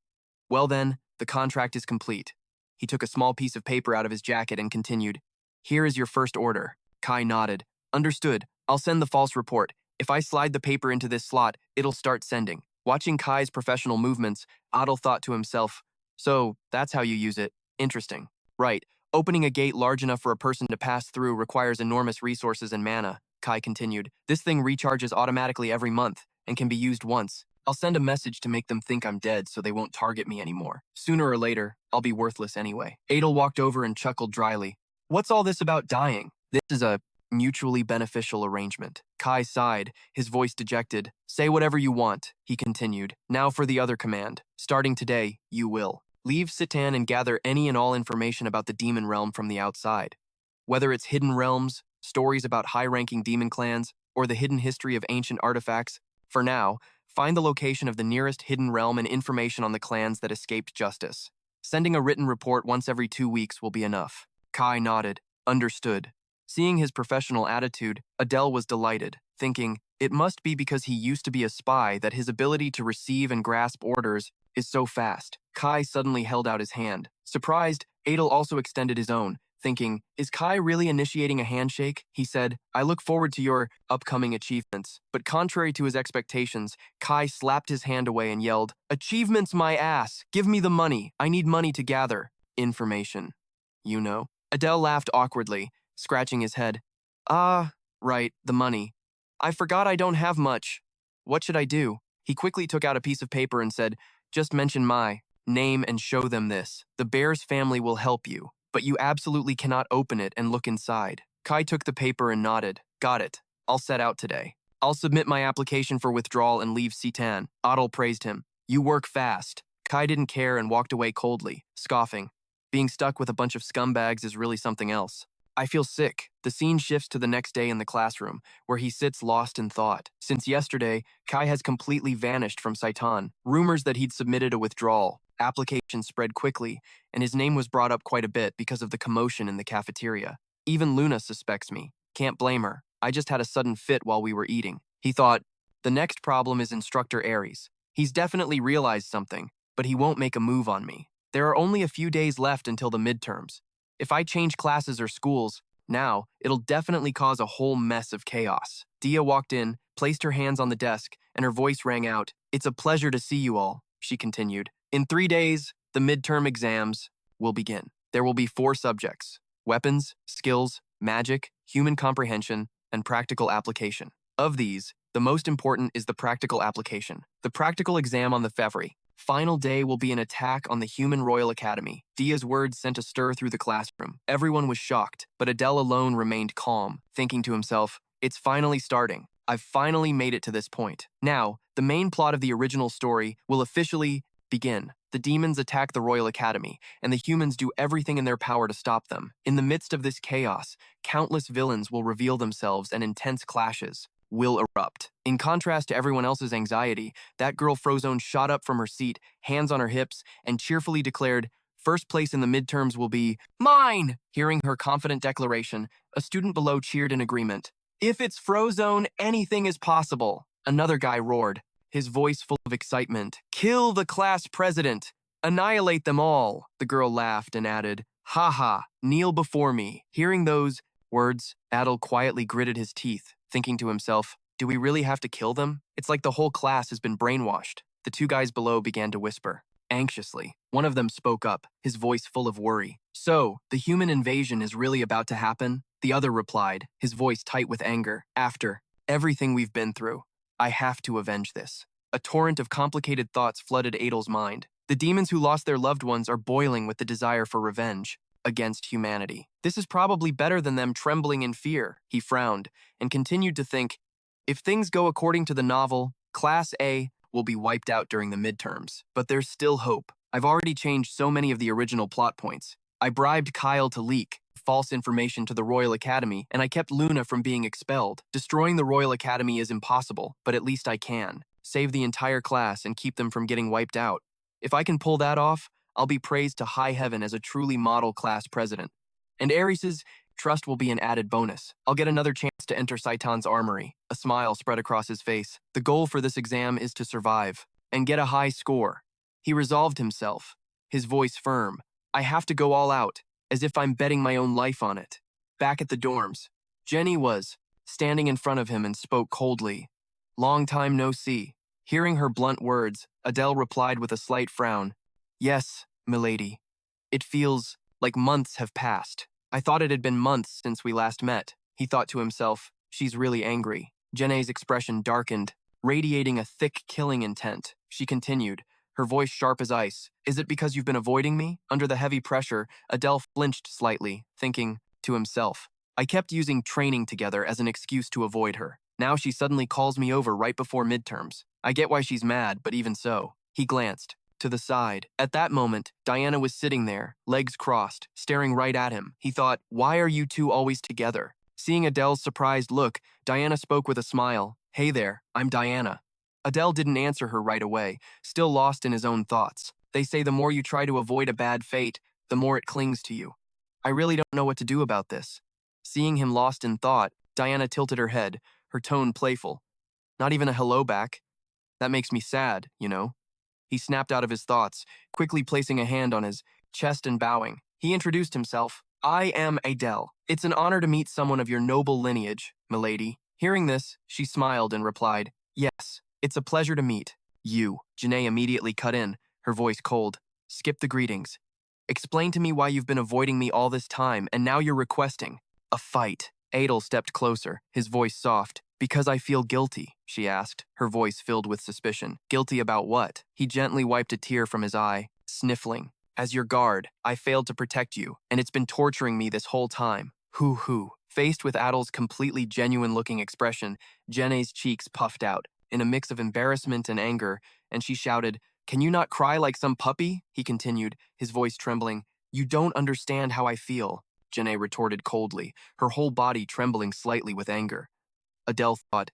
Well then, the contract is complete. He took a small piece of paper out of his jacket and continued, Here is your first order. Kai nodded. Understood. I'll send the false report. If I slide the paper into this slot, it'll start sending. Watching Kai's professional movements, Adel thought to himself, So, that's how you use it. Interesting. Right. Opening a gate large enough for a person to pass through requires enormous resources and mana, Kai continued. This thing recharges automatically every month. and can be used once. I'll send a message to make them think I'm dead so they won't target me anymore. Sooner or later, I'll be worthless anyway. Adel walked over and chuckled dryly. What's all this about dying? This is a mutually beneficial arrangement. Kai sighed, his voice dejected. Say whatever you want, he continued. Now for the other command. Starting today, you will. Leave Saiton and gather any and all information about the demon realm from the outside. Whether it's hidden realms, stories about high-ranking demon clans, or the hidden history of ancient artifacts, for now, find the location of the nearest hidden realm and information on the clans that escaped justice. Sending a written report once every 2 weeks will be enough. Kai nodded. Understood. Seeing his professional attitude, Adel was delighted, thinking, it must be because he used to be a spy that his ability to receive and grasp orders is so fast. Kai suddenly held out his hand. Surprised, Adel also extended his own, thinking, is Kai really initiating a handshake? He said, I look forward to your upcoming achievements. But contrary to his expectations, Kai slapped his hand away and yelled, Achievements my ass! Give me the money! I need money to gather information. You know? Adel laughed awkwardly, scratching his head. Ah, right, the money. I forgot I don't have much. What should I do? He quickly took out a piece of paper and said, just mention my name and show them this. The Bears family will help you, but you absolutely cannot open it and look inside. Kai took the paper and nodded. Got it. I'll set out today. I'll submit my application for withdrawal and leave Saiton. Adel praised him. You work fast. Kai didn't care and walked away coldly, scoffing. Being stuck with a bunch of scumbags is really something else. I feel sick. The scene shifts to the next day in the classroom, where he sits lost in thought. Since yesterday, Kai has completely vanished from Saiton. Rumors that he'd submitted a withdrawal application spread quickly, and his name was brought up quite a bit because of the commotion in the cafeteria. Even Luna suspects me. Can't blame her. I just had a sudden fit while we were eating. He thought, the next problem is Instructor Aries. He's definitely realized something, but he won't make a move on me. There are only a few days left until the midterms. If I change classes or schools, now, it'll definitely cause a whole mess of chaos. Dia walked in, placed her hands on the desk, and her voice rang out. It's a pleasure to see you all, she continued. In 3 days, the midterm exams will begin. There will be 4 subjects: weapons, skills, magic, human comprehension, and practical application. Of these, the most important is the practical application. The practical exam on the Fevri. Final day will be an attack on the Human Royal Academy. Dia's words sent a stir through the classroom. Everyone was shocked, but Adel alone remained calm, thinking to himself, it's finally starting. I've finally made it to this point. Now, the main plot of the original story will officially begin. The demons attack the Royal Academy, and the humans do everything in their power to stop them. In the midst of this chaos, countless villains will reveal themselves and intense clashes will erupt. In contrast to everyone else's anxiety, that girl Frozone shot up from her seat, hands on her hips, and cheerfully declared, first place in the midterms will be mine! Hearing her confident declaration, a student below cheered in agreement. If it's Frozone, anything is possible. Another guy roared, his voice full of excitement. Kill the class president! Annihilate them all! The girl laughed and added, ha ha, kneel before me. Hearing those words, Adel quietly gritted his teeth, thinking to himself, do we really have to kill them? It's like the whole class has been brainwashed. The 2 guys below began to whisper. Anxiously, one of them spoke up, his voice full of worry. So, the human invasion is really about to happen? The other replied, his voice tight with anger. After everything we've been through, I have to avenge this. A torrent of complicated thoughts flooded Adel's mind. The demons who lost their loved ones are boiling with the desire for revenge against humanity. This is probably better than them trembling in fear, he frowned, and continued to think, if things go according to the novel, Class A will be wiped out during the midterms. But there's still hope. I've already changed so many of the original plot points. I bribed Kyle to leak false information to the Royal Academy, and I kept Luna from being expelled. Destroying the Royal Academy is impossible, but at least I can. Save the entire class and keep them from getting wiped out. If I can pull that off, I'll be praised to high heaven as a truly model class president. And Ares's trust will be an added bonus. I'll get another chance to enter Saiton's armory. A smile spread across his face. The goal for this exam is to survive and get a high score. He resolved himself, his voice firm. I have to go all out, as if I'm betting my own life on it. Back at the dorms, Jenny was standing in front of him and spoke coldly. Long time no see. Hearing her blunt words, Adel replied with a slight frown. Yes, milady. It feels like months have passed. I thought it had been months since we last met. He thought to himself, she's really angry. Jenny's expression darkened. radiating a thick killing intent. She continued, her voice sharp as ice. Is it because you've been avoiding me? Under the heavy pressure, Adel flinched slightly, thinking to himself, I kept using training together as an excuse to avoid her. Now she suddenly calls me over right before midterms. I get why she's mad, but even so. He glanced to the side. At that moment, Diana was sitting there, legs crossed, staring right at him. He thought, why are you two always together? Seeing Adele's surprised look, Diana spoke with a smile. Hey there, I'm Diana. Adel didn't answer her right away, still lost in his own thoughts. They say the more you try to avoid a bad fate, the more it clings to you. I really don't know what to do about this. Seeing him lost in thought, Diana tilted her head, her tone playful. Not even a hello back. That makes me sad, you know. He snapped out of his thoughts, quickly placing a hand on his chest and bowing. He introduced himself. I am Adel. It's an honor to meet someone of your noble lineage, milady. Hearing this, she smiled and replied, yes, it's a pleasure to meet you. Renee immediately cut in, her voice cold. Skip the greetings. Explain to me why you've been avoiding me all this time and now you're requesting a fight. Adel stepped closer, his voice soft. Because I feel guilty, she asked, her voice filled with suspicion. Guilty about what? He gently wiped a tear from his eye, sniffling. As your guard, I failed to protect you, and it's been torturing me this whole time. Hoo-hoo. Faced with Adel's completely genuine-looking expression, Jenne's cheeks puffed out, in a mix of embarrassment and anger, and she shouted, Can you not cry like some puppy? He continued, his voice trembling. You don't understand how I feel, Jenne retorted coldly, her whole body trembling slightly with anger. Adel thought,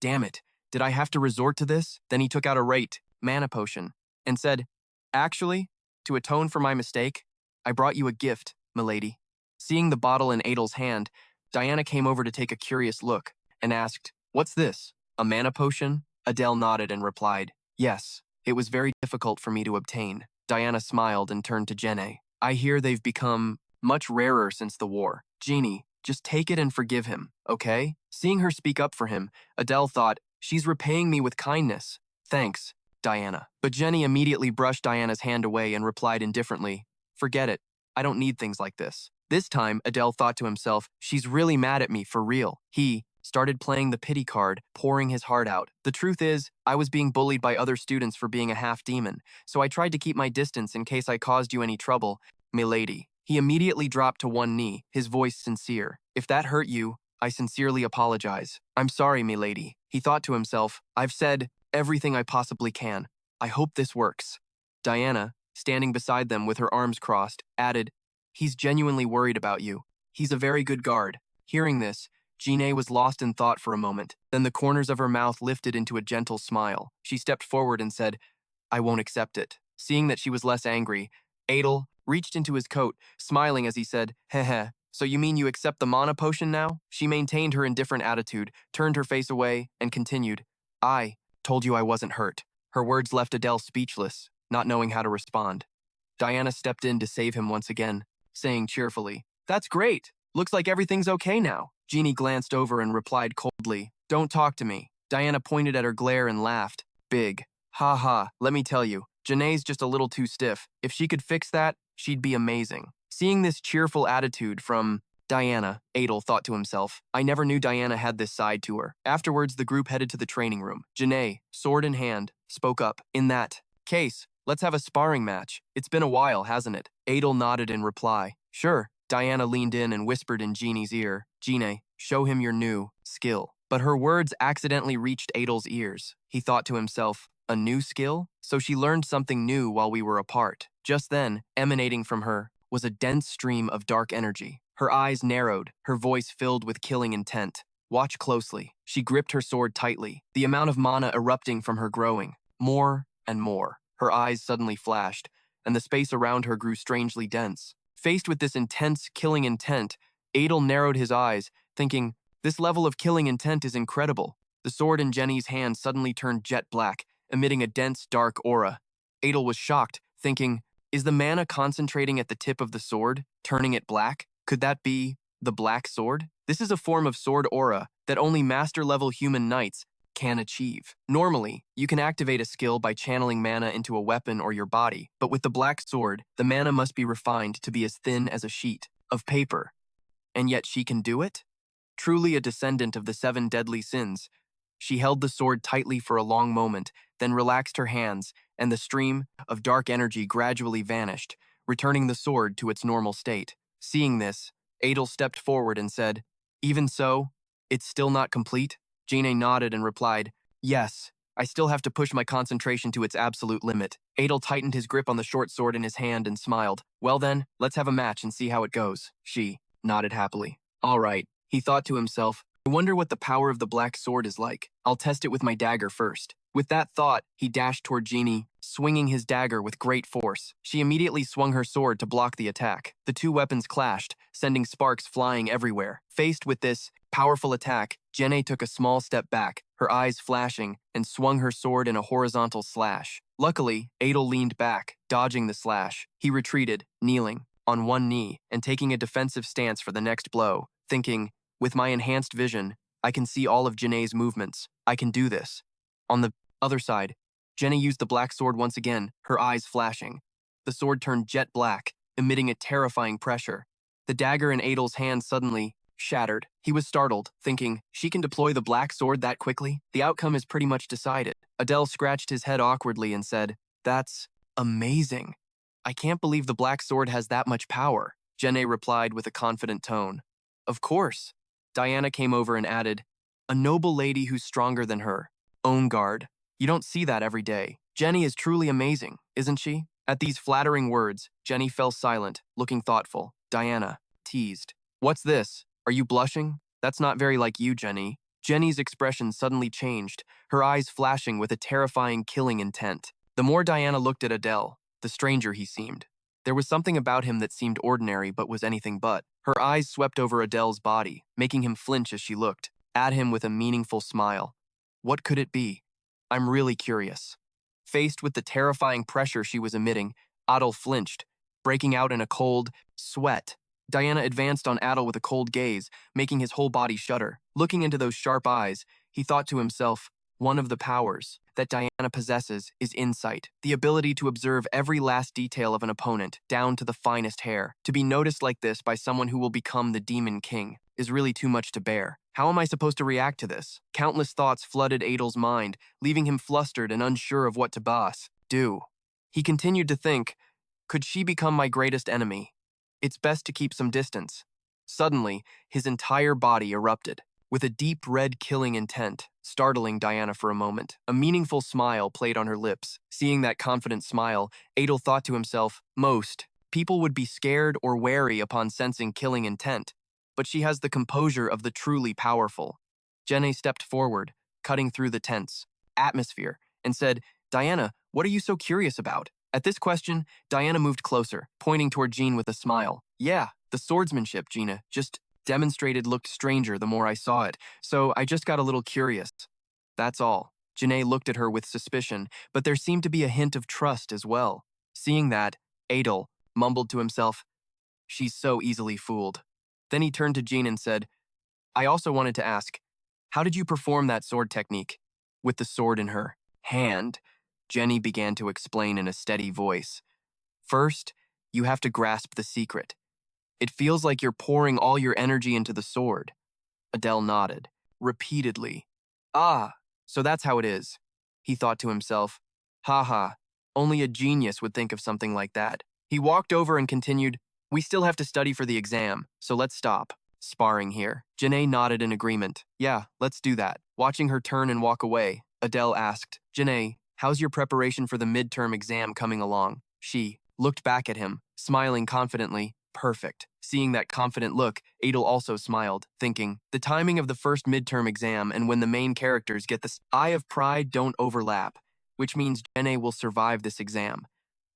damn it, did I have to resort to this? Then he took out a mana potion, and said, actually, to atone for my mistake, I brought you a gift, milady. Seeing the bottle in Adel's hand, Diana came over to take a curious look, and asked, what's this, a mana potion? Adel nodded and replied, yes, it was very difficult for me to obtain. Diana smiled and turned to Jenne. I hear they've become much rarer since the war. Genie, just take it and forgive him, okay? Seeing her speak up for him, Adel thought, she's repaying me with kindness. Thanks, Diana. But Jenny immediately brushed Diana's hand away and replied indifferently, forget it, I don't need things like this. This time, Adel thought to himself, she's really mad at me for real. He started playing the pity card, pouring his heart out. The truth is, I was being bullied by other students for being a half-demon, so I tried to keep my distance in case I caused you any trouble, milady. He immediately dropped to one knee, his voice sincere. If that hurt you, I sincerely apologize. I'm sorry, milady. He thought to himself, I've said everything I possibly can. I hope this works. Diana, standing beside them with her arms crossed, added, he's genuinely worried about you. He's a very good guard. Hearing this, Jenne was lost in thought for a moment. Then the corners of her mouth lifted into a gentle smile. She stepped forward and said, I won't accept it. Seeing that she was less angry, Adel reached into his coat, smiling as he said, heh, so you mean you accept the mana potion now? She maintained her indifferent attitude, turned her face away, and continued, I told you I wasn't hurt. Her words left Adel speechless, not knowing how to respond. Diana stepped in to save him once again, saying cheerfully, that's great. Looks like everything's okay now. Jeannie glanced over and replied coldly, don't talk to me. Diana pointed at her glare and laughed. Big. Ha ha, let me tell you, Jenne's just a little too stiff. If she could fix that, she'd be amazing. Seeing this cheerful attitude from Diana, Adel thought to himself, I never knew Diana had this side to her. Afterwards, the group headed to the training room. Jenne, sword in hand, spoke up. In that case, let's have a sparring match. It's been a while, hasn't it? Adel nodded in reply. Sure. Diana leaned in and whispered in Jeannie's ear, Jenne, show him your new skill. But her words accidentally reached Adel's ears. He thought to himself, a new skill? So she learned something new while we were apart. Just then, emanating from her, was a dense stream of dark energy. Her eyes narrowed, her voice filled with killing intent. Watch closely. She gripped her sword tightly, the amount of mana erupting from her growing. More and more. Her eyes suddenly flashed, and the space around her grew strangely dense. Faced with this intense, killing intent, Adel narrowed his eyes, thinking, this level of killing intent is incredible. The sword in Jenny's hand suddenly turned jet black, emitting a dense, dark aura. Adel was shocked, thinking, is the mana concentrating at the tip of the sword, turning it black? Could that be the black sword? This is a form of sword aura that only master-level human knights can achieve. Normally, you can activate a skill by channeling mana into a weapon or your body, but with the black sword, the mana must be refined to be as thin as a sheet of paper. And yet she can do it? Truly a descendant of the 7 deadly sins, She held the sword tightly for a long moment, then relaxed her hands, and the stream of dark energy gradually vanished, returning the sword to its normal state. Seeing this, Adel stepped forward and said, "Even so, it's still not complete?" Jine nodded and replied, "Yes, I still have to push my concentration to its absolute limit." Adel tightened his grip on the short sword in his hand and smiled. "Well then, let's have a match and see how it goes." She nodded happily. "All right," he thought to himself. "I wonder what the power of the black sword is like. I'll test it with my dagger first." With that thought, he dashed toward Jeannie, swinging his dagger with great force. She immediately swung her sword to block the attack. The two weapons clashed, sending sparks flying everywhere. Faced with this powerful attack, Jenny took a small step back, her eyes flashing, and swung her sword in a horizontal slash. Luckily, Adel leaned back, dodging the slash. He retreated, kneeling, on one knee, and taking a defensive stance for the next blow, thinking, "With my enhanced vision, I can see all of Janae's movements. I can do this." On the other side, Jenny used the black sword once again, her eyes flashing. The sword turned jet black, emitting a terrifying pressure. The dagger in Adel's hand suddenly shattered. He was startled, thinking, "She can deploy the black sword that quickly? The outcome is pretty much decided." Adel scratched his head awkwardly and said, "That's amazing. I can't believe the black sword has that much power." Jenny replied with a confident tone, "Of course." Diana came over and added, "A noble lady who's stronger than her. Own guard. You don't see that every day. Jenny is truly amazing, isn't she?" At these flattering words, Jenny fell silent, looking thoughtful. Diana teased, "What's this? Are you blushing? That's not very like you, Jenny." Jenny's expression suddenly changed, her eyes flashing with a terrifying killing intent. The more Diana looked at Adel, the stranger he seemed. There was something about him that seemed ordinary but was anything but. Her eyes swept over Adel's body, making him flinch as she looked at him with a meaningful smile. What could it be? I'm really curious. Faced with the terrifying pressure she was emitting, Adel flinched, breaking out in a cold sweat. Diana advanced on Adel with a cold gaze, making his whole body shudder. Looking into those sharp eyes, he thought to himself, one of the powers that Diana possesses is insight, the ability to observe every last detail of an opponent, down to the finest hair. To be noticed like this by someone who will become the Demon King is really too much to bear. How am I supposed to react to this? Countless thoughts flooded Adel's mind, leaving him flustered and unsure of what to do. He continued to think, could she become my greatest enemy? It's best to keep some distance. Suddenly, his entire body erupted, with a deep red killing intent, startling Diana for a moment. A meaningful smile played on her lips. Seeing that confident smile, Adel thought to himself, most people would be scared or wary upon sensing killing intent, but she has the composure of the truly powerful. Jenny stepped forward, cutting through the tense atmosphere, and said, "Diana, what are you so curious about?" At this question, Diana moved closer, pointing toward Jean with a smile. "Yeah, the swordsmanship Gina just demonstrated looked stranger the more I saw it, so I just got a little curious. That's all." Janae looked at her with suspicion, but there seemed to be a hint of trust as well. Seeing that, Adel mumbled to himself, "She's so easily fooled." Then he turned to Jean and said, "I also wanted to ask, how did you perform that sword technique?" With the sword in her hand, Jenny began to explain in a steady voice. "First, you have to grasp the secret. It feels like you're pouring all your energy into the sword." Adel nodded, repeatedly. "Ah, so that's how it is." He thought to himself, "Ha, only a genius would think of something like that." He walked over and continued, "We still have to study for the exam, so let's stop sparring here." Janae nodded in agreement. "Yeah, let's do that." Watching her turn and walk away, Adel asked, "Janae, how's your preparation for the midterm exam coming along?" She looked back at him, smiling confidently. "Perfect." Seeing that confident look, Adel also smiled, thinking, the timing of the first midterm exam and when the main characters get the eye of pride don't overlap, which means Janae will survive this exam.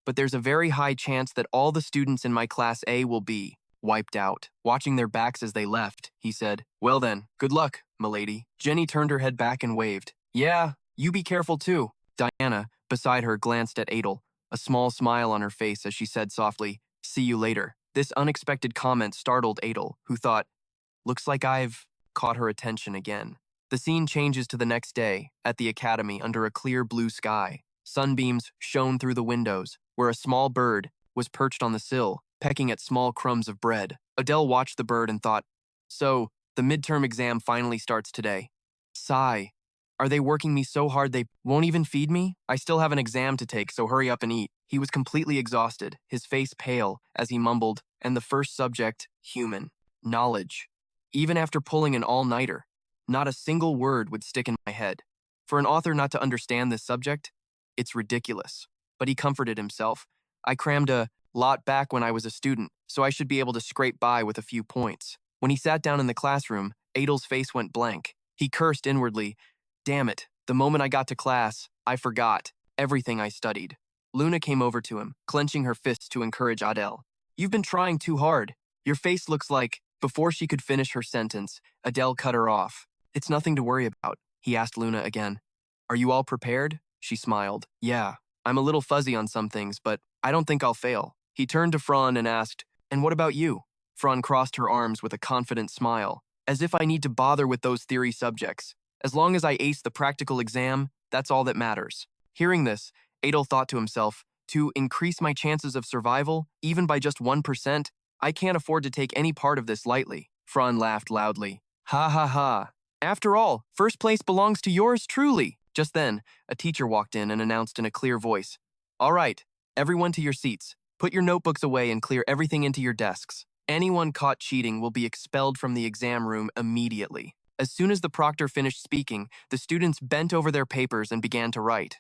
But there's a very high chance that all the students in my class A will be wiped out. Watching their backs as they left, he said, "Well then, good luck, milady." Jenny turned her head back and waved. "Yeah, you be careful too." Diana, beside her, glanced at Adel, a small smile on her face as she said softly, "See you later." This unexpected comment startled Adel, who thought, looks like I've caught her attention again. The scene changes to the next day, at the academy under a clear blue sky. Sunbeams shone through the windows, where a small bird was perched on the sill, pecking at small crumbs of bread. Adel watched the bird and thought, so, the midterm exam finally starts today. Sigh, Are they working me so hard they won't even feed me? I still have an exam to take, so hurry up and eat. He was completely exhausted, his face pale, as he mumbled, and the first subject, human. Knowledge. Even after pulling an all-nighter, not a single word would stick in my head. For an author not to understand this subject, it's ridiculous. But he comforted himself. I crammed a lot back when I was a student, so I should be able to scrape by with a few points. When he sat down in the classroom, Adel's face went blank. He cursed inwardly. Damn it, the moment I got to class, I forgot everything I studied. Luna came over to him, clenching her fists to encourage Adel. You've been trying too hard. Your face looks like… Before she could finish her sentence, Adel cut her off. It's nothing to worry about, he asked Luna again. Are you all prepared? She smiled. Yeah, I'm a little fuzzy on some things, but I don't think I'll fail. He turned to Fran and asked, and what about you? Fran crossed her arms with a confident smile, as if I need to bother with those theory subjects. As long as I ace the practical exam, that's all that matters. Hearing this, Adel thought to himself, to increase my chances of survival, even by just 1%, I can't afford to take any part of this lightly. Fran laughed loudly. Ha ha ha. After all, first place belongs to yours truly. Just then, a teacher walked in and announced in a clear voice, all right, everyone to your seats. Put your notebooks away and clear everything into your desks. Anyone caught cheating will be expelled from the exam room immediately. As soon as the proctor finished speaking, the students bent over their papers and began to write.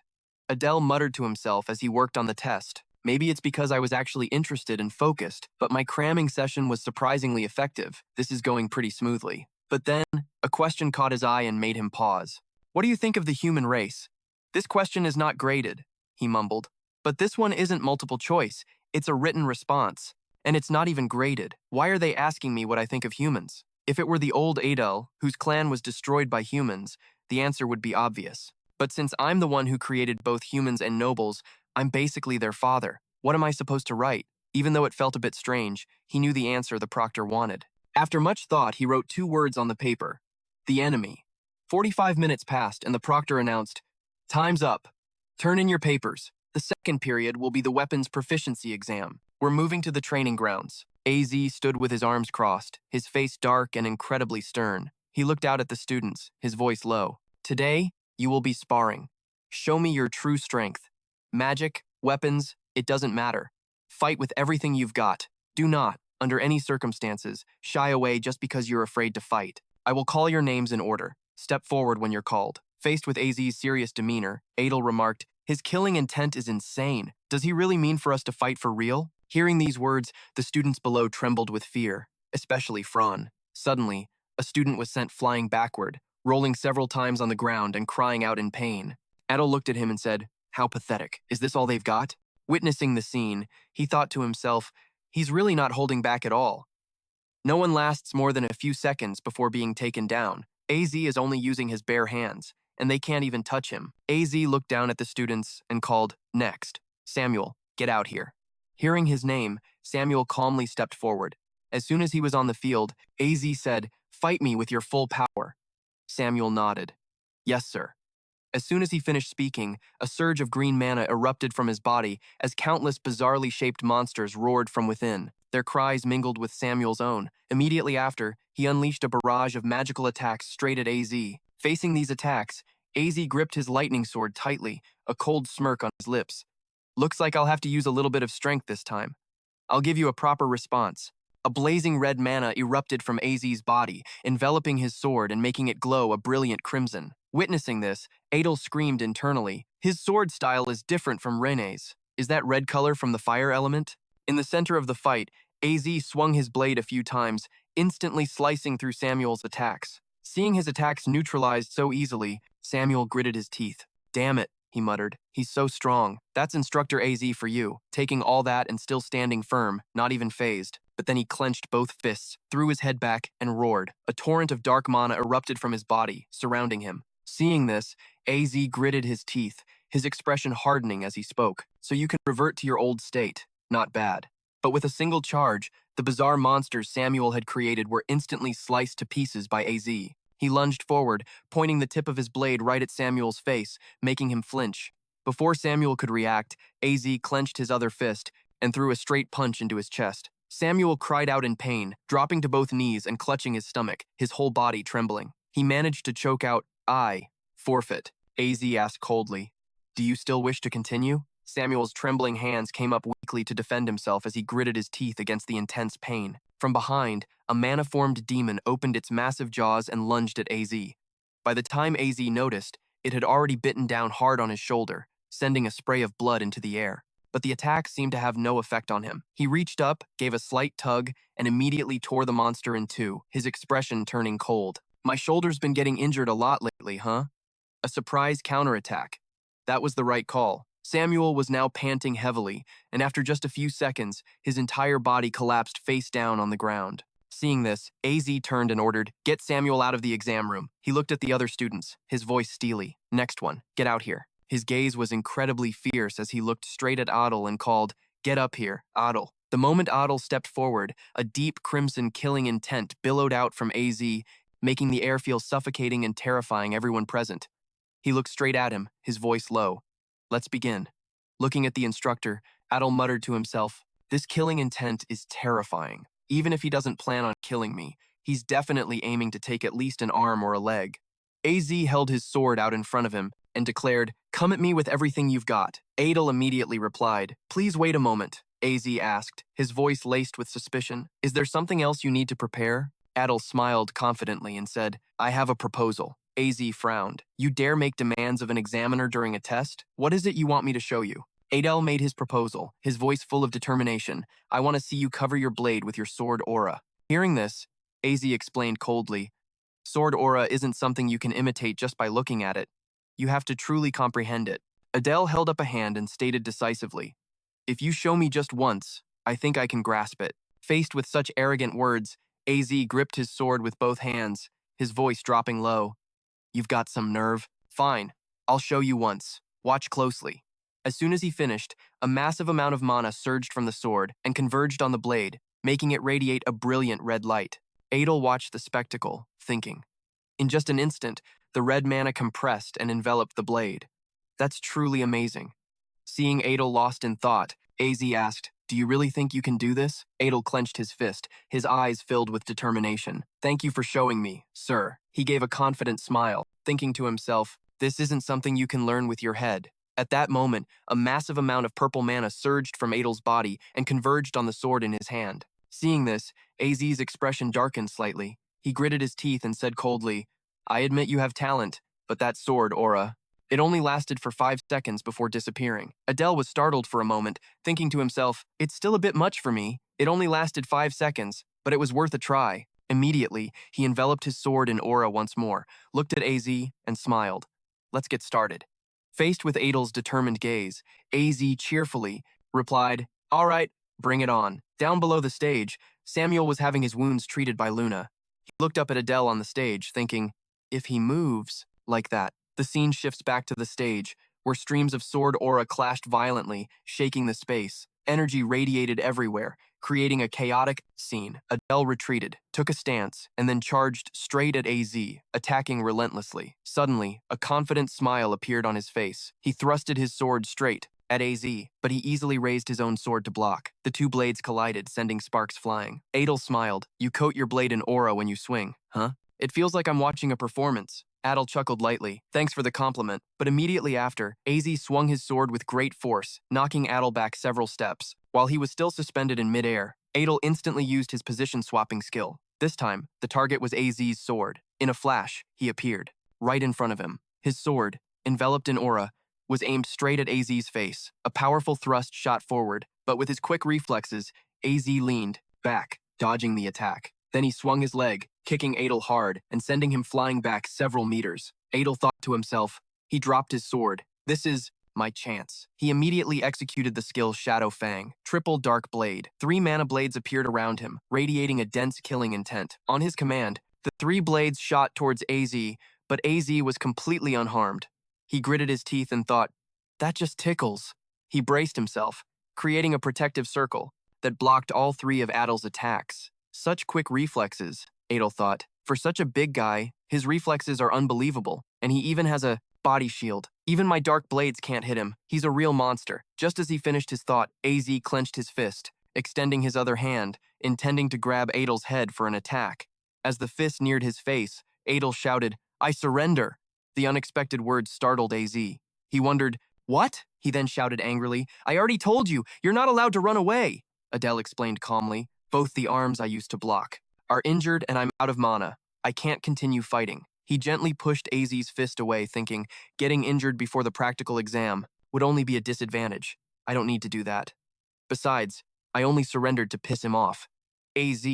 Adel muttered to himself as he worked on the test. Maybe it's because I was actually interested and focused, but my cramming session was surprisingly effective. This is going pretty smoothly. But then, a question caught his eye and made him pause. What do you think of the human race? This question is not graded, he mumbled. But this one isn't multiple choice. It's a written response. And it's not even graded. Why are they asking me what I think of humans? If it were the old Adel, whose clan was destroyed by humans, the answer would be obvious. But since I'm the one who created both humans and nobles, I'm basically their father. What am I supposed to write? Even though it felt a bit strange, he knew the answer the proctor wanted. After much thought, he wrote 2 words on the paper. The enemy. 45 minutes passed, and the proctor announced, time's up. Turn in your papers. The second period will be the weapons proficiency exam. We're moving to the training grounds. AZ stood with his arms crossed, his face dark and incredibly stern. He looked out at the students, his voice low. Today, you will be sparring. Show me your true strength. Magic, weapons, it doesn't matter. Fight with everything you've got. Do not, under any circumstances, shy away just because you're afraid to fight. I will call your names in order. Step forward when you're called. Faced with AZ's serious demeanor, Adel remarked, his killing intent is insane. Does he really mean for us to fight for real? Hearing these words, the students below trembled with fear, especially Fran. Suddenly, a student was sent flying backward, rolling several times on the ground and crying out in pain. Adel looked at him and said, how pathetic. Is this all they've got? Witnessing the scene, he thought to himself, he's really not holding back at all. No one lasts more than a few seconds before being taken down. AZ is only using his bare hands, and they can't even touch him. AZ looked down at the students and called, next. Samuel, get out here. Hearing his name, Samuel calmly stepped forward. As soon as he was on the field, AZ said, fight me with your full power. Samuel nodded. Yes, sir. As soon as he finished speaking, a surge of green mana erupted from his body as countless bizarrely shaped monsters roared from within. Their cries mingled with Samuel's own. Immediately after, he unleashed a barrage of magical attacks straight at AZ. Facing these attacks, AZ gripped his lightning sword tightly, a cold smirk on his lips. Looks like I'll have to use a little bit of strength this time. I'll give you a proper response. A blazing red mana erupted from AZ's body, enveloping his sword and making it glow a brilliant crimson. Witnessing this, Adel screamed internally. His sword style is different from Renee's. Is that red color from the fire element? In the center of the fight, AZ swung his blade a few times, instantly slicing through Samuel's attacks. Seeing his attacks neutralized so easily, Samuel gritted his teeth. Damn it, he muttered. He's so strong. That's Instructor AZ for you, taking all that and still standing firm, not even phased. But then he clenched both fists, threw his head back, and roared. A torrent of dark mana erupted from his body, surrounding him. Seeing this, AZ gritted his teeth, his expression hardening as he spoke. So you can revert to your old state. Not bad. But with a single charge, the bizarre monsters Samuel had created were instantly sliced to pieces by AZ. He lunged forward, pointing the tip of his blade right at Samuel's face, making him flinch. Before Samuel could react, AZ clenched his other fist and threw a straight punch into his chest. Samuel cried out in pain, dropping to both knees and clutching his stomach, his whole body trembling. He managed to choke out, "I," Forfeit, AZ asked coldly. Do you still wish to continue? Samuel's trembling hands came up weakly to defend himself as he gritted his teeth against the intense pain. From behind, a maniformed demon opened its massive jaws and lunged at AZ. By the time AZ noticed, it had already bitten down hard on his shoulder, sending a spray of blood into the air. But the attack seemed to have no effect on him. He reached up, gave a slight tug, and immediately tore the monster in two, his expression turning cold. My shoulder's been getting injured a lot lately, huh? A surprise counterattack. That was the right call. Samuel was now panting heavily, and after just a few seconds, his entire body collapsed face down on the ground. Seeing this, AZ turned and ordered, "Get Samuel out of the exam room." He looked at the other students, his voice steely. "Next one, get out here." His gaze was incredibly fierce as he looked straight at Adel and called, "Get up here, Adel." The moment Adel stepped forward, a deep crimson killing intent billowed out from AZ, making the air feel suffocating and terrifying everyone present. He looked straight at him, his voice low. "Let's begin." Looking at the instructor, Adel muttered to himself, "This killing intent is terrifying. Even if he doesn't plan on killing me, he's definitely aiming to take at least an arm or a leg." AZ held his sword out in front of him and declared, "Come at me with everything you've got." Adel immediately replied, "Please wait a moment," AZ asked, his voice laced with suspicion. "Is there something else you need to prepare?" Adel smiled confidently and said, "I have a proposal." AZ frowned. "You dare make demands of an examiner during a test? What is it you want me to show you?" Adel made his proposal, his voice full of determination. "I want to see you cover your blade with your sword aura." Hearing this, AZ explained coldly, "Sword aura isn't something you can imitate just by looking at it. You have to truly comprehend it." Adel held up a hand and stated decisively, "If you show me just once, I think I can grasp it." Faced with such arrogant words, AZ gripped his sword with both hands, his voice dropping low. "You've got some nerve. Fine, I'll show you once. Watch closely." As soon as he finished, a massive amount of mana surged from the sword and converged on the blade, making it radiate a brilliant red light. Adel watched the spectacle, thinking. In just an instant, the red mana compressed and enveloped the blade. That's truly amazing. Seeing Adel lost in thought, AZ asked, "Do you really think you can do this?" Adel clenched his fist, his eyes filled with determination. "Thank you for showing me, sir." He gave a confident smile, thinking to himself, "This isn't something you can learn with your head." At that moment, a massive amount of purple mana surged from Adel's body and converged on the sword in his hand. Seeing this, AZ's expression darkened slightly. He gritted his teeth and said coldly, "I admit you have talent, but that sword aura." It only lasted for 5 seconds before disappearing. Adel was startled for a moment, thinking to himself, "It's still a bit much for me. It only lasted 5 seconds, but it was worth a try." Immediately, he enveloped his sword in aura once more, looked at AZ, and smiled. "Let's get started." Faced with Adel's determined gaze, AZ cheerfully replied, "All right, bring it on." Down below the stage, Samuel was having his wounds treated by Luna. He looked up at Adel on the stage, thinking, if he moves like that. The scene shifts back to the stage, where streams of sword aura clashed violently, shaking the space. Energy radiated everywhere, creating a chaotic scene. Adel retreated, took a stance, and then charged straight at AZ, attacking relentlessly. Suddenly, a confident smile appeared on his face. He thrusted his sword straight at AZ, but he easily raised his own sword to block. The two blades collided, sending sparks flying. Adel smiled. "You coat your blade in aura when you swing, huh? It feels like I'm watching a performance." Adel chuckled lightly. "Thanks for the compliment." But immediately after, AZ swung his sword with great force, knocking Adel back several steps. While he was still suspended in midair, Adel instantly used his position-swapping skill. This time, the target was AZ's sword. In a flash, he appeared, right in front of him. His sword, enveloped in aura, was aimed straight at AZ's face. A powerful thrust shot forward, but with his quick reflexes, AZ leaned back, dodging the attack. Then he swung his leg, kicking Adel hard and sending him flying back several meters. Adel thought to himself. He dropped his sword. "This is my chance." He immediately executed the skill Shadow Fang, triple dark blade. 3 mana blades appeared around him, radiating a dense killing intent. On his command, the 3 blades shot towards AZ, but AZ was completely unharmed. He gritted his teeth and thought, "That just tickles." He braced himself, creating a protective circle that blocked all 3 of Adel's attacks. Such quick reflexes, Adel thought. For such a big guy, his reflexes are unbelievable, and he even has a body shield. Even my dark blades can't hit him. He's a real monster. Just as he finished his thought, AZ clenched his fist, extending his other hand, intending to grab Adel's head for an attack. As the fist neared his face, Adel shouted, "I surrender!" The unexpected words startled AZ. He wondered, "What?" He then shouted angrily, "I already told you, you're not allowed to run away." Adel explained calmly, "Both the arms I used to block are injured and I'm out of mana. I can't continue fighting." He gently pushed AZ's fist away, thinking, getting injured before the practical exam would only be a disadvantage. I don't need to do that. Besides, I only surrendered to piss him off. AZ,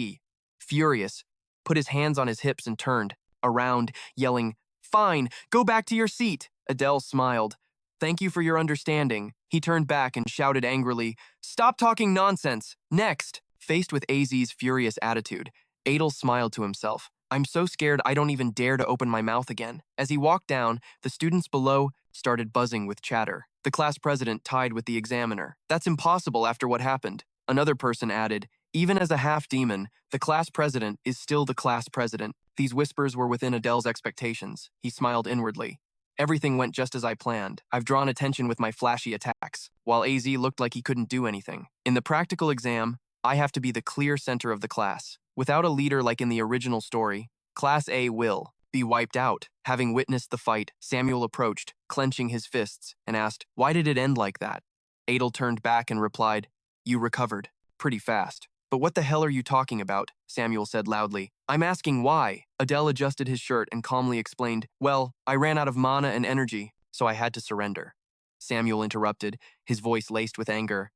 furious, put his hands on his hips and turned around, yelling, "Fine, go back to your seat." Adel smiled. "Thank you for your understanding." He turned back and shouted angrily, "Stop talking nonsense! Next!" Faced with AZ's furious attitude, Adel smiled to himself. "I'm so scared I don't even dare to open my mouth again." As he walked down, the students below started buzzing with chatter. The class president tied with the examiner. "That's impossible after what happened." Another person added, "Even as a half-demon, the class president is still the class president." These whispers were within Adel's expectations. He smiled inwardly. "Everything went just as I planned. I've drawn attention with my flashy attacks, while AZ looked like he couldn't do anything. In the practical exam, I have to be the clear center of the class. Without a leader like in the original story, Class A will be wiped out." Having witnessed the fight, Samuel approached, clenching his fists, and asked, "Why did it end like that?" Adel turned back and replied, "You recovered. Pretty fast." "But what the hell are you talking about?" Samuel said loudly. "I'm asking why." Adel adjusted his shirt and calmly explained, "Well, I ran out of mana and energy, so I had to surrender." Samuel interrupted, his voice laced with anger.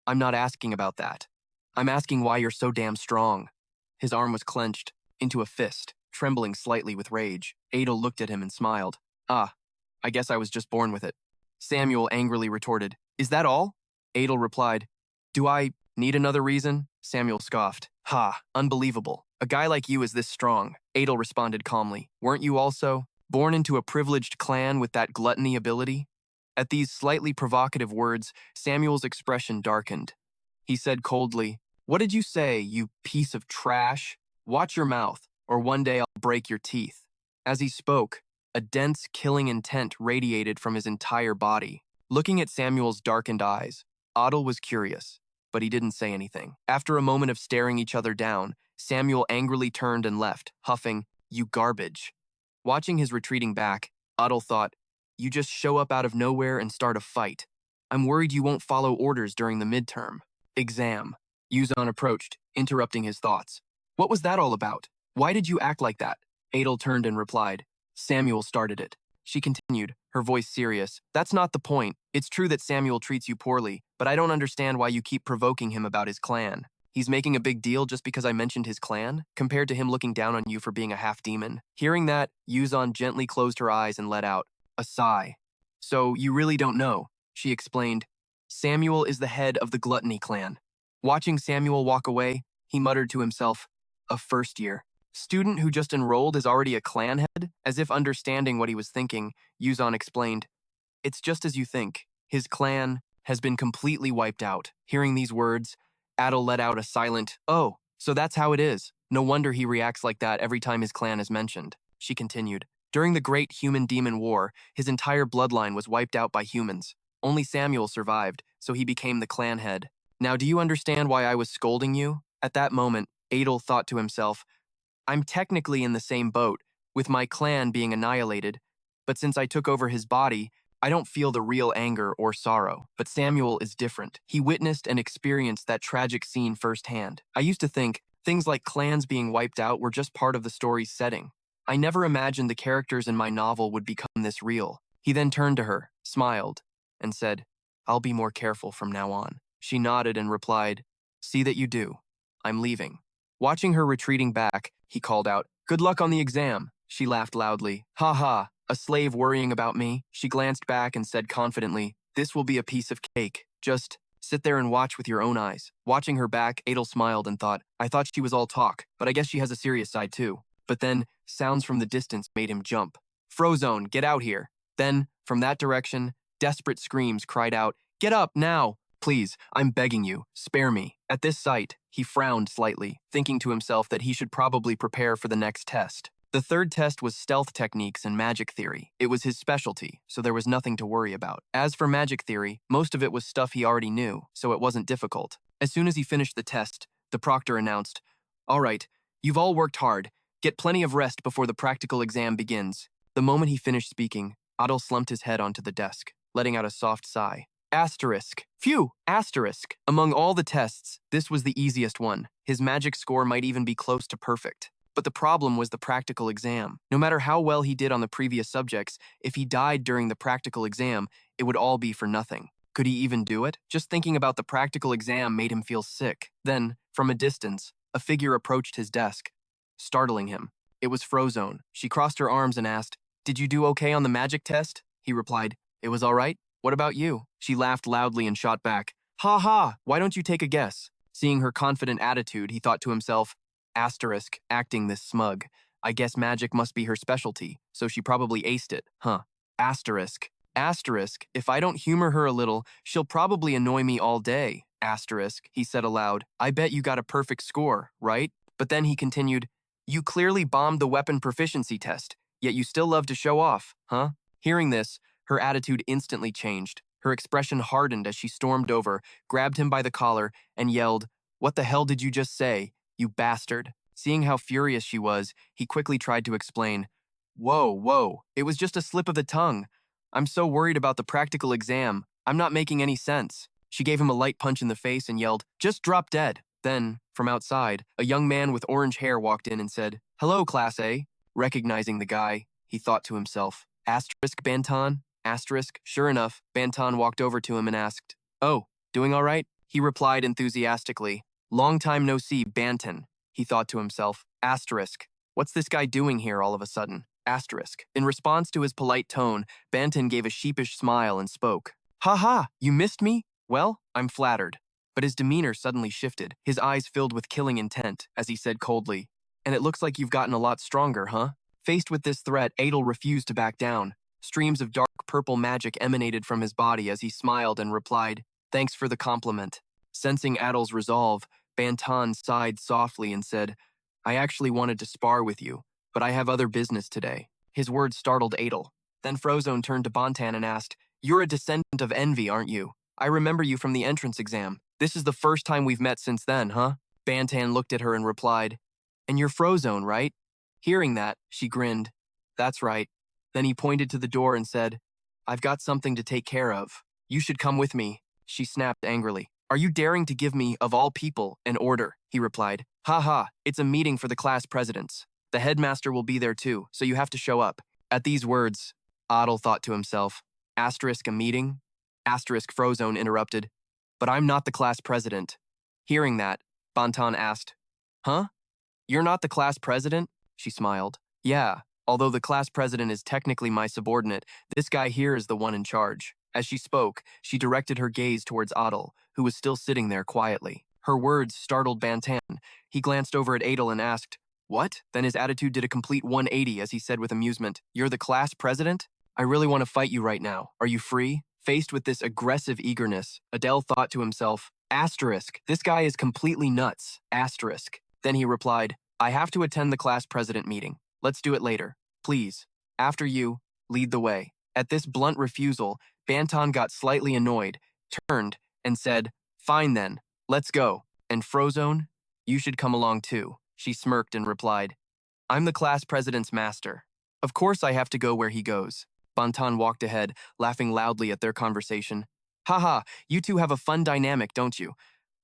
"I'm not asking about that. I'm asking why you're so damn strong." His arm was clenched into a fist, trembling slightly with rage. Adel looked at him and smiled. "Ah, I guess I was just born with it." Samuel angrily retorted, "Is that all?" Adel replied, "Do I need another reason?" Samuel scoffed. "Ha, unbelievable. A guy like you is this strong." Adel responded calmly, "Weren't you also born into a privileged clan with that gluttony ability?" At these slightly provocative words, Samuel's expression darkened. He said coldly, "What did you say, you piece of trash? Watch your mouth, or one day I'll break your teeth." As he spoke, a dense, killing intent radiated from his entire body. Looking at Samuel's darkened eyes, Adel was curious, but he didn't say anything. After a moment of staring each other down, Samuel angrily turned and left, huffing, "You garbage." Watching his retreating back, Adel thought, "You just show up out of nowhere and start a fight. I'm worried you won't follow orders during the midterm exam." Yuzan approached, interrupting his thoughts. "What was that all about? Why did you act like that?" Adel turned and replied, "Samuel started it." She continued, her voice serious, "That's not the point. It's true that Samuel treats you poorly, but I don't understand why you keep provoking him about his clan. He's making a big deal just because I mentioned his clan, compared to him looking down on you for being a half-demon." Hearing that, Yuzan gently closed her eyes and let out a sigh. "So you really don't know," she explained. "Samuel is the head of the Gluttony clan." Watching Samuel walk away, he muttered to himself, "A first year student who just enrolled is already a clan head?" As if understanding what he was thinking, Yuzan explained, "It's just as you think. His clan has been completely wiped out." Hearing these words, Adel let out a silent, "Oh, so that's how it is. No wonder he reacts like that every time his clan is mentioned." She continued, "During the Great Human-Demon War, his entire bloodline was wiped out by humans. Only Samuel survived, so he became the clan head. Now do you understand why I was scolding you?" At that moment, Adel thought to himself, "I'm technically in the same boat, with my clan being annihilated, but since I took over his body, I don't feel the real anger or sorrow. But Samuel is different. He witnessed and experienced that tragic scene firsthand. I used to think things like clans being wiped out were just part of the story's setting. I never imagined the characters in my novel would become this real." He then turned to her, smiled, and said, "I'll be more careful from now on." She nodded and replied, "See that you do. I'm leaving." Watching her retreating back, he called out, "Good luck on the exam." She laughed loudly. "Ha ha, a slave worrying about me?" She glanced back and said confidently, "This will be a piece of cake. Just sit there and watch with your own eyes." Watching her back, Adel smiled and thought, "I thought she was all talk, but I guess she has a serious side too." But then, sounds from the distance made him jump. "Frozone, get out here." Then, from that direction, desperate screams cried out, "Get up, now! Please, I'm begging you, spare me." At this sight, he frowned slightly, thinking to himself that he should probably prepare for the next test. The third test was stealth techniques and magic theory. It was his specialty, so there was nothing to worry about. As for magic theory, most of it was stuff he already knew, so it wasn't difficult. As soon as he finished the test, the proctor announced, "All right, you've all worked hard. Get plenty of rest before the practical exam begins." The moment he finished speaking, Adel slumped his head onto the desk, letting out a soft sigh. Asterisk. Phew! Asterisk. Among all the tests, this was the easiest one. His magic score might even be close to perfect. But the problem was the practical exam. No matter how well he did on the previous subjects, if he died during the practical exam, it would all be for nothing. Could he even do it? Just thinking about the practical exam made him feel sick. Then, from a distance, a figure approached his desk, startling him. It was Frozone. She crossed her arms and asked, "Did you do okay on the magic test?" He replied, "It was all right. What about you?" She laughed loudly and shot back, "Ha ha, why don't you take a guess?" Seeing her confident attitude, he thought to himself, asterisk, acting this smug. I guess magic must be her specialty, so she probably aced it, huh? Asterisk. Asterisk, if I don't humor her a little, she'll probably annoy me all day. Asterisk, he said aloud. I bet you got a perfect score, right? But then he continued, you clearly bombed the weapon proficiency test, yet you still love to show off, huh? Hearing this, her attitude instantly changed. Her expression hardened as she stormed over, grabbed him by the collar, and yelled, "What the hell did you just say, you bastard?" Seeing how furious she was, he quickly tried to explain. Whoa, it was just a slip of the tongue. I'm so worried about the practical exam. I'm not making any sense. She gave him a light punch in the face and yelled, "Just drop dead." Then, from outside, a young man with orange hair walked in and said, "Hello, Class A." Recognizing the guy, he thought to himself, asterisk Bantan? Asterisk. Sure enough, Bantan walked over to him and asked, "Oh, doing all right?" He replied enthusiastically, "Long time no see, Bantan." He thought to himself, asterisk. What's this guy doing here all of a sudden? Asterisk. In response to his polite tone, Bantan gave a sheepish smile and spoke. "Ha ha, you missed me? Well, I'm flattered." But his demeanor suddenly shifted, his eyes filled with killing intent, as he said coldly, "And it looks like you've gotten a lot stronger, huh?" Faced with this threat, Adel refused to back down. Streams of dark purple magic emanated from his body as he smiled and replied, "Thanks for the compliment." Sensing Adel's resolve, Bantan sighed softly and said, "I actually wanted to spar with you, but I have other business today." His words startled Adel. Then Frozone turned to Bantan and asked, "You're a descendant of envy, aren't you? I remember you from the entrance exam. This is the first time we've met since then, huh?" Bantan looked at her and replied, "And you're Frozone, right?" Hearing that, she grinned. "That's right." Then he pointed to the door and said, "I've got something to take care of. You should come with me." She snapped angrily. "Are you daring to give me, of all people, an order?" He replied. "Ha ha, it's a meeting for the class presidents. The headmaster will be there too, so you have to show up." At these words, Adel thought to himself, asterisk a meeting? Asterisk Frozone interrupted, "But I'm not the class president." Hearing that, Bantan asked, "Huh? You're not the class president?" She smiled. "Yeah, although the class president is technically my subordinate, this guy here is the one in charge." As she spoke, she directed her gaze towards Adel, who was still sitting there quietly. Her words startled Bantan. He glanced over at Adel and asked, "What?" Then his attitude did a complete 180 as he said with amusement, "You're the class president? I really want to fight you right now. Are you free?" Faced with this aggressive eagerness, Adel thought to himself, asterisk, this guy is completely nuts, asterisk. Then he replied, "I have to attend the class president meeting. Let's do it later. Please. After you, lead the way." At this blunt refusal, Bantan got slightly annoyed, turned, and said, "Fine then, let's go. And Frozone, you should come along too." She smirked and replied, "I'm the class president's master. Of course I have to go where he goes." Bantan walked ahead, laughing loudly at their conversation. "Haha, you two have a fun dynamic, don't you?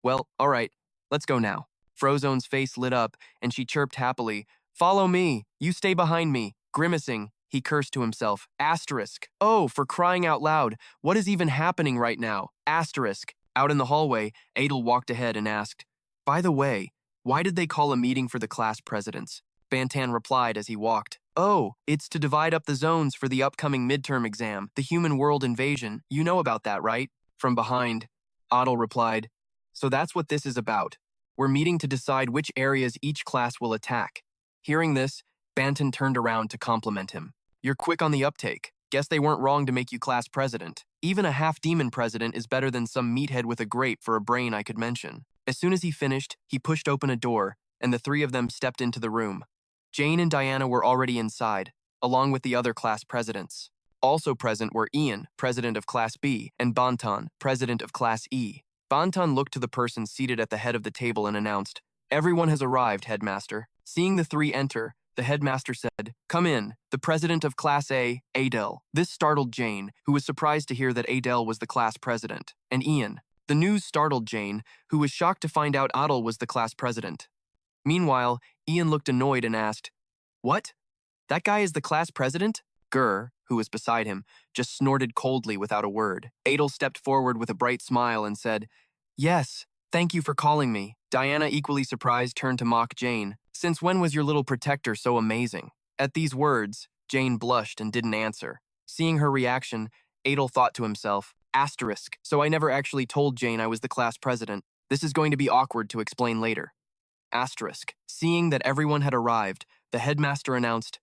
Well, all right, let's go now." Frozone's face lit up, and she chirped happily, "Follow me, you stay behind me." Grimacing, he cursed to himself, asterisk. Oh, for crying out loud, what is even happening right now? Asterisk. Out in the hallway, Adel walked ahead and asked, "By the way, why did they call a meeting for the class presidents?" Bantan replied as he walked, "Oh, it's to divide up the zones for the upcoming midterm exam, the human world invasion. You know about that, right?" From behind, Adel replied, "So that's what this is about. We're meeting to decide which areas each class will attack." Hearing this, Bantan turned around to compliment him. "You're quick on the uptake. Guess they weren't wrong to make you class president. Even a half-demon president is better than some meathead with a grape for a brain I could mention." As soon as he finished, he pushed open a door, and the three of them stepped into the room. Jane and Diana were already inside, along with the other class presidents. Also present were Ian, president of Class B, and Bantan, president of Class E. Bantan looked to the person seated at the head of the table and announced, "Everyone has arrived, headmaster." Seeing the three enter, The headmaster said, "Come in, the president of Class A, Adel." This startled Jane, who was surprised to hear that Adel was the class president, and Ian. The news startled Jane, who was shocked to find out Adel was the class president. Meanwhile, Ian looked annoyed and asked, "What? That guy is the class president?" Gur, who was beside him, just snorted coldly without a word. Adel stepped forward with a bright smile and said, "Yes, thank you for calling me." Diana, equally surprised, turned to mock Jane. "Since when was your little protector so amazing?" At these words, Jane blushed and didn't answer. Seeing her reaction, Adel thought to himself, asterisk, so I never actually told Jane I was the class president. This is going to be awkward to explain later. Asterisk. Seeing that everyone had arrived, the headmaster announced,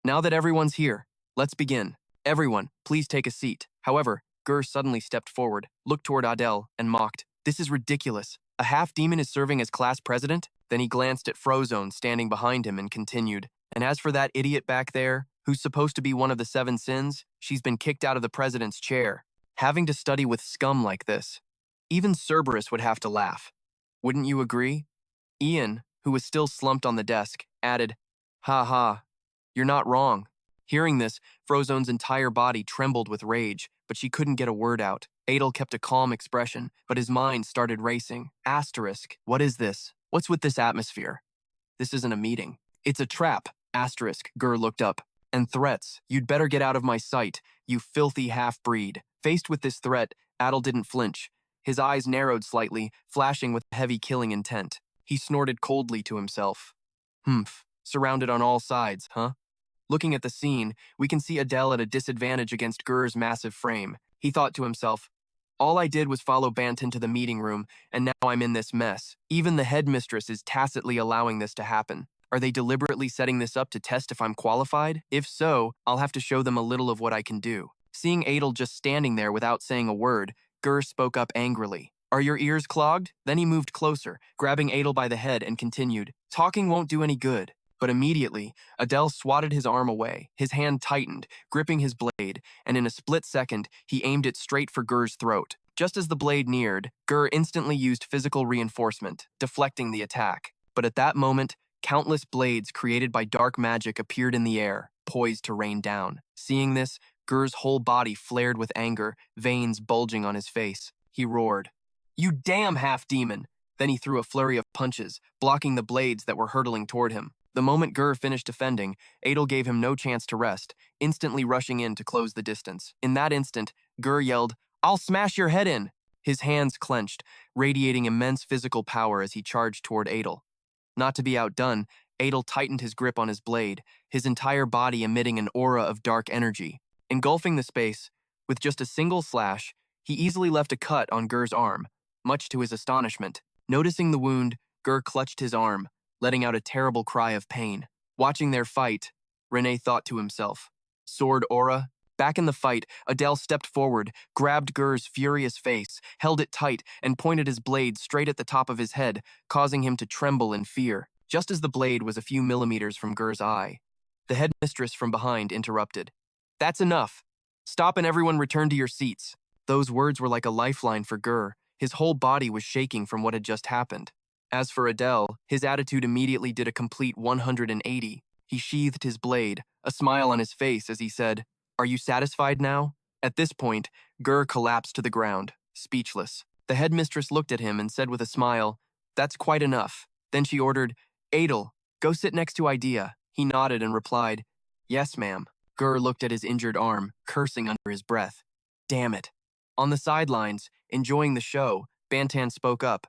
"Now that everyone's here, let's begin. Everyone, please take a seat." However, Gur suddenly stepped forward, looked toward Adel, and mocked, "This is ridiculous. A half-demon is serving as class president?" Then he glanced at Frozone standing behind him and continued, "And as for that idiot back there, who's supposed to be one of the 7 sins, she's been kicked out of the president's chair. Having to study with scum like this. Even Cerberus would have to laugh. Wouldn't you agree?" Ian, who was still slumped on the desk, added, "Ha ha, you're not wrong." Hearing this, Frozone's entire body trembled with rage, but she couldn't get a word out. Adel kept a calm expression, but his mind started racing. Asterisk. What is this? What's with this atmosphere? This isn't a meeting. It's a trap. Asterisk. Gur looked up. And threats. You'd better get out of my sight, you filthy half-breed. Faced with this threat, Adel didn't flinch. His eyes narrowed slightly, flashing with heavy killing intent. He snorted coldly to himself. Humph. Surrounded on all sides, huh? Looking at the scene, we can see Adel at a disadvantage against Gur's massive frame. He thought to himself, all I did was follow Banton to the meeting room, and now I'm in this mess. Even the headmistress is tacitly allowing this to happen. Are they deliberately setting this up to test if I'm qualified? If so, I'll have to show them a little of what I can do. Seeing Adel just standing there without saying a word, Gur spoke up angrily. Are your ears clogged? Then he moved closer, grabbing Adel by the head and continued, talking won't do any good. But immediately, Adel swatted his arm away. His hand tightened, gripping his blade, and in a split second, he aimed it straight for Gur's throat. Just as the blade neared, Gur instantly used physical reinforcement, deflecting the attack. But at that moment, countless blades created by dark magic appeared in the air, poised to rain down. Seeing this, Gur's whole body flared with anger, veins bulging on his face. He roared, "You damn half-demon!" Then he threw a flurry of punches, blocking the blades that were hurtling toward him. The moment Gur finished defending, Adel gave him no chance to rest, instantly rushing in to close the distance. In that instant, Gur yelled, "I'll smash your head in!" His hands clenched, radiating immense physical power as he charged toward Adel. Not to be outdone, Adel tightened his grip on his blade, his entire body emitting an aura of dark energy. Engulfing the space, with just a single slash, he easily left a cut on Gur's arm, much to his astonishment. Noticing the wound, Gur clutched his arm, letting out a terrible cry of pain. Watching their fight, Renee thought to himself, sword aura? Back in the fight, Adel stepped forward, grabbed Gur's furious face, held it tight, and pointed his blade straight at the top of his head, causing him to tremble in fear. Just as the blade was a few millimeters from Gur's eye, the headmistress from behind interrupted. That's enough. Stop and everyone return to your seats. Those words were like a lifeline for Gur. His whole body was shaking from what had just happened. As for Adel, his attitude immediately did a complete 180. He sheathed his blade, a smile on his face as he said, "Are you satisfied now?" At this point, Gur collapsed to the ground, speechless. The headmistress looked at him and said with a smile, "That's quite enough." Then she ordered, "Adel, go sit next to Idea." He nodded and replied, "Yes, ma'am." Gur looked at his injured arm, cursing under his breath. Damn it. On the sidelines, enjoying the show, Bantan spoke up.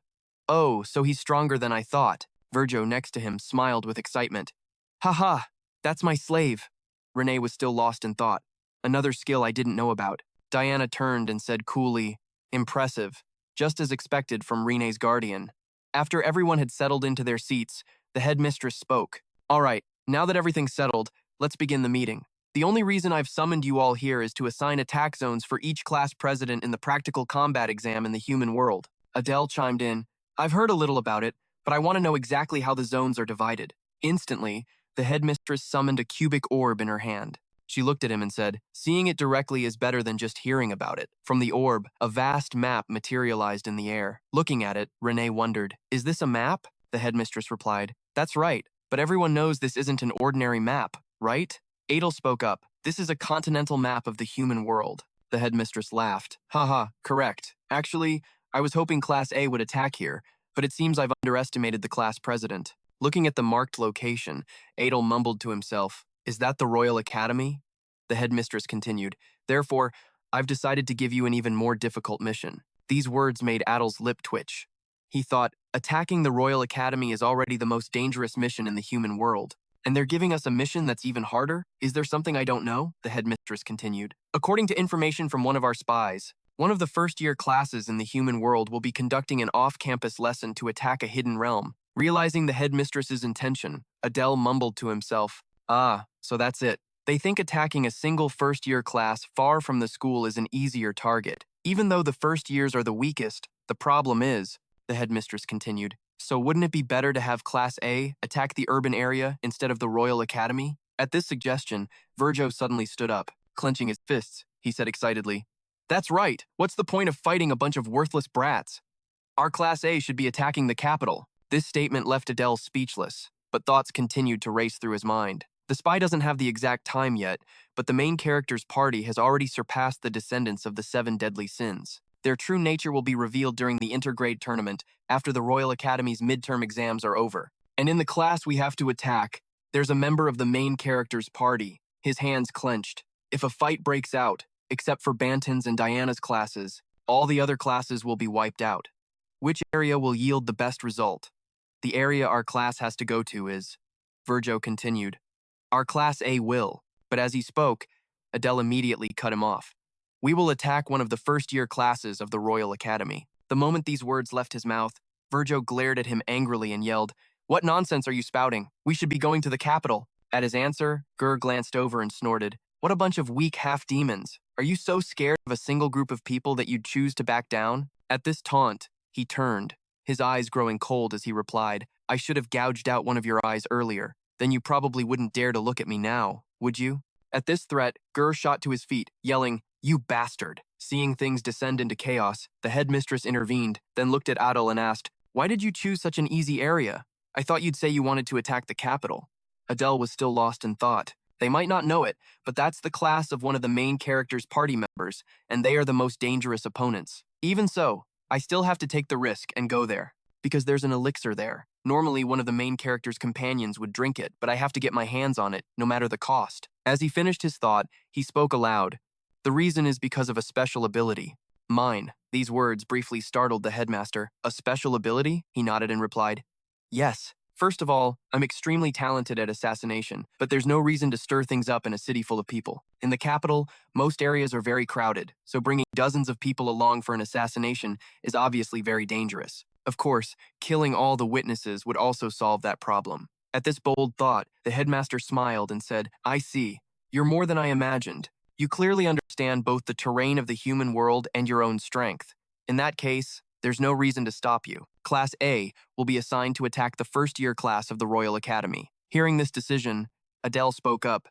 "Oh, so he's stronger than I thought." Virgo next to him smiled with excitement. "Ha, that's my slave." Renee was still lost in thought. Another skill I didn't know about. Diana turned and said coolly, "Impressive," just as expected from Renee's guardian. After everyone had settled into their seats, the headmistress spoke. "All right, now that everything's settled, let's begin the meeting. The only reason I've summoned you all here is to assign attack zones for each class president in the practical combat exam in the human world." Adel chimed in, "I've heard a little about it, but I want to know exactly how the zones are divided." Instantly, the headmistress summoned a cubic orb in her hand. She looked at him and said, "Seeing it directly is better than just hearing about it." From the orb, a vast map materialized in the air. Looking at it, Renee wondered, "Is this a map?" The headmistress replied, "That's right. But everyone knows this isn't an ordinary map, right? Adel spoke up. This is a continental map of the human world. The headmistress laughed. Haha, correct. Actually, I was hoping Class A would attack here, but it seems I've underestimated the class president. Looking at the marked location, Adel mumbled to himself, Is that the Royal Academy? The headmistress continued, Therefore, I've decided to give you an even more difficult mission. These words made Adel's lip twitch. He thought, attacking the Royal Academy is already the most dangerous mission in the human world. And they're giving us a mission that's even harder? Is there something I don't know? The headmistress continued. According to information from one of our spies, one of the first-year classes in the human world will be conducting an off-campus lesson to attack a hidden realm. Realizing the headmistress's intention, Adel mumbled to himself, Ah, so that's it. They think attacking a single first-year class far from the school is an easier target. Even though the first years are the weakest, the problem is, the headmistress continued, so wouldn't it be better to have Class A attack the urban area instead of the Royal Academy? At this suggestion, Virgo suddenly stood up. Clenching his fists, he said excitedly, That's right. What's the point of fighting a bunch of worthless brats? Our Class A should be attacking the capital. This statement left Adele speechless, but thoughts continued to race through his mind. The spy doesn't have the exact time yet, but the main character's party has already surpassed the descendants of the 7 deadly sins. Their true nature will be revealed during the intergrade tournament after the Royal Academy's midterm exams are over. And in the class we have to attack, there's a member of the main character's party, his hands clenched. If a fight breaks out, except for Banton's and Diana's classes, all the other classes will be wiped out. Which area will yield the best result? The area our class has to go to is, Virgo continued, Our Class A will, but as he spoke, Adele immediately cut him off. We will attack one of the first-year classes of the Royal Academy. The moment these words left his mouth, Virgo glared at him angrily and yelled, What nonsense are you spouting? We should be going to the capital. At his answer, Gur glanced over and snorted, What a bunch of weak half-demons. Are you so scared of a single group of people that you'd choose to back down? At this taunt, he turned, his eyes growing cold as he replied, I should have gouged out one of your eyes earlier. Then you probably wouldn't dare to look at me now, would you? At this threat, Gur shot to his feet, yelling, You bastard! Seeing things descend into chaos, the headmistress intervened, then looked at Adel and asked, Why did you choose such an easy area? I thought you'd say you wanted to attack the capital. Adel was still lost in thought. They might not know it, but that's the class of one of the main character's party members, and they are the most dangerous opponents. Even so, I still have to take the risk and go there, because there's an elixir there. Normally, one of the main character's companions would drink it, but I have to get my hands on it, no matter the cost. As he finished his thought, he spoke aloud. The reason is because of a special ability. Mine. These words briefly startled the headmaster. A special ability? He nodded and replied, Yes. First of all, I'm extremely talented at assassination, but there's no reason to stir things up in a city full of people. In the capital, most areas are very crowded, so bringing dozens of people along for an assassination is obviously very dangerous. Of course, killing all the witnesses would also solve that problem. At this bold thought, the headmaster smiled and said, I see. You're more than I imagined. You clearly understand both the terrain of the human world and your own strength. In that case, there's no reason to stop you. Class A will be assigned to attack the first-year class of the Royal Academy. Hearing this decision, Adel spoke up.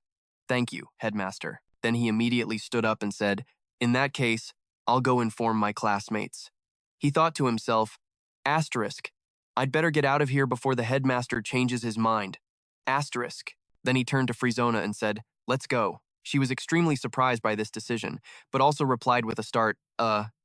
Thank you, headmaster. Then he immediately stood up and said, In that case, I'll go inform my classmates. He thought to himself, Asterisk. I'd better get out of here before the headmaster changes his mind. Asterisk. Then he turned to Frizona and said, Let's go. She was extremely surprised by this decision, but also replied with a start,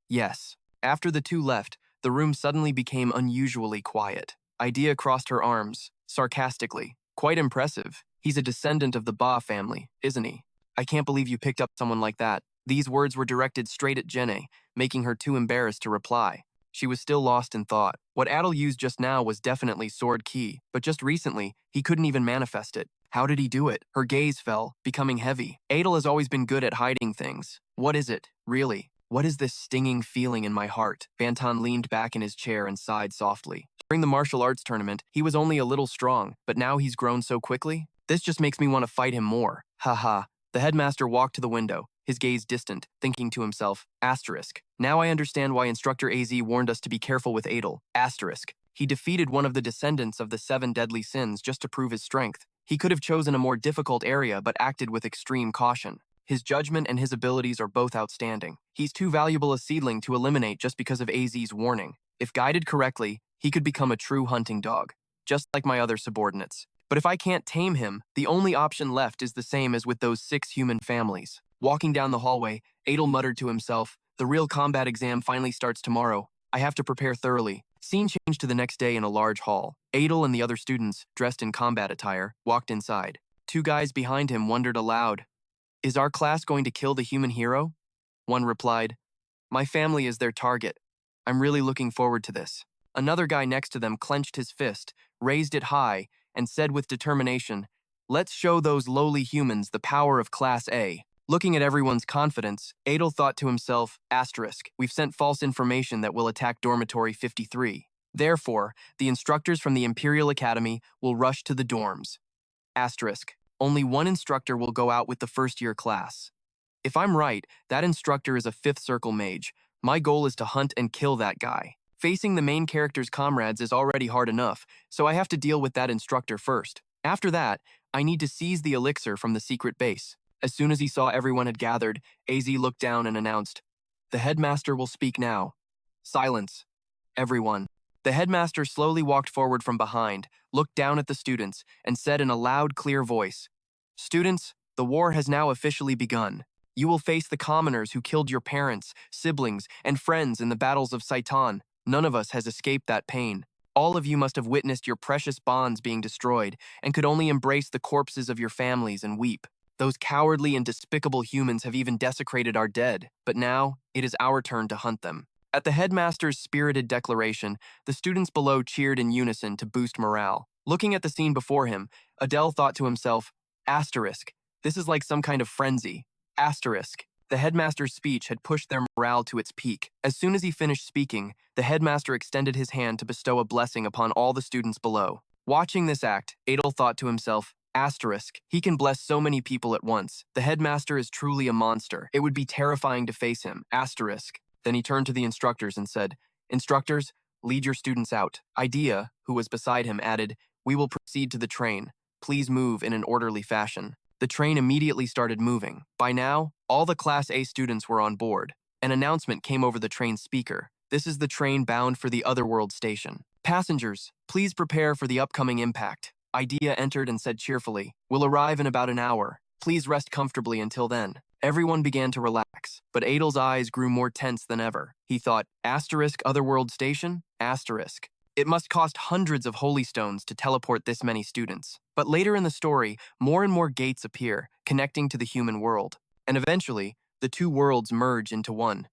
yes. After the two left, the room suddenly became unusually quiet. Idea crossed her arms, sarcastically. Quite impressive. He's a descendant of the Ba family, isn't he? I can't believe you picked up someone like that. These words were directed straight at Jenny, making her too embarrassed to reply. She was still lost in thought. What Adel used just now was definitely sword key, but just recently, he couldn't even manifest it. How did he do it? Her gaze fell, becoming heavy. Adel has always been good at hiding things. What is it, really? What is this stinging feeling in my heart? Banton leaned back in his chair and sighed softly. During the martial arts tournament, he was only a little strong, but now he's grown so quickly? This just makes me want to fight him more. Haha. The headmaster walked to the window, his gaze distant, thinking to himself, Asterisk. Now I understand why Instructor AZ warned us to be careful with Adel. Asterisk. He defeated one of the descendants of the 7 deadly sins just to prove his strength. He could have chosen a more difficult area but acted with extreme caution. His judgment and his abilities are both outstanding. He's too valuable a seedling to eliminate just because of AZ's warning. If guided correctly, he could become a true hunting dog, just like my other subordinates. But if I can't tame him, the only option left is the same as with those 6 human families. Walking down the hallway, Adel muttered to himself, the real combat exam finally starts tomorrow. I have to prepare thoroughly. Scene changed to the next day in a large hall. Adel and the other students, dressed in combat attire, walked inside. 2 guys behind him wondered aloud, is our class going to kill the human hero? One replied, my family is their target. I'm really looking forward to this. Another guy next to them clenched his fist, raised it high, and said with determination, let's show those lowly humans the power of Class A. Looking at everyone's confidence, Adel thought to himself, asterisk, we've sent false information that will attack Dormitory 53. Therefore, the instructors from the Imperial Academy will rush to the dorms. Asterisk, only one instructor will go out with the first-year class. If I'm right, that instructor is a 5th circle mage. My goal is to hunt and kill that guy. Facing the main character's comrades is already hard enough, so I have to deal with that instructor first. After that, I need to seize the elixir from the secret base. As soon as he saw everyone had gathered, AZ looked down and announced, the headmaster will speak now. Silence. Everyone. The headmaster slowly walked forward from behind, looked down at the students, and said in a loud, clear voice, students, the war has now officially begun. You will face the commoners who killed your parents, siblings, and friends in the battles of Saiton. None of us has escaped that pain. All of you must have witnessed your precious bonds being destroyed and could only embrace the corpses of your families and weep. Those cowardly and despicable humans have even desecrated our dead, but now it is our turn to hunt them. At the headmaster's spirited declaration, the students below cheered in unison to boost morale. Looking at the scene before him, Adel thought to himself, asterisk, this is like some kind of frenzy. Asterisk. The headmaster's speech had pushed their morale to its peak. As soon as he finished speaking, the headmaster extended his hand to bestow a blessing upon all the students below. Watching this act, Adel thought to himself, asterisk, he can bless so many people at once. The headmaster is truly a monster. It would be terrifying to face him. Asterisk. Then he turned to the instructors and said, instructors, lead your students out. Idea, who was beside him, added, we will proceed to the train. Please move in an orderly fashion. The train immediately started moving. By now, all the Class A students were on board. An announcement came over the train's speaker. This is the train bound for the Otherworld station. Passengers, please prepare for the upcoming impact. Idea entered and said cheerfully, we'll arrive in about an hour. Please rest comfortably until then. Everyone began to relax, but Adel's eyes grew more tense than ever. He thought, asterisk Otherworld station? Asterisk. It must cost hundreds of holy stones to teleport this many students. But later in the story, more and more gates appear, connecting to the human world. And eventually, the 2 worlds merge into one.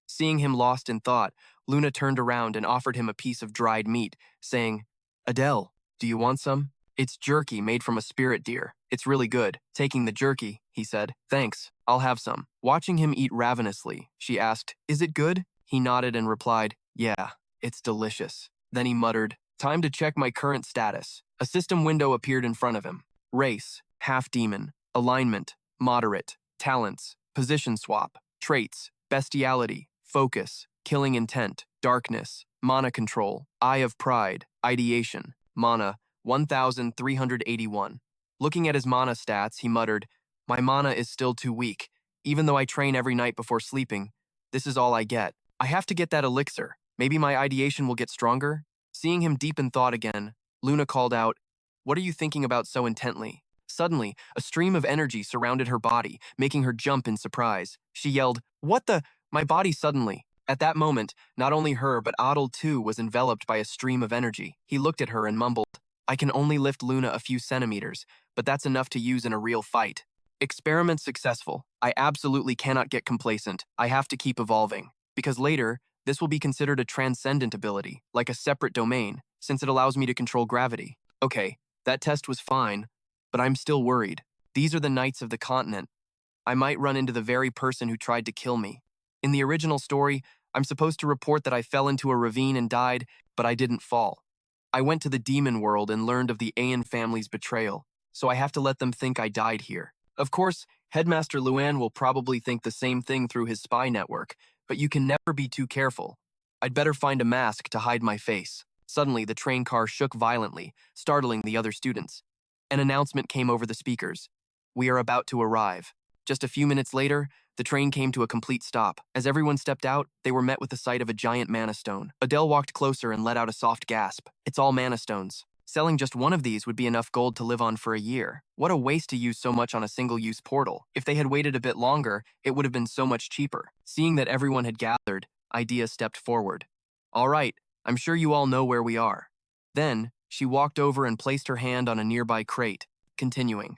Seeing him lost in thought, Luna turned around and offered him a piece of dried meat, saying, Adel, do you want some? It's jerky made from a spirit deer. It's really good. Taking the jerky, he said, thanks, I'll have some. Watching him eat ravenously, she asked, is it good? He nodded and replied, yeah, it's delicious. Then he muttered, time to check my current status. A system window appeared in front of him. Race, half-demon. Alignment, moderate. Talents, position swap. Traits, bestiality, focus, killing intent, darkness, mana control, eye of pride, ideation, mana, 1,381. Looking at his mana stats, he muttered, my mana is still too weak. Even though I train every night before sleeping, this is all I get. I have to get that elixir. Maybe my ideation will get stronger? Seeing him deep in thought again, Luna called out, what are you thinking about so intently? Suddenly, a stream of energy surrounded her body, making her jump in surprise. She yelled, what the? My body suddenly. At that moment, not only her but Adel too was enveloped by a stream of energy. He looked at her and mumbled, I can only lift Luna a few centimeters, but that's enough to use in a real fight. Experiment successful. I absolutely cannot get complacent. I have to keep evolving. Because later, this will be considered a transcendent ability, like a separate domain, since it allows me to control gravity. Okay, that test was fine, but I'm still worried. These are the Knights of the Continent. I might run into the very person who tried to kill me. In the original story, I'm supposed to report that I fell into a ravine and died, but I didn't fall. I went to the demon world and learned of the Ayan family's betrayal, so I have to let them think I died here. Of course, Headmaster Luan will probably think the same thing through his spy network, but you can never be too careful. I'd better find a mask to hide my face. Suddenly, the train car shook violently, startling the other students. An announcement came over the speakers. We are about to arrive. Just a few minutes later, the train came to a complete stop. As everyone stepped out, they were met with the sight of a giant mana stone. Adele walked closer and let out a soft gasp. It's all mana stones. Selling just one of these would be enough gold to live on for a year. What a waste to use so much on a single-use portal. If they had waited a bit longer, it would have been so much cheaper. Seeing that everyone had gathered, Idea stepped forward. All right, I'm sure you all know where we are. Then, she walked over and placed her hand on a nearby crate, continuing.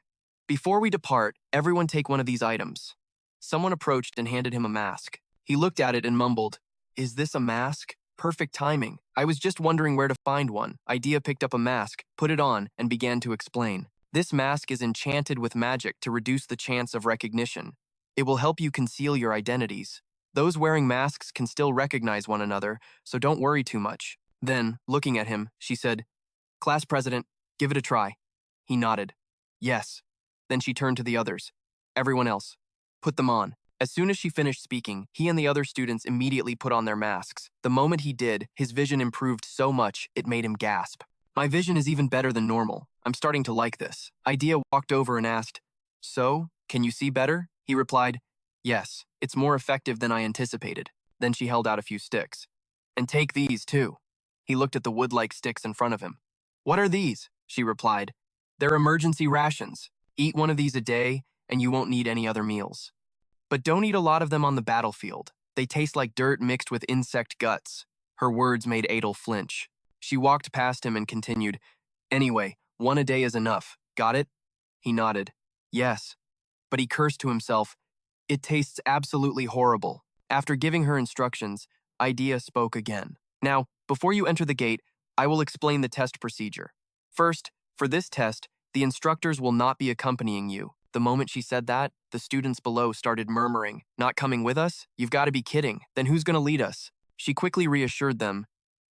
Before we depart, everyone take one of these items. Someone approached and handed him a mask. He looked at it and mumbled, "Is this a mask? Perfect timing. I was just wondering where to find one." Idea picked up a mask, put it on, and began to explain. This mask is enchanted with magic to reduce the chance of recognition. It will help you conceal your identities. Those wearing masks can still recognize one another, so don't worry too much. Then, looking at him, she said, "Class president, give it a try." He nodded. "Yes." Then she turned to the others. "Everyone else, put them on." As soon as she finished speaking, he and the other students immediately put on their masks. The moment he did, his vision improved so much, it made him gasp. "My vision is even better than normal. I'm starting to like this." Idea walked over and asked, "So, can you see better?" He replied, "Yes, it's more effective than I anticipated." Then she held out a few sticks. "And take these, too." He looked at the wood-like sticks in front of him. "What are these?" she replied. "They're emergency rations. Eat one of these a day, and you won't need any other meals. But don't eat a lot of them on the battlefield. They taste like dirt mixed with insect guts." Her words made Adel flinch. She walked past him and continued, "Anyway, one a day is enough. Got it?" He nodded. "Yes." But he cursed to himself, "It tastes absolutely horrible." After giving her instructions, Idea spoke again. "Now, before you enter the gate, I will explain the test procedure. First, for this test, the instructors will not be accompanying you." The moment she said that, the students below started murmuring, "Not coming with us? You've got to be kidding. Then who's going to lead us?" She quickly reassured them,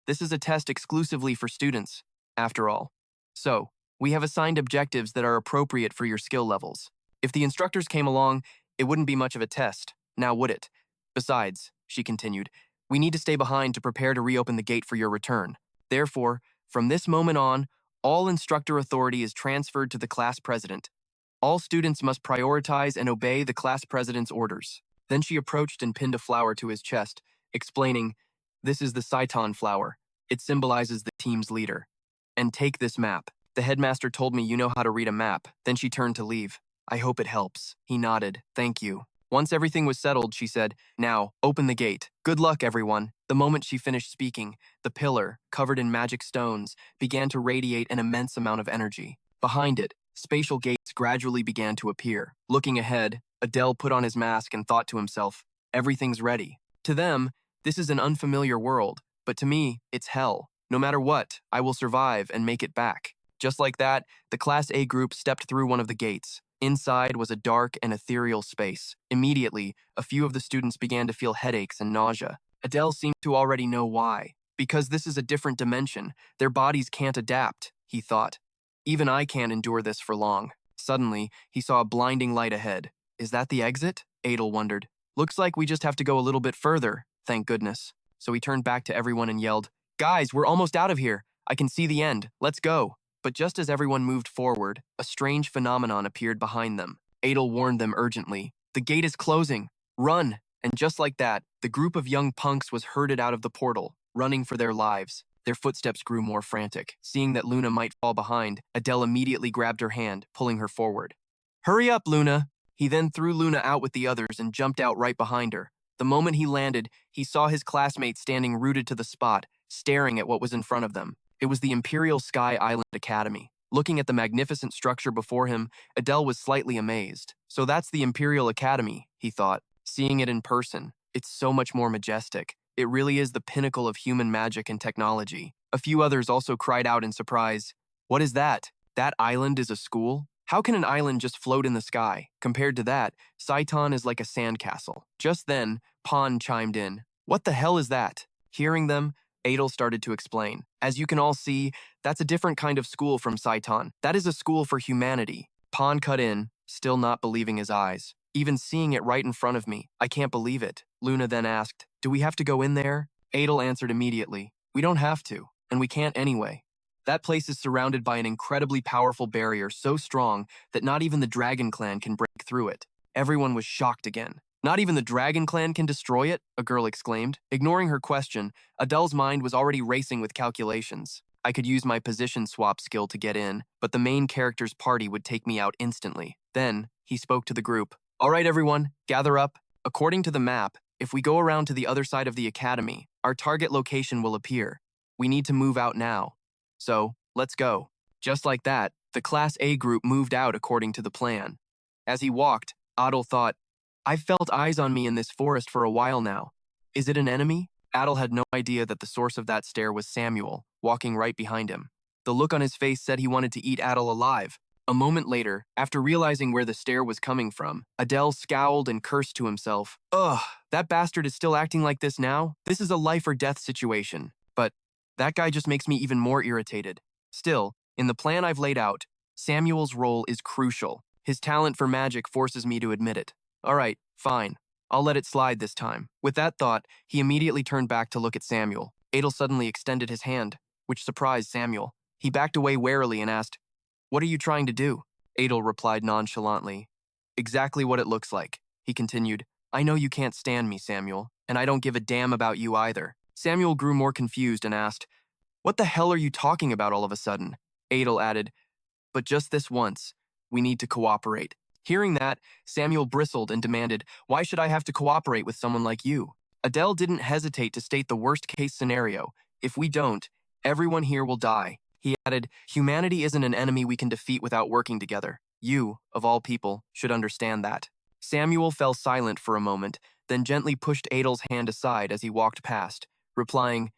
"This is a test exclusively for students, after all. So, we have assigned objectives that are appropriate for your skill levels. If the instructors came along, it wouldn't be much of a test, now would it? Besides," she continued, "we need to stay behind to prepare to reopen the gate for your return. Therefore, from this moment on, all instructor authority is transferred to the class president. All students must prioritize and obey the class president's orders." Then she approached and pinned a flower to his chest, explaining, "This is the Saiton flower. It symbolizes the team's leader. And take this map. The headmaster told me you know how to read a map." Then she turned to leave. "I hope it helps." He nodded. "Thank you." Once everything was settled, she said, "Now, open the gate. Good luck, everyone." The moment she finished speaking, the pillar, covered in magic stones, began to radiate an immense amount of energy. Behind it, spatial gates gradually began to appear. Looking ahead, Adel put on his mask and thought to himself, "Everything's ready." To them, this is an unfamiliar world, but to me, it's hell. No matter what, I will survive and make it back. Just like that, the Class A group stepped through one of the gates. Inside was a dark and ethereal space. Immediately, a few of the students began to feel headaches and nausea. Adel seemed to already know why. Because this is a different dimension, their bodies can't adapt, he thought. Even I can't endure this for long. Suddenly, he saw a blinding light ahead. Is that the exit? Adel wondered. Looks like we just have to go a little bit further, thank goodness. So he turned back to everyone and yelled, "Guys, we're almost out of here. I can see the end. Let's go." But just as everyone moved forward, a strange phenomenon appeared behind them. Adel warned them urgently, "The gate is closing. Run!" And just like that, the group of young punks was herded out of the portal, running for their lives. Their footsteps grew more frantic. Seeing that Luna might fall behind, Adel immediately grabbed her hand, pulling her forward. "Hurry up, Luna!" He then threw Luna out with the others and jumped out right behind her. The moment he landed, he saw his classmates standing rooted to the spot, staring at what was in front of them. It was the Imperial Sky Island Academy. Looking at the magnificent structure before him, Adel was slightly amazed. So that's the Imperial Academy, he thought. Seeing it in person, it's so much more majestic. It really is the pinnacle of human magic and technology. A few others also cried out in surprise. "What is that? That island is a school? How can an island just float in the sky? Compared to that, Saiton is like a sandcastle." Just then, Pan chimed in. "What the hell is that?" Hearing them, Adel started to explain. "As you can all see, that's a different kind of school from Saiton. That is a school for humanity." Pan cut in, still not believing his eyes. "Even seeing it right in front of me, I can't believe it." Luna then asked, "Do we have to go in there?" Adel answered immediately, "We don't have to, and we can't anyway. That place is surrounded by an incredibly powerful barrier so strong that not even the Dragon Clan can break through it." Everyone was shocked again. "Not even the Dragon Clan can destroy it?" a girl exclaimed. Ignoring her question, Adel's mind was already racing with calculations. I could use my position swap skill to get in, but the main character's party would take me out instantly. Then, he spoke to the group. All right, everyone, gather up. According to the map, if we go around to the other side of the academy, our target location will appear. We need to move out now. So, let's go. Just like that, the Class A group moved out according to the plan. As he walked, Adel thought, I've felt eyes on me in this forest for a while now. Is it an enemy? Adel had no idea that the source of that stare was Samuel, walking right behind him. The look on his face said he wanted to eat Adel alive. A moment later, after realizing where the stare was coming from, Adel scowled and cursed to himself. Ugh, that bastard is still acting like this now? This is a life or death situation. But that guy just makes me even more irritated. Still, in the plan I've laid out, Samuel's role is crucial. His talent for magic forces me to admit it. All right, fine. I'll let it slide this time. With that thought, he immediately turned back to look at Samuel. Adel suddenly extended his hand, which surprised Samuel. He backed away warily and asked, What are you trying to do? Adel replied nonchalantly. Exactly what it looks like. He continued, I know you can't stand me, Samuel, and I don't give a damn about you either. Samuel grew more confused and asked, What the hell are you talking about all of a sudden? Adel added, But just this once, we need to cooperate. Hearing that, Samuel bristled and demanded, Why should I have to cooperate with someone like you? Adel didn't hesitate to state the worst-case scenario. If we don't, everyone here will die. He added, Humanity isn't an enemy we can defeat without working together. You, of all people, should understand that. Samuel fell silent for a moment, then gently pushed Adel's hand aside as he walked past, replying,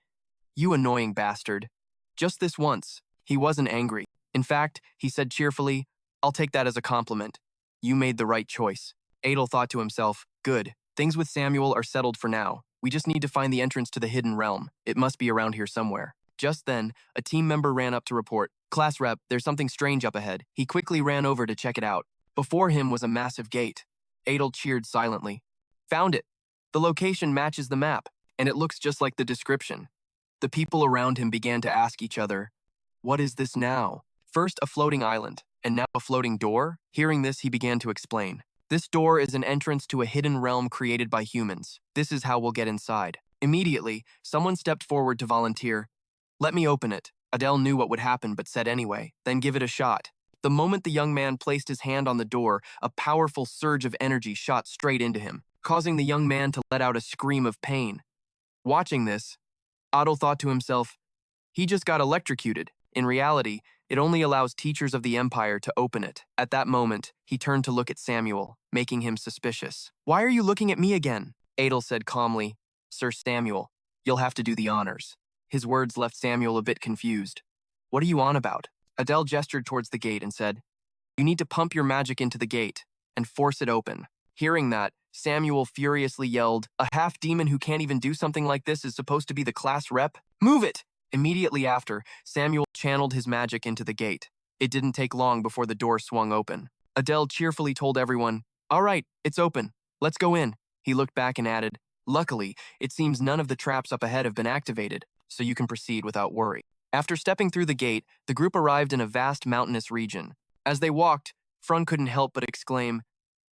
You annoying bastard. Just this once. He wasn't angry. In fact, he said cheerfully, I'll take that as a compliment. You made the right choice. Adel thought to himself, Good. Things with Samuel are settled for now. We just need to find the entrance to the hidden realm. It must be around here somewhere. Just then, a team member ran up to report, Class rep, there's something strange up ahead. He quickly ran over to check it out. Before him was a massive gate. Adel cheered silently. Found it. The location matches the map, and it looks just like the description. The people around him began to ask each other, What is this now? First a floating island, and now a floating door? Hearing this, he began to explain. This door is an entrance to a hidden realm created by humans. This is how we'll get inside. Immediately, someone stepped forward to volunteer. Let me open it. Adel knew what would happen but said anyway, then give it a shot. The moment the young man placed his hand on the door, a powerful surge of energy shot straight into him, causing the young man to let out a scream of pain. Watching this, Adel thought to himself, he just got electrocuted. In reality, it only allows teachers of the Empire to open it. At that moment, he turned to look at Samuel, making him suspicious. Why are you looking at me again? Adel said calmly, Sir Samuel, you'll have to do the honors. His words left Samuel a bit confused. What are you on about? Adel gestured towards the gate and said, You need to pump your magic into the gate and force it open. Hearing that, Samuel furiously yelled, A half-demon who can't even do something like this is supposed to be the class rep? Move it! Immediately after, Samuel channeled his magic into the gate. It didn't take long before the door swung open. Adel cheerfully told everyone, All right, it's open. Let's go in. He looked back and added, Luckily, it seems none of the traps up ahead have been activated, so you can proceed without worry. After stepping through the gate, the group arrived in a vast mountainous region. As they walked, Frun couldn't help but exclaim,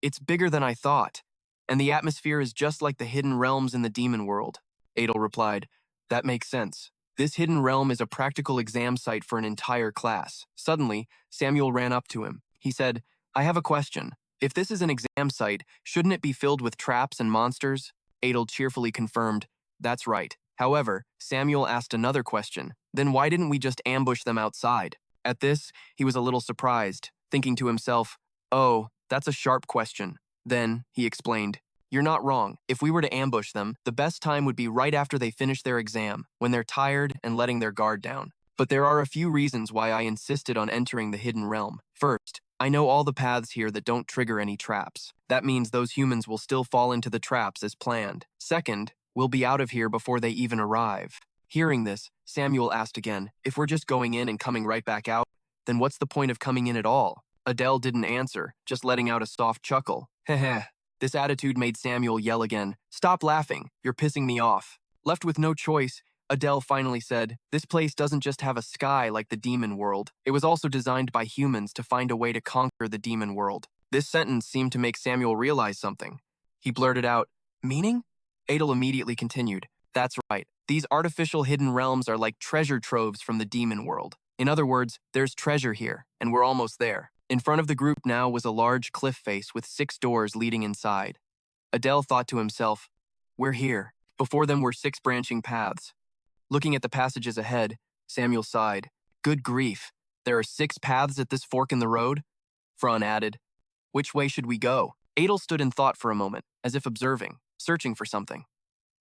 It's bigger than I thought, and the atmosphere is just like the hidden realms in the demon world. Adel replied, That makes sense. This hidden realm is a practical exam site for an entire class. Suddenly, Samuel ran up to him. He said, I have a question. If this is an exam site, shouldn't it be filled with traps and monsters? Adel cheerfully confirmed, That's right. However, Samuel asked another question. Then why didn't we just ambush them outside? At this, he was a little surprised, thinking to himself, Oh, that's a sharp question. Then, he explained, You're not wrong. If we were to ambush them, the best time would be right after they finish their exam, when they're tired and letting their guard down. But there are a few reasons why I insisted on entering the hidden realm. First, I know all the paths here that don't trigger any traps. That means those humans will still fall into the traps as planned. Second, we'll be out of here before they even arrive. Hearing this, Samuel asked again, If we're just going in and coming right back out, then what's the point of coming in at all? Adel didn't answer, just letting out a soft chuckle. Heh. This attitude made Samuel yell again, Stop laughing, you're pissing me off. Left with no choice, Adel finally said, This place doesn't just have a sky like the demon world. It was also designed by humans to find a way to conquer the demon world. This sentence seemed to make Samuel realize something. He blurted out, Meaning? Adel immediately continued, That's right. These artificial hidden realms are like treasure troves from the demon world. In other words, there's treasure here, and we're almost there. In front of the group now was a large cliff face with 6 doors leading inside. Adel thought to himself, we're here. Before them were 6 branching paths. Looking at the passages ahead, Samuel sighed. Good grief, there are 6 paths at this fork in the road? Fran added, which way should we go? Adel stood in thought for a moment, as if observing, searching for something.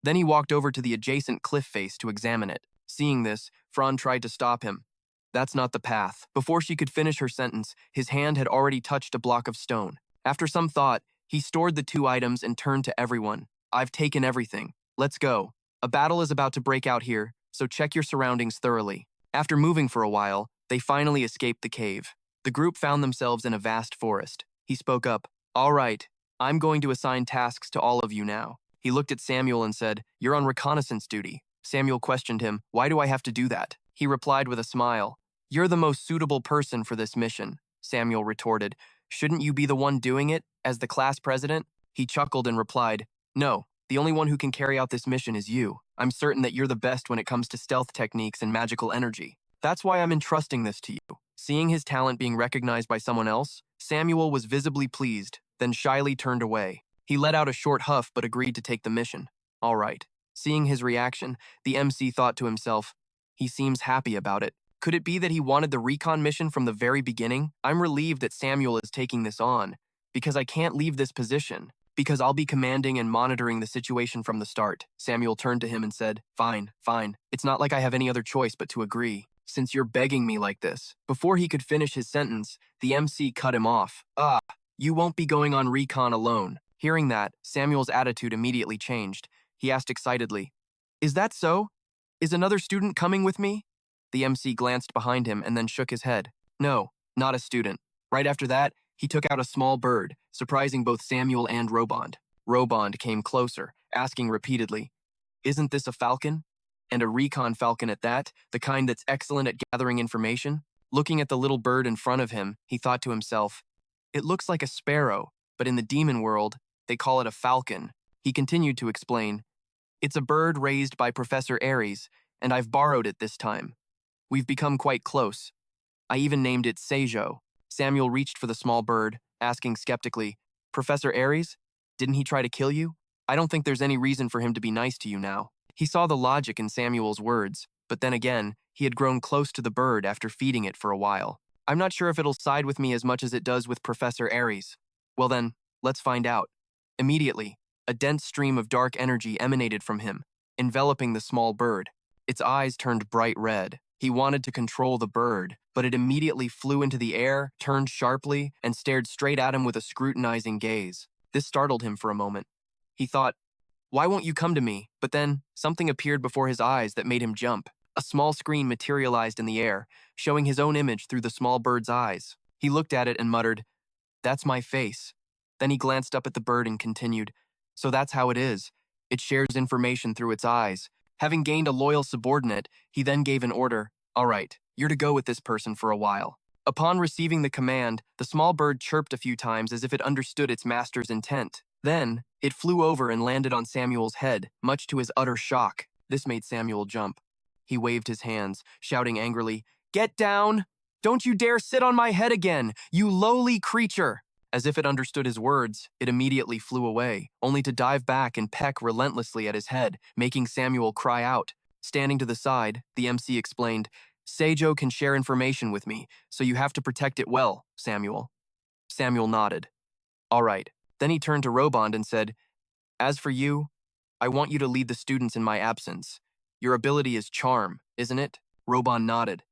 Then he walked over to the adjacent cliff face to examine it. Seeing this, Fran tried to stop him. That's not the path. Before she could finish her sentence, his hand had already touched a block of stone. After some thought, he stored the 2 items and turned to everyone. I've taken everything. Let's go. A battle is about to break out here, so check your surroundings thoroughly. After moving for a while, they finally escaped the cave. The group found themselves in a vast forest. He spoke up. All right, I'm going to assign tasks to all of you now. He looked at Samuel and said, you're on reconnaissance duty. Samuel questioned him, why do I have to do that? He replied with a smile. You're the most suitable person for this mission, Samuel retorted. Shouldn't you be the one doing it, as the class president? He chuckled and replied, no, the only one who can carry out this mission is you. I'm certain that you're the best when it comes to stealth techniques and magical energy. That's why I'm entrusting this to you. Seeing his talent being recognized by someone else, Samuel was visibly pleased, then shyly turned away. He let out a short huff but agreed to take the mission. All right. Seeing his reaction, the MC thought to himself, he seems happy about it. Could it be that he wanted the recon mission from the very beginning? I'm relieved that Samuel is taking this on, because I can't leave this position, because I'll be commanding and monitoring the situation from the start. Samuel turned to him and said, fine. It's not like I have any other choice but to agree, since you're begging me like this. Before he could finish his sentence, the MC cut him off. You won't be going on recon alone. Hearing that, Samuel's attitude immediately changed. He asked excitedly, is that so? Is another student coming with me? The MC glanced behind him and then shook his head. No, not a student. Right after that, he took out a small bird, surprising both Samuel and Robond. Robond came closer, asking repeatedly, isn't this a falcon? And a recon falcon at that, the kind that's excellent at gathering information? Looking at the little bird in front of him, he thought to himself, it looks like a sparrow, but in the demon world, they call it a falcon. He continued to explain, it's a bird raised by Professor Aries, and I've borrowed it this time. We've become quite close. I even named it Seijo. Samuel reached for the small bird, asking skeptically, Professor Aries? Didn't he try to kill you? I don't think there's any reason for him to be nice to you now. He saw the logic in Samuel's words, but then again, he had grown close to the bird after feeding it for a while. I'm not sure if it'll side with me as much as it does with Professor Aries. Well then, let's find out. Immediately, a dense stream of dark energy emanated from him, enveloping the small bird. Its eyes turned bright red. He wanted to control the bird, but it immediately flew into the air, turned sharply, and stared straight at him with a scrutinizing gaze. This startled him for a moment. He thought, why won't you come to me? But then, something appeared before his eyes that made him jump. A small screen materialized in the air, showing his own image through the small bird's eyes. He looked at it and muttered, that's my face. Then he glanced up at the bird and continued, so that's how it is. It shares information through its eyes. Having gained a loyal subordinate, he then gave an order, all right, you're to go with this person for a while. Upon receiving the command, the small bird chirped a few times as if it understood its master's intent. Then, it flew over and landed on Samuel's head, much to his utter shock. This made Samuel jump. He waved his hands, shouting angrily, get down! Don't you dare sit on my head again, you lowly creature! As if it understood his words, it immediately flew away, only to dive back and peck relentlessly at his head, making Samuel cry out. Standing to the side, the MC explained, Seijo can share information with me, so you have to protect it well, Samuel. Samuel nodded. All right. Then he turned to Robond and said, as for you, I want you to lead the students in my absence. Your ability is charm, isn't it? Robond nodded.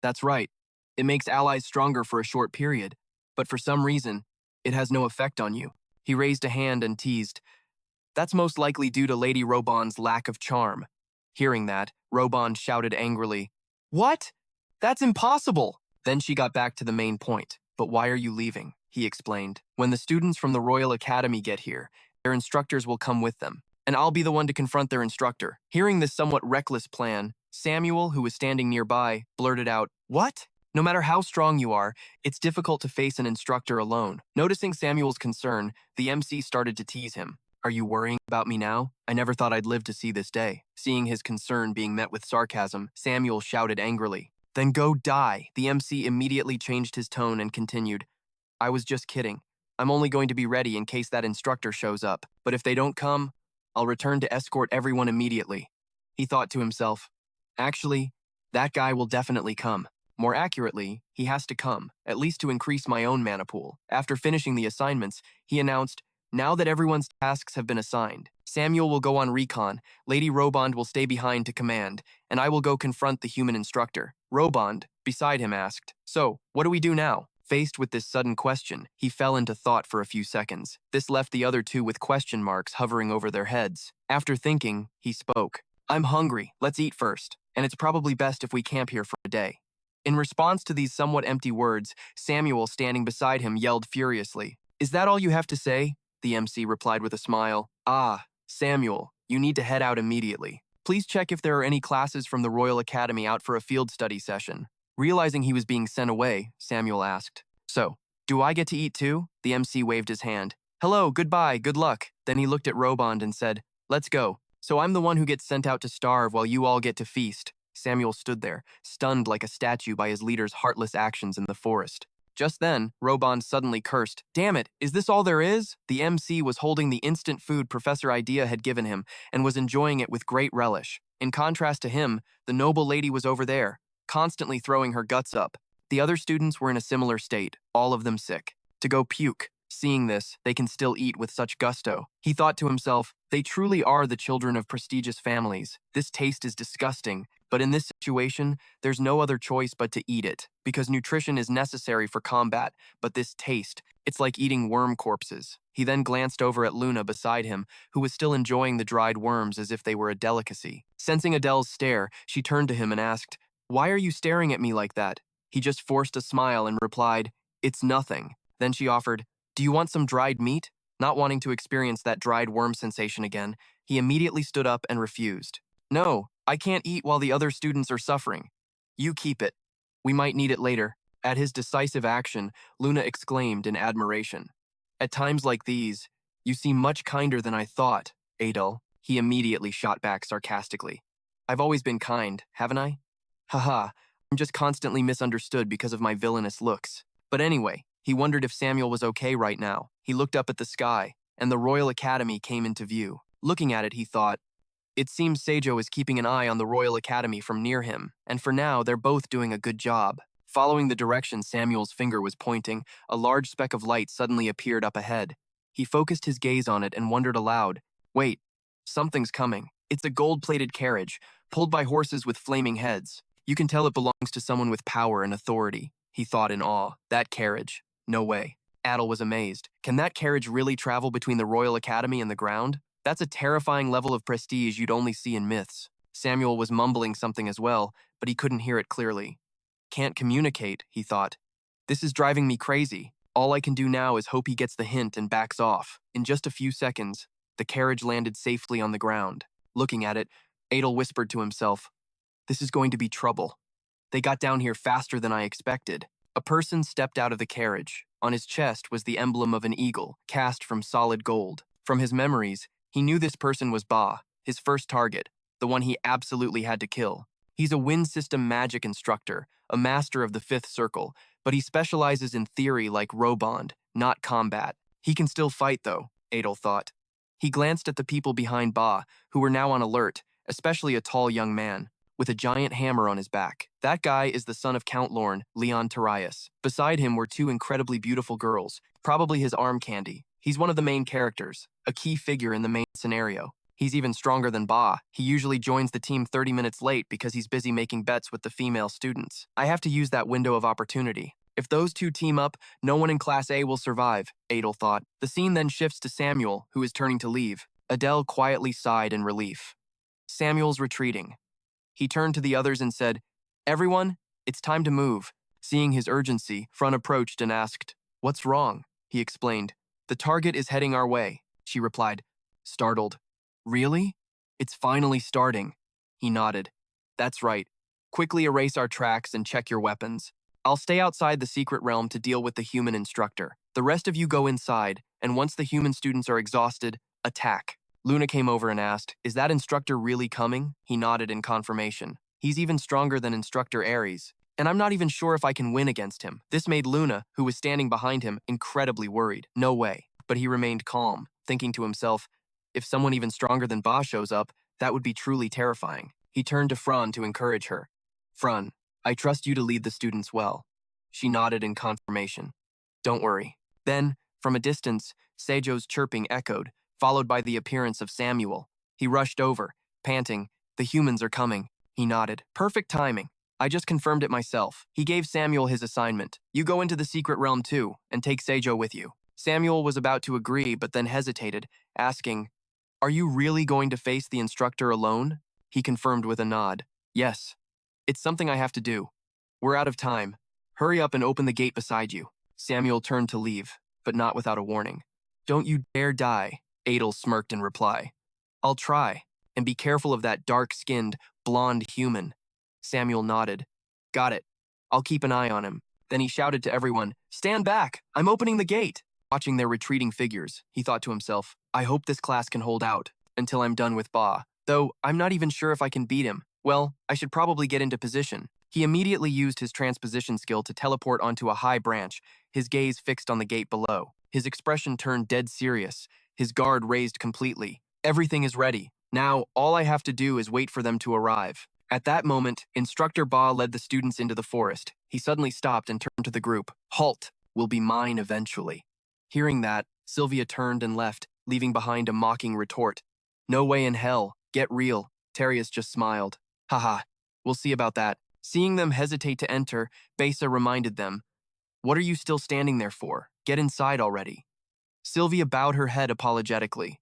That's right. It makes allies stronger for a short period, but for some reason, it has no effect on you. He raised a hand and teased. That's most likely due to Lady Robond's lack of charm. Hearing that, Robond shouted angrily, what? That's impossible! Then she got back to the main point. But why are you leaving? He explained. When the students from the Royal Academy get here, their instructors will come with them, and I'll be the one to confront their instructor. Hearing this somewhat reckless plan, Samuel, who was standing nearby, blurted out, what? No matter how strong you are, it's difficult to face an instructor alone. Noticing Samuel's concern, the MC started to tease him. Are you worrying about me now? I never thought I'd live to see this day. Seeing his concern being met with sarcasm, Samuel shouted angrily. Then go die. The MC immediately changed his tone and continued. I was just kidding. I'm only going to be ready in case that instructor shows up. But if they don't come, I'll return to escort everyone immediately. He thought to himself, actually, that guy will definitely come. More accurately, he has to come, at least to increase my own mana pool. After finishing the assignments, he announced, now that everyone's tasks have been assigned, Samuel will go on recon, Lady Robond will stay behind to command, and I will go confront the human instructor. Robond, beside him, asked, so, what do we do now? Faced with this sudden question, he fell into thought for a few seconds. This left the other two with question marks hovering over their heads. After thinking, he spoke. I'm hungry, let's eat first, and it's probably best if we camp here for a day. In response to these somewhat empty words, Samuel, standing beside him, yelled furiously. Is that all you have to say? The MC replied with a smile. Ah, Samuel, you need to head out immediately. Please check if there are any classes from the Royal Academy out for a field study session. Realizing he was being sent away, Samuel asked, so, do I get to eat too? The MC waved his hand. Hello, goodbye, good luck. Then he looked at Robond and said, let's go. So I'm the one who gets sent out to starve while you all get to feast. Samuel stood there, stunned like a statue by his leader's heartless actions in the forest. Just then, Robond suddenly cursed. Damn it, is this all there is? The MC was holding the instant food Professor Idea had given him and was enjoying it with great relish. In contrast to him, the noble lady was over there, constantly throwing her guts up. The other students were in a similar state, all of them sick. To go puke. Seeing this, they can still eat with such gusto. He thought to himself, they truly are the children of prestigious families. This taste is disgusting, but in this situation, there's no other choice but to eat it, because nutrition is necessary for combat, but this taste, it's like eating worm corpses. He then glanced over at Luna beside him, who was still enjoying the dried worms as if they were a delicacy. Sensing Adele's stare, she turned to him and asked, why are you staring at me like that? He just forced a smile and replied, it's nothing. Then she offered, do you want some dried meat? Not wanting to experience that dried worm sensation again, he immediately stood up and refused. No, I can't eat while the other students are suffering. You keep it. We might need it later. At his decisive action, Luna exclaimed in admiration. At times like these, you seem much kinder than I thought, Adel. He immediately shot back sarcastically. I've always been kind, haven't I? Haha, I'm just constantly misunderstood because of my villainous looks. But anyway, he wondered if Samuel was okay right now. He looked up at the sky, and the Royal Academy came into view. Looking at it, he thought, it seems Seijo is keeping an eye on the Royal Academy from near him, and for now, they're both doing a good job. Following the direction Samuel's finger was pointing, a large speck of light suddenly appeared up ahead. He focused his gaze on it and wondered aloud, wait, something's coming. It's a gold-plated carriage, pulled by horses with flaming heads. You can tell it belongs to someone with power and authority, he thought in awe. That carriage? No way. Adel was amazed. Can that carriage really travel between the Royal Academy and the ground? That's a terrifying level of prestige you'd only see in myths. Samuel was mumbling something as well, but he couldn't hear it clearly. Can't communicate, he thought. This is driving me crazy. All I can do now is hope he gets the hint and backs off. In just a few seconds, the carriage landed safely on the ground. Looking at it, Adel whispered to himself, this is going to be trouble. They got down here faster than I expected. A person stepped out of the carriage. On his chest was the emblem of an eagle, cast from solid gold. From his memories, he knew this person was Ba, his first target, the one he absolutely had to kill. He's a wind system magic instructor, a master of the fifth circle, but he specializes in theory like Robond, not combat. He can still fight though, Adel thought. He glanced at the people behind Ba, who were now on alert, especially a tall young man, with a giant hammer on his back. That guy is the son of Count Lorne, Leon Tarius. Beside him were two incredibly beautiful girls, probably his arm candy. He's one of the main characters, a key figure in the main scenario. He's even stronger than Ba. He usually joins the team 30 minutes late because he's busy making bets with the female students. I have to use that window of opportunity. If those two team up, no one in Class A will survive, Adel thought. The scene then shifts to Samuel, who is turning to leave. Adele quietly sighed in relief. Samuel's retreating. He turned to the others and said, everyone, it's time to move. Seeing his urgency, Front approached and asked, what's wrong? He explained. The target is heading our way, she replied, startled. Really? It's finally starting. He nodded. That's right. Quickly erase our tracks and check your weapons. I'll stay outside the secret realm to deal with the human instructor. The rest of you go inside, and once the human students are exhausted, Attack. Luna came over and asked, "Is that instructor really coming?" He nodded in confirmation. "He's even stronger than Instructor Ares, and I'm not even sure if I can win against him." This made Luna, who was standing behind him, incredibly worried. No way. But he remained calm, thinking to himself, if someone even stronger than Ba shows up, that would be truly terrifying. He turned to Fran to encourage her. "Fran, I trust you to lead the students well." She nodded in confirmation. "Don't worry." Then, from a distance, Seijo's chirping echoed, followed by the appearance of Samuel. He rushed over, panting. "The humans are coming." He nodded. "Perfect timing. I just confirmed it myself." He gave Samuel his assignment. "You go into the secret realm too, and take Seijo with you." Samuel was about to agree, but then hesitated, asking, "Are you really going to face the instructor alone?" He confirmed with a nod. "Yes. It's something I have to do. We're out of time. Hurry up and open the gate beside you." Samuel turned to leave, but not without a warning. "Don't you dare die," Adel smirked in reply. "I'll try, and be careful of that dark-skinned, blonde human." Samuel nodded. "Got it. I'll keep an eye on him." Then he shouted to everyone, "Stand back! I'm opening the gate!" Watching their retreating figures, he thought to himself, "I hope this class can hold out until I'm done with Ba. Though I'm not even sure if I can beat him. Well, I should probably get into position." He immediately used his transposition skill to teleport onto a high branch, his gaze fixed on the gate below. His expression turned dead serious, his guard raised completely. "Everything is ready. Now, all I have to do is wait for them to arrive." At that moment, Instructor Ba led the students into the forest. He suddenly stopped and turned to the group. "Halt! Will be mine eventually." Hearing that, Sylvia turned and left, leaving behind a mocking retort. "No way in hell. Get real." Terius just smiled. "Haha, we'll see about that." Seeing them hesitate to enter, Besa reminded them, "What are you still standing there for? Get inside already." Sylvia bowed her head apologetically.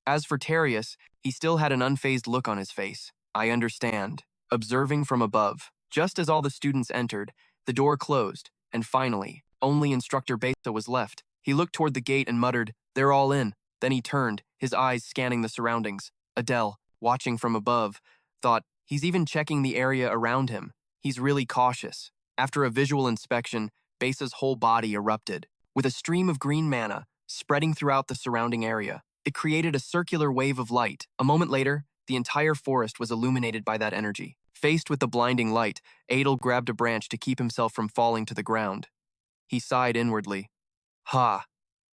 As for Terius, he still had an unfazed look on his face. "I understand." Observing from above, just as all the students entered, the door closed, and finally, only Instructor Besa was left. He looked toward the gate and muttered, "They're all in." Then he turned, his eyes scanning the surroundings. Adel, watching from above, thought, "He's even checking the area around him. He's really cautious." After a visual inspection, Besa's whole body erupted, with a stream of green mana spreading throughout the surrounding area. It created a circular wave of light. A moment later, the entire forest was illuminated by that energy. Faced with the blinding light, Adel grabbed a branch to keep himself from falling to the ground. He sighed inwardly. Ha!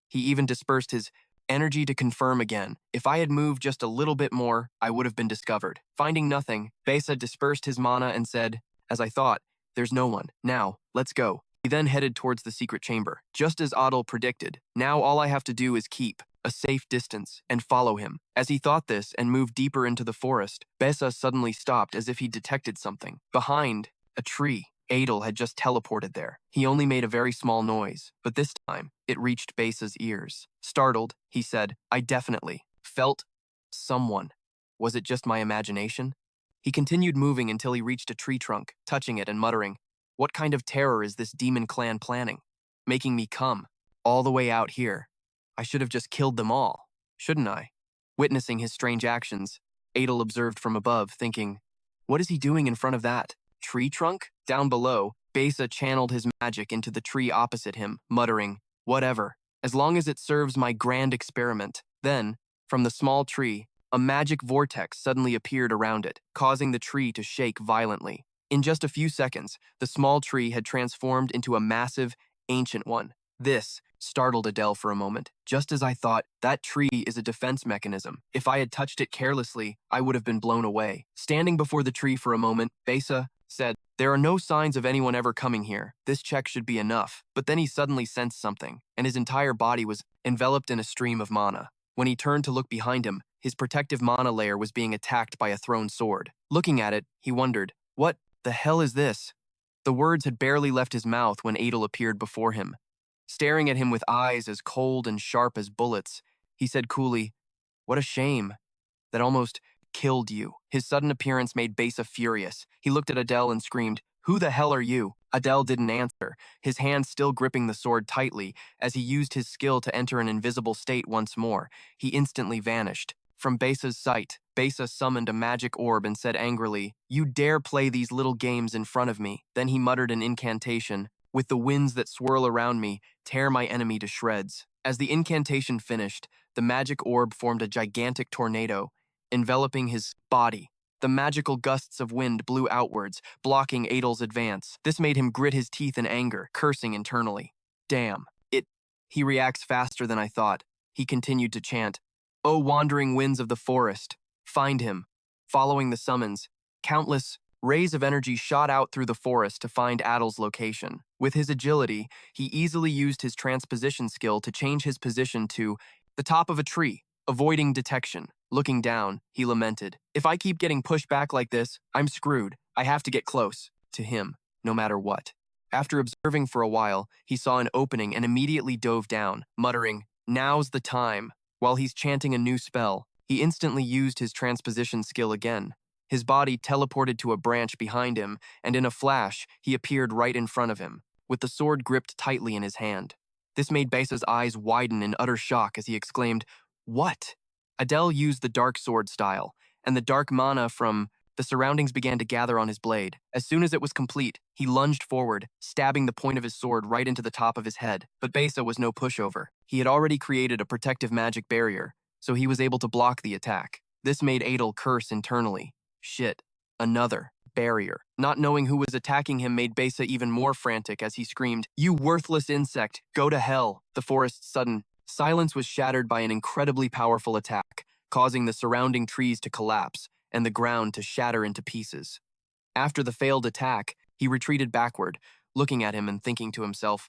He even dispersed his energy to confirm again. If I had moved just a little bit more, I would have been discovered. Finding nothing, Besa dispersed his mana and said, "As I thought, there's no one. Now, let's go." He then headed towards the secret chamber. Just as Adel predicted, now all I have to do is keep a safe distance and follow him. As he thought this and moved deeper into the forest, Besa suddenly stopped as if he detected something. Behind, a tree. Adel had just teleported there. He only made a very small noise, but this time, it reached Besa's ears. Startled, he said, "I definitely felt someone. Was it just my imagination?" He continued moving until he reached a tree trunk, touching it and muttering, "What kind of terror is this demon clan planning? Making me come all the way out here. I should have just killed them all, shouldn't I?" Witnessing his strange actions, Adel observed from above, thinking, "What is he doing in front of that tree trunk?" Down below, Besa channeled his magic into the tree opposite him, muttering, "Whatever, as long as it serves my grand experiment." Then, from the small tree, a magic vortex suddenly appeared around it, causing the tree to shake violently. In just a few seconds, the small tree had transformed into a massive, ancient one. This startled Adel for a moment. "Just as I thought, that tree is a defense mechanism. If I had touched it carelessly, I would have been blown away." Standing before the tree for a moment, Besa said, "There are no signs of anyone ever coming here. This check should be enough." But then he suddenly sensed something, and his entire body was enveloped in a stream of mana. When he turned to look behind him, his protective mana layer was being attacked by a thrown sword. Looking at it, he wondered, "What the hell is this?" The words had barely left his mouth when Adel appeared before him. Staring at him with eyes as cold and sharp as bullets, he said coolly, "What a shame. That almost killed you." His sudden appearance made Besa furious. He looked at Adel and screamed, "Who the hell are you?" Adel didn't answer, his hand still gripping the sword tightly. As he used his skill to enter an invisible state once more, he instantly vanished. From Besa's sight, Besa summoned a magic orb and said angrily, "You dare play these little games in front of me." Then he muttered an incantation. "With the winds that swirl around me, tear my enemy to shreds." As the incantation finished, the magic orb formed a gigantic tornado, enveloping his body. The magical gusts of wind blew outwards, blocking Adel's advance. This made him grit his teeth in anger, cursing internally. Damn, he reacts faster than I thought. He continued to chant, "O wandering winds of the forest, find him." Following the summons, countless rays of energy shot out through the forest to find Adel's location. With his agility, he easily used his transposition skill to change his position to the top of a tree, avoiding detection. Looking down, he lamented, "If I keep getting pushed back like this, I'm screwed. I have to get close to him, no matter what." After observing for a while, he saw an opening and immediately dove down, muttering, "Now's the time." While he's chanting a new spell, he instantly used his transposition skill again. His body teleported to a branch behind him, and in a flash, he appeared right in front of him, with the sword gripped tightly in his hand. This made Besa's eyes widen in utter shock as he exclaimed, "What?" Adel used the dark sword style, and the dark mana from the surroundings began to gather on his blade. As soon as it was complete, he lunged forward, stabbing the point of his sword right into the top of his head. But Besa was no pushover. He had already created a protective magic barrier, so he was able to block the attack. This made Adel curse internally. Shit, another barrier. Not knowing who was attacking him made Besa even more frantic as he screamed, "You worthless insect, go to hell." The forest's sudden silence was shattered by an incredibly powerful attack, causing the surrounding trees to collapse and the ground to shatter into pieces. After the failed attack, he retreated backward, looking at him and thinking to himself,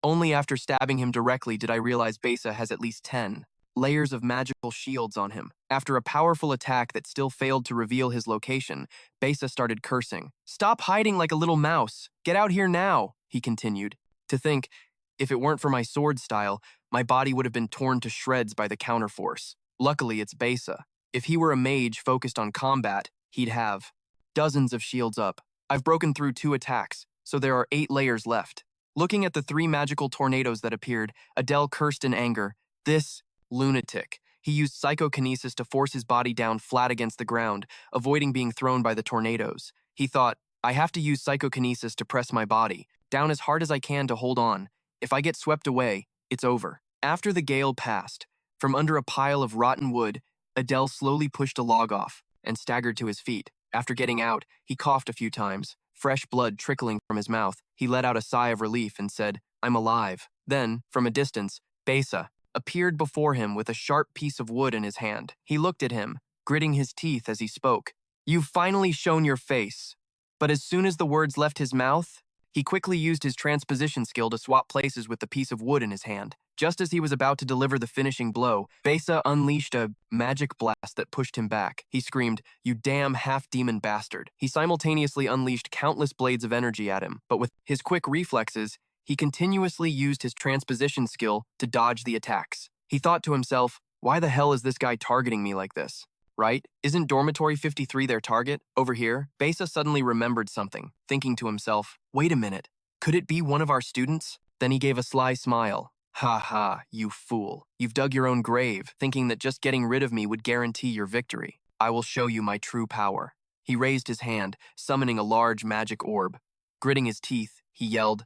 "Only after stabbing him directly did I realize Besa has at least 10 layers of magical shields on him." After a powerful attack that still failed to reveal his location, Besa started cursing. "Stop hiding like a little mouse. Get out here now," he continued. To think, if it weren't for my sword style, my body would have been torn to shreds by the counterforce. Luckily, it's Besa. If he were a mage focused on combat, he'd have dozens of shields up. I've broken through 2 attacks, so there are 8 layers left. Looking at the 3 magical tornadoes that appeared, Adel cursed in anger. This lunatic. He used psychokinesis to force his body down flat against the ground, avoiding being thrown by the tornadoes. He thought, I have to use psychokinesis to press my body down as hard as I can to hold on. If I get swept away, it's over. After the gale passed, from under a pile of rotten wood, Adel slowly pushed a log off and staggered to his feet. After getting out, he coughed a few times, fresh blood trickling from his mouth. He let out a sigh of relief and said, "I'm alive." Then, from a distance, Besa appeared before him with a sharp piece of wood in his hand. He looked at him, gritting his teeth as he spoke. "You've finally shown your face." But as soon as the words left his mouth, he quickly used his transposition skill to swap places with the piece of wood in his hand. Just as he was about to deliver the finishing blow, Besa unleashed a magic blast that pushed him back. He screamed, "You damn half-demon bastard." He simultaneously unleashed countless blades of energy at him, but with his quick reflexes, he continuously used his transposition skill to dodge the attacks. He thought to himself, why the hell is this guy targeting me like this? Right? Isn't Dormitory 53 their target? Over here, Besa suddenly remembered something, thinking to himself, wait a minute, could it be one of our students? Then he gave a sly smile. Ha ha, you fool. You've dug your own grave, thinking that just getting rid of me would guarantee your victory. I will show you my true power. He raised his hand, summoning a large magic orb. Gritting his teeth, he yelled,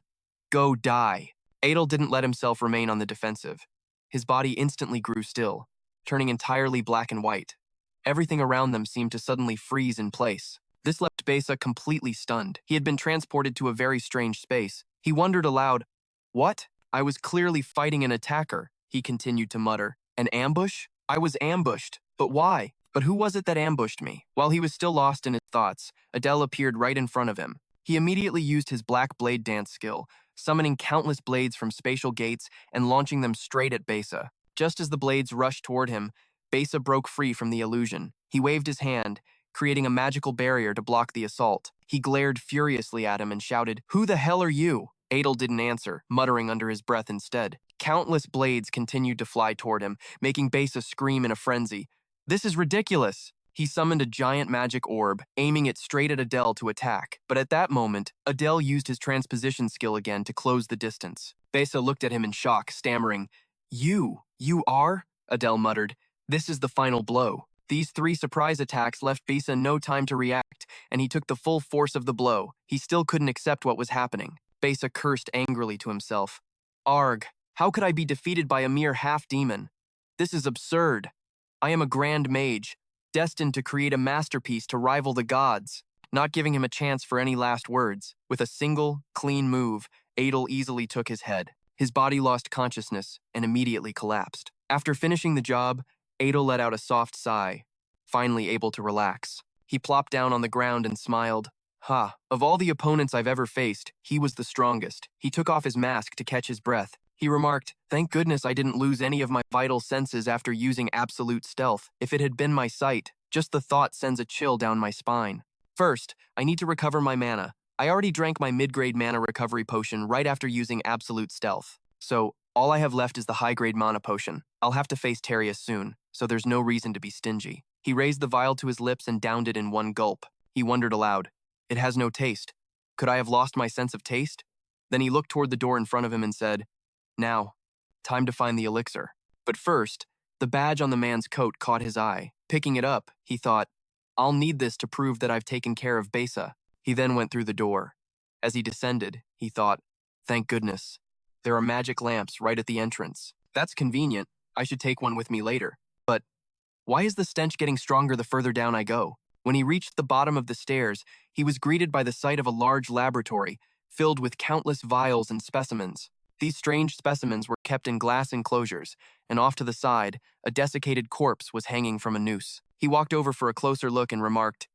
"Go die." Adel didn't let himself remain on the defensive. His body instantly grew still, turning entirely black and white. Everything around them seemed to suddenly freeze in place. This left Besa completely stunned. He had been transported to a very strange space. He wondered aloud, "What? I was clearly fighting an attacker," he continued to mutter. "An ambush? I was ambushed. But why? But who was it that ambushed me?" While he was still lost in his thoughts, Adel appeared right in front of him. He immediately used his black blade dance skill, summoning countless blades from spatial gates and launching them straight at Besa. Just as the blades rushed toward him, Besa broke free from the illusion. He waved his hand, creating a magical barrier to block the assault. He glared furiously at him and shouted, "Who the hell are you?" Adel didn't answer, muttering under his breath instead. Countless blades continued to fly toward him, making Besa scream in a frenzy. "This is ridiculous!" He summoned a giant magic orb, aiming it straight at Adel to attack. But at that moment, Adel used his transposition skill again to close the distance. Besa looked at him in shock, stammering, You are?" Adel muttered. "This is the final blow." These 3 surprise attacks left Besa no time to react, and he took the full force of the blow. He still couldn't accept what was happening. Besa cursed angrily to himself. Arg, how could I be defeated by a mere half-demon? This is absurd. I am a grand mage, destined to create a masterpiece to rival the gods. Not giving him a chance for any last words, with a single, clean move, Adel easily took his head. His body lost consciousness and immediately collapsed. After finishing the job, Adel let out a soft sigh, finally able to relax. He plopped down on the ground and smiled. Ha, of all the opponents I've ever faced, he was the strongest. He took off his mask to catch his breath. He remarked, "Thank goodness I didn't lose any of my vital senses after using absolute stealth. If it had been my sight, just the thought sends a chill down my spine. First, I need to recover my mana. I already drank my mid-grade mana recovery potion right after using absolute stealth. So, all I have left is the high-grade mana potion. I'll have to face Terius soon, so there's no reason to be stingy." He raised the vial to his lips and downed it in one gulp. He wondered aloud, "It has no taste. Could I have lost my sense of taste?" Then he looked toward the door in front of him and said, "Now, time to find the elixir." But first, the badge on the man's coat caught his eye. Picking it up, he thought, "I'll need this to prove that I've taken care of Besa." He then went through the door. As he descended, he thought, "Thank goodness. There are magic lamps right at the entrance. That's convenient. I should take one with me later. But why is the stench getting stronger the further down I go?" When he reached the bottom of the stairs, he was greeted by the sight of a large laboratory filled with countless vials and specimens. These strange specimens were kept in glass enclosures, and off to the side, a desiccated corpse was hanging from a noose. He walked over for a closer look and remarked,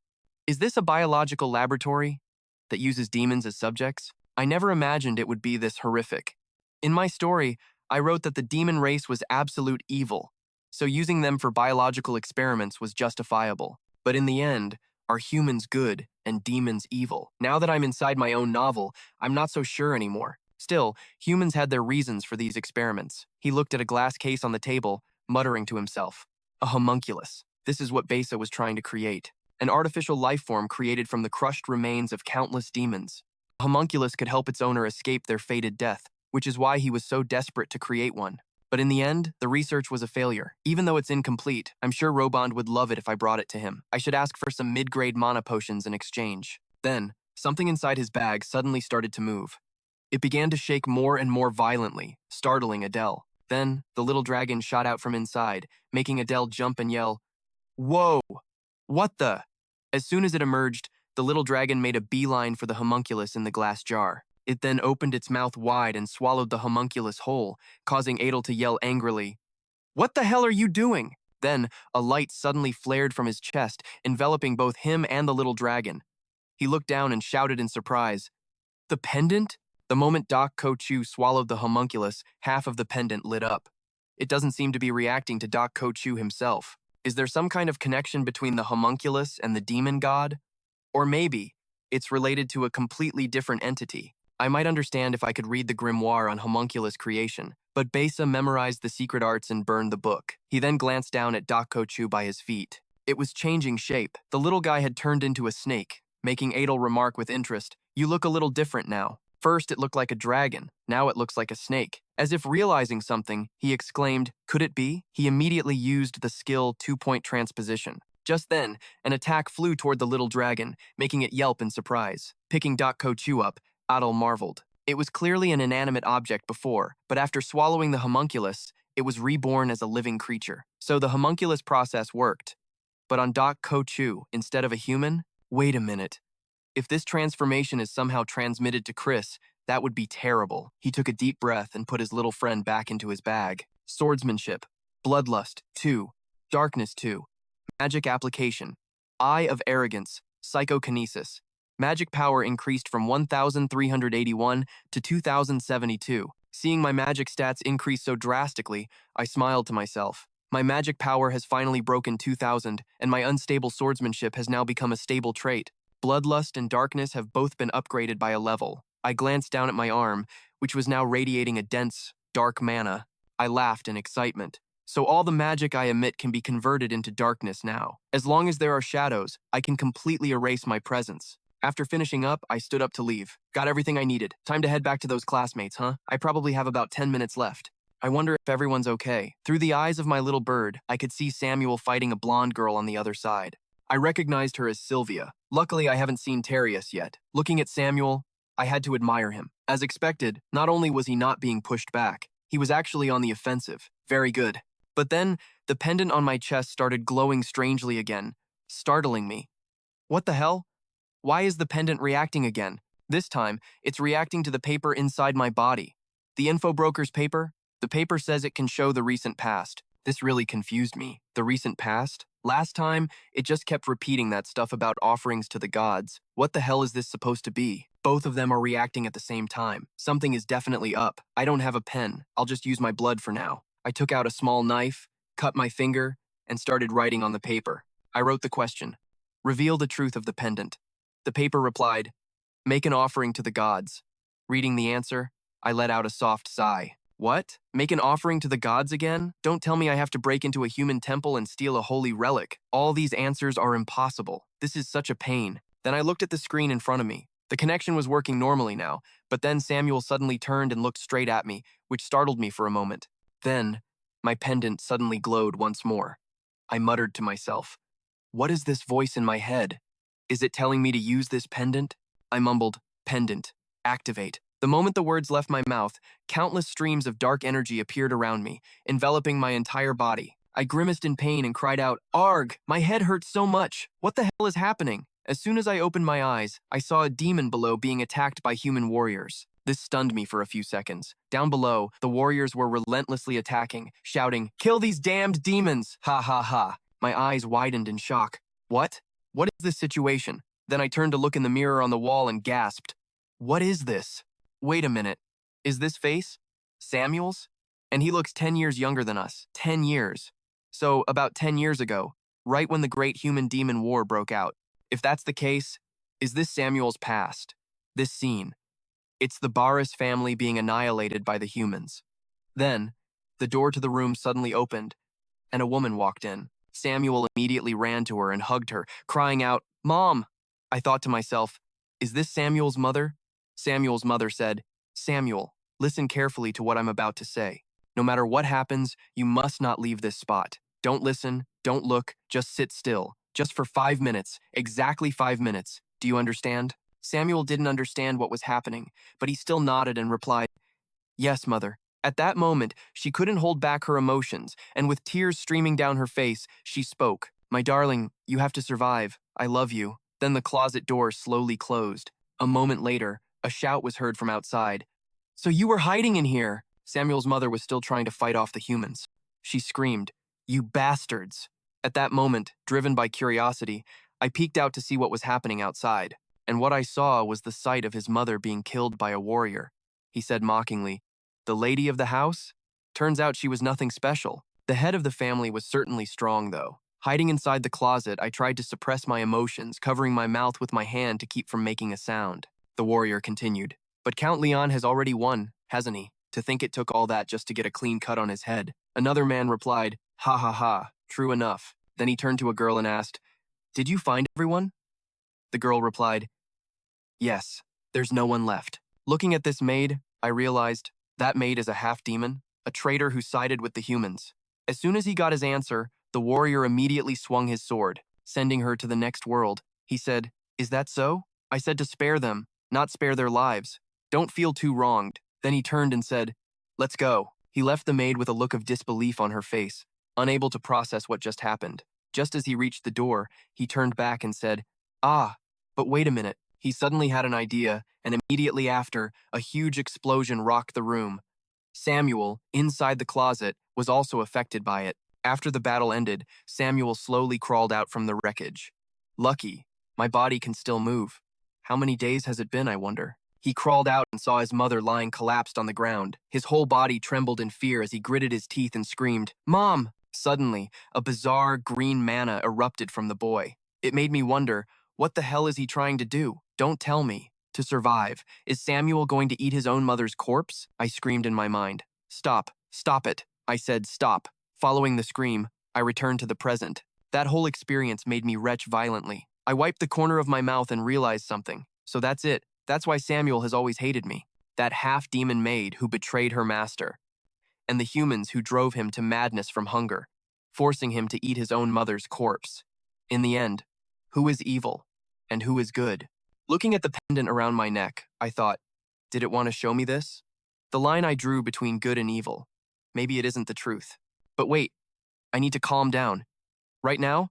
"Is this a biological laboratory that uses demons as subjects? I never imagined it would be this horrific. In my story, I wrote that the demon race was absolute evil, so using them for biological experiments was justifiable. But in the end, are humans good and demons evil? Now that I'm inside my own novel, I'm not so sure anymore. Still, humans had their reasons for these experiments." He looked at a glass case on the table, muttering to himself, "A homunculus. This is what Besa was trying to create. An artificial life form created from the crushed remains of countless demons. A homunculus could help its owner escape their fated death, which is why he was so desperate to create one. But in the end, the research was a failure. Even though it's incomplete, I'm sure Robond would love it if I brought it to him. I should ask for some mid-grade mana potions in exchange." Then, something inside his bag suddenly started to move. It began to shake more and more violently, startling Adel. Then, the little dragon shot out from inside, making Adel jump and yell, "Whoa! What the?" As soon as it emerged, the little dragon made a beeline for the homunculus in the glass jar. It then opened its mouth wide and swallowed the homunculus whole, causing Adel to yell angrily, "What the hell are you doing?" Then, a light suddenly flared from his chest, enveloping both him and the little dragon. He looked down and shouted in surprise, "The pendant?" The moment Doc Ko-Chu swallowed the homunculus, half of the pendant lit up. It doesn't seem to be reacting to Doc Ko-Chu himself. Is there some kind of connection between the homunculus and the demon god? Or maybe it's related to a completely different entity. I might understand if I could read the grimoire on homunculus creation, but Besa memorized the secret arts and burned the book. He then glanced down at Doc Ko-Chu by his feet. It was changing shape. The little guy had turned into a snake, making Adel remark with interest, "You look a little different now. First it looked like a dragon, now it looks like a snake." As if realizing something, he exclaimed, "Could it be?" He immediately used the skill 2-point transposition. Just then, an attack flew toward the little dragon, making it yelp in surprise. Picking Doc Ko-Chu up, Adel marveled. It was clearly an inanimate object before, but after swallowing the homunculus, it was reborn as a living creature. So the homunculus process worked. But on Doc Ko-Chu, instead of a human? Wait a minute. If this transformation is somehow transmitted to Chris, that would be terrible. He took a deep breath and put his little friend back into his bag. Swordsmanship, Bloodlust 2, Darkness 2, Magic Application, Eye of Arrogance, Psychokinesis. Magic power increased from 1,381 to 2,072. Seeing my magic stats increase so drastically, I smiled to myself. My magic power has finally broken 2,000, and my unstable swordsmanship has now become a stable trait. Bloodlust and Darkness have both been upgraded by a level. I glanced down at my arm, which was now radiating a dense, dark mana. I laughed in excitement. So all the magic I emit can be converted into darkness now. As long as there are shadows, I can completely erase my presence. After finishing up, I stood up to leave. Got everything I needed. Time to head back to those classmates, huh? I probably have about 10 minutes left. I wonder if everyone's okay. Through the eyes of my little bird, I could see Samuel fighting a blonde girl on the other side. I recognized her as Sylvia. Luckily, I haven't seen Terius yet. Looking at Samuel, I had to admire him. As expected, not only was he not being pushed back, he was actually on the offensive. Very good. But then, the pendant on my chest started glowing strangely again, startling me. What the hell? Why is the pendant reacting again? This time, it's reacting to the paper inside my body. The info broker's paper? The paper says it can show the recent past. This really confused me. The recent past? Last time, it just kept repeating that stuff about offerings to the gods. What the hell is this supposed to be? Both of them are reacting at the same time. Something is definitely up. I don't have a pen. I'll just use my blood for now. I took out a small knife, cut my finger, and started writing on the paper. I wrote the question, reveal the truth of the pendant. The paper replied, make an offering to the gods. Reading the answer, I let out a soft sigh. What? Make an offering to the gods again? Don't tell me I have to break into a human temple and steal a holy relic. All these answers are impossible. This is such a pain. Then I looked at the screen in front of me. The connection was working normally now, but then Samuel suddenly turned and looked straight at me, which startled me for a moment. Then, my pendant suddenly glowed once more. I muttered to myself, what is this voice in my head? Is it telling me to use this pendant? I mumbled, pendant, activate. The moment the words left my mouth, countless streams of dark energy appeared around me, enveloping my entire body. I grimaced in pain and cried out, Arg! My head hurts so much! What the hell is happening? As soon as I opened my eyes, I saw a demon below being attacked by human warriors. This stunned me for a few seconds. Down below, the warriors were relentlessly attacking, shouting, kill these damned demons! Ha ha ha! My eyes widened in shock. What? What is this situation? Then I turned to look in the mirror on the wall and gasped. What is this? Wait a minute. Is this face Samuel's? And he looks 10 years younger than us. 10 years. So, about 10 years ago, right when the great human-demon war broke out. If that's the case, is this Samuel's past? This scene. It's the Barris family being annihilated by the humans. Then, the door to the room suddenly opened, and a woman walked in. Samuel immediately ran to her and hugged her, crying out, Mom! I thought to myself, is this Samuel's mother? Samuel's mother said, Samuel, listen carefully to what I'm about to say. No matter what happens, you must not leave this spot. Don't listen, don't look, just sit still. Just for 5 minutes, exactly 5 minutes. Do you understand? Samuel didn't understand what was happening, but he still nodded and replied, yes, mother. At that moment, she couldn't hold back her emotions, and with tears streaming down her face, she spoke. My darling, you have to survive. I love you. Then the closet door slowly closed. A moment later, a shout was heard from outside. So you were hiding in here? Samuel's mother was still trying to fight off the humans. She screamed, you bastards. At that moment, driven by curiosity, I peeked out to see what was happening outside, and what I saw was the sight of his mother being killed by a warrior. He said mockingly, the lady of the house? Turns out she was nothing special. The head of the family was certainly strong, though. Hiding inside the closet, I tried to suppress my emotions, covering my mouth with my hand to keep from making a sound. The warrior continued, but Count Leon has already won, hasn't he? To think it took all that just to get a clean cut on his head. Another man replied, ha ha ha, true enough. Then he turned to a girl and asked, did you find everyone? The girl replied, yes, there's no one left. Looking at this maid, I realized that maid is a half-demon, a traitor who sided with the humans. As soon as he got his answer, the warrior immediately swung his sword, sending her to the next world. He said, is that so? I said to spare them, not spare their lives. Don't feel too wronged. Then he turned and said, let's go. He left the maid with a look of disbelief on her face, unable to process what just happened. Just as he reached the door, he turned back and said, ah, but wait a minute. He suddenly had an idea, and immediately after, a huge explosion rocked the room. Samuel, inside the closet, was also affected by it. After the battle ended, Samuel slowly crawled out from the wreckage. Lucky, my body can still move. How many days has it been, I wonder? He crawled out and saw his mother lying collapsed on the ground. His whole body trembled in fear as he gritted his teeth and screamed, Mom! Suddenly, a bizarre green mana erupted from the boy. It made me wonder, what the hell is he trying to do? Don't tell me. To survive, is Samuel going to eat his own mother's corpse? I screamed in my mind. Stop. Stop it. I said stop. Following the scream, I returned to the present. That whole experience made me retch violently. I wiped the corner of my mouth and realized something. So that's it. That's why Samuel has always hated me. That half-demon maid who betrayed her master. And the humans who drove him to madness from hunger, forcing him to eat his own mother's corpse. In the end, who is evil and who is good? Looking at the pendant around my neck, I thought, did it want to show me this? The line I drew between good and evil. Maybe it isn't the truth. But wait, I need to calm down. Right now,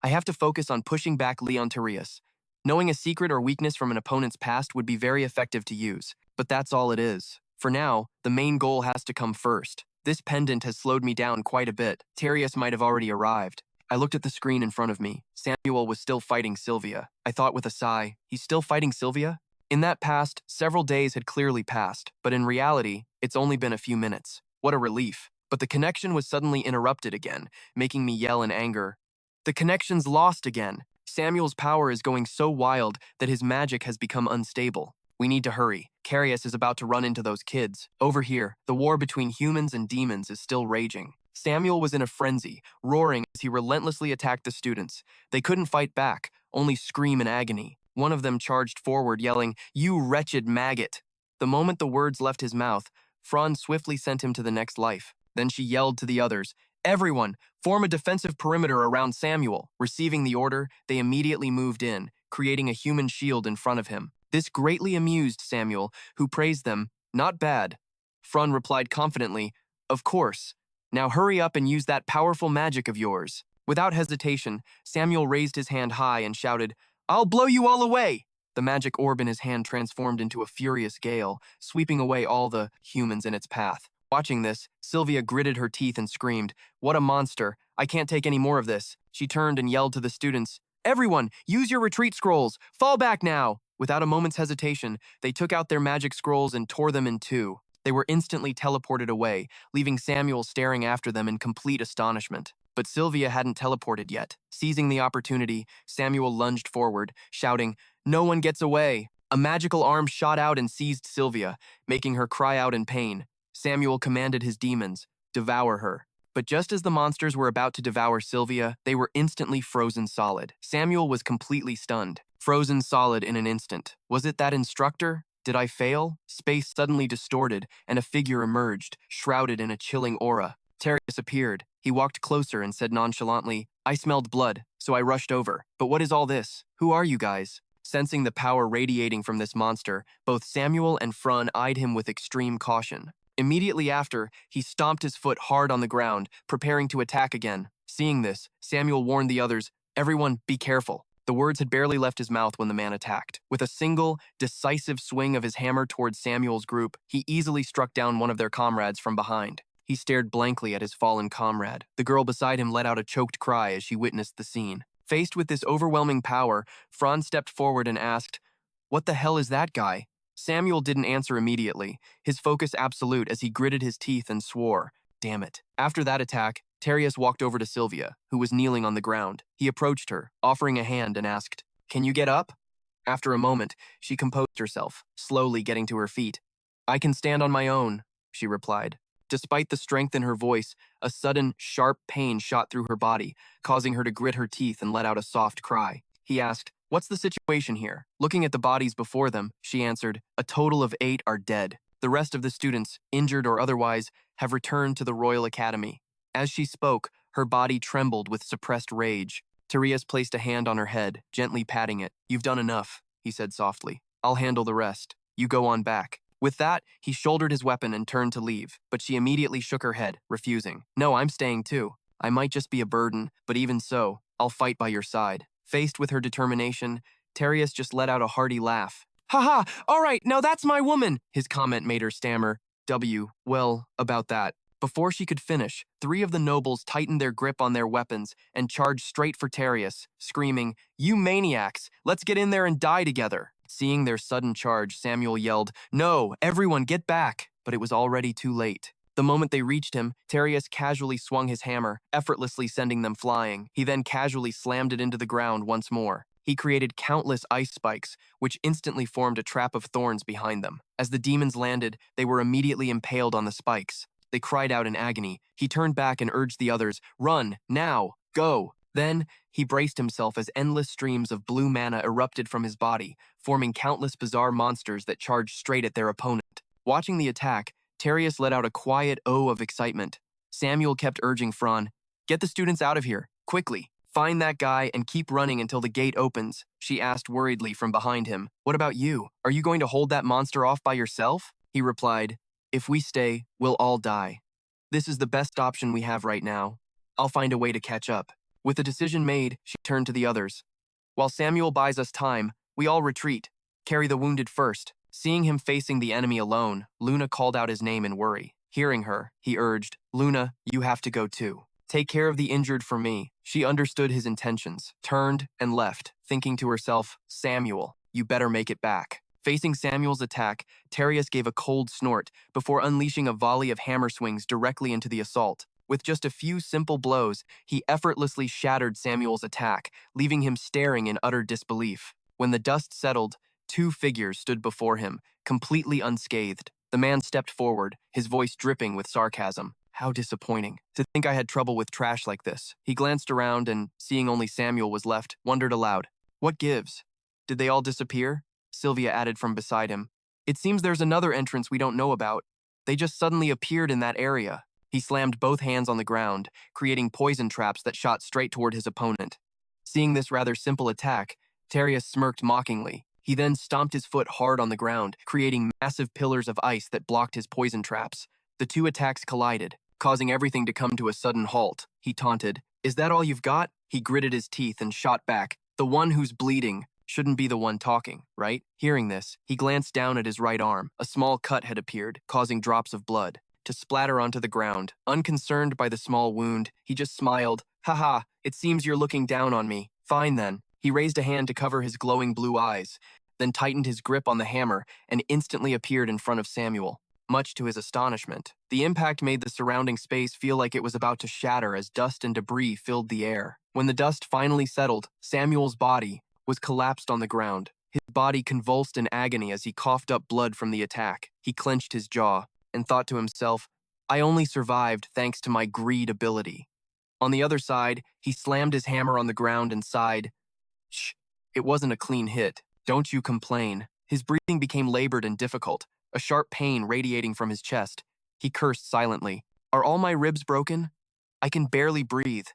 I have to focus on pushing back Leon Terius. Knowing a secret or weakness from an opponent's past would be very effective to use, but that's all it is. For now, the main goal has to come first. This pendant has slowed me down quite a bit. Terius might have already arrived. I looked at the screen in front of me. Samuel was still fighting Sylvia. I thought with a sigh, he's still fighting Sylvia? In that past, several days had clearly passed, but in reality, it's only been a few minutes. What a relief. But the connection was suddenly interrupted again, making me yell in anger. The connection's lost again. Samuel's power is going so wild that his magic has become unstable. We need to hurry. Carius is about to run into those kids. Over here, the war between humans and demons is still raging. Samuel was in a frenzy, roaring as he relentlessly attacked the students. They couldn't fight back, only scream in agony. One of them charged forward, yelling, "You wretched maggot!" The moment the words left his mouth, Fran swiftly sent him to the next life. Then she yelled to the others, "Everyone, form a defensive perimeter around Samuel." Receiving the order, they immediately moved in, creating a human shield in front of him. This greatly amused Samuel, who praised them. "Not bad." Fran replied confidently, "Of course. Now hurry up and use that powerful magic of yours." Without hesitation, Samuel raised his hand high and shouted, "I'll blow you all away!" The magic orb in his hand transformed into a furious gale, sweeping away all the humans in its path. Watching this, Sylvia gritted her teeth and screamed, "What a monster! I can't take any more of this." She turned and yelled to the students, "Everyone, use your retreat scrolls! Fall back now!" Without a moment's hesitation, they took out their magic scrolls and tore them in two. They were instantly teleported away, leaving Samuel staring after them in complete astonishment. But Sylvia hadn't teleported yet. Seizing the opportunity, Samuel lunged forward, shouting, "No one gets away!" A magical arm shot out and seized Sylvia, making her cry out in pain. Samuel commanded his demons, "Devour her." But just as the monsters were about to devour Sylvia, they were instantly frozen solid. Samuel was completely stunned, frozen solid in an instant. Was it that instructor? Did I fail? Space suddenly distorted, and a figure emerged, shrouded in a chilling aura. Terius appeared. He walked closer and said nonchalantly, "I smelled blood, so I rushed over. But what is all this? Who are you guys?" Sensing the power radiating from this monster, both Samuel and Fran eyed him with extreme caution. Immediately after, he stomped his foot hard on the ground, preparing to attack again. Seeing this, Samuel warned the others, "Everyone, be careful." The words had barely left his mouth when the man attacked. With a single, decisive swing of his hammer towards Samuel's group, he easily struck down one of their comrades from behind. He stared blankly at his fallen comrade. The girl beside him let out a choked cry as she witnessed the scene. Faced with this overwhelming power, Fran stepped forward and asked, "What the hell is that guy?" Samuel didn't answer immediately, his focus absolute as he gritted his teeth and swore, "Damn it." After that attack, Terius walked over to Sylvia, who was kneeling on the ground. He approached her, offering a hand, and asked, "Can you get up?" After a moment, she composed herself, slowly getting to her feet. "I can stand on my own," she replied. Despite the strength in her voice, a sudden, sharp pain shot through her body, causing her to grit her teeth and let out a soft cry. He asked, "What's the situation here?" Looking at the bodies before them, she answered, "A total of 8 are dead. The rest of the students, injured or otherwise, have returned to the Royal Academy." As she spoke, her body trembled with suppressed rage. Terius placed a hand on her head, gently patting it. "You've done enough," he said softly. "I'll handle the rest. You go on back." With that, he shouldered his weapon and turned to leave, but she immediately shook her head, refusing. "No, I'm staying too. I might just be a burden, but even so, I'll fight by your side." Faced with her determination, Terius just let out a hearty laugh. "Haha, all right, now that's my woman!" His comment made her stammer, Well, about that." Before she could finish, 3 of the nobles tightened their grip on their weapons and charged straight for Terius, screaming, "You maniacs, let's get in there and die together." Seeing their sudden charge, Samuel yelled, "No, everyone get back!" But it was already too late. The moment they reached him, Terius casually swung his hammer, effortlessly sending them flying. He then casually slammed it into the ground once more. He created countless ice spikes, which instantly formed a trap of thorns behind them. As the demons landed, they were immediately impaled on the spikes. They cried out in agony. He turned back and urged the others, "Run, now, go!" Then, he braced himself as endless streams of blue mana erupted from his body, forming countless bizarre monsters that charged straight at their opponent. Watching the attack, Terius let out a quiet oh of excitement. Samuel kept urging Fran, "Get the students out of here, quickly. Find that guy and keep running until the gate opens." She asked worriedly from behind him, "What about you? Are you going to hold that monster off by yourself?" He replied, "If we stay, we'll all die. This is the best option we have right now." I'll find a way to catch up. With the decision made, she turned to the others. While Samuel buys us time, we all retreat. Carry the wounded first. Seeing him facing the enemy alone, Luna called out his name in worry. Hearing her, he urged, Luna, you have to go too. Take care of the injured for me. She understood his intentions, turned, and left, thinking to herself, Samuel, you better make it back. Facing Samuel's attack, Terius gave a cold snort before unleashing a volley of hammer swings directly into the assault. With just a few simple blows, he effortlessly shattered Samuel's attack, leaving him staring in utter disbelief. When the dust settled, two figures stood before him, completely unscathed. The man stepped forward, his voice dripping with sarcasm. How disappointing. To think I had trouble with trash like this. He glanced around and, seeing only Samuel was left, wondered aloud. What gives? Did they all disappear? Sylvia added from beside him. It seems there's another entrance we don't know about. They just suddenly appeared in that area. He slammed both hands on the ground, creating poison traps that shot straight toward his opponent. Seeing this rather simple attack, Terius smirked mockingly. He then stomped his foot hard on the ground, creating massive pillars of ice that blocked his poison traps. The two attacks collided, causing everything to come to a sudden halt. He taunted, Is that all you've got? He gritted his teeth and shot back. The one who's bleeding shouldn't be the one talking, right? Hearing this, he glanced down at his right arm. A small cut had appeared, causing drops of blood to splatter onto the ground. Unconcerned by the small wound, he just smiled. Haha, it seems you're looking down on me. Fine then. He raised a hand to cover his glowing blue eyes, then tightened his grip on the hammer and instantly appeared in front of Samuel. Much to his astonishment, the impact made the surrounding space feel like it was about to shatter as dust and debris filled the air. When the dust finally settled, Samuel's body was collapsed on the ground. His body convulsed in agony as he coughed up blood from the attack. He clenched his jaw and thought to himself, I only survived thanks to my greed ability. On the other side, he slammed his hammer on the ground and sighed, Shh, it wasn't a clean hit. Don't you complain. His breathing became labored and difficult, a sharp pain radiating from his chest. He cursed silently. Are all my ribs broken? I can barely breathe,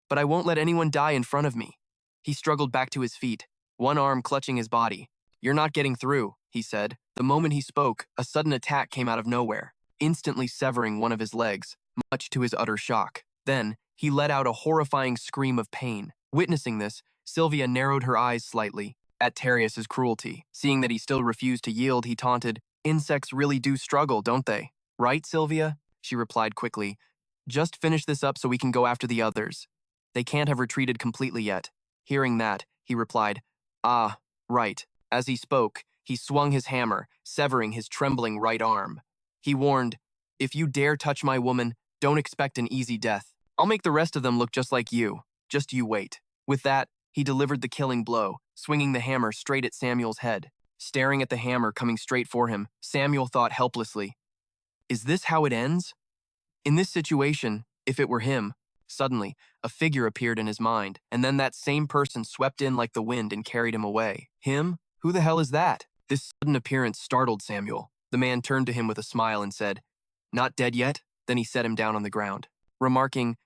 but I won't let anyone die in front of me. He struggled back to his feet, one arm clutching his body. You're not getting through, he said. The moment he spoke, a sudden attack came out of nowhere, instantly severing one of his legs, much to his utter shock. Then, he let out a horrifying scream of pain. Witnessing this, Sylvia narrowed her eyes slightly at Terius's cruelty. Seeing that he still refused to yield, he taunted, Insects really do struggle, don't they? Right, Sylvia? She replied quickly. Just finish this up so we can go after the others. They can't have retreated completely yet. Hearing that, he replied, Ah, right. As he spoke, he swung his hammer, severing his trembling right arm. He warned, If you dare touch my woman, don't expect an easy death. I'll make the rest of them look just like you. Just you wait. With that, he delivered the killing blow, swinging the hammer straight at Samuel's head. Staring at the hammer coming straight for him, Samuel thought helplessly, Is this how it ends? In this situation, if it were him, suddenly, a figure appeared in his mind, and then that same person swept in like the wind and carried him away. Him? Who the hell is that? This sudden appearance startled Samuel. The man turned to him with a smile and said, Not dead yet? Then he set him down on the ground, remarking,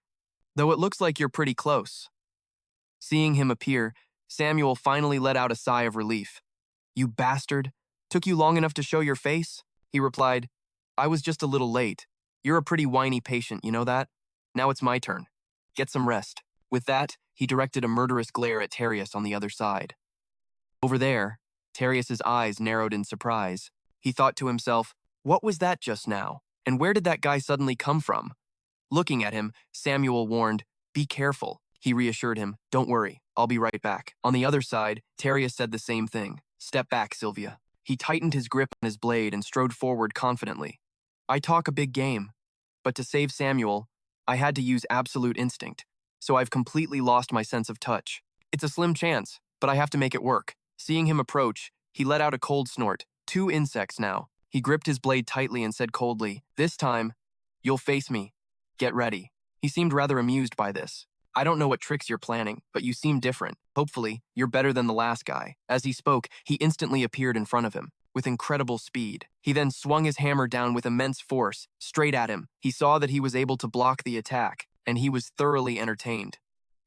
Though it looks like you're pretty close. Seeing him appear, Samuel finally let out a sigh of relief. You bastard. Took you long enough to show your face? He replied, I was just a little late. You're a pretty whiny patient, you know that? Now it's my turn. Get some rest. With that, he directed a murderous glare at Terius on the other side. Over there, Terius's eyes narrowed in surprise. He thought to himself, What was that just now? And where did that guy suddenly come from? Looking at him, Samuel warned, Be careful. He reassured him, Don't worry, I'll be right back. On the other side, Terius said the same thing. Step back, Sylvia. He tightened his grip on his blade and strode forward confidently. I talk a big game, but to save Samuel, I had to use absolute instinct, so I've completely lost my sense of touch. It's a slim chance, but I have to make it work. Seeing him approach, he let out a cold snort. 2 insects now. He gripped his blade tightly and said coldly, This time, you'll face me. Get ready. He seemed rather amused by this. I don't know what tricks you're planning, but you seem different. Hopefully, you're better than the last guy. As he spoke, he instantly appeared in front of him, with incredible speed. He then swung his hammer down with immense force, straight at him. He saw that he was able to block the attack, and he was thoroughly entertained.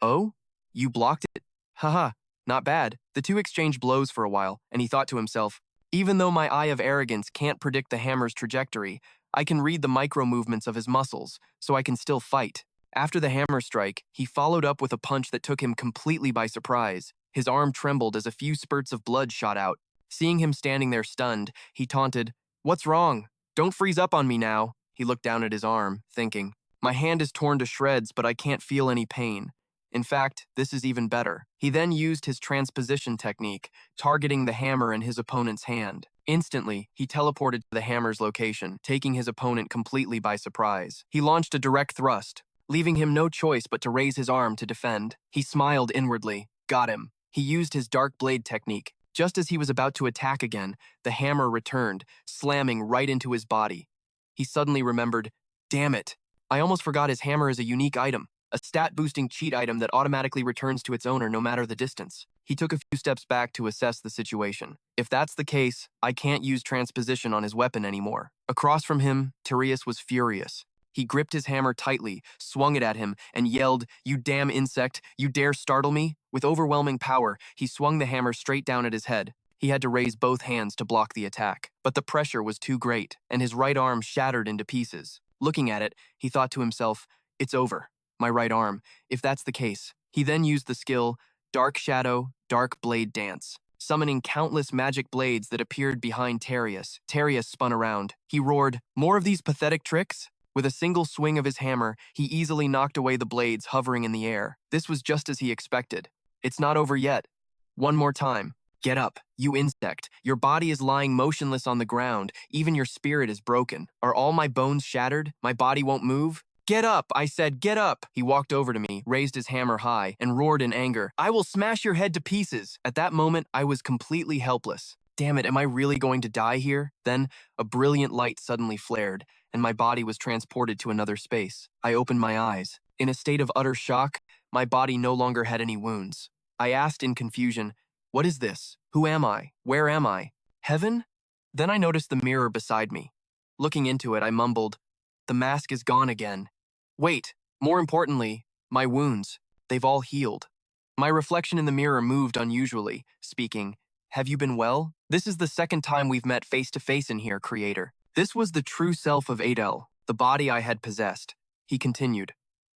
Oh? You blocked it? Haha, not bad. The two exchanged blows for a while, and he thought to himself, Even though my eye of arrogance can't predict the hammer's trajectory, I can read the micro-movements of his muscles, so I can still fight. After the hammer strike, he followed up with a punch that took him completely by surprise. His arm trembled as a few spurts of blood shot out. Seeing him standing there stunned, he taunted, "What's wrong? Don't freeze up on me now." He looked down at his arm, thinking, "My hand is torn to shreds, but I can't feel any pain. In fact, this is even better." He then used his transposition technique, targeting the hammer in his opponent's hand. Instantly, he teleported to the hammer's location, taking his opponent completely by surprise. He launched a direct thrust, leaving him no choice but to raise his arm to defend. He smiled inwardly. Got him. He used his dark blade technique. Just as he was about to attack again, the hammer returned, slamming right into his body. He suddenly remembered, damn it, I almost forgot his hammer is a unique item, a stat-boosting cheat item that automatically returns to its owner no matter the distance. He took a few steps back to assess the situation. If that's the case, I can't use transposition on his weapon anymore. Across from him, Tyreus was furious. He gripped his hammer tightly, swung it at him, and yelled, "You damn insect, you dare startle me?" With overwhelming power, he swung the hammer straight down at his head. He had to raise both hands to block the attack. But the pressure was too great, and his right arm shattered into pieces. Looking at it, he thought to himself, "It's over. My right arm, if that's the case." He then used the skill, Dark Shadow, Dark Blade Dance, summoning countless magic blades that appeared behind Tyreus. Tyreus spun around. He roared, "More of these pathetic tricks?" With a single swing of his hammer, he easily knocked away the blades hovering in the air. This was just as he expected. "It's not over yet. One more time. Get up, you insect. Your body is lying motionless on the ground. Even your spirit is broken. Are all my bones shattered? My body won't move? Get up, I said, get up." He walked over to me, raised his hammer high, and roared in anger, "I will smash your head to pieces." At that moment, I was completely helpless. Damn it, am I really going to die here? Then, a brilliant light suddenly flared, and my body was transported to another space. I opened my eyes. In a state of utter shock, my body no longer had any wounds. I asked in confusion, "What is this? Who am I? Where am I? Heaven?" Then I noticed the mirror beside me. Looking into it, I mumbled, "The mask is gone again. Wait, more importantly, my wounds, they've all healed." My reflection in the mirror moved unusually, speaking, "Have you been well? This is the second time we've met face-to-face in here, Creator." This was the true self of Adel, the body I had possessed. He continued,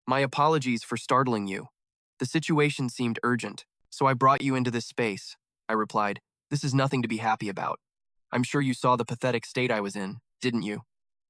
"My apologies for startling you. The situation seemed urgent, so I brought you into this space." I replied, "This is nothing to be happy about. I'm sure you saw the pathetic state I was in, didn't you?"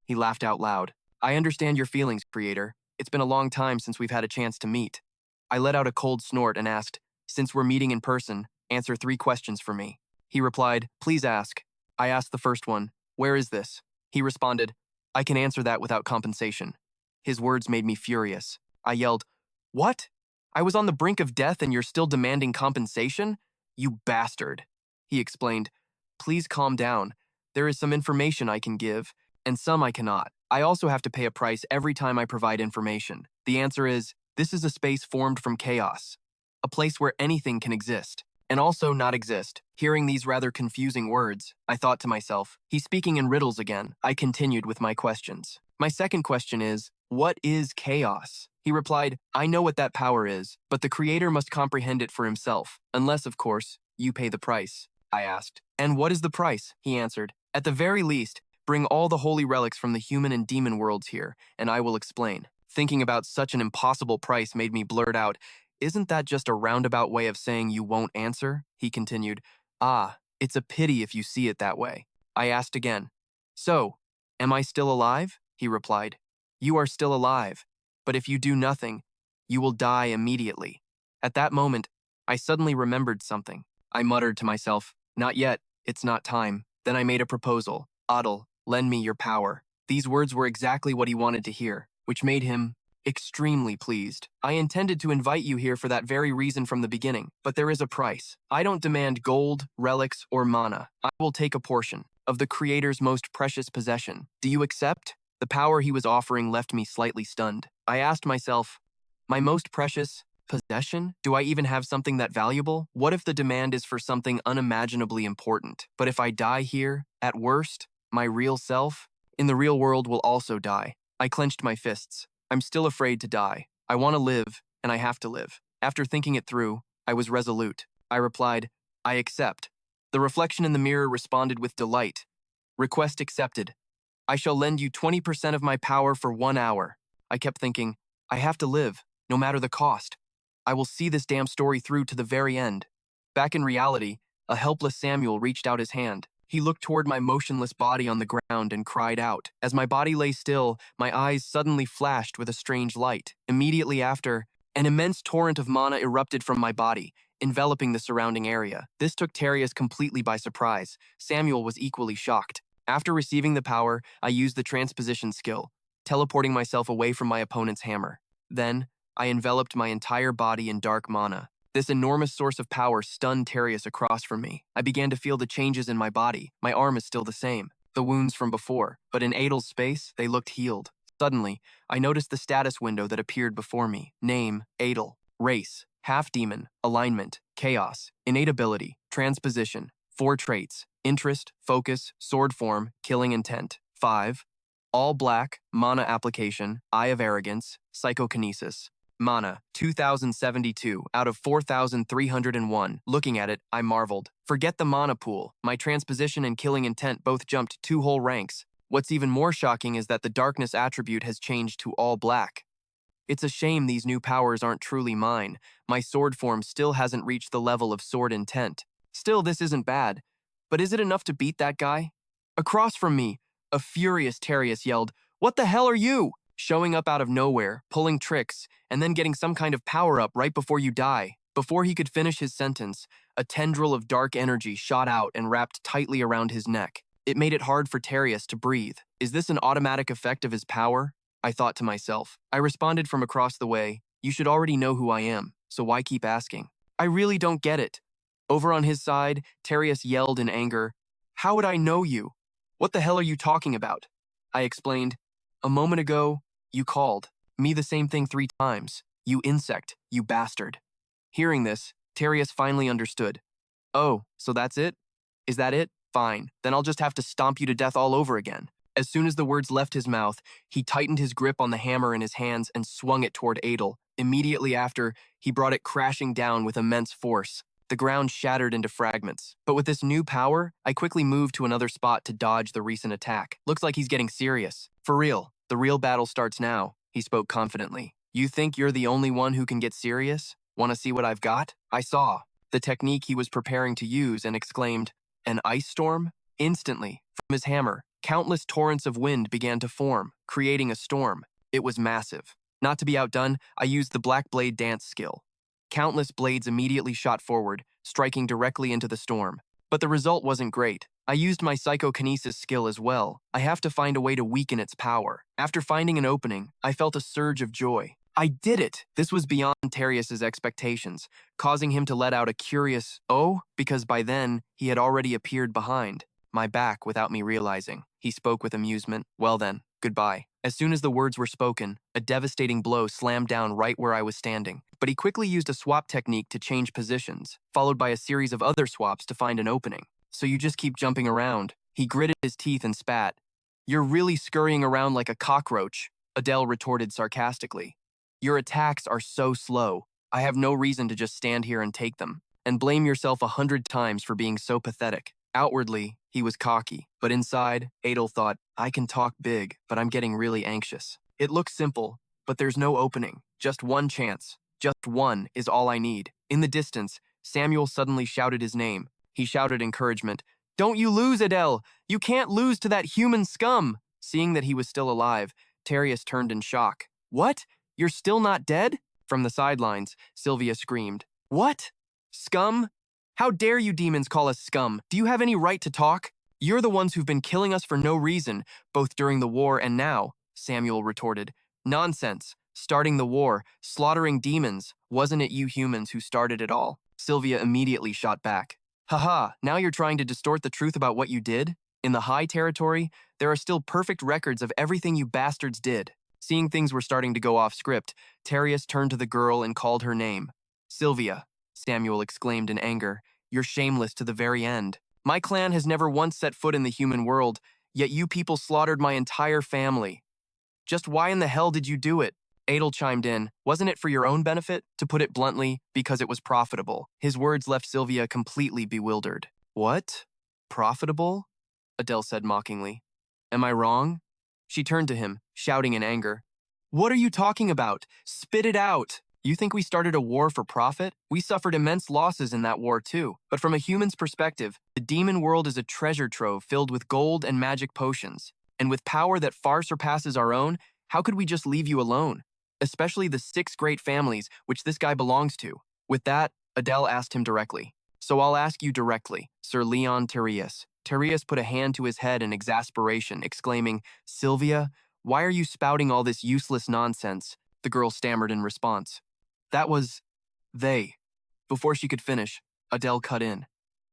He laughed out loud. "I understand your feelings, Creator. It's been a long time since we've had a chance to meet." I let out a cold snort and asked, "Since we're meeting in person, answer 3 questions for me." He replied, "Please ask." I asked the first one, "Where is this?" He responded, "I can answer that without compensation." His words made me furious. I yelled, "What? I was on the brink of death and you're still demanding compensation? You bastard." He explained, "Please calm down. There is some information I can give, and some I cannot. I also have to pay a price every time I provide information. The answer is, this is a space formed from chaos, a place where anything can exist, and also not exist." Hearing these rather confusing words, I thought to myself, he's speaking in riddles again. I continued with my questions. "My second question is, what is chaos?" He replied, "I know what that power is, but the Creator must comprehend it for himself, unless, of course, you pay the price." I asked, "And what is the price?" He answered, "At the very least, bring all the holy relics from the human and demon worlds here, and I will explain." Thinking about such an impossible price made me blurt out, "Isn't that just a roundabout way of saying you won't answer?" He continued, "Ah, it's a pity if you see it that way." I asked again, "So, am I still alive?" He replied, "You are still alive, but if you do nothing, you will die immediately." At that moment, I suddenly remembered something. I muttered to myself, "Not yet, it's not time." Then I made a proposal. "Adel, lend me your power." These words were exactly what he wanted to hear, which made him extremely pleased. "I intended to invite you here for that very reason from the beginning, but there is a price. I don't demand gold, relics, or mana. I will take a portion of the Creator's most precious possession. Do you accept?" The power he was offering left me slightly stunned. I asked myself, my most precious possession? Do I even have something that valuable? What if the demand is for something unimaginably important? But if I die here, at worst, my real self, in the real world, will also die. I clenched my fists. I'm still afraid to die. I want to live, and I have to live. After thinking it through, I was resolute. I replied, "I accept." The reflection in the mirror responded with delight. "Request accepted. I shall lend you 20% of my power for 1 hour." I kept thinking, I have to live, no matter the cost. I will see this damn story through to the very end. Back in reality, a helpless Samuel reached out his hand. He looked toward my motionless body on the ground and cried out. As my body lay still, my eyes suddenly flashed with a strange light. Immediately after, an immense torrent of mana erupted from my body, enveloping the surrounding area. This took Terius completely by surprise. Samuel was equally shocked. After receiving the power, I used the transposition skill, teleporting myself away from my opponent's hammer. Then, I enveloped my entire body in dark mana. This enormous source of power stunned Terius across from me. I began to feel the changes in my body. My arm is still the same, the wounds from before, but in Adel's space, they looked healed. Suddenly, I noticed the status window that appeared before me. Name, Adel. Race, half-demon. Alignment, chaos. Innate ability, transposition. 4 traits, interest, focus, sword form, killing intent. 5. All black, mana application, eye of arrogance, psychokinesis. Mana, 2072 out of 4,301. Looking at it, I marveled. Forget the mana pool. My transposition and killing intent both jumped 2 whole ranks. What's even more shocking is that the darkness attribute has changed to all black. It's a shame these new powers aren't truly mine. My sword form still hasn't reached the level of sword intent. Still, this isn't bad. But is it enough to beat that guy? Across from me, a furious Terius yelled, "What the hell are you?" Showing up out of nowhere, pulling tricks, and then getting some kind of power-up right before you die. Before he could finish his sentence, a tendril of dark energy shot out and wrapped tightly around his neck. It made it hard for Terius to breathe. Is this an automatic effect of his power? I thought to myself. I responded from across the way, "You should already know who I am, so why keep asking?" I really don't get it. Over on his side, Terius yelled in anger, "How would I know you? What the hell are you talking about?" I explained, "A moment ago, you called me the same thing 3 times. You insect, you bastard." Hearing this, Terius finally understood. "Oh, so that's it? Is that it? Fine, then I'll just have to stomp you to death all over again." As soon as the words left his mouth, he tightened his grip on the hammer in his hands and swung it toward Adel. Immediately after, he brought it crashing down with immense force. The ground shattered into fragments. But with this new power, I quickly moved to another spot to dodge the recent attack. Looks like he's getting serious. For real, the real battle starts now, he spoke confidently. You think you're the only one who can get serious? Want to see what I've got? I saw the technique he was preparing to use and exclaimed, "An ice storm?" Instantly, from his hammer, countless torrents of wind began to form, creating a storm. It was massive. Not to be outdone, I used the Black Blade dance skill. Countless blades immediately shot forward, striking directly into the storm. But the result wasn't great. I used my psychokinesis skill as well. I have to find a way to weaken its power. After finding an opening, I felt a surge of joy. I did it! This was beyond Terius's expectations, causing him to let out a curious "oh," because by then, he had already appeared behind my back without me realizing. He spoke with amusement. Well then, goodbye. As soon as the words were spoken, a devastating blow slammed down right where I was standing. But he quickly used a swap technique to change positions, followed by a series of other swaps to find an opening. So you just keep jumping around. He gritted his teeth and spat. You're really scurrying around like a cockroach, Adel retorted sarcastically. Your attacks are so slow. I have no reason to just stand here and take them. And blame yourself 100 times for being so pathetic. Outwardly, he was cocky, but inside, Adel thought, I can talk big, but I'm getting really anxious. It looks simple, but there's no opening. Just one chance. Just one is all I need. In the distance, Samuel suddenly shouted his name. He shouted encouragement. Don't you lose, Adel! You can't lose to that human scum! Seeing that he was still alive, Terius turned in shock. What? You're still not dead? From the sidelines, Sylvia screamed. What? Scum? How dare you demons call us scum? Do you have any right to talk? You're the ones who've been killing us for no reason, both during the war and now, Samuel retorted. Nonsense. Starting the war, slaughtering demons. Wasn't it you humans who started it all? Sylvia immediately shot back. Haha, now you're trying to distort the truth about what you did? In the high territory, there are still perfect records of everything you bastards did. Seeing things were starting to go off script, Terius turned to the girl and called her name. Sylvia, Samuel exclaimed in anger. You're shameless to the very end. My clan has never once set foot in the human world, yet you people slaughtered my entire family. Just why in the hell did you do it? Adel chimed in. Wasn't it for your own benefit? To put it bluntly, because it was profitable. His words left Sylvia completely bewildered. What? Profitable? Adel said mockingly. Am I wrong? She turned to him, shouting in anger. What are you talking about? Spit it out! You think we started a war for profit? We suffered immense losses in that war too. But from a human's perspective, the demon world is a treasure trove filled with gold and magic potions. And with power that far surpasses our own, how could we just leave you alone? Especially the 6 great families which this guy belongs to. With that, Adel asked him directly. So I'll ask you directly, Sir Leon Terius. Terius put a hand to his head in exasperation, exclaiming, Sylvia, why are you spouting all this useless nonsense? The girl stammered in response. That was... they. Before she could finish, Adele cut in.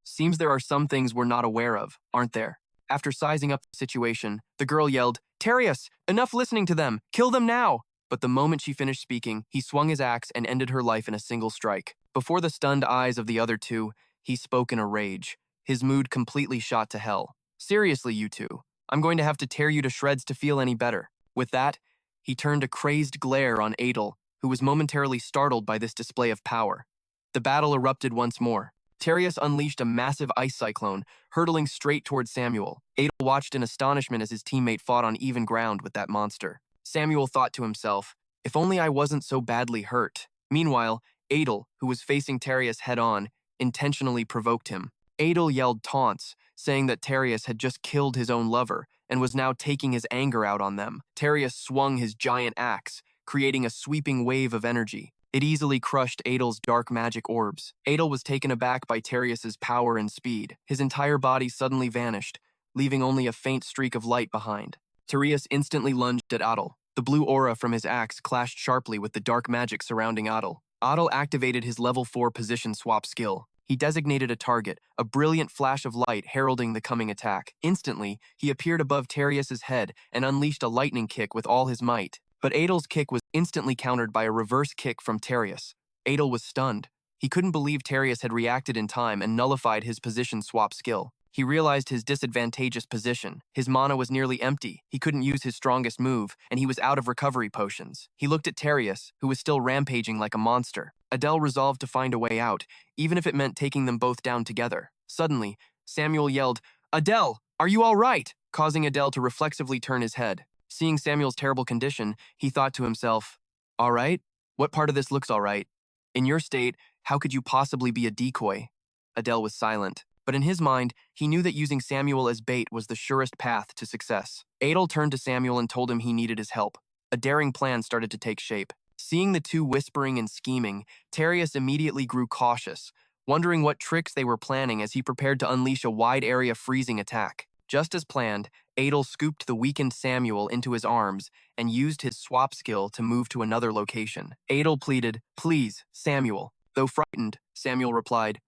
Seems there are some things we're not aware of, aren't there? After sizing up the situation, the girl yelled, Terius, enough listening to them! Kill them now! But the moment she finished speaking, he swung his axe and ended her life in a single strike. Before the stunned eyes of the other two, he spoke in a rage. His mood completely shot to hell. Seriously, you two. I'm going to have to tear you to shreds to feel any better. With that, he turned a crazed glare on Adel, who was momentarily startled by this display of power. The battle erupted once more. Terius unleashed a massive ice cyclone, hurtling straight towards Samuel. Adel watched in astonishment as his teammate fought on even ground with that monster. Samuel thought to himself, if only I wasn't so badly hurt. Meanwhile, Adel, who was facing Terius head-on, intentionally provoked him. Adel yelled taunts, saying that Terius had just killed his own lover and was now taking his anger out on them. Terius swung his giant axe, creating a sweeping wave of energy. It easily crushed Adel's dark magic orbs. Adel was taken aback by Terius's power and speed. His entire body suddenly vanished, leaving only a faint streak of light behind. Terius instantly lunged at Adel. The blue aura from his axe clashed sharply with the dark magic surrounding Adel. Adel activated his level 4 position swap skill. He designated a target, a brilliant flash of light heralding the coming attack. Instantly, he appeared above Terius's head and unleashed a lightning kick with all his might. But Adel's kick was instantly countered by a reverse kick from Terius. Adel was stunned. He couldn't believe Terius had reacted in time and nullified his position swap skill. He realized his disadvantageous position. His mana was nearly empty, he couldn't use his strongest move, and he was out of recovery potions. He looked at Terius, who was still rampaging like a monster. Adel resolved to find a way out, even if it meant taking them both down together. Suddenly, Samuel yelled, Adel, are you all right? Causing Adel to reflexively turn his head. Seeing Samuel's terrible condition, he thought to himself, all right? What part of this looks all right? In your state, how could you possibly be a decoy? Adel was silent. But in his mind, he knew that using Samuel as bait was the surest path to success. Adel turned to Samuel and told him he needed his help. A daring plan started to take shape. Seeing the two whispering and scheming, Terius immediately grew cautious, wondering what tricks they were planning as he prepared to unleash a wide-area freezing attack. Just as planned, Adel scooped the weakened Samuel into his arms and used his swap skill to move to another location. Adel pleaded, please, Samuel. Though frightened, Samuel replied,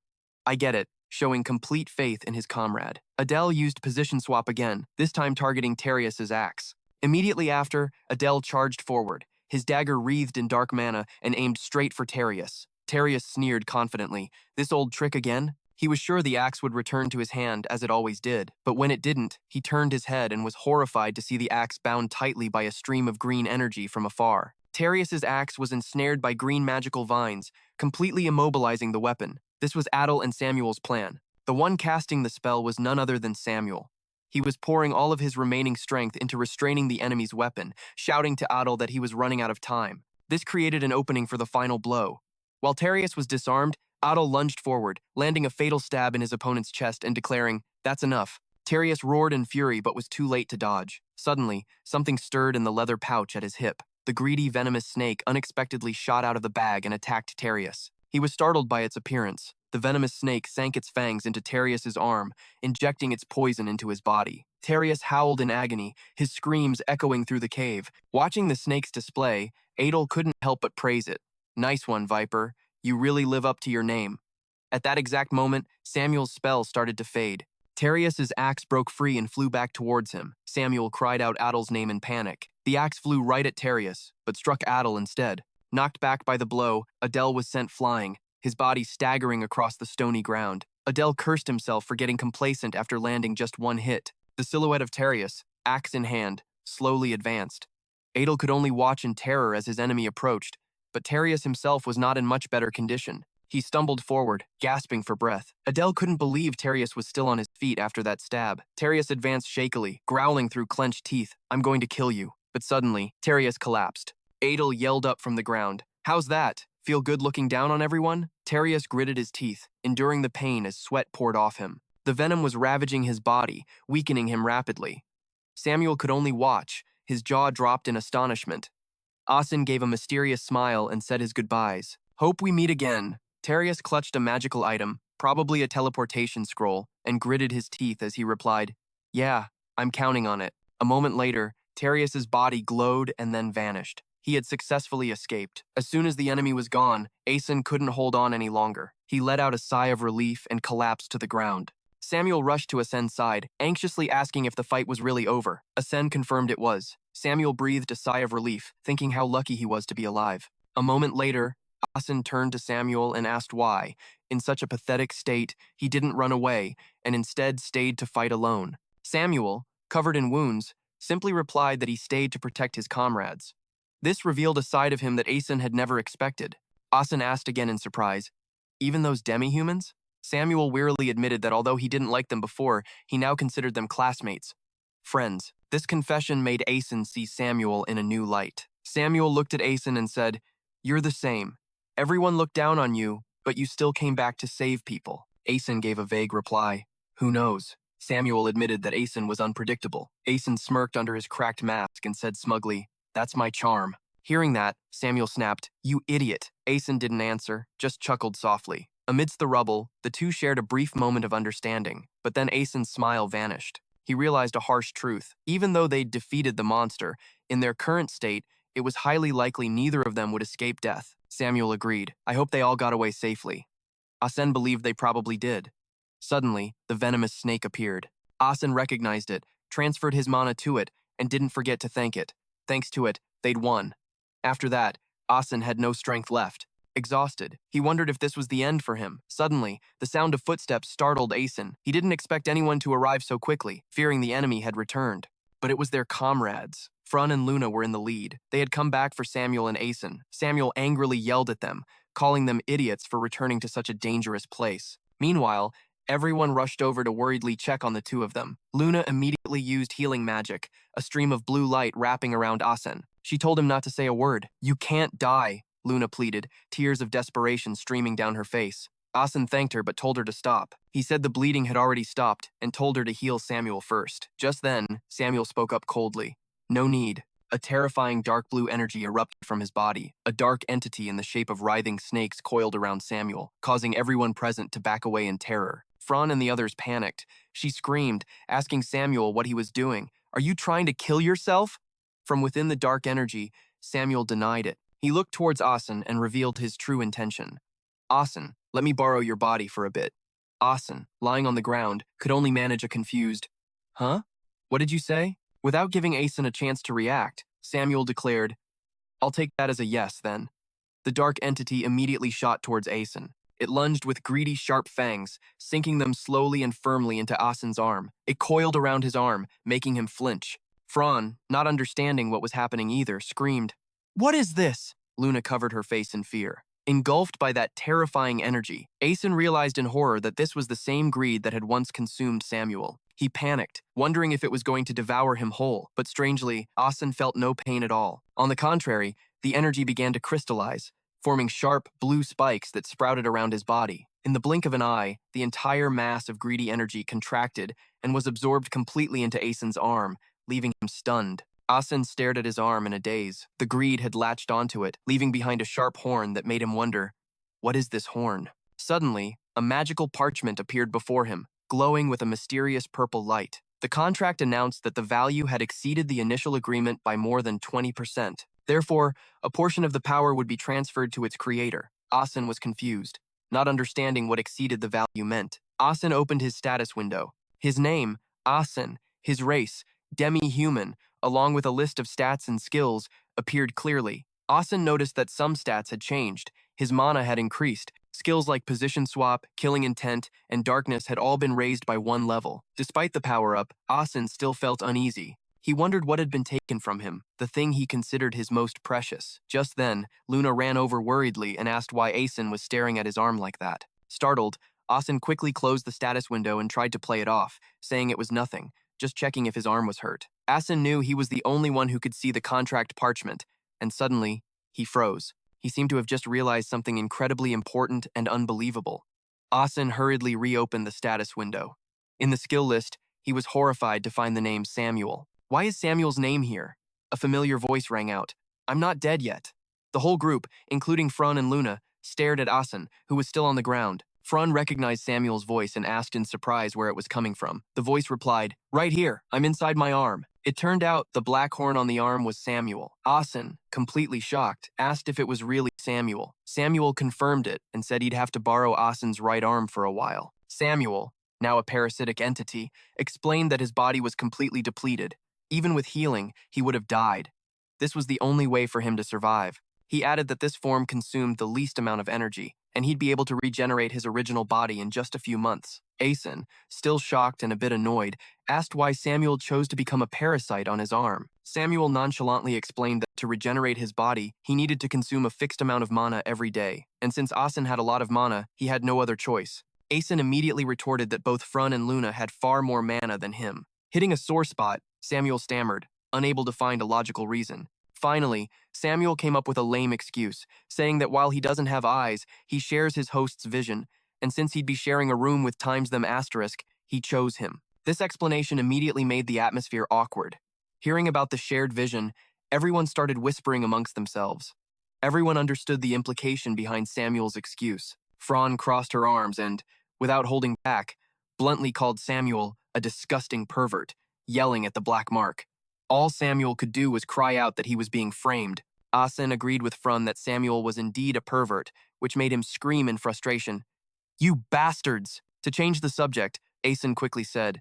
I get it, showing complete faith in his comrade. Adel used position swap again, this time targeting Terius's axe. Immediately after, Adel charged forward, his dagger wreathed in dark mana and aimed straight for Terius. Terius sneered confidently. This old trick again? He was sure the axe would return to his hand as it always did, but when it didn't, he turned his head and was horrified to see the axe bound tightly by a stream of green energy from afar. Terius's axe was ensnared by green magical vines, completely immobilizing the weapon. This was Adel and Samuel's plan. The one casting the spell was none other than Samuel. He was pouring all of his remaining strength into restraining the enemy's weapon, shouting to Adel that he was running out of time. This created an opening for the final blow. While Terius was disarmed, Adel lunged forward, landing a fatal stab in his opponent's chest and declaring, that's enough. Terius roared in fury but was too late to dodge. Suddenly, something stirred in the leather pouch at his hip. The greedy, venomous snake unexpectedly shot out of the bag and attacked Terius. He was startled by its appearance. The venomous snake sank its fangs into Terius's arm, injecting its poison into his body. Terius howled in agony, his screams echoing through the cave. Watching the snake's display, Adel couldn't help but praise it. Nice one, Viper. You really live up to your name. At that exact moment, Samuel's spell started to fade. Terius's axe broke free and flew back towards him. Samuel cried out Adel's name in panic. The axe flew right at Terius, but struck Adel instead. Knocked back by the blow, Adel was sent flying, his body staggering across the stony ground. Adel cursed himself for getting complacent after landing just one hit. The silhouette of Terius, axe in hand, slowly advanced. Adel could only watch in terror as his enemy approached, but Terius himself was not in much better condition. He stumbled forward, gasping for breath. Adel couldn't believe Terius was still on his feet after that stab. Terius advanced shakily, growling through clenched teeth, I'm going to kill you. But suddenly, Terius collapsed. Adel yelled up from the ground. How's that? Feel good looking down on everyone? Terius gritted his teeth, enduring the pain as sweat poured off him. The venom was ravaging his body, weakening him rapidly. Samuel could only watch, his jaw dropped in astonishment. Asen gave a mysterious smile and said his goodbyes. Hope we meet again. Terius clutched a magical item, probably a teleportation scroll, and gritted his teeth as he replied, Yeah, I'm counting on it. A moment later, Terius's body glowed and then vanished. He had successfully escaped. As soon as the enemy was gone, Asen couldn't hold on any longer. He let out a sigh of relief and collapsed to the ground. Samuel rushed to Asen's side, anxiously asking if the fight was really over. Asen confirmed it was. Samuel breathed a sigh of relief, thinking how lucky he was to be alive. A moment later, Asen turned to Samuel and asked why, in such a pathetic state, he didn't run away and instead stayed to fight alone. Samuel, covered in wounds, simply replied that he stayed to protect his comrades. This revealed a side of him that Asen had never expected. Asen asked again in surprise, Even those demi-humans? Samuel wearily admitted that although he didn't like them before, he now considered them classmates. Friends. This confession made Asen see Samuel in a new light. Samuel looked at Asen and said, You're the same. Everyone looked down on you, but you still came back to save people. Asen gave a vague reply. Who knows? Samuel admitted that Asen was unpredictable. Asen smirked under his cracked mask and said smugly, That's my charm. Hearing that, Samuel snapped, You idiot. Asen didn't answer, just chuckled softly. Amidst the rubble, the two shared a brief moment of understanding, but then Asen's smile vanished. He realized a harsh truth. Even though they'd defeated the monster, in their current state, it was highly likely neither of them would escape death. Samuel agreed. I hope they all got away safely. Asen believed they probably did. Suddenly, the venomous snake appeared. Asen recognized it, transferred his mana to it, and didn't forget to thank it. Thanks to it, they'd won. After that, Asen had no strength left. Exhausted, he wondered if this was the end for him. Suddenly, the sound of footsteps startled Asen. He didn't expect anyone to arrive so quickly, fearing the enemy had returned. But it was their comrades. Frun and Luna were in the lead. They had come back for Samuel and Asen. Samuel angrily yelled at them, calling them idiots for returning to such a dangerous place. Meanwhile, everyone rushed over to worriedly check on the two of them. Luna immediately used healing magic, a stream of blue light wrapping around Asen. She told him not to say a word. You can't die, Luna pleaded, tears of desperation streaming down her face. Asen thanked her but told her to stop. He said the bleeding had already stopped and told her to heal Samuel first. Just then, Samuel spoke up coldly. No need. A terrifying dark blue energy erupted from his body. A dark entity in the shape of writhing snakes coiled around Samuel, causing everyone present to back away in terror. Frun and the others panicked. She screamed, asking Samuel what he was doing. Are you trying to kill yourself? From within the dark energy, Samuel denied it. He looked towards Asen and revealed his true intention. Asen, let me borrow your body for a bit. Asen, lying on the ground, could only manage a confused, Huh? What did you say? Without giving Asen a chance to react, Samuel declared, I'll take that as a yes, then. The dark entity immediately shot towards Asen. It lunged with greedy, sharp fangs, sinking them slowly and firmly into Asen's arm. It coiled around his arm, making him flinch. Frun, not understanding what was happening either, screamed, What is this? Luna covered her face in fear. Engulfed by that terrifying energy, Asen realized in horror that this was the same greed that had once consumed Samuel. He panicked, wondering if it was going to devour him whole, but strangely, Asen felt no pain at all. On the contrary, the energy began to crystallize, forming sharp, blue spikes that sprouted around his body. In the blink of an eye, the entire mass of greedy energy contracted and was absorbed completely into Asen's arm, leaving him stunned. Asen stared at his arm in a daze. The greed had latched onto it, leaving behind a sharp horn that made him wonder, what is this horn? Suddenly, a magical parchment appeared before him, glowing with a mysterious purple light. The contract announced that the value had exceeded the initial agreement by more than 20%. Therefore, a portion of the power would be transferred to its creator. Asen was confused, not understanding what exceeded the value meant. Asen opened his status window. His name, Asen, his race, demi-human, along with a list of stats and skills, appeared clearly. Asen noticed that some stats had changed. His mana had increased. Skills like position swap, killing intent, and darkness had all been raised by 1 level. Despite the power-up, Asen still felt uneasy. He wondered what had been taken from him, the thing he considered his most precious. Just then, Luna ran over worriedly and asked why Asen was staring at his arm like that. Startled, Asen quickly closed the status window and tried to play it off, saying it was nothing, just checking if his arm was hurt. Asen knew he was the only one who could see the contract parchment, and suddenly, he froze. He seemed to have just realized something incredibly important and unbelievable. Asen hurriedly reopened the status window. In the skill list, he was horrified to find the name Samuel. Why is Samuel's name here? A familiar voice rang out. I'm not dead yet. The whole group, including Fran and Luna, stared at Asen, who was still on the ground. Fran recognized Samuel's voice and asked in surprise where it was coming from. The voice replied, right here, I'm inside my arm. It turned out the black horn on the arm was Samuel. Asen, completely shocked, asked if it was really Samuel. Samuel confirmed it and said he'd have to borrow Asen's right arm for a while. Samuel, now a parasitic entity, explained that his body was completely depleted. Even with healing, he would have died. This was the only way for him to survive. He added that this form consumed the least amount of energy, and he'd be able to regenerate his original body in just a few months. Asen, still shocked and a bit annoyed, asked why Samuel chose to become a parasite on his arm. Samuel nonchalantly explained that to regenerate his body, he needed to consume a fixed amount of mana every day, and since Asen had a lot of mana, he had no other choice. Asen immediately retorted that both Fran and Luna had far more mana than him. Hitting a sore spot, Samuel stammered, unable to find a logical reason. Finally, Samuel came up with a lame excuse, saying that while he doesn't have eyes, he shares his host's vision, and since he'd be sharing a room with times them asterisk, he chose him. This explanation immediately made the atmosphere awkward. Hearing about the shared vision, everyone started whispering amongst themselves. Everyone understood the implication behind Samuel's excuse. Fran crossed her arms and, without holding back, bluntly called Samuel a disgusting pervert, yelling at the black mark. All Samuel could do was cry out that he was being framed. Asen agreed with Fran that Samuel was indeed a pervert, which made him scream in frustration. You bastards! To change the subject, Asen quickly said,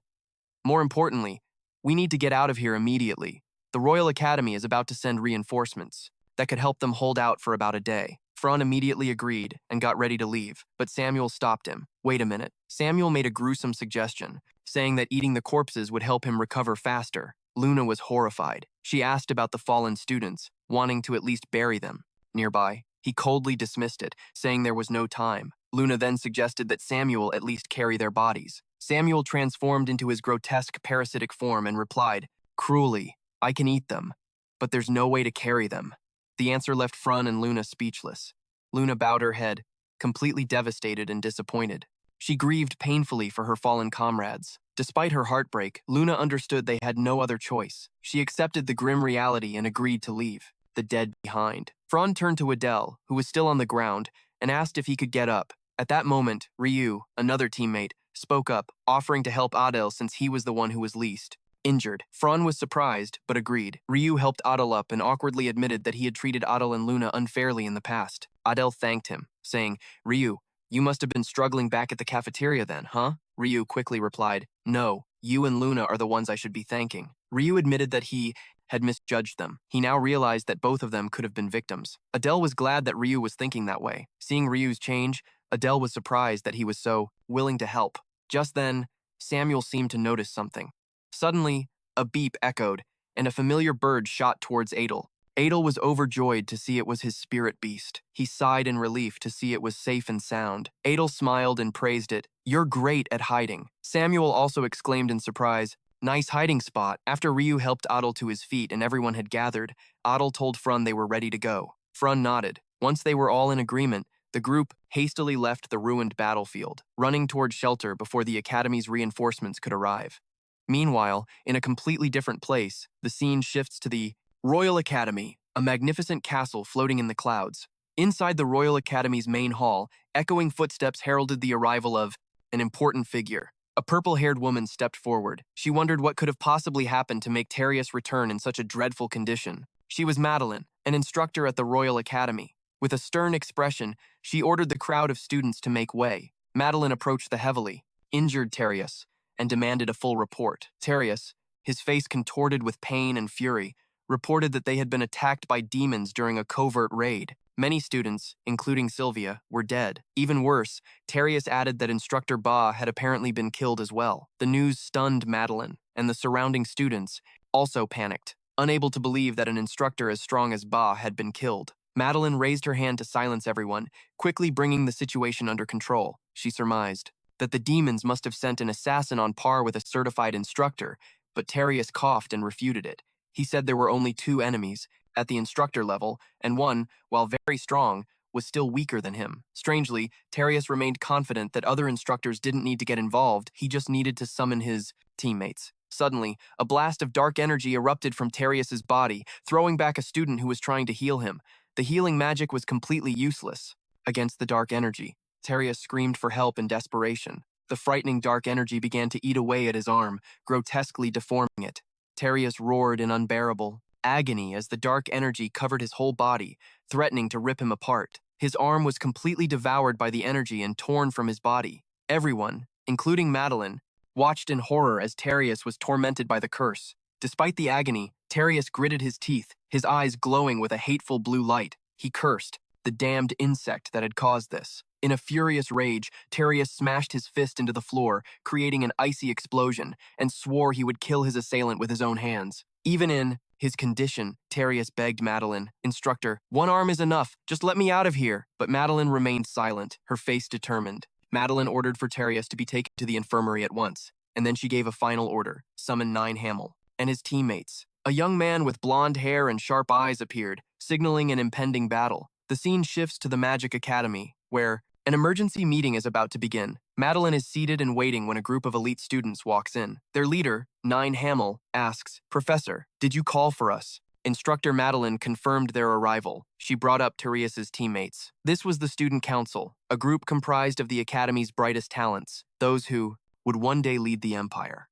more importantly, we need to get out of here immediately. The Royal Academy is about to send reinforcements that could help them hold out for about a day. Fran immediately agreed and got ready to leave, but Samuel stopped him. Wait a minute. Samuel made a gruesome suggestion, saying that eating the corpses would help him recover faster. Luna was horrified. She asked about the fallen students, wanting to at least bury them. Nearby, he coldly dismissed it, saying there was no time. Luna then suggested that Samuel at least carry their bodies. Samuel transformed into his grotesque parasitic form and replied, cruelly, I can eat them, but there's no way to carry them. The answer left Fran and Luna speechless. Luna bowed her head, completely devastated and disappointed. She grieved painfully for her fallen comrades. Despite her heartbreak, Luna understood they had no other choice. She accepted the grim reality and agreed to leave, the dead behind. Fran turned to Adel, who was still on the ground, and asked if he could get up. At that moment, Ryu, another teammate, spoke up, offering to help Adel since he was the one who was least injured. Fran was surprised, but agreed. Ryu helped Adel up and awkwardly admitted that he had treated Adel and Luna unfairly in the past. Adel thanked him, saying, Ryu, you must have been struggling back at the cafeteria then, huh? Ryu quickly replied, no, you and Luna are the ones I should be thanking. Ryu admitted that he had misjudged them. He now realized that both of them could have been victims. Adel was glad that Ryu was thinking that way. Seeing Ryu's change, Adel was surprised that he was so willing to help. Just then, Samuel seemed to notice something. Suddenly, a beep echoed, and a familiar bird shot towards Adel. Adel was overjoyed to see it was his spirit beast. He sighed in relief to see it was safe and sound. Adel smiled and praised it. You're great at hiding. Samuel also exclaimed in surprise, nice hiding spot. After Ryu helped Adel to his feet and everyone had gathered, Adel told Fran they were ready to go. Fran nodded. Once they were all in agreement, the group hastily left the ruined battlefield, running toward shelter before the Academy's reinforcements could arrive. Meanwhile, in a completely different place, the scene shifts to the Royal Academy, a magnificent castle floating in the clouds. Inside the Royal Academy's main hall, echoing footsteps heralded the arrival of an important figure. A purple-haired woman stepped forward. She wondered what could have possibly happened to make Terius return in such a dreadful condition. She was Madeline, an instructor at the Royal Academy. With a stern expression, she ordered the crowd of students to make way. Madeline approached the heavily injured Terius and demanded a full report. Terius, his face contorted with pain and fury, reported that they had been attacked by demons during a covert raid. Many students, including Sylvia, were dead. Even worse, Terius added that Instructor Ba had apparently been killed as well. The news stunned Madeline, and the surrounding students also panicked, unable to believe that an instructor as strong as Ba had been killed. Madeline raised her hand to silence everyone, quickly bringing the situation under control. She surmised that the demons must have sent an assassin on par with a certified instructor, but Terius coughed and refuted it. He said there were only two enemies, at the instructor level, and one, while very strong, was still weaker than him. Strangely, Terius remained confident that other instructors didn't need to get involved, he just needed to summon his teammates. Suddenly, a blast of dark energy erupted from Terius's body, throwing back a student who was trying to heal him. The healing magic was completely useless against the dark energy. Terius screamed for help in desperation. The frightening dark energy began to eat away at his arm, grotesquely deforming it. Terius roared in unbearable agony as the dark energy covered his whole body, threatening to rip him apart. His arm was completely devoured by the energy and torn from his body. Everyone, including Madeline, watched in horror as Terius was tormented by the curse. Despite the agony, Terius gritted his teeth, his eyes glowing with a hateful blue light. He cursed the damned insect that had caused this. In a furious rage, Terius smashed his fist into the floor, creating an icy explosion, and swore he would kill his assailant with his own hands. Even in his condition, Terius begged Madeline, "Instructor, one arm is enough, just let me out of here." But Madeline remained silent, her face determined. Madeline ordered for Terius to be taken to the infirmary at once, and then she gave a final order: summon 9 Hamill and his teammates. A young man with blonde hair and sharp eyes appeared, signaling an impending battle. The scene shifts to the Magic Academy, where an emergency meeting is about to begin. Madeline is seated and waiting when a group of elite students walks in. Their leader, 9 Hamill, asks, "Professor, did you call for us?" Instructor Madeline confirmed their arrival. She brought up Terius's teammates. This was the Student Council, a group comprised of the Academy's brightest talents, those who would one day lead the Empire.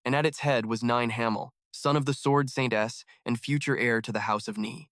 And at its head was 9 Hamill, son of the Sword Saintess and future heir to the House of Ni.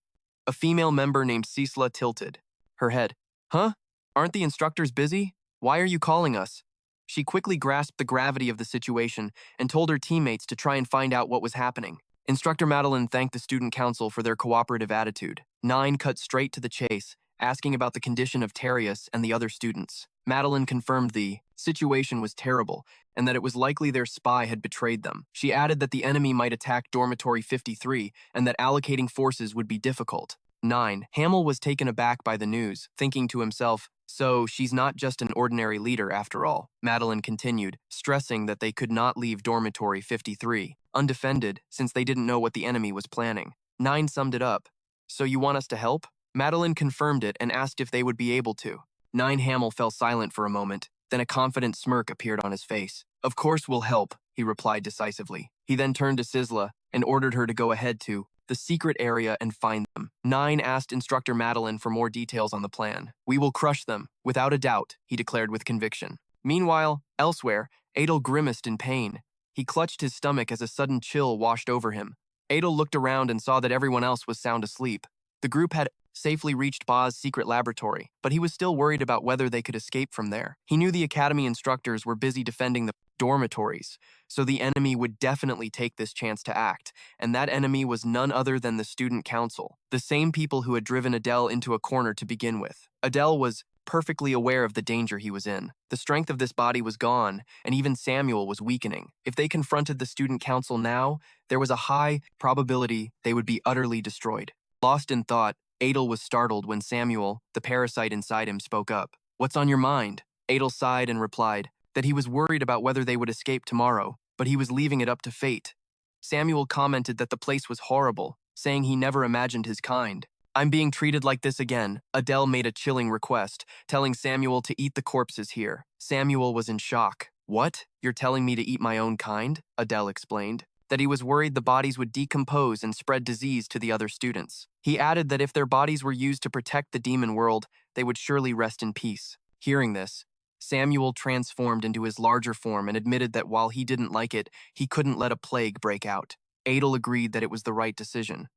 A female member named Cecila tilted her head. "Huh? Aren't the instructors busy? Why are you calling us?" She quickly grasped the gravity of the situation and told her teammates to try and find out what was happening. Instructor Madeline thanked the Student Council for their cooperative attitude. 9 cut straight to the chase, asking about the condition of Terius and the other students. Madeline confirmed the situation was terrible and that it was likely their spy had betrayed them. She added that the enemy might attack Dormitory 53 and that allocating forces would be difficult. 9. Hamill was taken aback by the news, thinking to himself, "So she's not just an ordinary leader after all." Madeline continued, stressing that they could not leave Dormitory 53 undefended since they didn't know what the enemy was planning. 9 summed it up. "So you want us to help?" Madeline confirmed it and asked if they would be able to. 9 Hamill fell silent for a moment, then a confident smirk appeared on his face. "Of course we'll help," he replied decisively. He then turned to Cecila and ordered her to go ahead to the secret area and find them. 9 asked Instructor Madeline for more details on the plan. "We will crush them, without a doubt," he declared with conviction. Meanwhile, elsewhere, Adel grimaced in pain. He clutched his stomach as a sudden chill washed over him. Adel looked around and saw that everyone else was sound asleep. The group had safely reached Ba's secret laboratory, but he was still worried about whether they could escape from there. He knew the academy instructors were busy defending the dormitories, so the enemy would definitely take this chance to act, and that enemy was none other than the Student Council, the same people who had driven Adel into a corner to begin with. Adel was perfectly aware of the danger he was in. The strength of this body was gone, and even Samuel was weakening. If they confronted the Student Council now, there was a high probability they would be utterly destroyed. Lost in thought, Adel was startled when Samuel, the parasite inside him, spoke up. "What's on your mind?" Adel sighed and replied that he was worried about whether they would escape tomorrow, but he was leaving it up to fate. Samuel commented that the place was horrible, saying he never imagined his kind. "I'm being treated like this again." Adel made a chilling request, telling Samuel to eat the corpses here. Samuel was in shock. "What? You're telling me to eat my own kind?" Adel explained. That he was worried the bodies would decompose and spread disease to the other students. He added that if their bodies were used to protect the demon world, they would surely rest in peace. Hearing this, Samuel transformed into his larger form and admitted that while he didn't like it, he couldn't let a plague break out. Adel agreed that it was the right decision.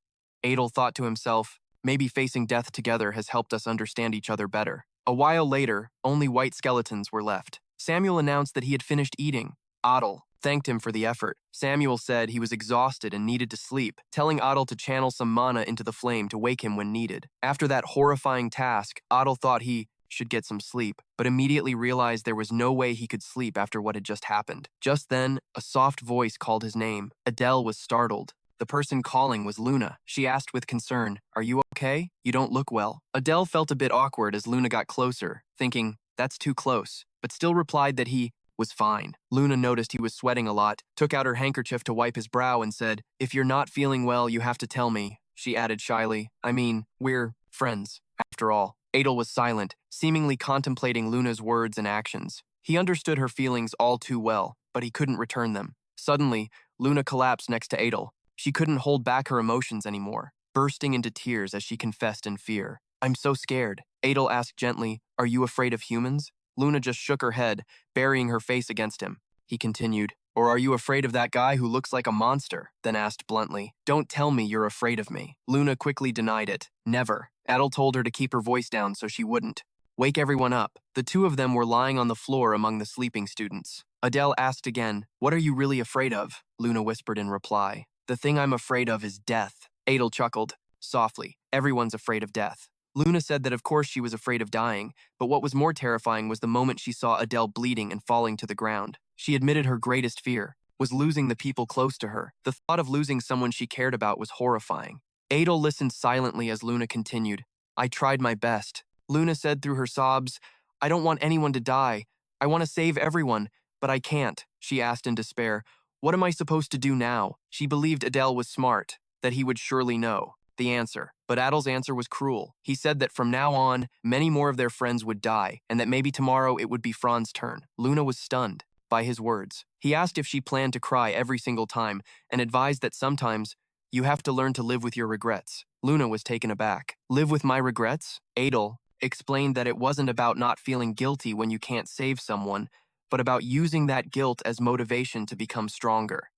Adel thought to himself, maybe facing death together has helped us understand each other better. A while later, only white skeletons were left. Samuel announced that he had finished eating. Adel thanked him for the effort. Samuel said he was exhausted and needed to sleep, telling Adel to channel some mana into the flame to wake him when needed. After that horrifying task, Adel thought he should get some sleep, but immediately realized there was no way he could sleep after what had just happened. Just then, a soft voice called his name. Adel was startled. The person calling was Luna. She asked with concern, "Are you okay? You don't look well." Adel felt a bit awkward as Luna got closer, thinking, "That's too close," but still replied that he was fine. Luna noticed he was sweating a lot, took out her handkerchief to wipe his brow and said, "If you're not feeling well, you have to tell me." she added shyly. I mean, we're friends, after all. Adel was silent, seemingly contemplating Luna's words and actions. He understood her feelings all too well, but he couldn't return them. Suddenly, Luna collapsed next to Adel. She couldn't hold back her emotions anymore, bursting into tears as she confessed in fear. I'm so scared. Adel asked gently, Are you afraid of humans? Luna just shook her head, burying her face against him. He continued, Or are you afraid of that guy who looks like a monster? Then asked bluntly, Don't tell me you're afraid of me. Luna quickly denied it. Never. Adel told her to keep her voice down so she wouldn't. Wake everyone up. The two of them were lying on the floor among the sleeping students. Adele asked again, What are you really afraid of? Luna whispered in reply. The thing I'm afraid of is death. Adel chuckled, softly. Everyone's afraid of death. Luna said that of course she was afraid of dying, but what was more terrifying was the moment she saw Adele bleeding and falling to the ground. She admitted her greatest fear was losing the people close to her. The thought of losing someone she cared about was horrifying. Adel listened silently as Luna continued. I tried my best. Luna said through her sobs, I don't want anyone to die. I want to save everyone, but I can't. She asked in despair, What am I supposed to do now? She believed Adel was smart, that he would surely know the answer. But Adel's answer was cruel. He said that from now on, many more of their friends would die, and that maybe tomorrow it would be Fran's turn. Luna was stunned by his words. He asked if she planned to cry every single time, and advised that sometimes you have to learn to live with your regrets. Luna was taken aback. Live with my regrets? Adel explained that it wasn't about not feeling guilty when you can't save someone, but about using that guilt as motivation to become stronger.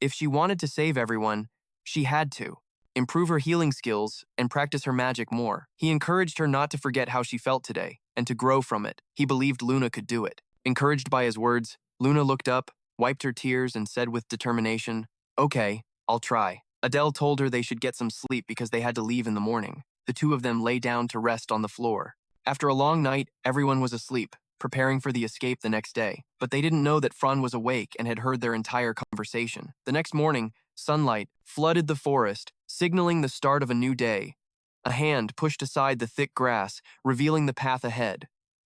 If she wanted to save everyone, she had to improve her healing skills and practice her magic more. He encouraged her not to forget how she felt today and to grow from it. He believed Luna could do it. Encouraged by his words, Luna looked up, wiped her tears, and said with determination, Okay, I'll try. Adele told her they should get some sleep because they had to leave in the morning. The two of them lay down to rest on the floor. After a long night, everyone was asleep, preparing for the escape the next day. But they didn't know that Fran was awake and had heard their entire conversation. The next morning, sunlight flooded the forest, signaling the start of a new day. A hand pushed aside the thick grass, revealing the path ahead.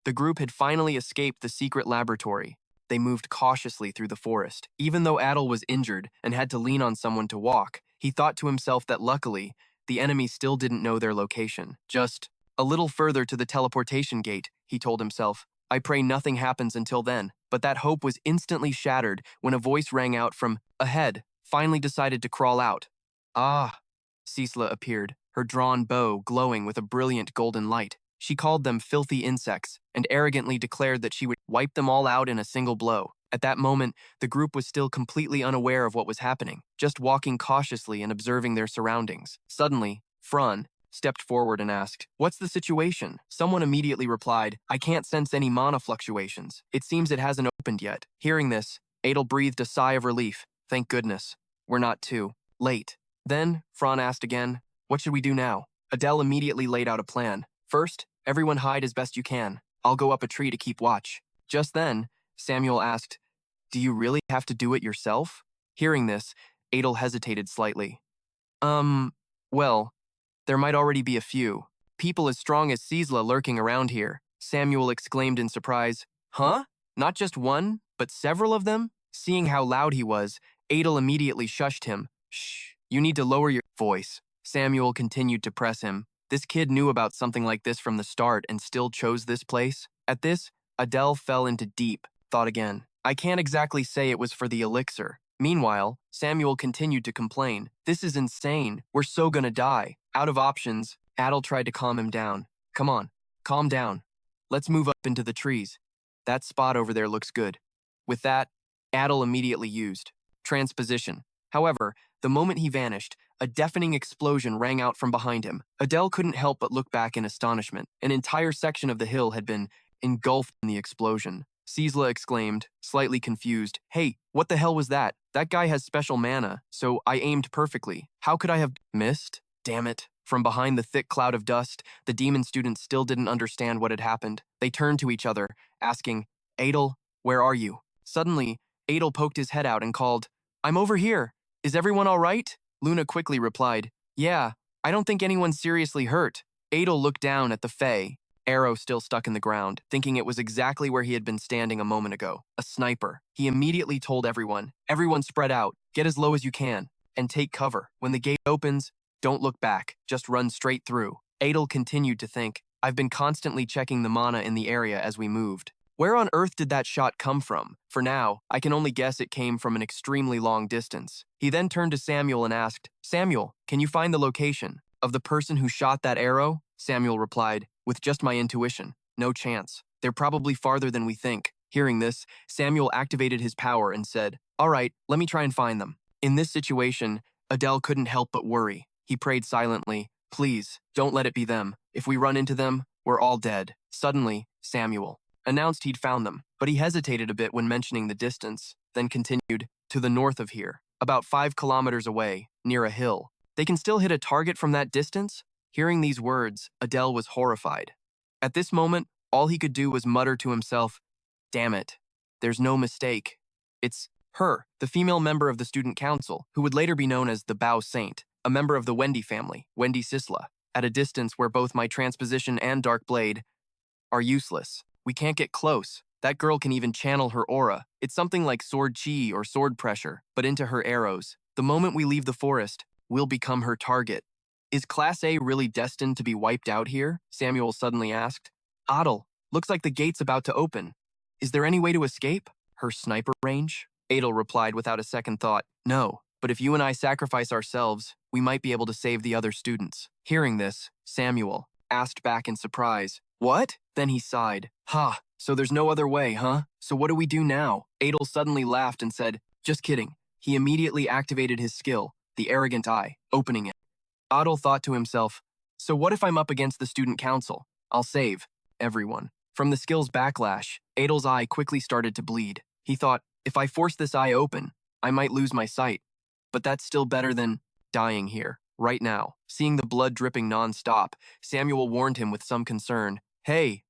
The group had finally escaped the secret laboratory. They moved cautiously through the forest. Even though Adel was injured and had to lean on someone to walk, he thought to himself that luckily, the enemy still didn't know their location. Just a little further to the teleportation gate, he told himself. I pray nothing happens until then. But that hope was instantly shattered when a voice rang out from ahead, finally decided to crawl out. Ah! Cecila appeared, her drawn bow glowing with a brilliant golden light. She called them filthy insects and arrogantly declared that she would wipe them all out in a single blow. At that moment, the group was still completely unaware of what was happening, just walking cautiously and observing their surroundings. Suddenly, Fran stepped forward and asked, What's the situation? Someone immediately replied, I can't sense any mana fluctuations. It seems it hasn't opened yet. Hearing this, Adel breathed a sigh of relief. Thank goodness. We're not too late. Then, Fran asked again, What should we do now? Adele immediately laid out a plan. First, everyone hide as best you can. I'll go up a tree to keep watch. Just then, Samuel asked, Do you really have to do it yourself? Hearing this, Adel hesitated slightly. Well, there might already be a few. People as strong as Cecila lurking around here. Samuel exclaimed in surprise. Huh? Not just one, but several of them? Seeing how loud he was, Adel immediately shushed him. Shh, you need to lower your voice. Samuel continued to press him. This kid knew about something like this from the start and still chose this place. At this, Adele fell into deep thought again. I can't exactly say it was for the elixir. Meanwhile, Samuel continued to complain. This is insane. We're so gonna die. Out of options, Adel tried to calm him down. Come on, calm down. Let's move up into the trees. That spot over there looks good. With that, Adel immediately used transposition. However, the moment he vanished, a deafening explosion rang out from behind him. Adele couldn't help but look back in astonishment. An entire section of the hill had been engulfed in the explosion. Cecila exclaimed, slightly confused, Hey, what the hell was that? That guy has special mana, so I aimed perfectly. How could I have missed? Damn it. From behind the thick cloud of dust, the demon students still didn't understand what had happened. They turned to each other, asking, Adel, where are you? Suddenly, Adel poked his head out and called, I'm over here. Is everyone all right? Luna quickly replied, Yeah, I don't think anyone's seriously hurt. Adel looked down at the Fae, arrow still stuck in the ground, thinking it was exactly where he had been standing a moment ago. A sniper. He immediately told everyone spread out, get as low as you can, and take cover. When the gate opens, Don't look back, just run straight through. Adel continued to think, I've been constantly checking the mana in the area as we moved. Where on earth did that shot come from? For now, I can only guess it came from an extremely long distance. He then turned to Samuel and asked, Samuel, can you find the location of the person who shot that arrow? Samuel replied, with just my intuition, no chance. They're probably farther than we think. Hearing this, Samuel activated his power and said, all right, let me try and find them. In this situation, Adel couldn't help but worry. He prayed silently, please, don't let it be them. If we run into them, we're all dead. Suddenly, Samuel announced he'd found them, but he hesitated a bit when mentioning the distance, then continued, to the north of here, about 5 kilometers away, near a hill. They can still hit a target from that distance? Hearing these words, Adel was horrified. At this moment, all he could do was mutter to himself, damn it, there's no mistake. It's her, the female member of the student council, who would later be known as the Bow Saint, a member of the Wendy family, Wendy Sisla, at a distance where both my transposition and dark blade are useless. We can't get close. That girl can even channel her aura. It's something like sword chi or sword pressure, but into her arrows. The moment we leave the forest, we'll become her target. Is Class A really destined to be wiped out here? Samuel suddenly asked. Adel, looks like the gate's about to open. Is there any way to escape? Her sniper range? Adel replied without a second thought, no, but if you and I sacrifice ourselves, we might be able to save the other students. Hearing this, Samuel asked back in surprise, what? Then he sighed, so there's no other way, huh? So what do we do now? Adel suddenly laughed and said, just kidding. He immediately activated his skill, the arrogant eye, opening it. Adel thought to himself, so what if I'm up against the student council? I'll save everyone. From the skill's backlash, Adel's eye quickly started to bleed. He thought, if I force this eye open, I might lose my sight. But that's still better than dying here, right now. Seeing the blood dripping non-stop, Samuel warned him with some concern. Hey,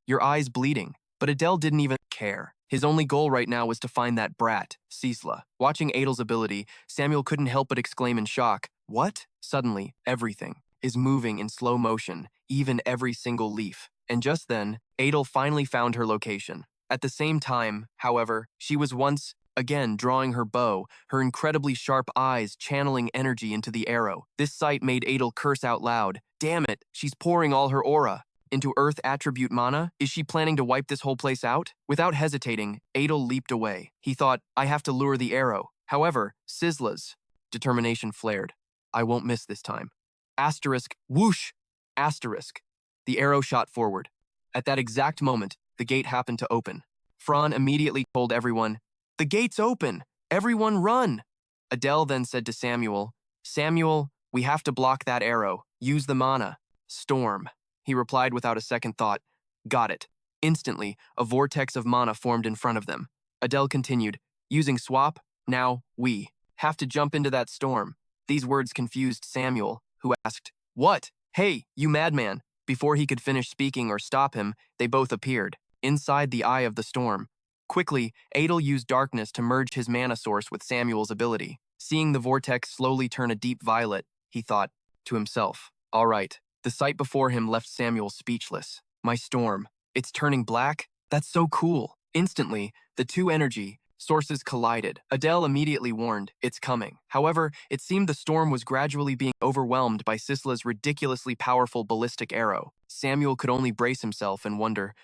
your eye's bleeding. But Adel didn't even care. His only goal right now was to find that brat, Sisla. Watching Adel's ability, Samuel couldn't help but exclaim in shock, what? Suddenly, everything is moving in slow motion, even every single leaf. And just then, Adel finally found her location. At the same time, however, she was once again drawing her bow, her incredibly sharp eyes channeling energy into the arrow. This sight made Adel curse out loud. Damn it, she's pouring all her aura into Earth attribute mana? Is she planning to wipe this whole place out? Without hesitating, Adel leaped away. He thought, I have to lure the arrow. However, Sisla's determination flared. I won't miss this time. Asterisk, whoosh! Asterisk. The arrow shot forward. At that exact moment, the gate happened to open. Fran immediately told everyone, the gate's open! Everyone run! Adel then said to Samuel, Samuel, we have to block that arrow. Use the mana. Storm. He replied without a second thought, got it. Instantly, a vortex of mana formed in front of them. Adel continued, using swap, now we have to jump into that storm. These words confused Samuel, who asked, what? Hey, you madman! Before he could finish speaking or stop him, they both appeared, inside the eye of the storm. Quickly, Adel used darkness to merge his mana source with Samuel's ability. Seeing the vortex slowly turn a deep violet, he thought to himself, all right. The sight before him left Samuel speechless. My storm, it's turning black? That's so cool. Instantly, the two energy sources collided. Adel immediately warned, it's coming. However, it seemed the storm was gradually being overwhelmed by Sisla's ridiculously powerful ballistic arrow. Samuel could only brace himself and wonder,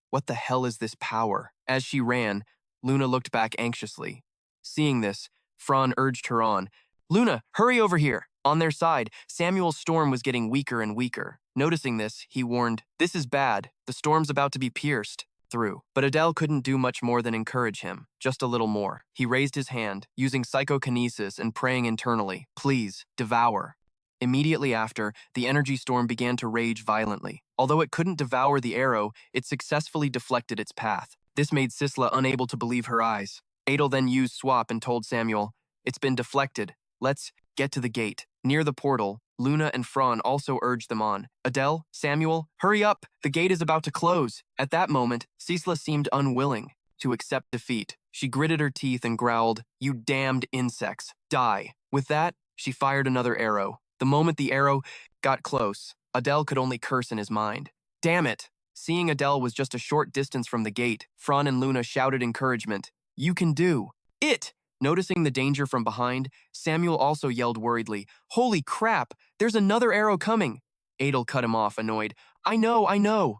what the hell is this power? As she ran, Luna looked back anxiously. Seeing this, Fran urged her on. Luna, hurry over here! On their side, Samuel's storm was getting weaker and weaker. Noticing this, he warned, this is bad. The storm's about to be pierced through. But Adel couldn't do much more than encourage him, just a little more. He raised his hand, using psychokinesis and praying internally, please, devour. Immediately after, the energy storm began to rage violently. Although it couldn't devour the arrow, it successfully deflected its path. This made Sisla unable to believe her eyes. Adel then used swap and told Samuel, it's been deflected. Let's get to the gate. Near the portal, Luna and Fran also urged them on. Adel, Samuel, hurry up! The gate is about to close. At that moment, Sisla seemed unwilling to accept defeat. She gritted her teeth and growled, you damned insects, die. With that, she fired another arrow. The moment the arrow got close, Adel could only curse in his mind. Damn it! Seeing Adel was just a short distance from the gate, Fran and Luna shouted encouragement. You can do it! Noticing the danger from behind, Samuel also yelled worriedly, "Holy crap! There's another arrow coming!" Adel cut him off, annoyed. I know!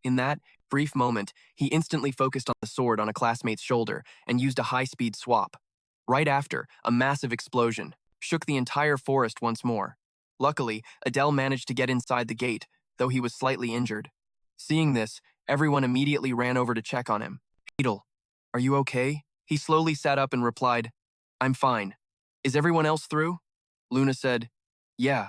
In that brief moment, he instantly focused on the sword on a classmate's shoulder and used a high-speed swap. Right after, a massive explosion shook the entire forest once more. Luckily, Adel managed to get inside the gate, though he was slightly injured. Seeing this, everyone immediately ran over to check on him. Adel, are you okay? He slowly sat up and replied, I'm fine. Is everyone else through? Luna said, Yeah,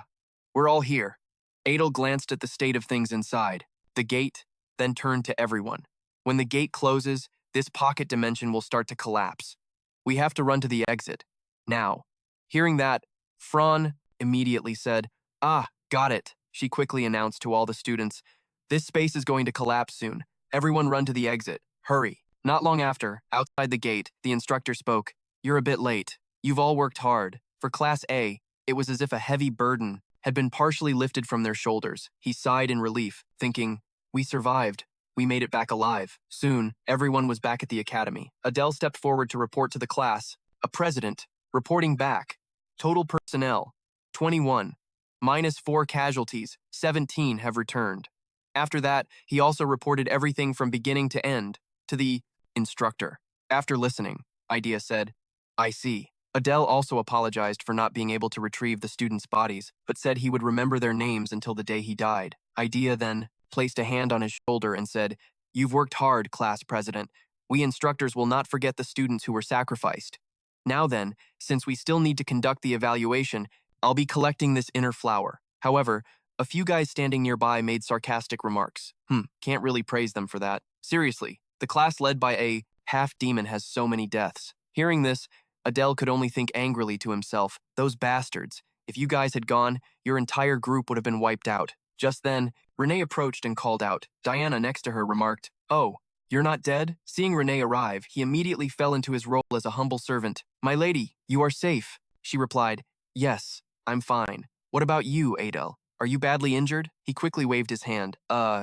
we're all here. Adel glanced at the state of things inside, the gate, then turned to everyone. When the gate closes, this pocket dimension will start to collapse. We have to run to the exit. Now. Hearing that, Fran immediately said, Got it, she quickly announced to all the students. This space is going to collapse soon. Everyone run to the exit. Hurry. Not long after, outside the gate, the instructor spoke. You're a bit late. You've all worked hard. For Class A, it was as if a heavy burden had been partially lifted from their shoulders. He sighed in relief, thinking, We survived. We made it back alive. Soon, everyone was back at the academy. Adel stepped forward to report to the class. A president, reporting back. Total personnel, 21. -4 casualties, 17 have returned. After that, he also reported everything from beginning to end to the instructor. After listening, Idea said, I see. Adel also apologized for not being able to retrieve the students' bodies, but said he would remember their names until the day he died. Idea then placed a hand on his shoulder and said, You've worked hard, class president. We instructors will not forget the students who were sacrificed. Now then, since we still need to conduct the evaluation, I'll be collecting this inner flower. However, a few guys standing nearby made sarcastic remarks. Can't really praise them for that. Seriously, the class led by a half-demon has so many deaths. Hearing this, Adel could only think angrily to himself, those bastards. If you guys had gone, your entire group would have been wiped out. Just then, Renee approached and called out. Diana next to her remarked, Oh, you're not dead? Seeing Renee arrive, he immediately fell into his role as a humble servant. My lady, you are safe. She replied, Yes, I'm fine. What about you, Adel? Are you badly injured? He quickly waved his hand.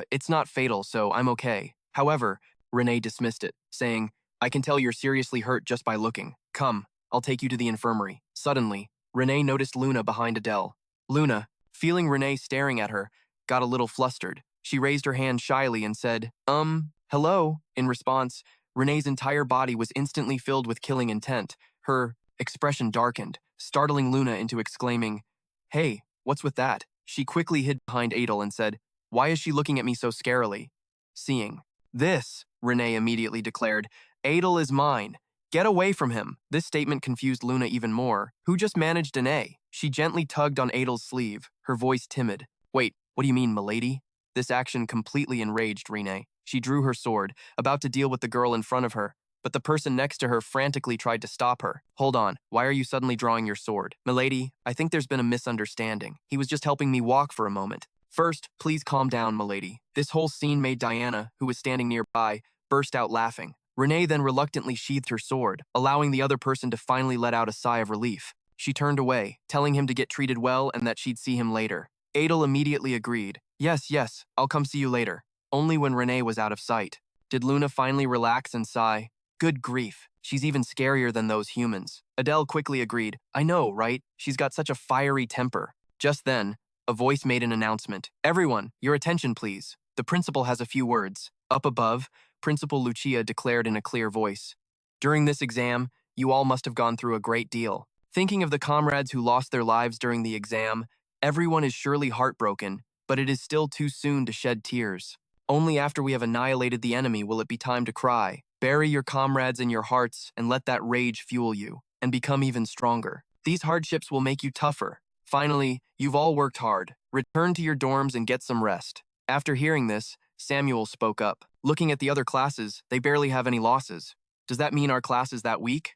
It's not fatal, so I'm okay. However, Renee dismissed it, saying, I can tell you're seriously hurt just by looking. Come, I'll take you to the infirmary. Suddenly, Renee noticed Luna behind Adel. Luna, feeling Renee staring at her, got a little flustered. She raised her hand shyly and said, hello? In response, Renee's entire body was instantly filled with killing intent. Her expression darkened, startling Luna into exclaiming, Hey, what's with that? She quickly hid behind Adel and said, Why is she looking at me so scarily? Seeing this, Renee immediately declared, Adel is mine. Get away from him. This statement confused Luna even more. Who just managed an A? She gently tugged on Adel's sleeve, her voice timid. Wait, what do you mean, milady? This action completely enraged Renee. She drew her sword, about to deal with the girl in front of her, but the person next to her frantically tried to stop her. Hold on, why are you suddenly drawing your sword? Milady, I think there's been a misunderstanding. He was just helping me walk for a moment. First, please calm down, milady. This whole scene made Diana, who was standing nearby, burst out laughing. Renee then reluctantly sheathed her sword, allowing the other person to finally let out a sigh of relief. She turned away, telling him to get treated well and that she'd see him later. Adel immediately agreed. Yes, I'll come see you later. Only when Renee was out of sight did Luna finally relax and sigh. Good grief, she's even scarier than those humans. Adel quickly agreed. I know, right? She's got such a fiery temper. Just then, a voice made an announcement. Everyone, your attention please. The principal has a few words. Up above, Principal Lucia declared in a clear voice. During this exam, you all must have gone through a great deal. Thinking of the comrades who lost their lives during the exam, everyone is surely heartbroken, but it is still too soon to shed tears. Only after we have annihilated the enemy will it be time to cry. Bury your comrades in your hearts and let that rage fuel you, and become even stronger. These hardships will make you tougher. Finally, you've all worked hard. Return to your dorms and get some rest. After hearing this, Samuel spoke up. Looking at the other classes, they barely have any losses. Does that mean our class is that weak?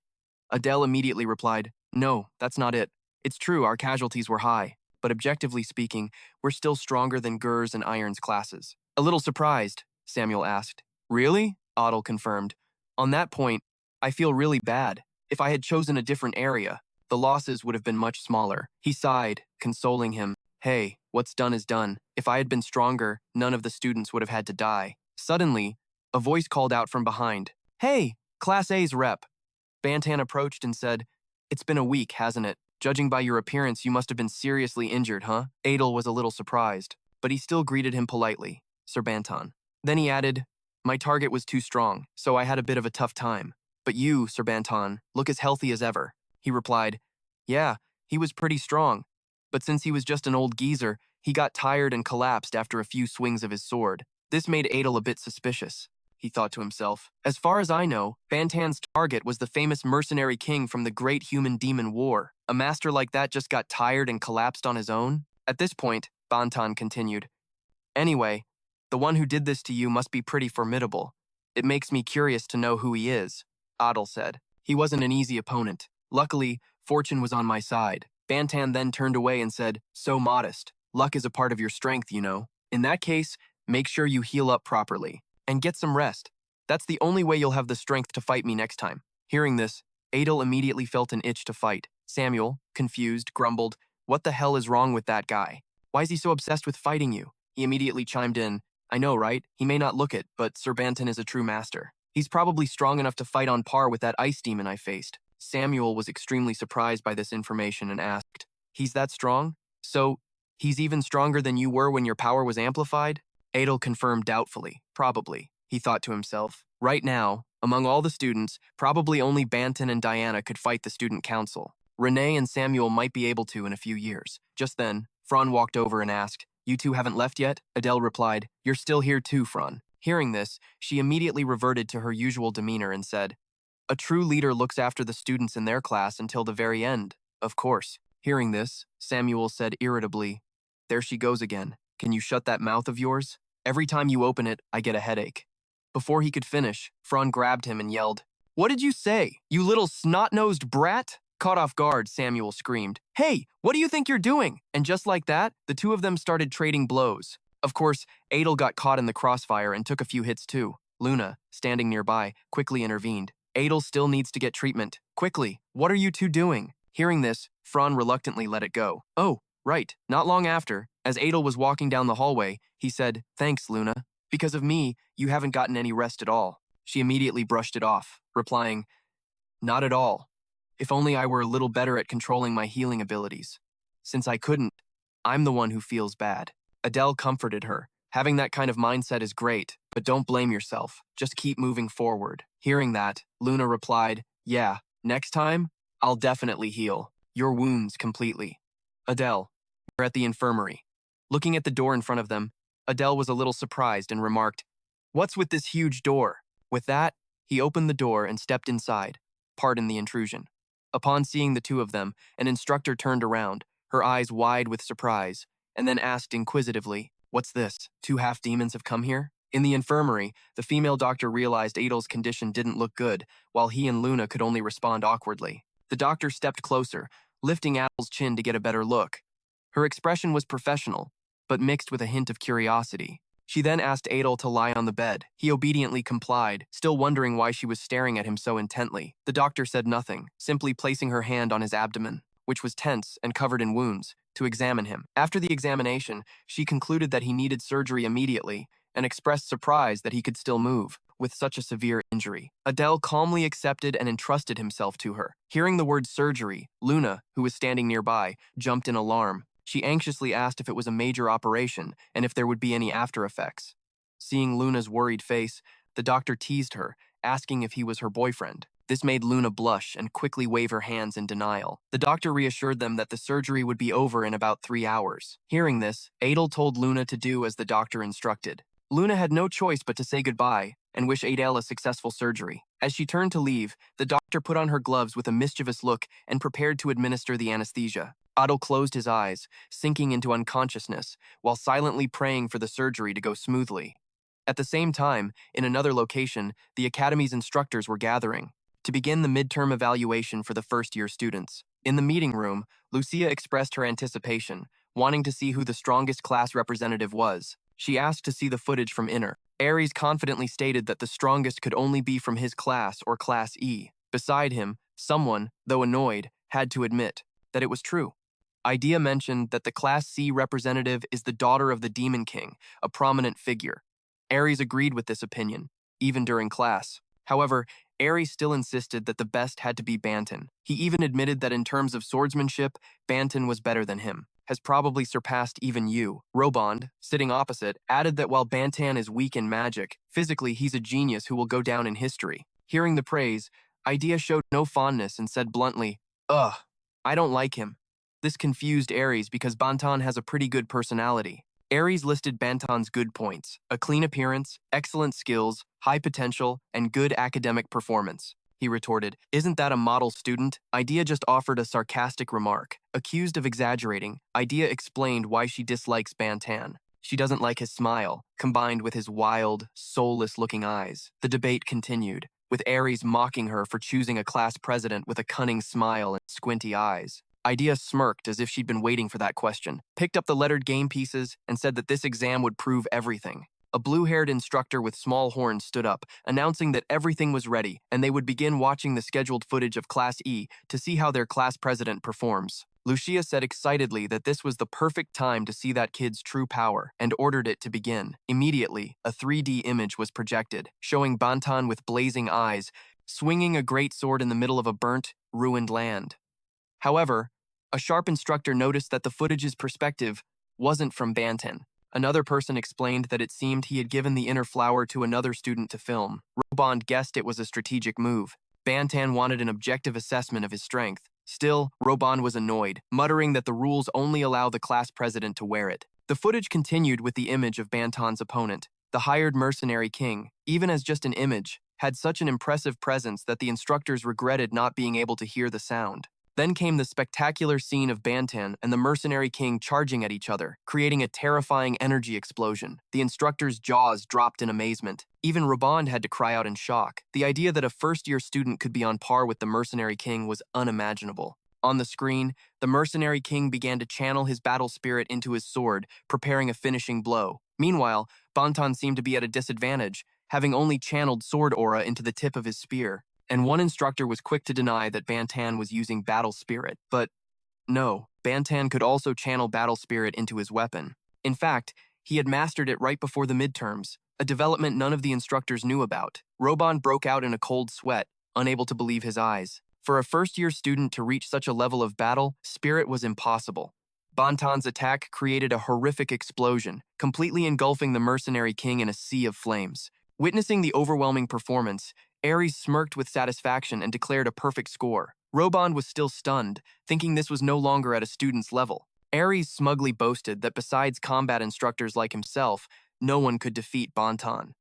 Adele immediately replied, No, that's not it. It's true our casualties were high, but objectively speaking, we're still stronger than Gur's and Iron's classes. A little surprised, Samuel asked. Really? Adel confirmed. On that point, I feel really bad. If I had chosen a different area, the losses would have been much smaller. He sighed, consoling him. Hey, what's done is done. If I had been stronger, none of the students would have had to die. Suddenly, a voice called out from behind. Hey, Class A's rep. Bantan approached and said, "It's been a week, hasn't it? Judging by your appearance, you must have been seriously injured, huh?" Adel was a little surprised, but he still greeted him politely, Sir Bantan. Then he added, "My target was too strong, so I had a bit of a tough time. But you, Sir Bantan, look as healthy as ever." He replied, "Yeah, he was pretty strong. But since he was just an old geezer, he got tired and collapsed after a few swings of his sword." This made Adel a bit suspicious. He thought to himself, "As far as I know, Bantan's target was the famous mercenary king from the Great Human Demon War. A master like that just got tired and collapsed on his own?" At this point, Bantan continued, "Anyway, the one who did this to you must be pretty formidable. It makes me curious to know who he is," Adel said. "He wasn't an easy opponent. Luckily, fortune was on my side." Bantan then turned away and said, "So modest. Luck is a part of your strength, you know. In that case, make sure you heal up properly. And get some rest. That's the only way you'll have the strength to fight me next time." Hearing this, Adel immediately felt an itch to fight. Samuel, confused, grumbled, "What the hell is wrong with that guy? Why is he so obsessed with fighting you?" He immediately chimed in, "I know, right? He may not look it, but Sir Bantan is a true master. He's probably strong enough to fight on par with that ice demon I faced." Samuel was extremely surprised by this information and asked, "He's that strong? So, he's even stronger than you were when your power was amplified?" Adel confirmed doubtfully. "Probably," he thought to himself. Right now, among all the students, probably only Bantan and Diana could fight the student council. Renee and Samuel might be able to in a few years. Just then, Fran walked over and asked, "You two haven't left yet?" Adel replied, "You're still here too, Fran." Hearing this, she immediately reverted to her usual demeanor and said, "A true leader looks after the students in their class until the very end, of course." Hearing this, Samuel said irritably, "There she goes again. Can you shut that mouth of yours? Every time you open it, I get a headache." Before he could finish, Fran grabbed him and yelled, "What did you say, you little snot-nosed brat?" Caught off guard, Samuel screamed, "Hey, what do you think you're doing?" And just like that, the two of them started trading blows. Of course, Adel got caught in the crossfire and took a few hits too. Luna, standing nearby, quickly intervened. "Adel still needs to get treatment. Quickly, what are you two doing?" Hearing this, Fran reluctantly let it go. "Oh, right." Not long after, as Adel was walking down the hallway, he said, "Thanks, Luna. Because of me, you haven't gotten any rest at all." She immediately brushed it off, replying, "Not at all. If only I were a little better at controlling my healing abilities. Since I couldn't, I'm the one who feels bad." Adel comforted her. "Having that kind of mindset is great, but don't blame yourself. Just keep moving forward." Hearing that, Luna replied, "Yeah, next time, I'll definitely heal your wounds completely." Adel, we're at the infirmary. Looking at the door in front of them, Adel was a little surprised and remarked, "What's with this huge door?" With that, he opened the door and stepped inside. Pardon the intrusion. Upon seeing the two of them, an instructor turned around, her eyes wide with surprise, and then asked inquisitively, "What's this? Two half-demons have come here?" In the infirmary, the female doctor realized Adel's condition didn't look good, while he and Luna could only respond awkwardly. The doctor stepped closer, lifting Adel's chin to get a better look. Her expression was professional, but mixed with a hint of curiosity. She then asked Adel to lie on the bed. He obediently complied, still wondering why she was staring at him so intently. The doctor said nothing, simply placing her hand on his abdomen, which was tense and covered in wounds, to examine him. After the examination, she concluded that he needed surgery immediately and expressed surprise that he could still move with such a severe injury. Adel calmly accepted and entrusted himself to her. Hearing the word surgery, Luna, who was standing nearby, jumped in alarm. She anxiously asked if it was a major operation and if there would be any after effects. Seeing Luna's worried face, the doctor teased her, asking if he was her boyfriend. This made Luna blush and quickly wave her hands in denial. The doctor reassured them that the surgery would be over in about 3 hours. Hearing this, Adel told Luna to do as the doctor instructed. Luna had no choice but to say goodbye and wish Adel a successful surgery. As she turned to leave, the doctor put on her gloves with a mischievous look and prepared to administer the anesthesia. Adel closed his eyes, sinking into unconsciousness, while silently praying for the surgery to go smoothly. At the same time, in another location, the academy's instructors were gathering to begin the midterm evaluation for the first-year students. In the meeting room, Lucia expressed her anticipation, wanting to see who the strongest class representative was. She asked to see the footage from Inner. Aries confidently stated that the strongest could only be from his class or Class E. Beside him, someone, though annoyed, had to admit that it was true. Idea mentioned that the Class C representative is the daughter of the Demon King, a prominent figure. Aries agreed with this opinion, even during class. However, Ares still insisted that the best had to be Bantan. He even admitted that in terms of swordsmanship, Bantan was better than him, has probably surpassed even you. Robond, sitting opposite, added that while Bantan is weak in magic, physically he's a genius who will go down in history. Hearing the praise, Idea showed no fondness and said bluntly, "Ugh, I don't like him." This confused Ares because Bantan has a pretty good personality. Ares listed Bantan's good points: a clean appearance, excellent skills, high potential, and good academic performance. He retorted, "Isn't that a model student?" Idea just offered a sarcastic remark. Accused of exaggerating, Idea explained why she dislikes Bantan. She doesn't like his smile, combined with his wild, soulless-looking eyes. The debate continued, with Ares mocking her for choosing a class president with a cunning smile and squinty eyes. Idea smirked as if she'd been waiting for that question, picked up the lettered game pieces, and said that this exam would prove everything. A blue-haired instructor with small horns stood up, announcing that everything was ready, and they would begin watching the scheduled footage of Class E to see how their class president performs. Lucia said excitedly that this was the perfect time to see that kid's true power, and ordered it to begin. Immediately, a 3D image was projected, showing Bantan with blazing eyes, swinging a great sword in the middle of a burnt, ruined land. However, a sharp instructor noticed that the footage's perspective wasn't from Bantan. Another person explained that it seemed he had given the inner flower to another student to film. Robond guessed it was a strategic move. Bantan wanted an objective assessment of his strength. Still, Robond was annoyed, muttering that the rules only allow the class president to wear it. The footage continued with the image of Bantan's opponent. The hired mercenary king, even as just an image, had such an impressive presence that the instructors regretted not being able to hear the sound. Then came the spectacular scene of Bantan and the mercenary king charging at each other, creating a terrifying energy explosion. The instructor's jaws dropped in amazement. Even Robond had to cry out in shock. The idea that a first-year student could be on par with the mercenary king was unimaginable. On the screen, the mercenary king began to channel his battle spirit into his sword, preparing a finishing blow. Meanwhile, Bantan seemed to be at a disadvantage, having only channeled sword aura into the tip of his spear. And one instructor was quick to deny that Bantan was using battle spirit. But no, Bantan could also channel battle spirit into his weapon. In fact, he had mastered it right before the midterms, a development none of the instructors knew about. Robond broke out in a cold sweat, unable to believe his eyes. For a first-year student to reach such a level of battle spirit was impossible. Bantan's attack created a horrific explosion, completely engulfing the mercenary king in a sea of flames. Witnessing the overwhelming performance, Ares smirked with satisfaction and declared a perfect score. Robond was still stunned, thinking this was no longer at a student's level. Ares smugly boasted that besides combat instructors like himself, no one could defeat Bantan.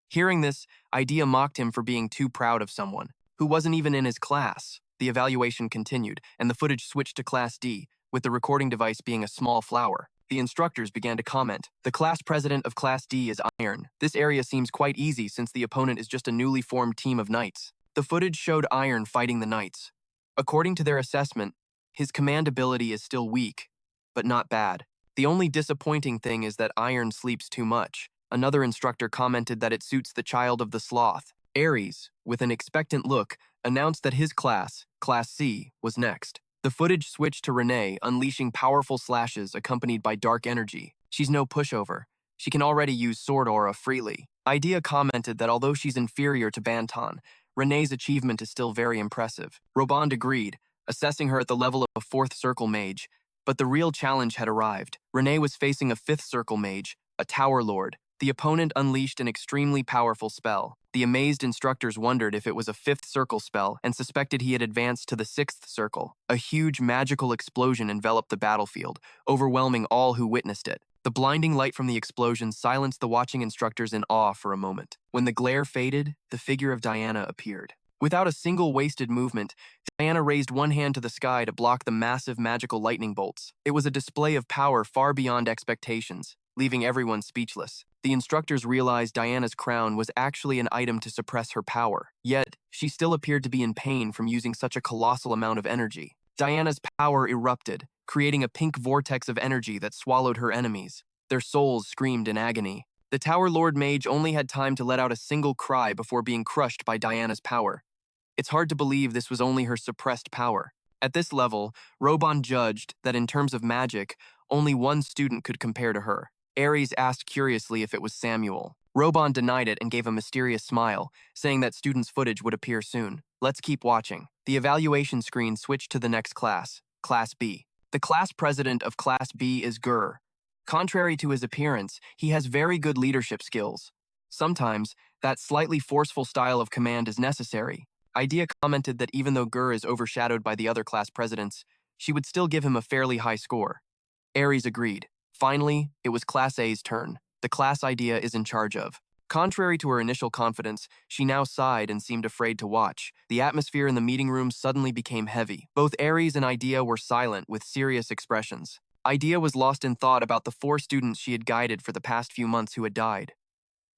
Hearing this, Idea mocked him for being too proud of someone, who wasn't even in his class. The evaluation continued, and the footage switched to Class D, with the recording device being a small flower. The instructors began to comment. The class president of Class D is Iron. This area seems quite easy since the opponent is just a newly formed team of knights. The footage showed Iron fighting the knights. According to their assessment, his command ability is still weak, but not bad. The only disappointing thing is that Iron sleeps too much. Another instructor commented that it suits the child of the sloth. Ares, with an expectant look, announced that his class, Class C, was next. The footage switched to Renee, unleashing powerful slashes accompanied by dark energy. She's no pushover. She can already use sword aura freely. Idea commented that although she's inferior to Bantan, Renee's achievement is still very impressive. Robond agreed, assessing her at the level of a 4th circle mage. But the real challenge had arrived. Renee was facing a 5th circle mage, a tower lord. The opponent unleashed an extremely powerful spell. The amazed instructors wondered if it was a 5th circle spell and suspected he had advanced to the 6th circle. A huge magical explosion enveloped the battlefield, overwhelming all who witnessed it. The blinding light from the explosion silenced the watching instructors in awe for a moment. When the glare faded, the figure of Diana appeared. Without a single wasted movement, Diana raised one hand to the sky to block the massive magical lightning bolts. It was a display of power far beyond expectations, leaving everyone speechless. The instructors realized Diana's crown was actually an item to suppress her power. Yet, she still appeared to be in pain from using such a colossal amount of energy. Diana's power erupted, creating a pink vortex of energy that swallowed her enemies. Their souls screamed in agony. The Tower Lord Mage only had time to let out a single cry before being crushed by Diana's power. It's hard to believe this was only her suppressed power. At this level, Robond judged that in terms of magic, only one student could compare to her. Ares asked curiously if it was Samuel. Robond denied it and gave a mysterious smile, saying that students' footage would appear soon. Let's keep watching. The evaluation screen switched to the next class, Class B. The class president of Class B is Gur. Contrary to his appearance, he has very good leadership skills. Sometimes, that slightly forceful style of command is necessary. Idea commented that even though Gur is overshadowed by the other class presidents, she would still give him a fairly high score. Aries agreed. Finally, it was Class A's turn. The class Idea is in charge of. Contrary to her initial confidence, she now sighed and seemed afraid to watch. The atmosphere in the meeting room suddenly became heavy. Both Aries and Idea were silent with serious expressions. Idea was lost in thought about the 4 students she had guided for the past few months who had died.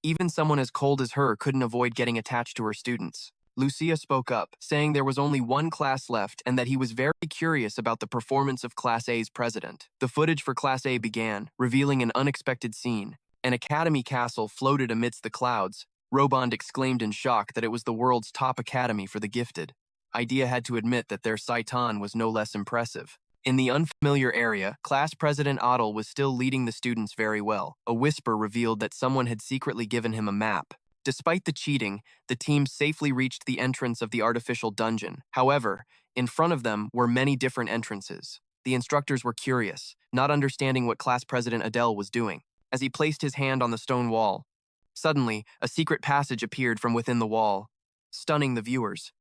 Even someone as cold as her couldn't avoid getting attached to her students. Lucia spoke up, saying there was only one class left and that he was very curious about the performance of Class A's president. The footage for Class A began, revealing an unexpected scene. An academy castle floated amidst the clouds. Robond exclaimed in shock that it was the world's top academy for the gifted. Idea had to admit that their Saiton was no less impressive. In the unfamiliar area, Class President Adel was still leading the students very well. A whisper revealed that someone had secretly given him a map. Despite the cheating, the team safely reached the entrance of the artificial dungeon. However, in front of them were many different entrances. The instructors were curious, not understanding what Class President Adel was doing. As he placed his hand on the stone wall, suddenly, a secret passage appeared from within the wall, stunning the viewers.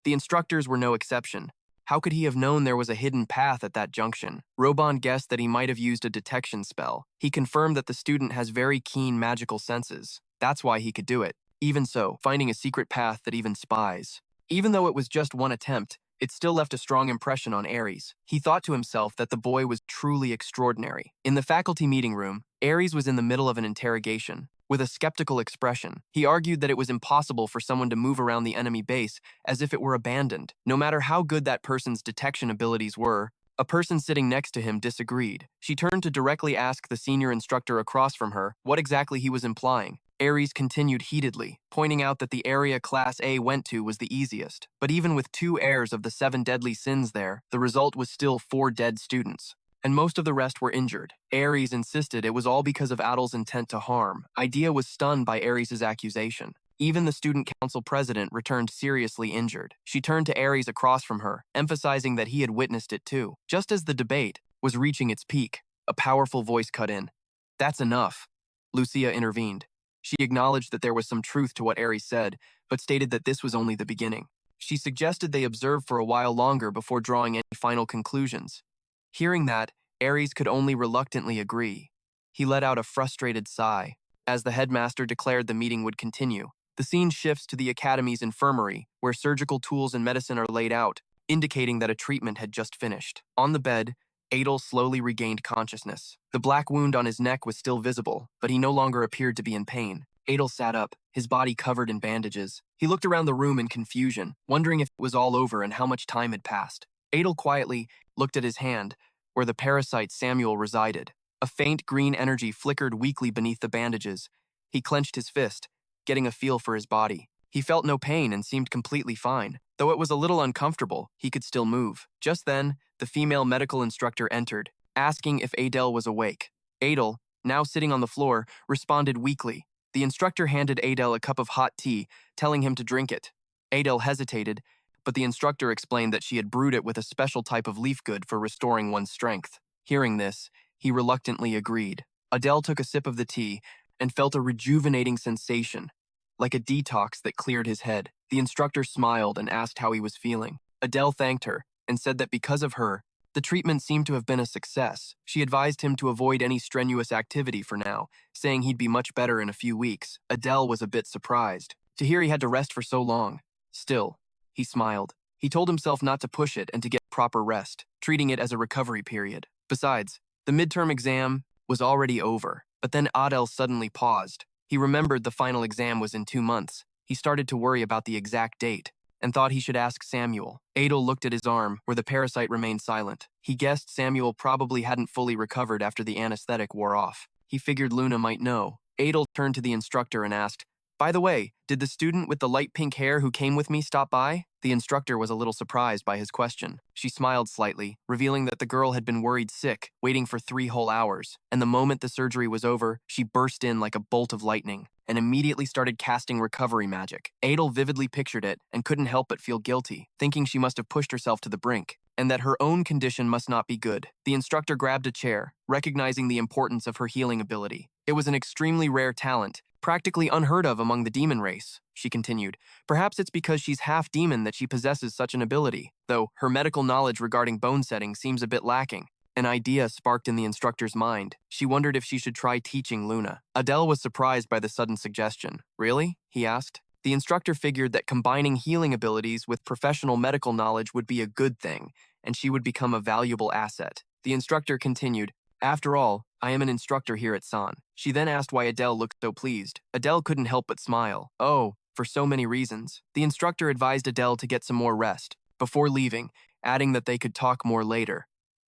The instructors were no exception. How could he have known there was a hidden path at that junction? Robond guessed that he might have used a detection spell. He confirmed that the student has very keen magical senses. That's why he could do it. Even so, finding a secret path that even spies. Even though it was just one attempt, it still left a strong impression on Aries. He thought to himself that the boy was truly extraordinary. In the faculty meeting room, Aries was in the middle of an interrogation. With a skeptical expression, he argued that it was impossible for someone to move around the enemy base as if it were abandoned. No matter how good that person's detection abilities were, a person sitting next to him disagreed. She turned to directly ask the senior instructor across from her what exactly he was implying. Aries continued heatedly, pointing out that the area Class A went to was the easiest. But even with 2 heirs of the 7 deadly sins there, the result was still 4 dead students. And most of the rest were injured. Aries insisted it was all because of Adel's intent to harm. Idea was stunned by Aries' accusation. Even the student council president returned seriously injured. She turned to Aries across from her, emphasizing that he had witnessed it too. Just as the debate was reaching its peak, a powerful voice cut in. "That's enough." Lucia intervened. She acknowledged that there was some truth to what Aries said, but stated that this was only the beginning. She suggested they observe for a while longer before drawing any final conclusions. Hearing that, Aries could only reluctantly agree. He let out a frustrated sigh. As the headmaster declared the meeting would continue, the scene shifts to the academy's infirmary, where surgical tools and medicine are laid out, indicating that a treatment had just finished. On the bed, Adel slowly regained consciousness. The black wound on his neck was still visible, but he no longer appeared to be in pain. Adel sat up, his body covered in bandages. He looked around the room in confusion, wondering if it was all over and how much time had passed. Adel quietly looked at his hand, where the parasite Samuel resided. A faint green energy flickered weakly beneath the bandages. He clenched his fist, getting a feel for his body. He felt no pain and seemed completely fine. Though it was a little uncomfortable, he could still move. Just then, the female medical instructor entered, asking if Adel was awake. Adel, now sitting on the floor, responded weakly. The instructor handed Adel a cup of hot tea, telling him to drink it. Adel hesitated, but the instructor explained that she had brewed it with a special type of leaf good for restoring one's strength. Hearing this, he reluctantly agreed. Adel took a sip of the tea and felt a rejuvenating sensation, like a detox that cleared his head. The instructor smiled and asked how he was feeling. Adel thanked her and said that because of her, the treatment seemed to have been a success. She advised him to avoid any strenuous activity for now, saying he'd be much better in a few weeks. Adel was a bit surprised to hear he had to rest for so long. Still, he smiled. He told himself not to push it and to get proper rest, treating it as a recovery period. Besides, the midterm exam was already over. But then Adel suddenly paused. He remembered the final exam was in 2 months. He started to worry about the exact date and thought he should ask Samuel. Adel looked at his arm, where the parasite remained silent. He guessed Samuel probably hadn't fully recovered after the anesthetic wore off. He figured Luna might know. Adel turned to the instructor and asked, "By the way, did the student with the light pink hair who came with me stop by?" The instructor was a little surprised by his question. She smiled slightly, revealing that the girl had been worried sick, waiting for 3 whole hours. And the moment the surgery was over, she burst in like a bolt of lightning. and immediately started casting recovery magic. Adel vividly pictured it and couldn't help but feel guilty, thinking she must have pushed herself to the brink, and that her own condition must not be good. The instructor grabbed a chair, recognizing the importance of her healing ability. It was an extremely rare talent, practically unheard of among the demon race, she continued. Perhaps it's because she's half demon that she possesses such an ability, though her medical knowledge regarding bone setting seems a bit lacking. An idea sparked in the instructor's mind. She wondered if she should try teaching Luna. Adel was surprised by the sudden suggestion. Really? He asked. The instructor figured that combining healing abilities with professional medical knowledge would be a good thing, and she would become a valuable asset. The instructor continued, after all, I am an instructor here at San. She then asked why Adel looked so pleased. Adel couldn't help but smile. Oh, for so many reasons. The instructor advised Adel to get some more rest before leaving, adding that they could talk more later.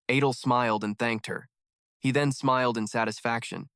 Adel smiled and thanked her. He then smiled in satisfaction.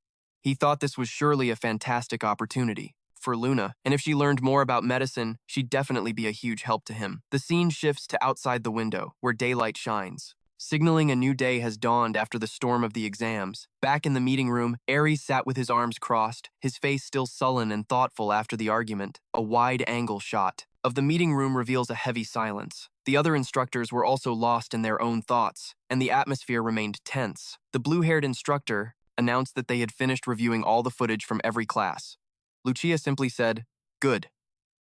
He thought this was surely a fantastic opportunity for Luna, and if she learned more about medicine, she'd definitely be a huge help to him. The scene shifts to outside the window, where daylight shines, signaling a new day has dawned after the storm of the exams. Back in the meeting room, Ares sat with his arms crossed, his face still sullen and thoughtful after the argument. A wide-angle shot of the meeting room reveals a heavy silence. The other instructors were also lost in their own thoughts, and the atmosphere remained tense. The blue-haired instructor announced that they had finished reviewing all the footage from every class. Lucia simply said, "Good."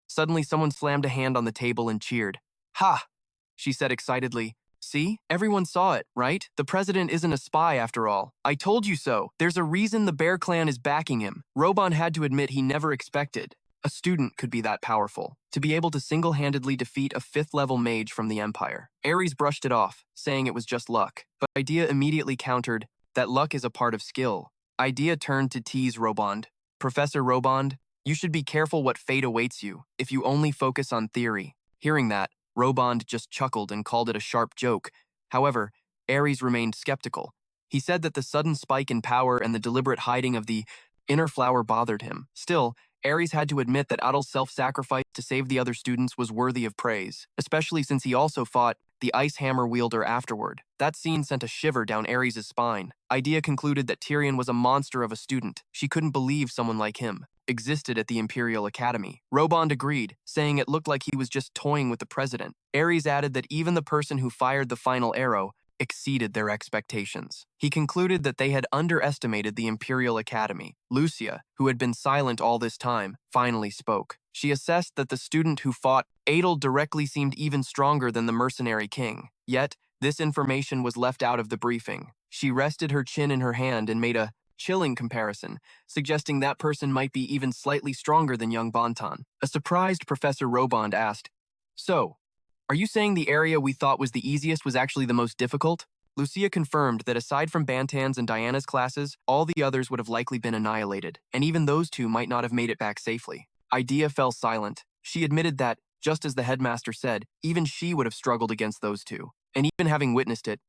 Suddenly, someone slammed a hand on the table and cheered. "Ha!" she said excitedly. "See? Everyone saw it, right? The president isn't a spy after all. I told you so. There's a reason the Bear Clan is backing him." Robond had to admit he never expected a student could be that powerful, to be able to single-handedly defeat a 5th-level mage from the Empire. Ares brushed it off, saying it was just luck. But Idea immediately countered that luck is a part of skill. Idea turned to tease Robond. "Professor Robond, you should be careful what fate awaits you if you only focus on theory." Hearing that, Robond just chuckled and called it a sharp joke. However, Ares remained skeptical. He said that the sudden spike in power and the deliberate hiding of the inner flower bothered him. Still, Ares had to admit that Adel's self-sacrifice to save the other students was worthy of praise, especially since he also fought the ice hammer wielder afterward. That scene sent a shiver down Ares' spine. Idea concluded that Tyrion was a monster of a student. She couldn't believe someone like him existed at the Imperial Academy. Robond agreed, saying it looked like he was just toying with the president. Ares added that even the person who fired the final arrow exceeded their expectations. He concluded that they had underestimated the Imperial Academy. Lucia, who had been silent all this time, finally spoke. She assessed that the student who fought Adel directly seemed even stronger than the mercenary king. Yet, this information was left out of the briefing. She rested her chin in her hand and made a chilling comparison, suggesting that person might be even slightly stronger than young Bonton. A surprised Professor Robond asked, "So, are you saying the area we thought was the easiest was actually the most difficult?" Lucia confirmed that aside from Bantan's and Diana's classes, all the others would have likely been annihilated, and even those two might not have made it back safely. Idea fell silent. She admitted that, just as the headmaster said, even she would have struggled against those two. And even having witnessed it,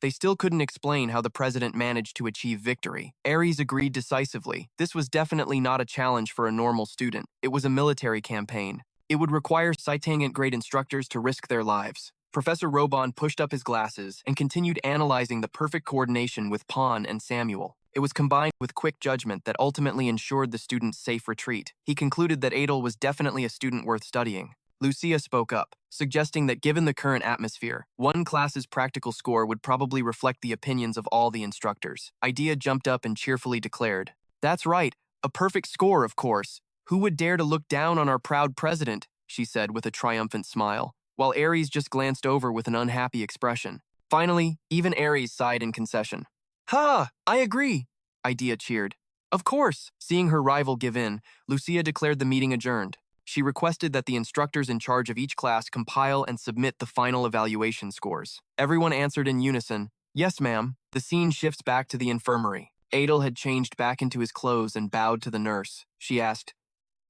they still couldn't explain how the president managed to achieve victory. Ares agreed decisively. This was definitely not a challenge for a normal student. It was a military campaign. It would require Saiton-grade instructors to risk their lives. Professor Robond pushed up his glasses and continued analyzing the perfect coordination with Pawn and Samuel. It was combined with quick judgment that ultimately ensured the student's safe retreat. He concluded that Adel was definitely a student worth studying. Lucia spoke up, suggesting that given the current atmosphere, one class's practical score would probably reflect the opinions of all the instructors. Idea jumped up and cheerfully declared, "That's right, a perfect score, of course. Who would dare to look down on our proud president?" she said with a triumphant smile, while Ares just glanced over with an unhappy expression. Finally, even Ares sighed in concession. "Ha! I agree!" Idea cheered. "Of course!" Seeing her rival give in, Lucia declared the meeting adjourned. She requested that the instructors in charge of each class compile and submit the final evaluation scores. Everyone answered in unison, "Yes, ma'am." The scene shifts back to the infirmary. Adel had changed back into his clothes and bowed to the nurse. She asked,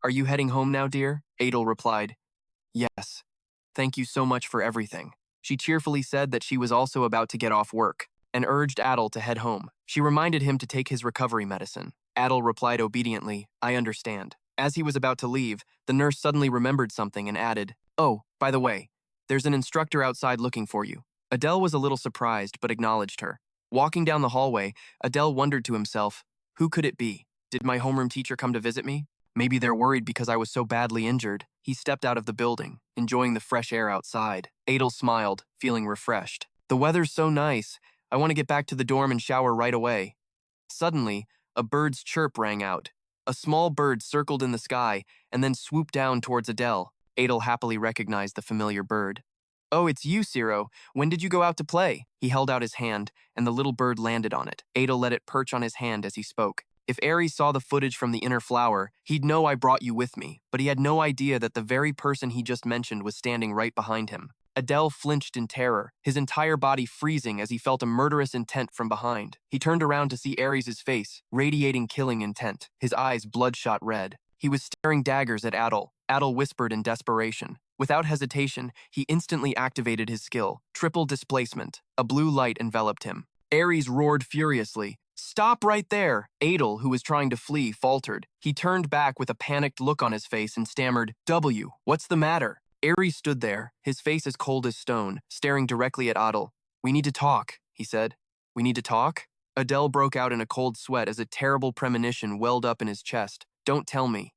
"Are you heading home now, dear?" Adel replied, "Yes. Thank you so much for everything." She cheerfully said that she was also about to get off work and urged Adel to head home. She reminded him to take his recovery medicine. Adel replied obediently, "I understand." As he was about to leave, the nurse suddenly remembered something and added, "Oh, by the way, there's an instructor outside looking for you." Adel was a little surprised but acknowledged her. Walking down the hallway, Adel wondered to himself, who could it be? Did my homeroom teacher come to visit me? Maybe they're worried because I was so badly injured. He stepped out of the building, enjoying the fresh air outside. Adel smiled, feeling refreshed. The weather's so nice. I want to get back to the dorm and shower right away. Suddenly, a bird's chirp rang out. A small bird circled in the sky and then swooped down towards Adel. Adel happily recognized the familiar bird. "Oh, it's you, Ciro. When did you go out to play?" He held out his hand, and the little bird landed on it. Adel let it perch on his hand as he spoke. If Ares saw the footage from the inner flower, he'd know I brought you with me, but he had no idea that the very person he just mentioned was standing right behind him. Adel flinched in terror, his entire body freezing as he felt a murderous intent from behind. He turned around to see Ares' face, radiating killing intent, his eyes bloodshot red. He was staring daggers at Adel. Adel whispered in desperation. Without hesitation, he instantly activated his skill, triple displacement. A blue light enveloped him. Ares roared furiously. "Stop right there!" Adel, who was trying to flee, faltered. He turned back with a panicked look on his face and stammered, "W, what's the matter?" Ares stood there, his face as cold as stone, staring directly at Adel. "We need to talk," he said. "We need to talk?" Adel broke out in a cold sweat as a terrible premonition welled up in his chest. "Don't tell me."